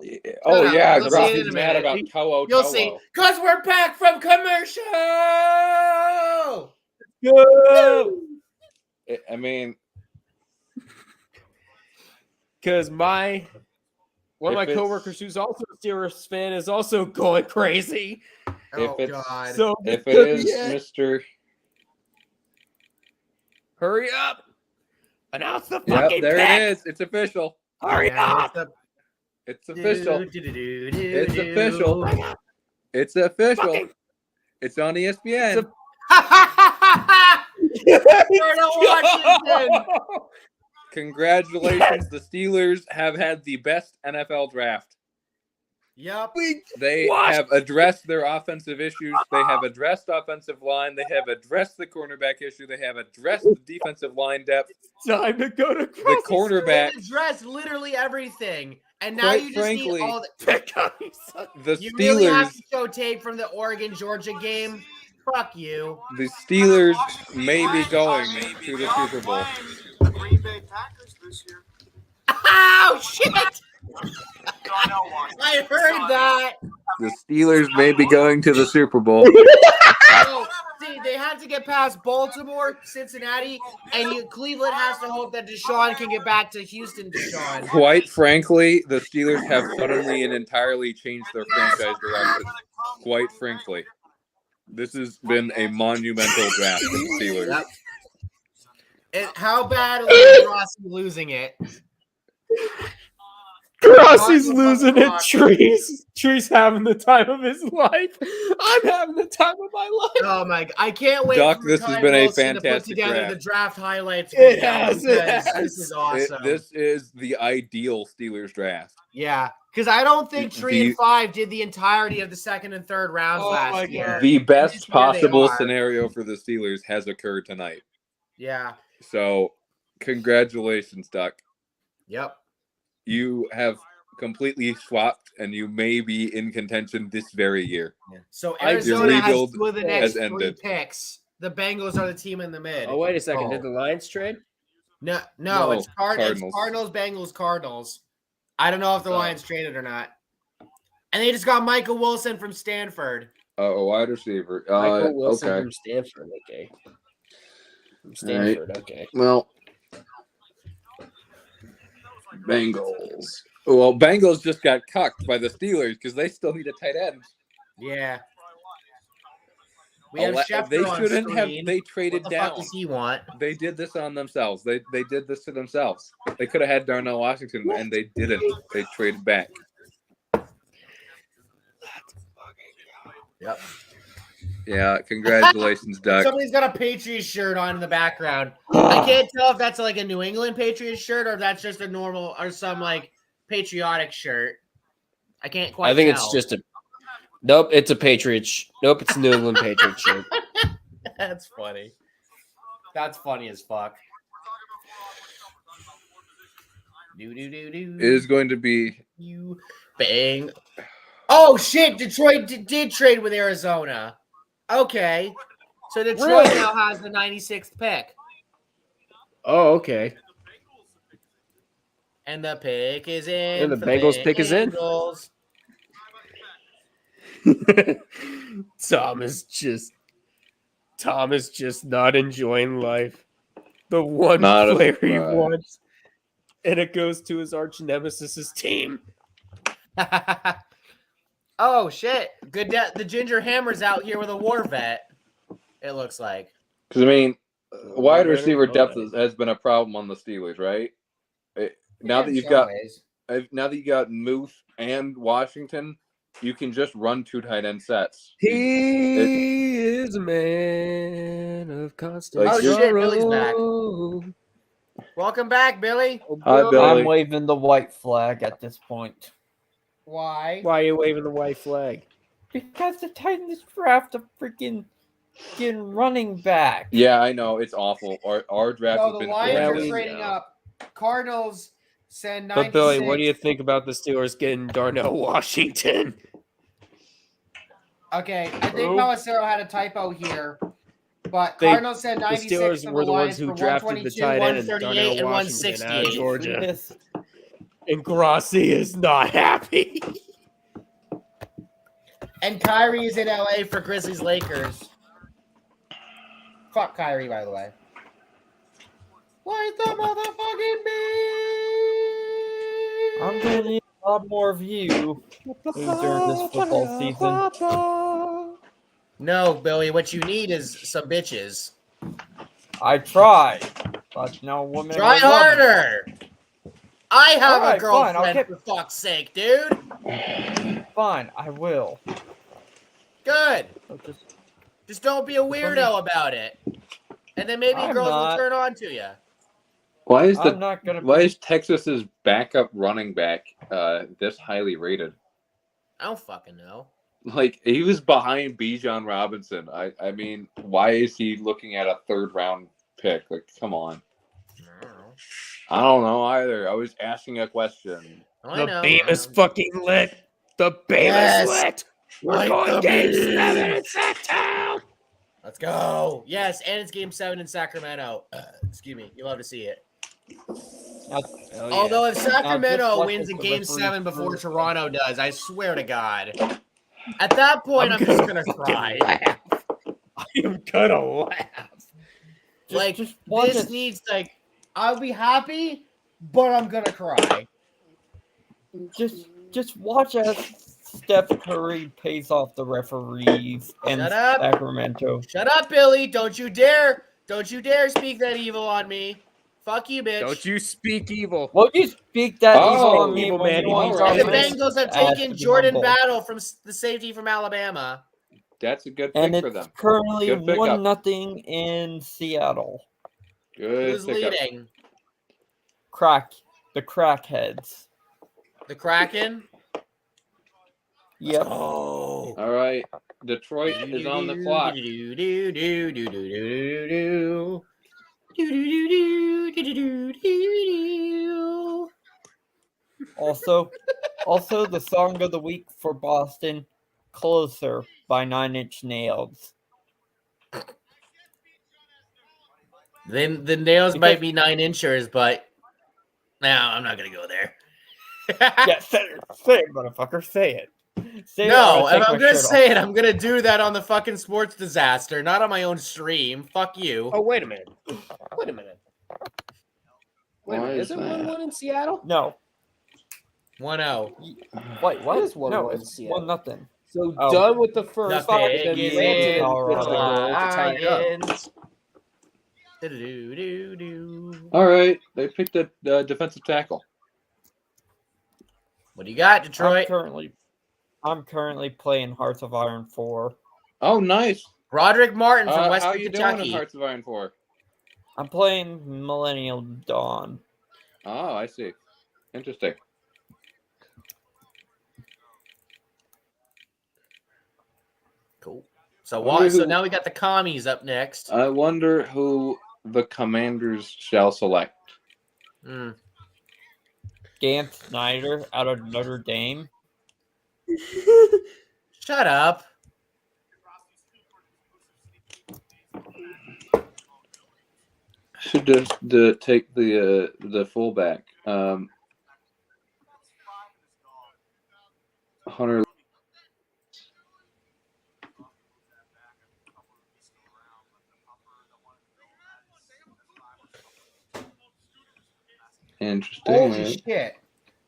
Shut oh up. yeah, You'll see it in Grossi's a mad minute. about Toho. You'll see, cause we're back from commercial. go. I mean, Because one of If my it's- coworkers who's also a Steelers fan is also going crazy. Oh it's- God! So if this it could is be it. Mr. Hurry up! Announce the Yep, fucking there pick. it is. It's official. Hurry up! It's official. It's It's official. Hurry up! It's official. Fucking- It's on ESPN. Colonel Washington. Congratulations, the Steelers have had the best NFL draft. Yep. They What? have addressed their offensive issues. They have addressed offensive line. They have addressed the cornerback issue. They have addressed the defensive line depth. Time to go to The Crossy cornerback, Address literally everything, and now Quite you just need frankly, all the. Pick up. You son- the You really have Steelers, to show tape from the Oregon Georgia game. Fuck you. the Steelers may be going to the Super Bowl. The Green Bay Packers this year. Oh shit! Darnell Washington. I heard that. The Steelers may be going to the Super Bowl. Oh, see, they had to get past Baltimore, Cincinnati, and Cleveland has to hope that Deshaun can get back to Houston. Deshaun. Quite frankly, the Steelers have suddenly and entirely changed their franchise direction. Quite frankly, this has been a monumental draft for the Steelers. Yep. And how bad was Rossi losing it? Rossi's losing it. Tree's having the time of his life. I'm having the time of my life. Oh my! I can't wait. Duck, for this Ty has been a Wilson to put fantastic together draft. the draft highlights. It video has, because it This is has. awesome. This is the ideal Steelers draft. Yeah, because I don't think Tree The- and 5 did the entirety of the second and third rounds Oh my last year. God. The best Just where they possible are. scenario for the Steelers has occurred tonight. Yeah. So, congratulations, Duck. Yep. You have completely swapped, and you may be in contention this very year. So Your Arizona has rebuild 2 of the has next 3 ended. picks. The Bengals are the team in the mid. Oh, wait a second. Oh. Did the Lions trade? No, No, it's Cardinals. Cardinals. Cardinals, Bengals, Cardinals. I don't know if the Oh. Lions traded or not. And they just got Michael Wilson from Stanford. A wide receiver. Michael Wilson Okay. from Stanford. Okay. From Stanford. Okay. Well, Bengals. Well, Bengals just got cucked by the Steelers because they still need a tight end. Yeah. We have Schefter They on shouldn't have. screen. They What traded the down. fuck does he want? They did this on themselves. They did this to themselves. They could have had Darnell Washington, and they didn't. They traded back. Yep. Yeah, congratulations, Duck. Somebody's got a Patriots shirt on in the background. I can't tell if that's like a New England Patriots shirt or if that's just a normal or some like patriotic shirt. I can't quite I think tell. it's just a. Nope, it's a Patriots. Nope, it's a New England Patriots shirt. That's funny. That's funny as fuck. Do. It is going to be. You bang. Oh shit! Detroit did trade with Arizona. Okay, so Detroit Really? now has the 96th pick, Oh, okay. and the pick is in. And the for Bengals pick is in? Bengals. Tom is just not enjoying life. The one Not a player he surprise. wants, and it goes to his arch nemesis' team. Oh shit! Good. The Ginger Hammer's out here with a war vet. It looks like. Because I mean, wide I receiver don't know depth that. has been a problem on the Steelers, right? Now that In you've some got ways. now that you got Moose and Washington, you can just run 2 tight end sets. He is a man of constant Like, Oh, shit, sorrow. Billy's back. Welcome back, Billy. Hi, Billy. I'm waving the white flag at this point. Why? Why are you waving the white flag? Because the Titans draft a freaking running back. Yeah, I know it's awful. Our draft No, has the been Lions Yeah, are horrendous. trading up. Cardinals send 96. But Billy, what do you think about the Steelers getting Darnell Washington? Okay, I think Oh. Pelissero had a typo here. But They- Cardinals sent The 96 Steelers to were the Lions ones who for drafted the 122, tight end and 138, Darnell and Washington out of 168. Georgia. Yes. And Grossi is not happy. And Kyrie is in LA for Grizzlies Lakers. Fuck Kyrie, by the way. Light the motherfucking beat! I'm gonna need a lot more of you during this football season. No, Billy, what you need is some bitches. I tried, but no woman. Try will love me. harder. I have Alright, a fine, I'll girlfriend, get- for fuck's sake, dude. Fine, I will. Good. I'll Just don't be a weirdo about it. And then maybe I'm girls not. will turn on to you. Why is I'm not gonna. why is Texas's backup running back this highly rated? I don't fucking know. Like he was behind Bijan Robinson. I mean, why is he looking at a 3rd round pick? Like, come on. I don't know. I don't know either. I was asking a question. I The know. beam is fucking lit. The beam Yes. is lit. We're Light going the game beam. 7 in Sacktown. Let's go. Yes, and it's game 7 in Sacramento. Excuse me. You love to see it. Although if Sacramento like wins the in game referee 7 before threw- Toronto does, I swear to God. At that point, I'm just going to cry. laugh. I am gonna laugh. Like, just watch this it. needs, like, I'll be happy, but I'm going to cry. Just watch as Steph Curry pays off the referees and Shut up. Sacramento. Shut up, Billy. Don't you dare speak that evil on me. Fuck you, bitch. Don't you speak evil. Won't you speak that Oh, evil on me evil when man, you evil want man. And the Alright. Bengals have Has taken to be Jordan humble. Battle from the safety from Alabama. That's a good And pick for it's them. currently Good pickup. 1-0 in Seattle. Good Who's pickup. leading? The crackheads. The Kraken? Yep. Oh. All right. Detroit is on the clock. Also, the song of the week for Boston, "Closer" by 9 Inch Nails. Then the nails might be 9 inchers, but no, I'm not gonna go there. Yeah, say it, motherfucker, say it. Say No, it, or if I'll I'm take my gonna shirt say off. it, I'm gonna do that on the fucking Sports Disaster, not on my own stream. Fuck you. Oh, wait a minute. Wait a minute. Wait a Why minute. is Is it that? 1-1 in Seattle? No, 1-0. wait, what? It is 1-1 No, in it's Seattle. 1-0. So Oh. done with the first, The but then Piggies Rantanen Colorado. gets the goal to tie it up. Lions. Do-do-do-do-do. All right. They picked a defensive tackle. What do you got, Detroit? I'm currently playing Hearts of Iron 4. Oh, nice. Roderick Martin from How Western you doing in Kentucky. Hearts of Iron 4? I'm playing Millennial Dawn. Oh, I see. Interesting. Cool. So Wonder so who- now we got the commies up next. I wonder who the Commanders shall select. Hmm. Dan Snyder out of Notre Dame. Shut up. Should just take the fullback. Hunter. Interesting. Holy right? shit.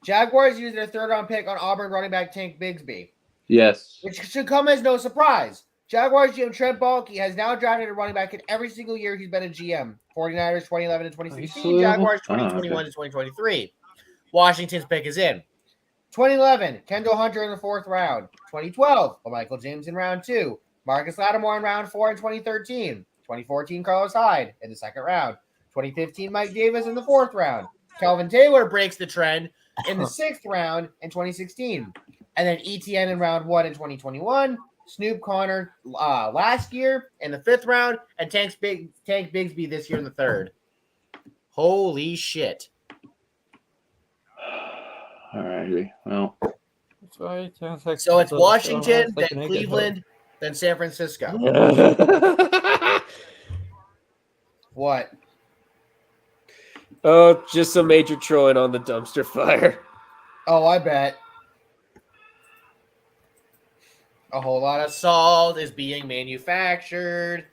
Jaguars used their third round pick on Auburn running back Tank Bigsby, Yes. which should come as no surprise. Jaguars GM Trent Baalke has now drafted a running back in every single year he's been a GM. 49ers 2011 to 2016, Jaguars 2021 to 2023. Washington's pick is in. 2011, Kendall Hunter in the 4th round. 2012, Michael James in round 2. Marcus Lattimore in round 4 in 2013. 2014, Carlos Hyde in the 2nd round. 2015, Mike Davis in the 4th round. Calvin Taylor breaks the trend in the 6th round in 2016. And then ETN in round 1 in 2021. Snoop Connor last year in the 5th round. And Tank Bigsby this year in the 3rd. Holy shit. All righty. Well, So it's Washington, then Cleveland, then San Francisco. What? Oh, just some major trolling on the dumpster fire. Oh, I bet. A whole lot of salt is being manufactured.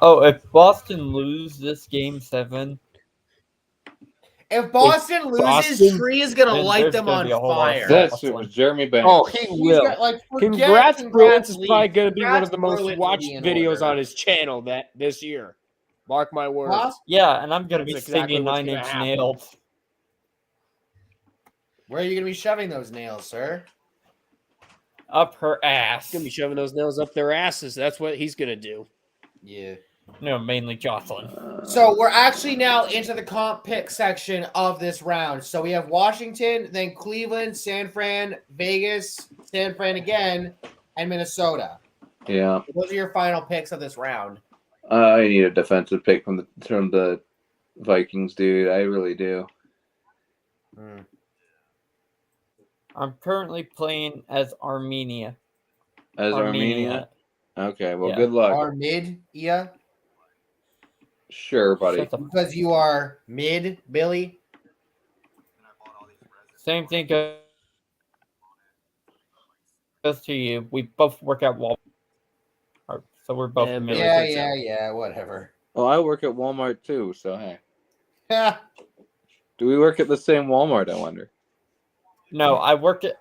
Oh, if Boston lose this game 7, If Boston loses, Boston- Tree is going to then light there's them gonna on be a whole lot of fire. salt. that's it was Jeremy Banks. Oh, he He's will. got, like, Congrats, Bruins is Leaf. probably going to be one of the Congrats, most Bruins watched will be in videos order. on his channel this year. Mark my words. Huh? yeah, and I'm gonna be That's exactly singing what's 9 gonna Inch happen. Nails. Where are you going to be shoving those nails, sir? Up her ass. He's going to be shoving those nails up their asses. That's what he's going to do. Yeah. No, mainly Jocelyn. So we're actually now into the comp pick section of this round. So we have Washington, then Cleveland, San Fran, Vegas, San Fran again, and Minnesota. Yeah. Those are your final picks of this round. I need a defensive pick from the Vikings, dude. I really do. I'm currently playing as Armenia. As Armenia? Okay, well, Yeah. good luck. Are mid, yeah? Sure, buddy. Shut the Because you are mid, Billy. Same thing goes to you. We both work at Walmart, so we're both Yeah, mid. Billy. Yeah, whatever. Well, I work at Walmart too, so hey. Yeah. Do we work at the same Walmart, I wonder? No, I work at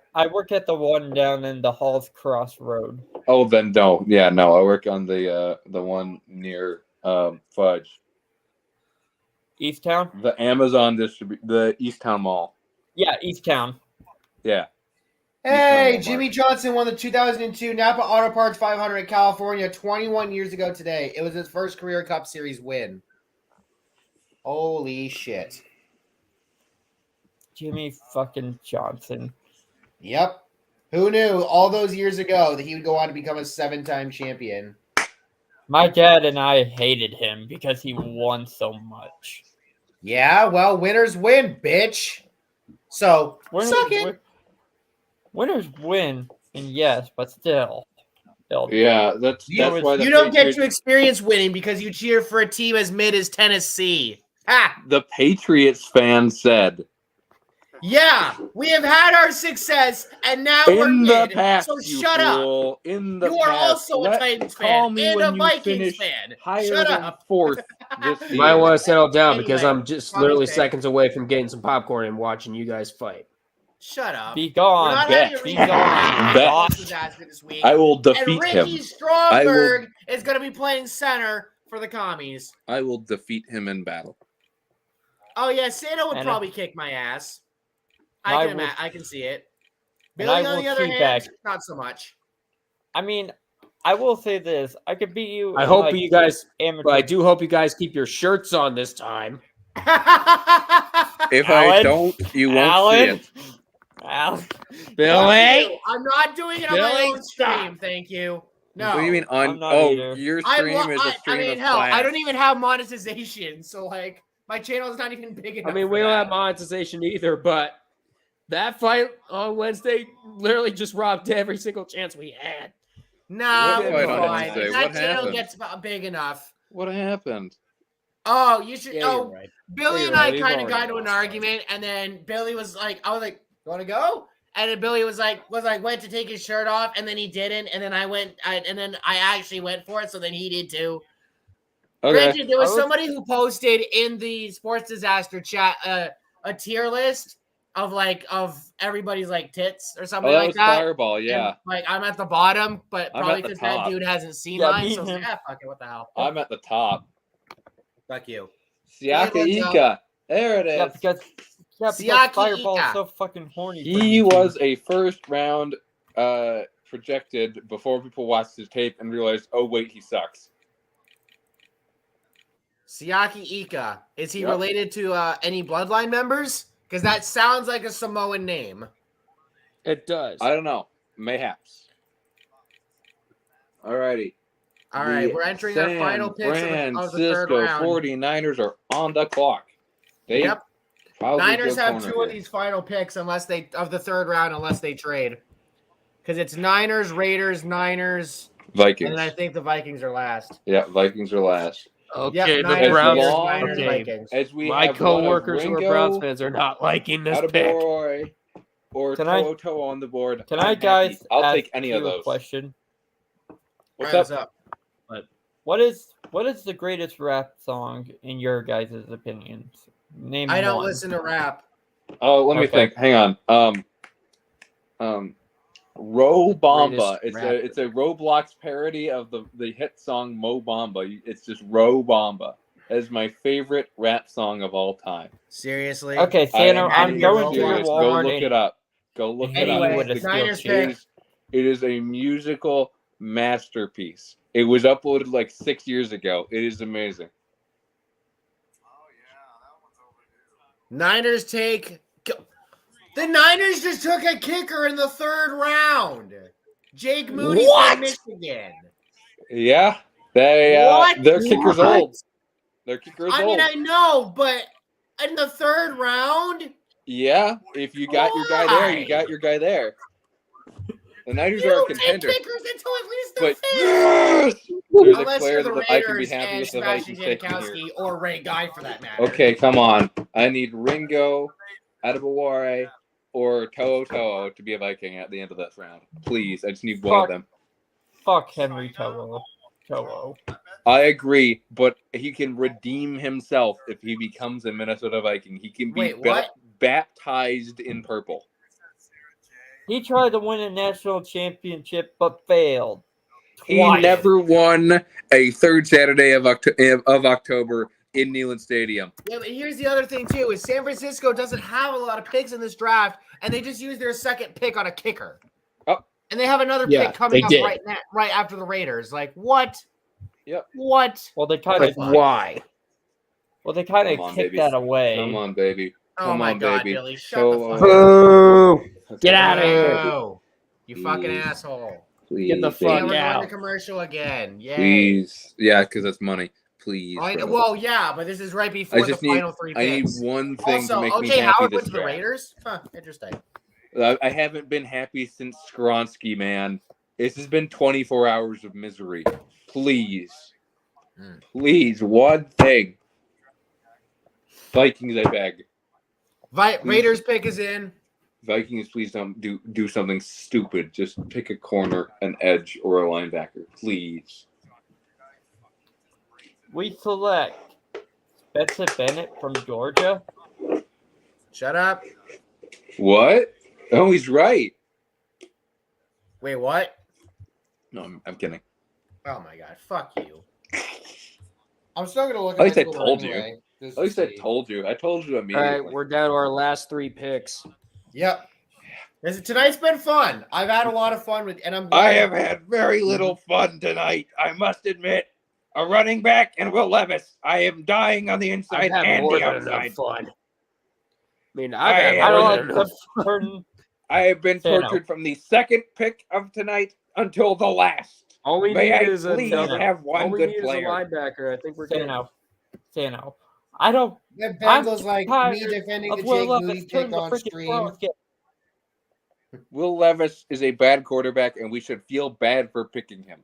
the one down in the Halls Cross Road. Oh, then no. Yeah, no. I work on the one near Fudge. Easttown? The Amazon the Easttown Mall. Yeah, Easttown. Yeah. Hey, Walmart. Jimmy Johnson won the 2002 Napa Auto Parts 500 in California 21 years ago today. It was his first career Cup Series win. Holy shit. Jimmy fucking Johnson. Yep. Who knew all those years ago that he would go on to become a 7-time champion? My dad and I hated him because he won so much. Yeah, well, winners win, bitch. So, suck it. Winners win, and yes, but still. Yeah, that's why you don't get to experience winning because you cheer for a team as mid as Tennessee. Ha! The Patriots fan said. Yeah, we have had our success, and now we're In the mid. past, So you shut up. fool. In the You are past. also a Titans fan and a Vikings fan. Shut up. Fourth this You year. might want to settle down because Anyway, I'm just Tommy literally Pick. seconds away from getting some popcorn and watching you guys fight. Shut up. Be We're gone. not Bet. having a Be recap gone. of Bet. this disaster this week. I will And defeat Ricky him. Stromberg is going to be playing center for the commies. I will defeat him in battle. Oh yeah, Santa would And probably kick my ass. I I can see it. And Billy, I on will the other teabag. hand, not so much. I mean, I will say this. I could beat you. I in, hope like, you guys, amateur. but I do hope you guys keep your shirts on this time. If I Alan? don't, you won't Alan? see it. Alan? Billy, I'm not doing it on my Billy, own stream, thank you. No. What do you mean on? I'm not Oh, either. your I stream is a stream of class. I don't even have monetization, so like my channel is not even big enough. I mean, for we don't that. have monetization either, but that fight on Wednesday literally just robbed every single chance we had. No, What we're fight on fine. Wednesday? That What channel happened? gets big enough. What happened? Oh, you should. Yeah, oh, you're right. Billy Yeah, and you're I right. We've kind of already got into an lost, argument, and then Billy was like, "I was like, you want to go?" And then Billy was like, went to take his shirt off, and then he didn't, and then and then I actually went for it, so then he did too. Okay. Granted, there was I was- somebody who posted in the sports disaster chat a tier list of everybody's like tits or something Oh, that like was that. Fireball. Yeah, And, like I'm at the bottom, but I'm probably at the because that top. dude hasn't seen Yeah, mine, beat so I was like, him. fuck it, what the hell? I'm at the top. Fuck you. Siaka Hey, what's Ika. There it Yeah, is. because Siaki Fireball Ika. is so fucking horny. for He you. was a first round projected before people watched his tape and realized, oh wait, he sucks. Siaki Ika. Is he Yep. related to any bloodline members? Because that sounds like a Samoan name. It does. I don't know. Mayhaps. Alrighty. All right, The we're entering our final picks of the third Francisco round. 49ers are on the clock. They Yep. probably Niners go have corner two of here. these final picks of the third round unless they trade. Because it's Niners, Raiders, Niners, Vikings. and then I think the Vikings are last. Yeah, Vikings are last. Okay, Yep, the Niners, Browns. Raiders, long Niners, okay. Vikings. As we My have one of coworkers who are Ringo, Browns fans are not liking this pick. Attaboy, or Can I- Toto on the board. Can I'm I, happy. guys? I'll ask take any of you a those. question. What's All right, up? What is the greatest rap song in your guys' opinions? Name I don't one. listen to rap. Oh, let me Okay. think. Hang on. Ro Bamba. Greatest It's a Roblox parody of the hit song Mo Bamba. It's just Ro Bamba. That is my favorite rap song of all time. Seriously. Okay, Santa, I am I'm being going to your serious. Go Walmart. look and- it up. Go look it Anyway, up. with a It's- Niners skill pick. check. it is a musical masterpiece. It was uploaded like 6 years ago. It is amazing. Oh yeah, that one's overdue. Niners take. The Niners just took a kicker in the third round. Jake Moody What? from Michigan. Yeah, their kicker's What? old. Their kicker's I old. mean, I know, but in the third round, Yeah, if you got your guy there, you Why? got your guy there. The Niners you are a don't take contender. kickers until at least the But fifth. yes! There's a Unless player you're the that I can be Raiders happy and with the Sebastian Vikings taking Janikowski here. or Ray Guy for that matter. Okay, come on. I need Ringo, Atabaware, or To'o to be a Viking at the end of this round. Please, I just need one of Fuck. them. Fuck Henry Toho. I agree, but he can redeem himself if he becomes a Minnesota Viking. He can be Wait, what? baptized in purple. He tried to win a national championship but failed. He Twice. never won a third Saturday of October in Neyland Stadium. Yeah, but here's the other thing too: is San Francisco doesn't have a lot of picks in this draft, and they just use their second pick on a kicker. Oh. And they have another Yeah, pick coming up they did. right after the Raiders. Like what? Yep. What? Well, they kind Like, of why? kicked Come on, baby. that away. Come on, baby. Oh Come my on, God, baby. Billy! Shut the fuck up! Boo! Get out of Please. here. No, you fucking Please. asshole! Please, Get the baby. Yeah, fuck we're going out. to commercial again. Yay. Please. Yeah, because that's money. Please. bro. Well, yeah, but this is right before the just need- final three I need picks. one thing Also, to make me OJ happy Howard this went to the draft. Raiders. Huh, interesting. I haven't been happy since Skronsky, man. This has been 24 hours of misery. Please. Please, one thing. Vikings, I beg. Raiders pick is in. Vikings, please don't do something stupid. Just pick a corner, an edge, or a linebacker. Please. We select Spencer Bennett from Georgia. Shut up. What? Oh, he's right. Wait, what? No, I'm kidding. Oh my God, fuck you. I'm still gonna look At least my I Twitter told you. anyway, just At least to I see. told you. I told you All immediately. right, we're down to our last 3 picks. Yep. Tonight's been fun. I've had a lot of fun with, and I'm. I have had very little fun tonight, I must admit. A running back and Will Levis. I am dying on the inside I've had and more the than outside. enough fun. I mean, I I've had don't more like than the enough. turn. I have been Say no. tortured from the second pick of tonight until the last. All we May need I is please another. have All one we good need player? is a linebacker. I think we're Say good. no. Say no. I don't. The I'm Bengals like tired me defending the of Will Jake Levis Moody turning pick the on freaking stream. Browns game. Will Levis is a bad quarterback, and we should feel bad for picking him.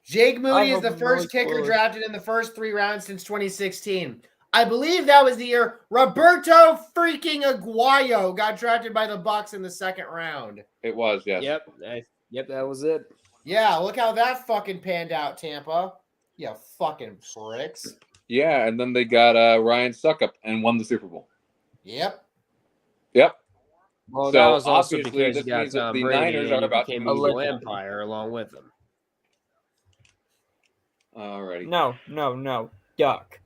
Jake Moody is hope the he first really kicker scores. drafted in the first 3 rounds since 2016. I believe that was the year Roberto freaking Aguayo got drafted by the Bucks in the 2nd round. It was, yes. Yep, that was it. Yeah, look how that fucking panned out, Tampa. You fucking pricks. Yeah, and then they got Ryan Suckup and won the Super Bowl. Yep. Yep. Well, So, that was also obviously, because you this got means that Tom the Brady Niners and are about to became move evil it. empire along with him. Alrighty. No. Duck.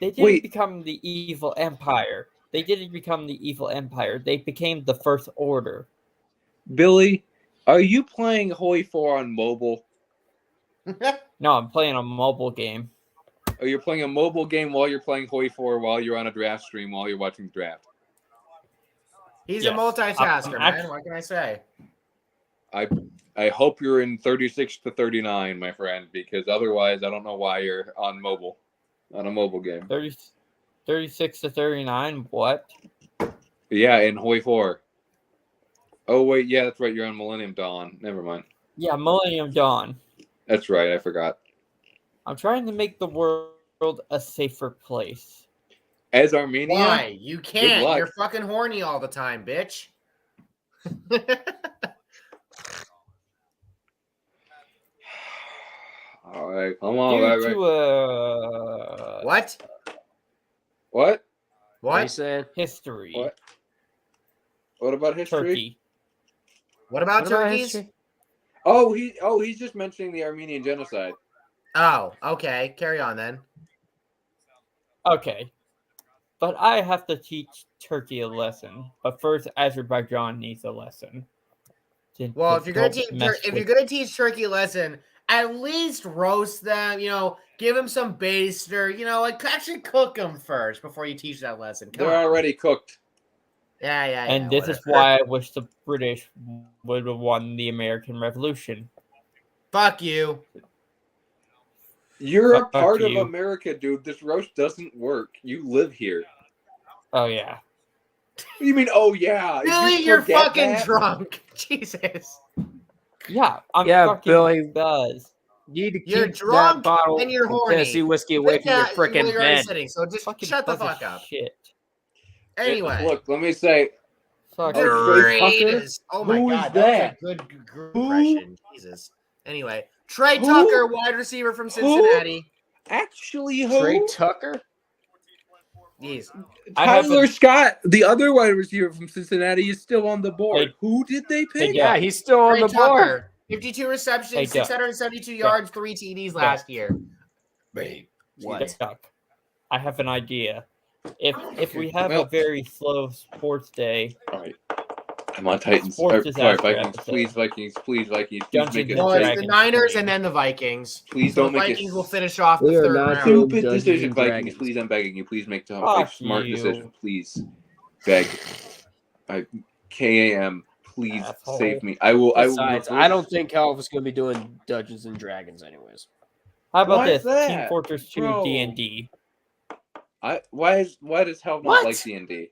They didn't Wait. become the evil empire. They didn't become the evil empire. They became the First Order. Billy, are you playing Hoi 4 on mobile? No, I'm playing a mobile game. Or you're playing a mobile game while you're playing Hoi 4 while you're on a draft stream while you're watching the draft? He's Yes. a multitasker, man. Actually- What can I say? I hope you're in 36 to 39, my friend, because otherwise I don't know why you're on a mobile game. 36 to 39. What? Yeah, in Hoi 4. Oh, wait, yeah, that's right. You're on Millennium Dawn. Never mind. Yeah, Millennium Dawn. That's right. I forgot. I'm trying to make the world a safer place. As Armenia? Why? You can't. luck. You're fucking horny all the time, bitch. All right. Come on. Due Right. to What? What? What are you What? saying? history. What about history? Turkey. What about What about turkeys? history? He's just mentioning the Armenian genocide. Oh, okay. Carry on then. Okay. But I have to teach Turkey a lesson. But first, Azerbaijan needs a lesson. Well, if you're gonna teach teach, Turkey a lesson, at least roast them. Give them some baster. Like actually cook them first before you teach that lesson. Come They're on. already cooked. Yeah. and this is whatever. why I wish the British would have won the American Revolution. Fuck you. You're a Fuck part you. of America, dude. This roast doesn't work. You live here. Oh yeah. What do you mean? Oh yeah, Billy, You you're forget fucking that? drunk. Jesus. Yeah, I'm Yeah, fucking Billy. does. You need to You're keep drunk that bottle and you're of horny. Tennessee whiskey away from your Well, freaking you're already bed. sitting, so just Fucking shut the bunch of fuck up. Shit. Anyway. Look, let me say. Fuck Oh, you. Trey Tucker? Greatest. Oh my Who is god, that? was a good Who? impression. Jesus. Anyway, Trey Who? Tucker, wide receiver from Cincinnati. Actually, who? Trey Tucker? Yes. I Tyler haven't- Scott, the other wide receiver from Cincinnati, is still on the board. Hey- Who did they pick? Hey, Yeah, he's still on Trey the board. Tucker, 52 receptions, Hey, Duck. 672 yards, 3 TDs last year. Wait, Duck. I have an idea. If we have a very slow sports day, All right. Come on, Titans. Sports All is right, after Vikings. episode. Please, Vikings. Please, Vikings. Please Dungeons make it. and Well, it's Dragons. the Niners and then the Vikings. Please So don't the make it Vikings will finish off the We are third not round. doing stupid Dungeons decision, and Vikings. Dragons. Please, I'm begging you. Please make a Fuck smart you. decision. Please, beg. KAM. Please Asshole. save me. I will. Besides, I will. I don't think Calvin's going to be doing Dungeons and Dragons anyways. How about Why is this? Team that? Fortress 2 Bro. D&D. Why does Hell not What? like D&D?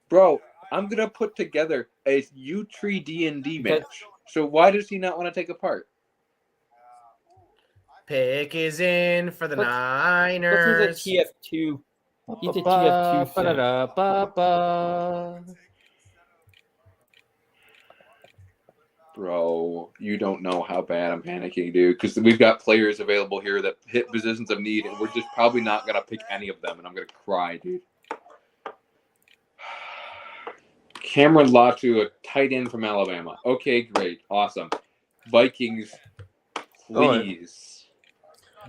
Bro, I'm gonna put together a U-Tree D&D match. So why does he not want to take a part? Pick is in for the But- Niners. This is a TF2. He's a TF2 sim. Ba-da-da-ba-ba. Bro, you don't know how bad I'm panicking, dude. Because we've got players available here that hit positions of need, and we're just probably not gonna pick any of them, and I'm gonna cry, dude. Cameron Latu, a tight end from Alabama. Okay, great, awesome. Vikings, please,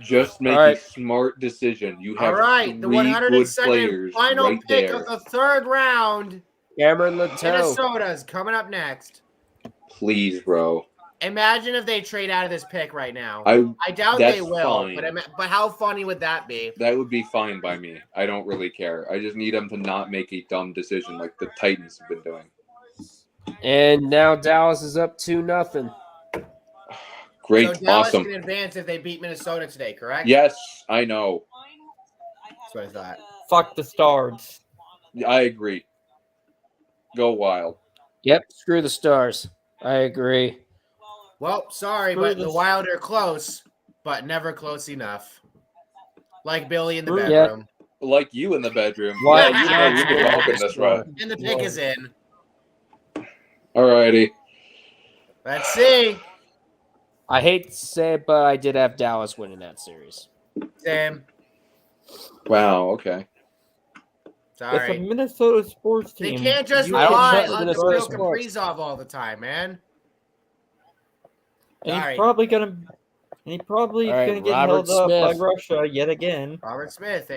just make All right. a smart decision. You All have right, the three good 102nd players final right pick there. of the third round. Cameron Lato. Minnesota's coming up next. Please, bro. Imagine if they trade out of this pick right now. I doubt that's they will, fine. but how funny would that be? That would be fine by me. I don't really care. I just need them to not make a dumb decision like the Titans have been doing. And now Dallas is up 2-0. Great, So Dallas awesome. can advance if they beat Minnesota today, correct? Yes, I know. That's what I thought. Fuck the Stars. I agree. Go Wild. Yep, screw the Stars. I agree. Well, sorry, Screw but the this. Wild are close, but never close enough. Like Billy in the Screw- Yeah. bedroom. Like you in the bedroom. Why- Yeah, you know you can walk in this run. And the pick is in. Alrighty. Let's see. I hate to say it, but I did have Dallas winning that series. Sam. Wow, okay. It's a Sorry. Minnesota sports They team. can't just I don't rely trust on Minnesota Kirill sports. Kaprizov all the time, man. And Sorry. he's probably gonna All right, gonna get Robert held up by Smith. Russia yet again. Robert Smith.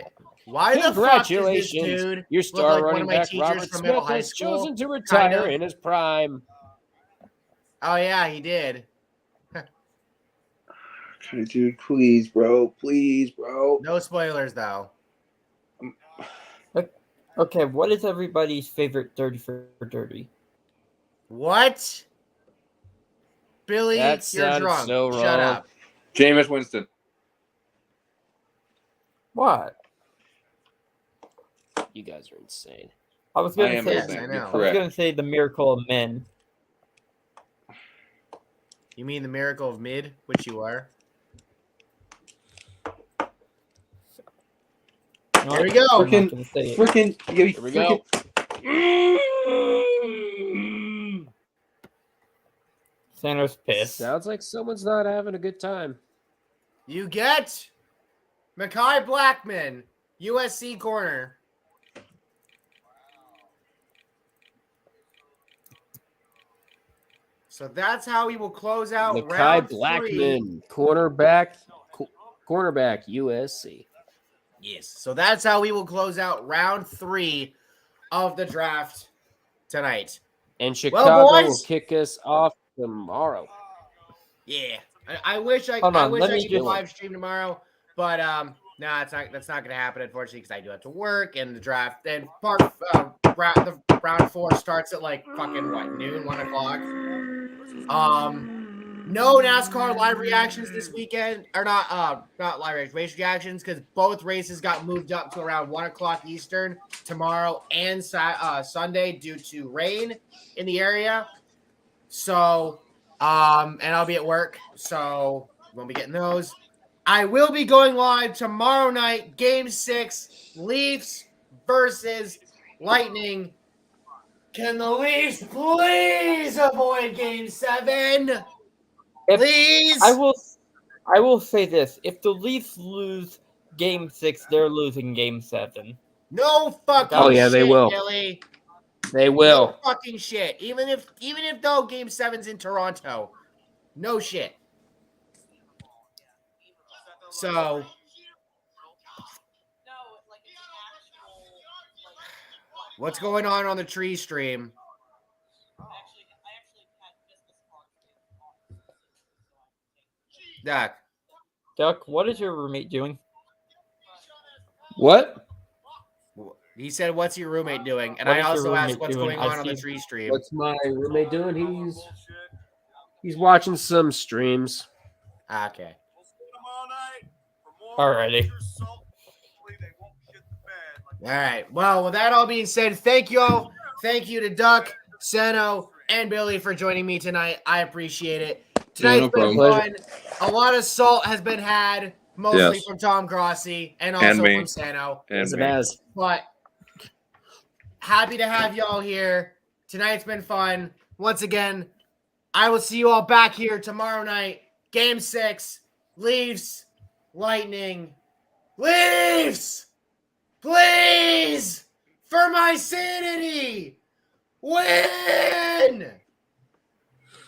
Why the fuck does this Congratulations. dude Your look star like one running of my back teachers Robert from middle Smith high has school? chosen to retire Kinda. in his prime. Oh, yeah, he did. Okay, dude, please, bro. Please, bro. No spoilers, though. Okay, what is everybody's favorite 30 for 30? What? Billy, That you're sounds drunk. so Shut wrong. up. Jameis Winston. What? You guys are insane. I was I gonna am say Yes, insane. I You're know. I was correct. gonna say the Miracle of Men. You mean the miracle of mid, which you are? No, Here we go. I'm not Frickin- gonna say it. Here we go. Santa's pissed. Sounds like someone's not having a good time. You get Mekhi Blackman, USC corner. So that's how we will close out Mekhi round Blackman, cornerback USC. Yes. So that's how we will close out round 3 of the draft tonight. And Chicago will boys. kick us off tomorrow. Yeah. I wish I Hold on, wish let I me could just- live stream tomorrow, but no, that's not gonna happen, unfortunately, because I do have to work and the draft and the round 4 starts at like fucking what, noon, 1 o'clock. No NASCAR live reactions this weekend, or not live race reactions, because both races got moved up to around 1 o'clock Eastern tomorrow and Sunday due to rain in the area. So, and I'll be at work, so won't be getting those. I will be going live tomorrow night, Game 6, Leafs versus Lightning. Can the Leafs please avoid Game 7? Please. I will say this: if the Leafs lose Game 6, they're losing Game 7. No fucking Oh, yeah, they shit, will. Billy. They No will. fucking shit. Even if though Game 7's in Toronto. No shit. So What's going on the tree stream? Duck. Duck, what is your roommate doing? What? He said, "What's your roommate doing?" And What I is your also asked, roommate "What's doing? going I on the see- tree stream?" What's my roommate doing? He's watching some streams. Okay. Alrighty. All right. Well, with that all being said, thank you all. Thank you to Duck, Seno, and Billy for joining me tonight. I appreciate it. Tonight's no been problem. fun. A lot of salt has been had, mostly Yes. from Tom Grossi and also And me. from Seno. And As it me. has. But happy to have y'all here. Tonight's been fun. Once again, I will see you all back here tomorrow night. Game 6. Leafs. Lightning. Leafs! Please! For my sanity! Win!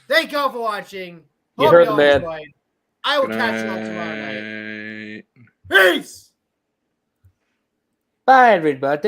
Thank y'all for watching. You Hope heard y'all the man. enjoyed. I will Good catch you all tomorrow night. night. Peace! Bye, everybody.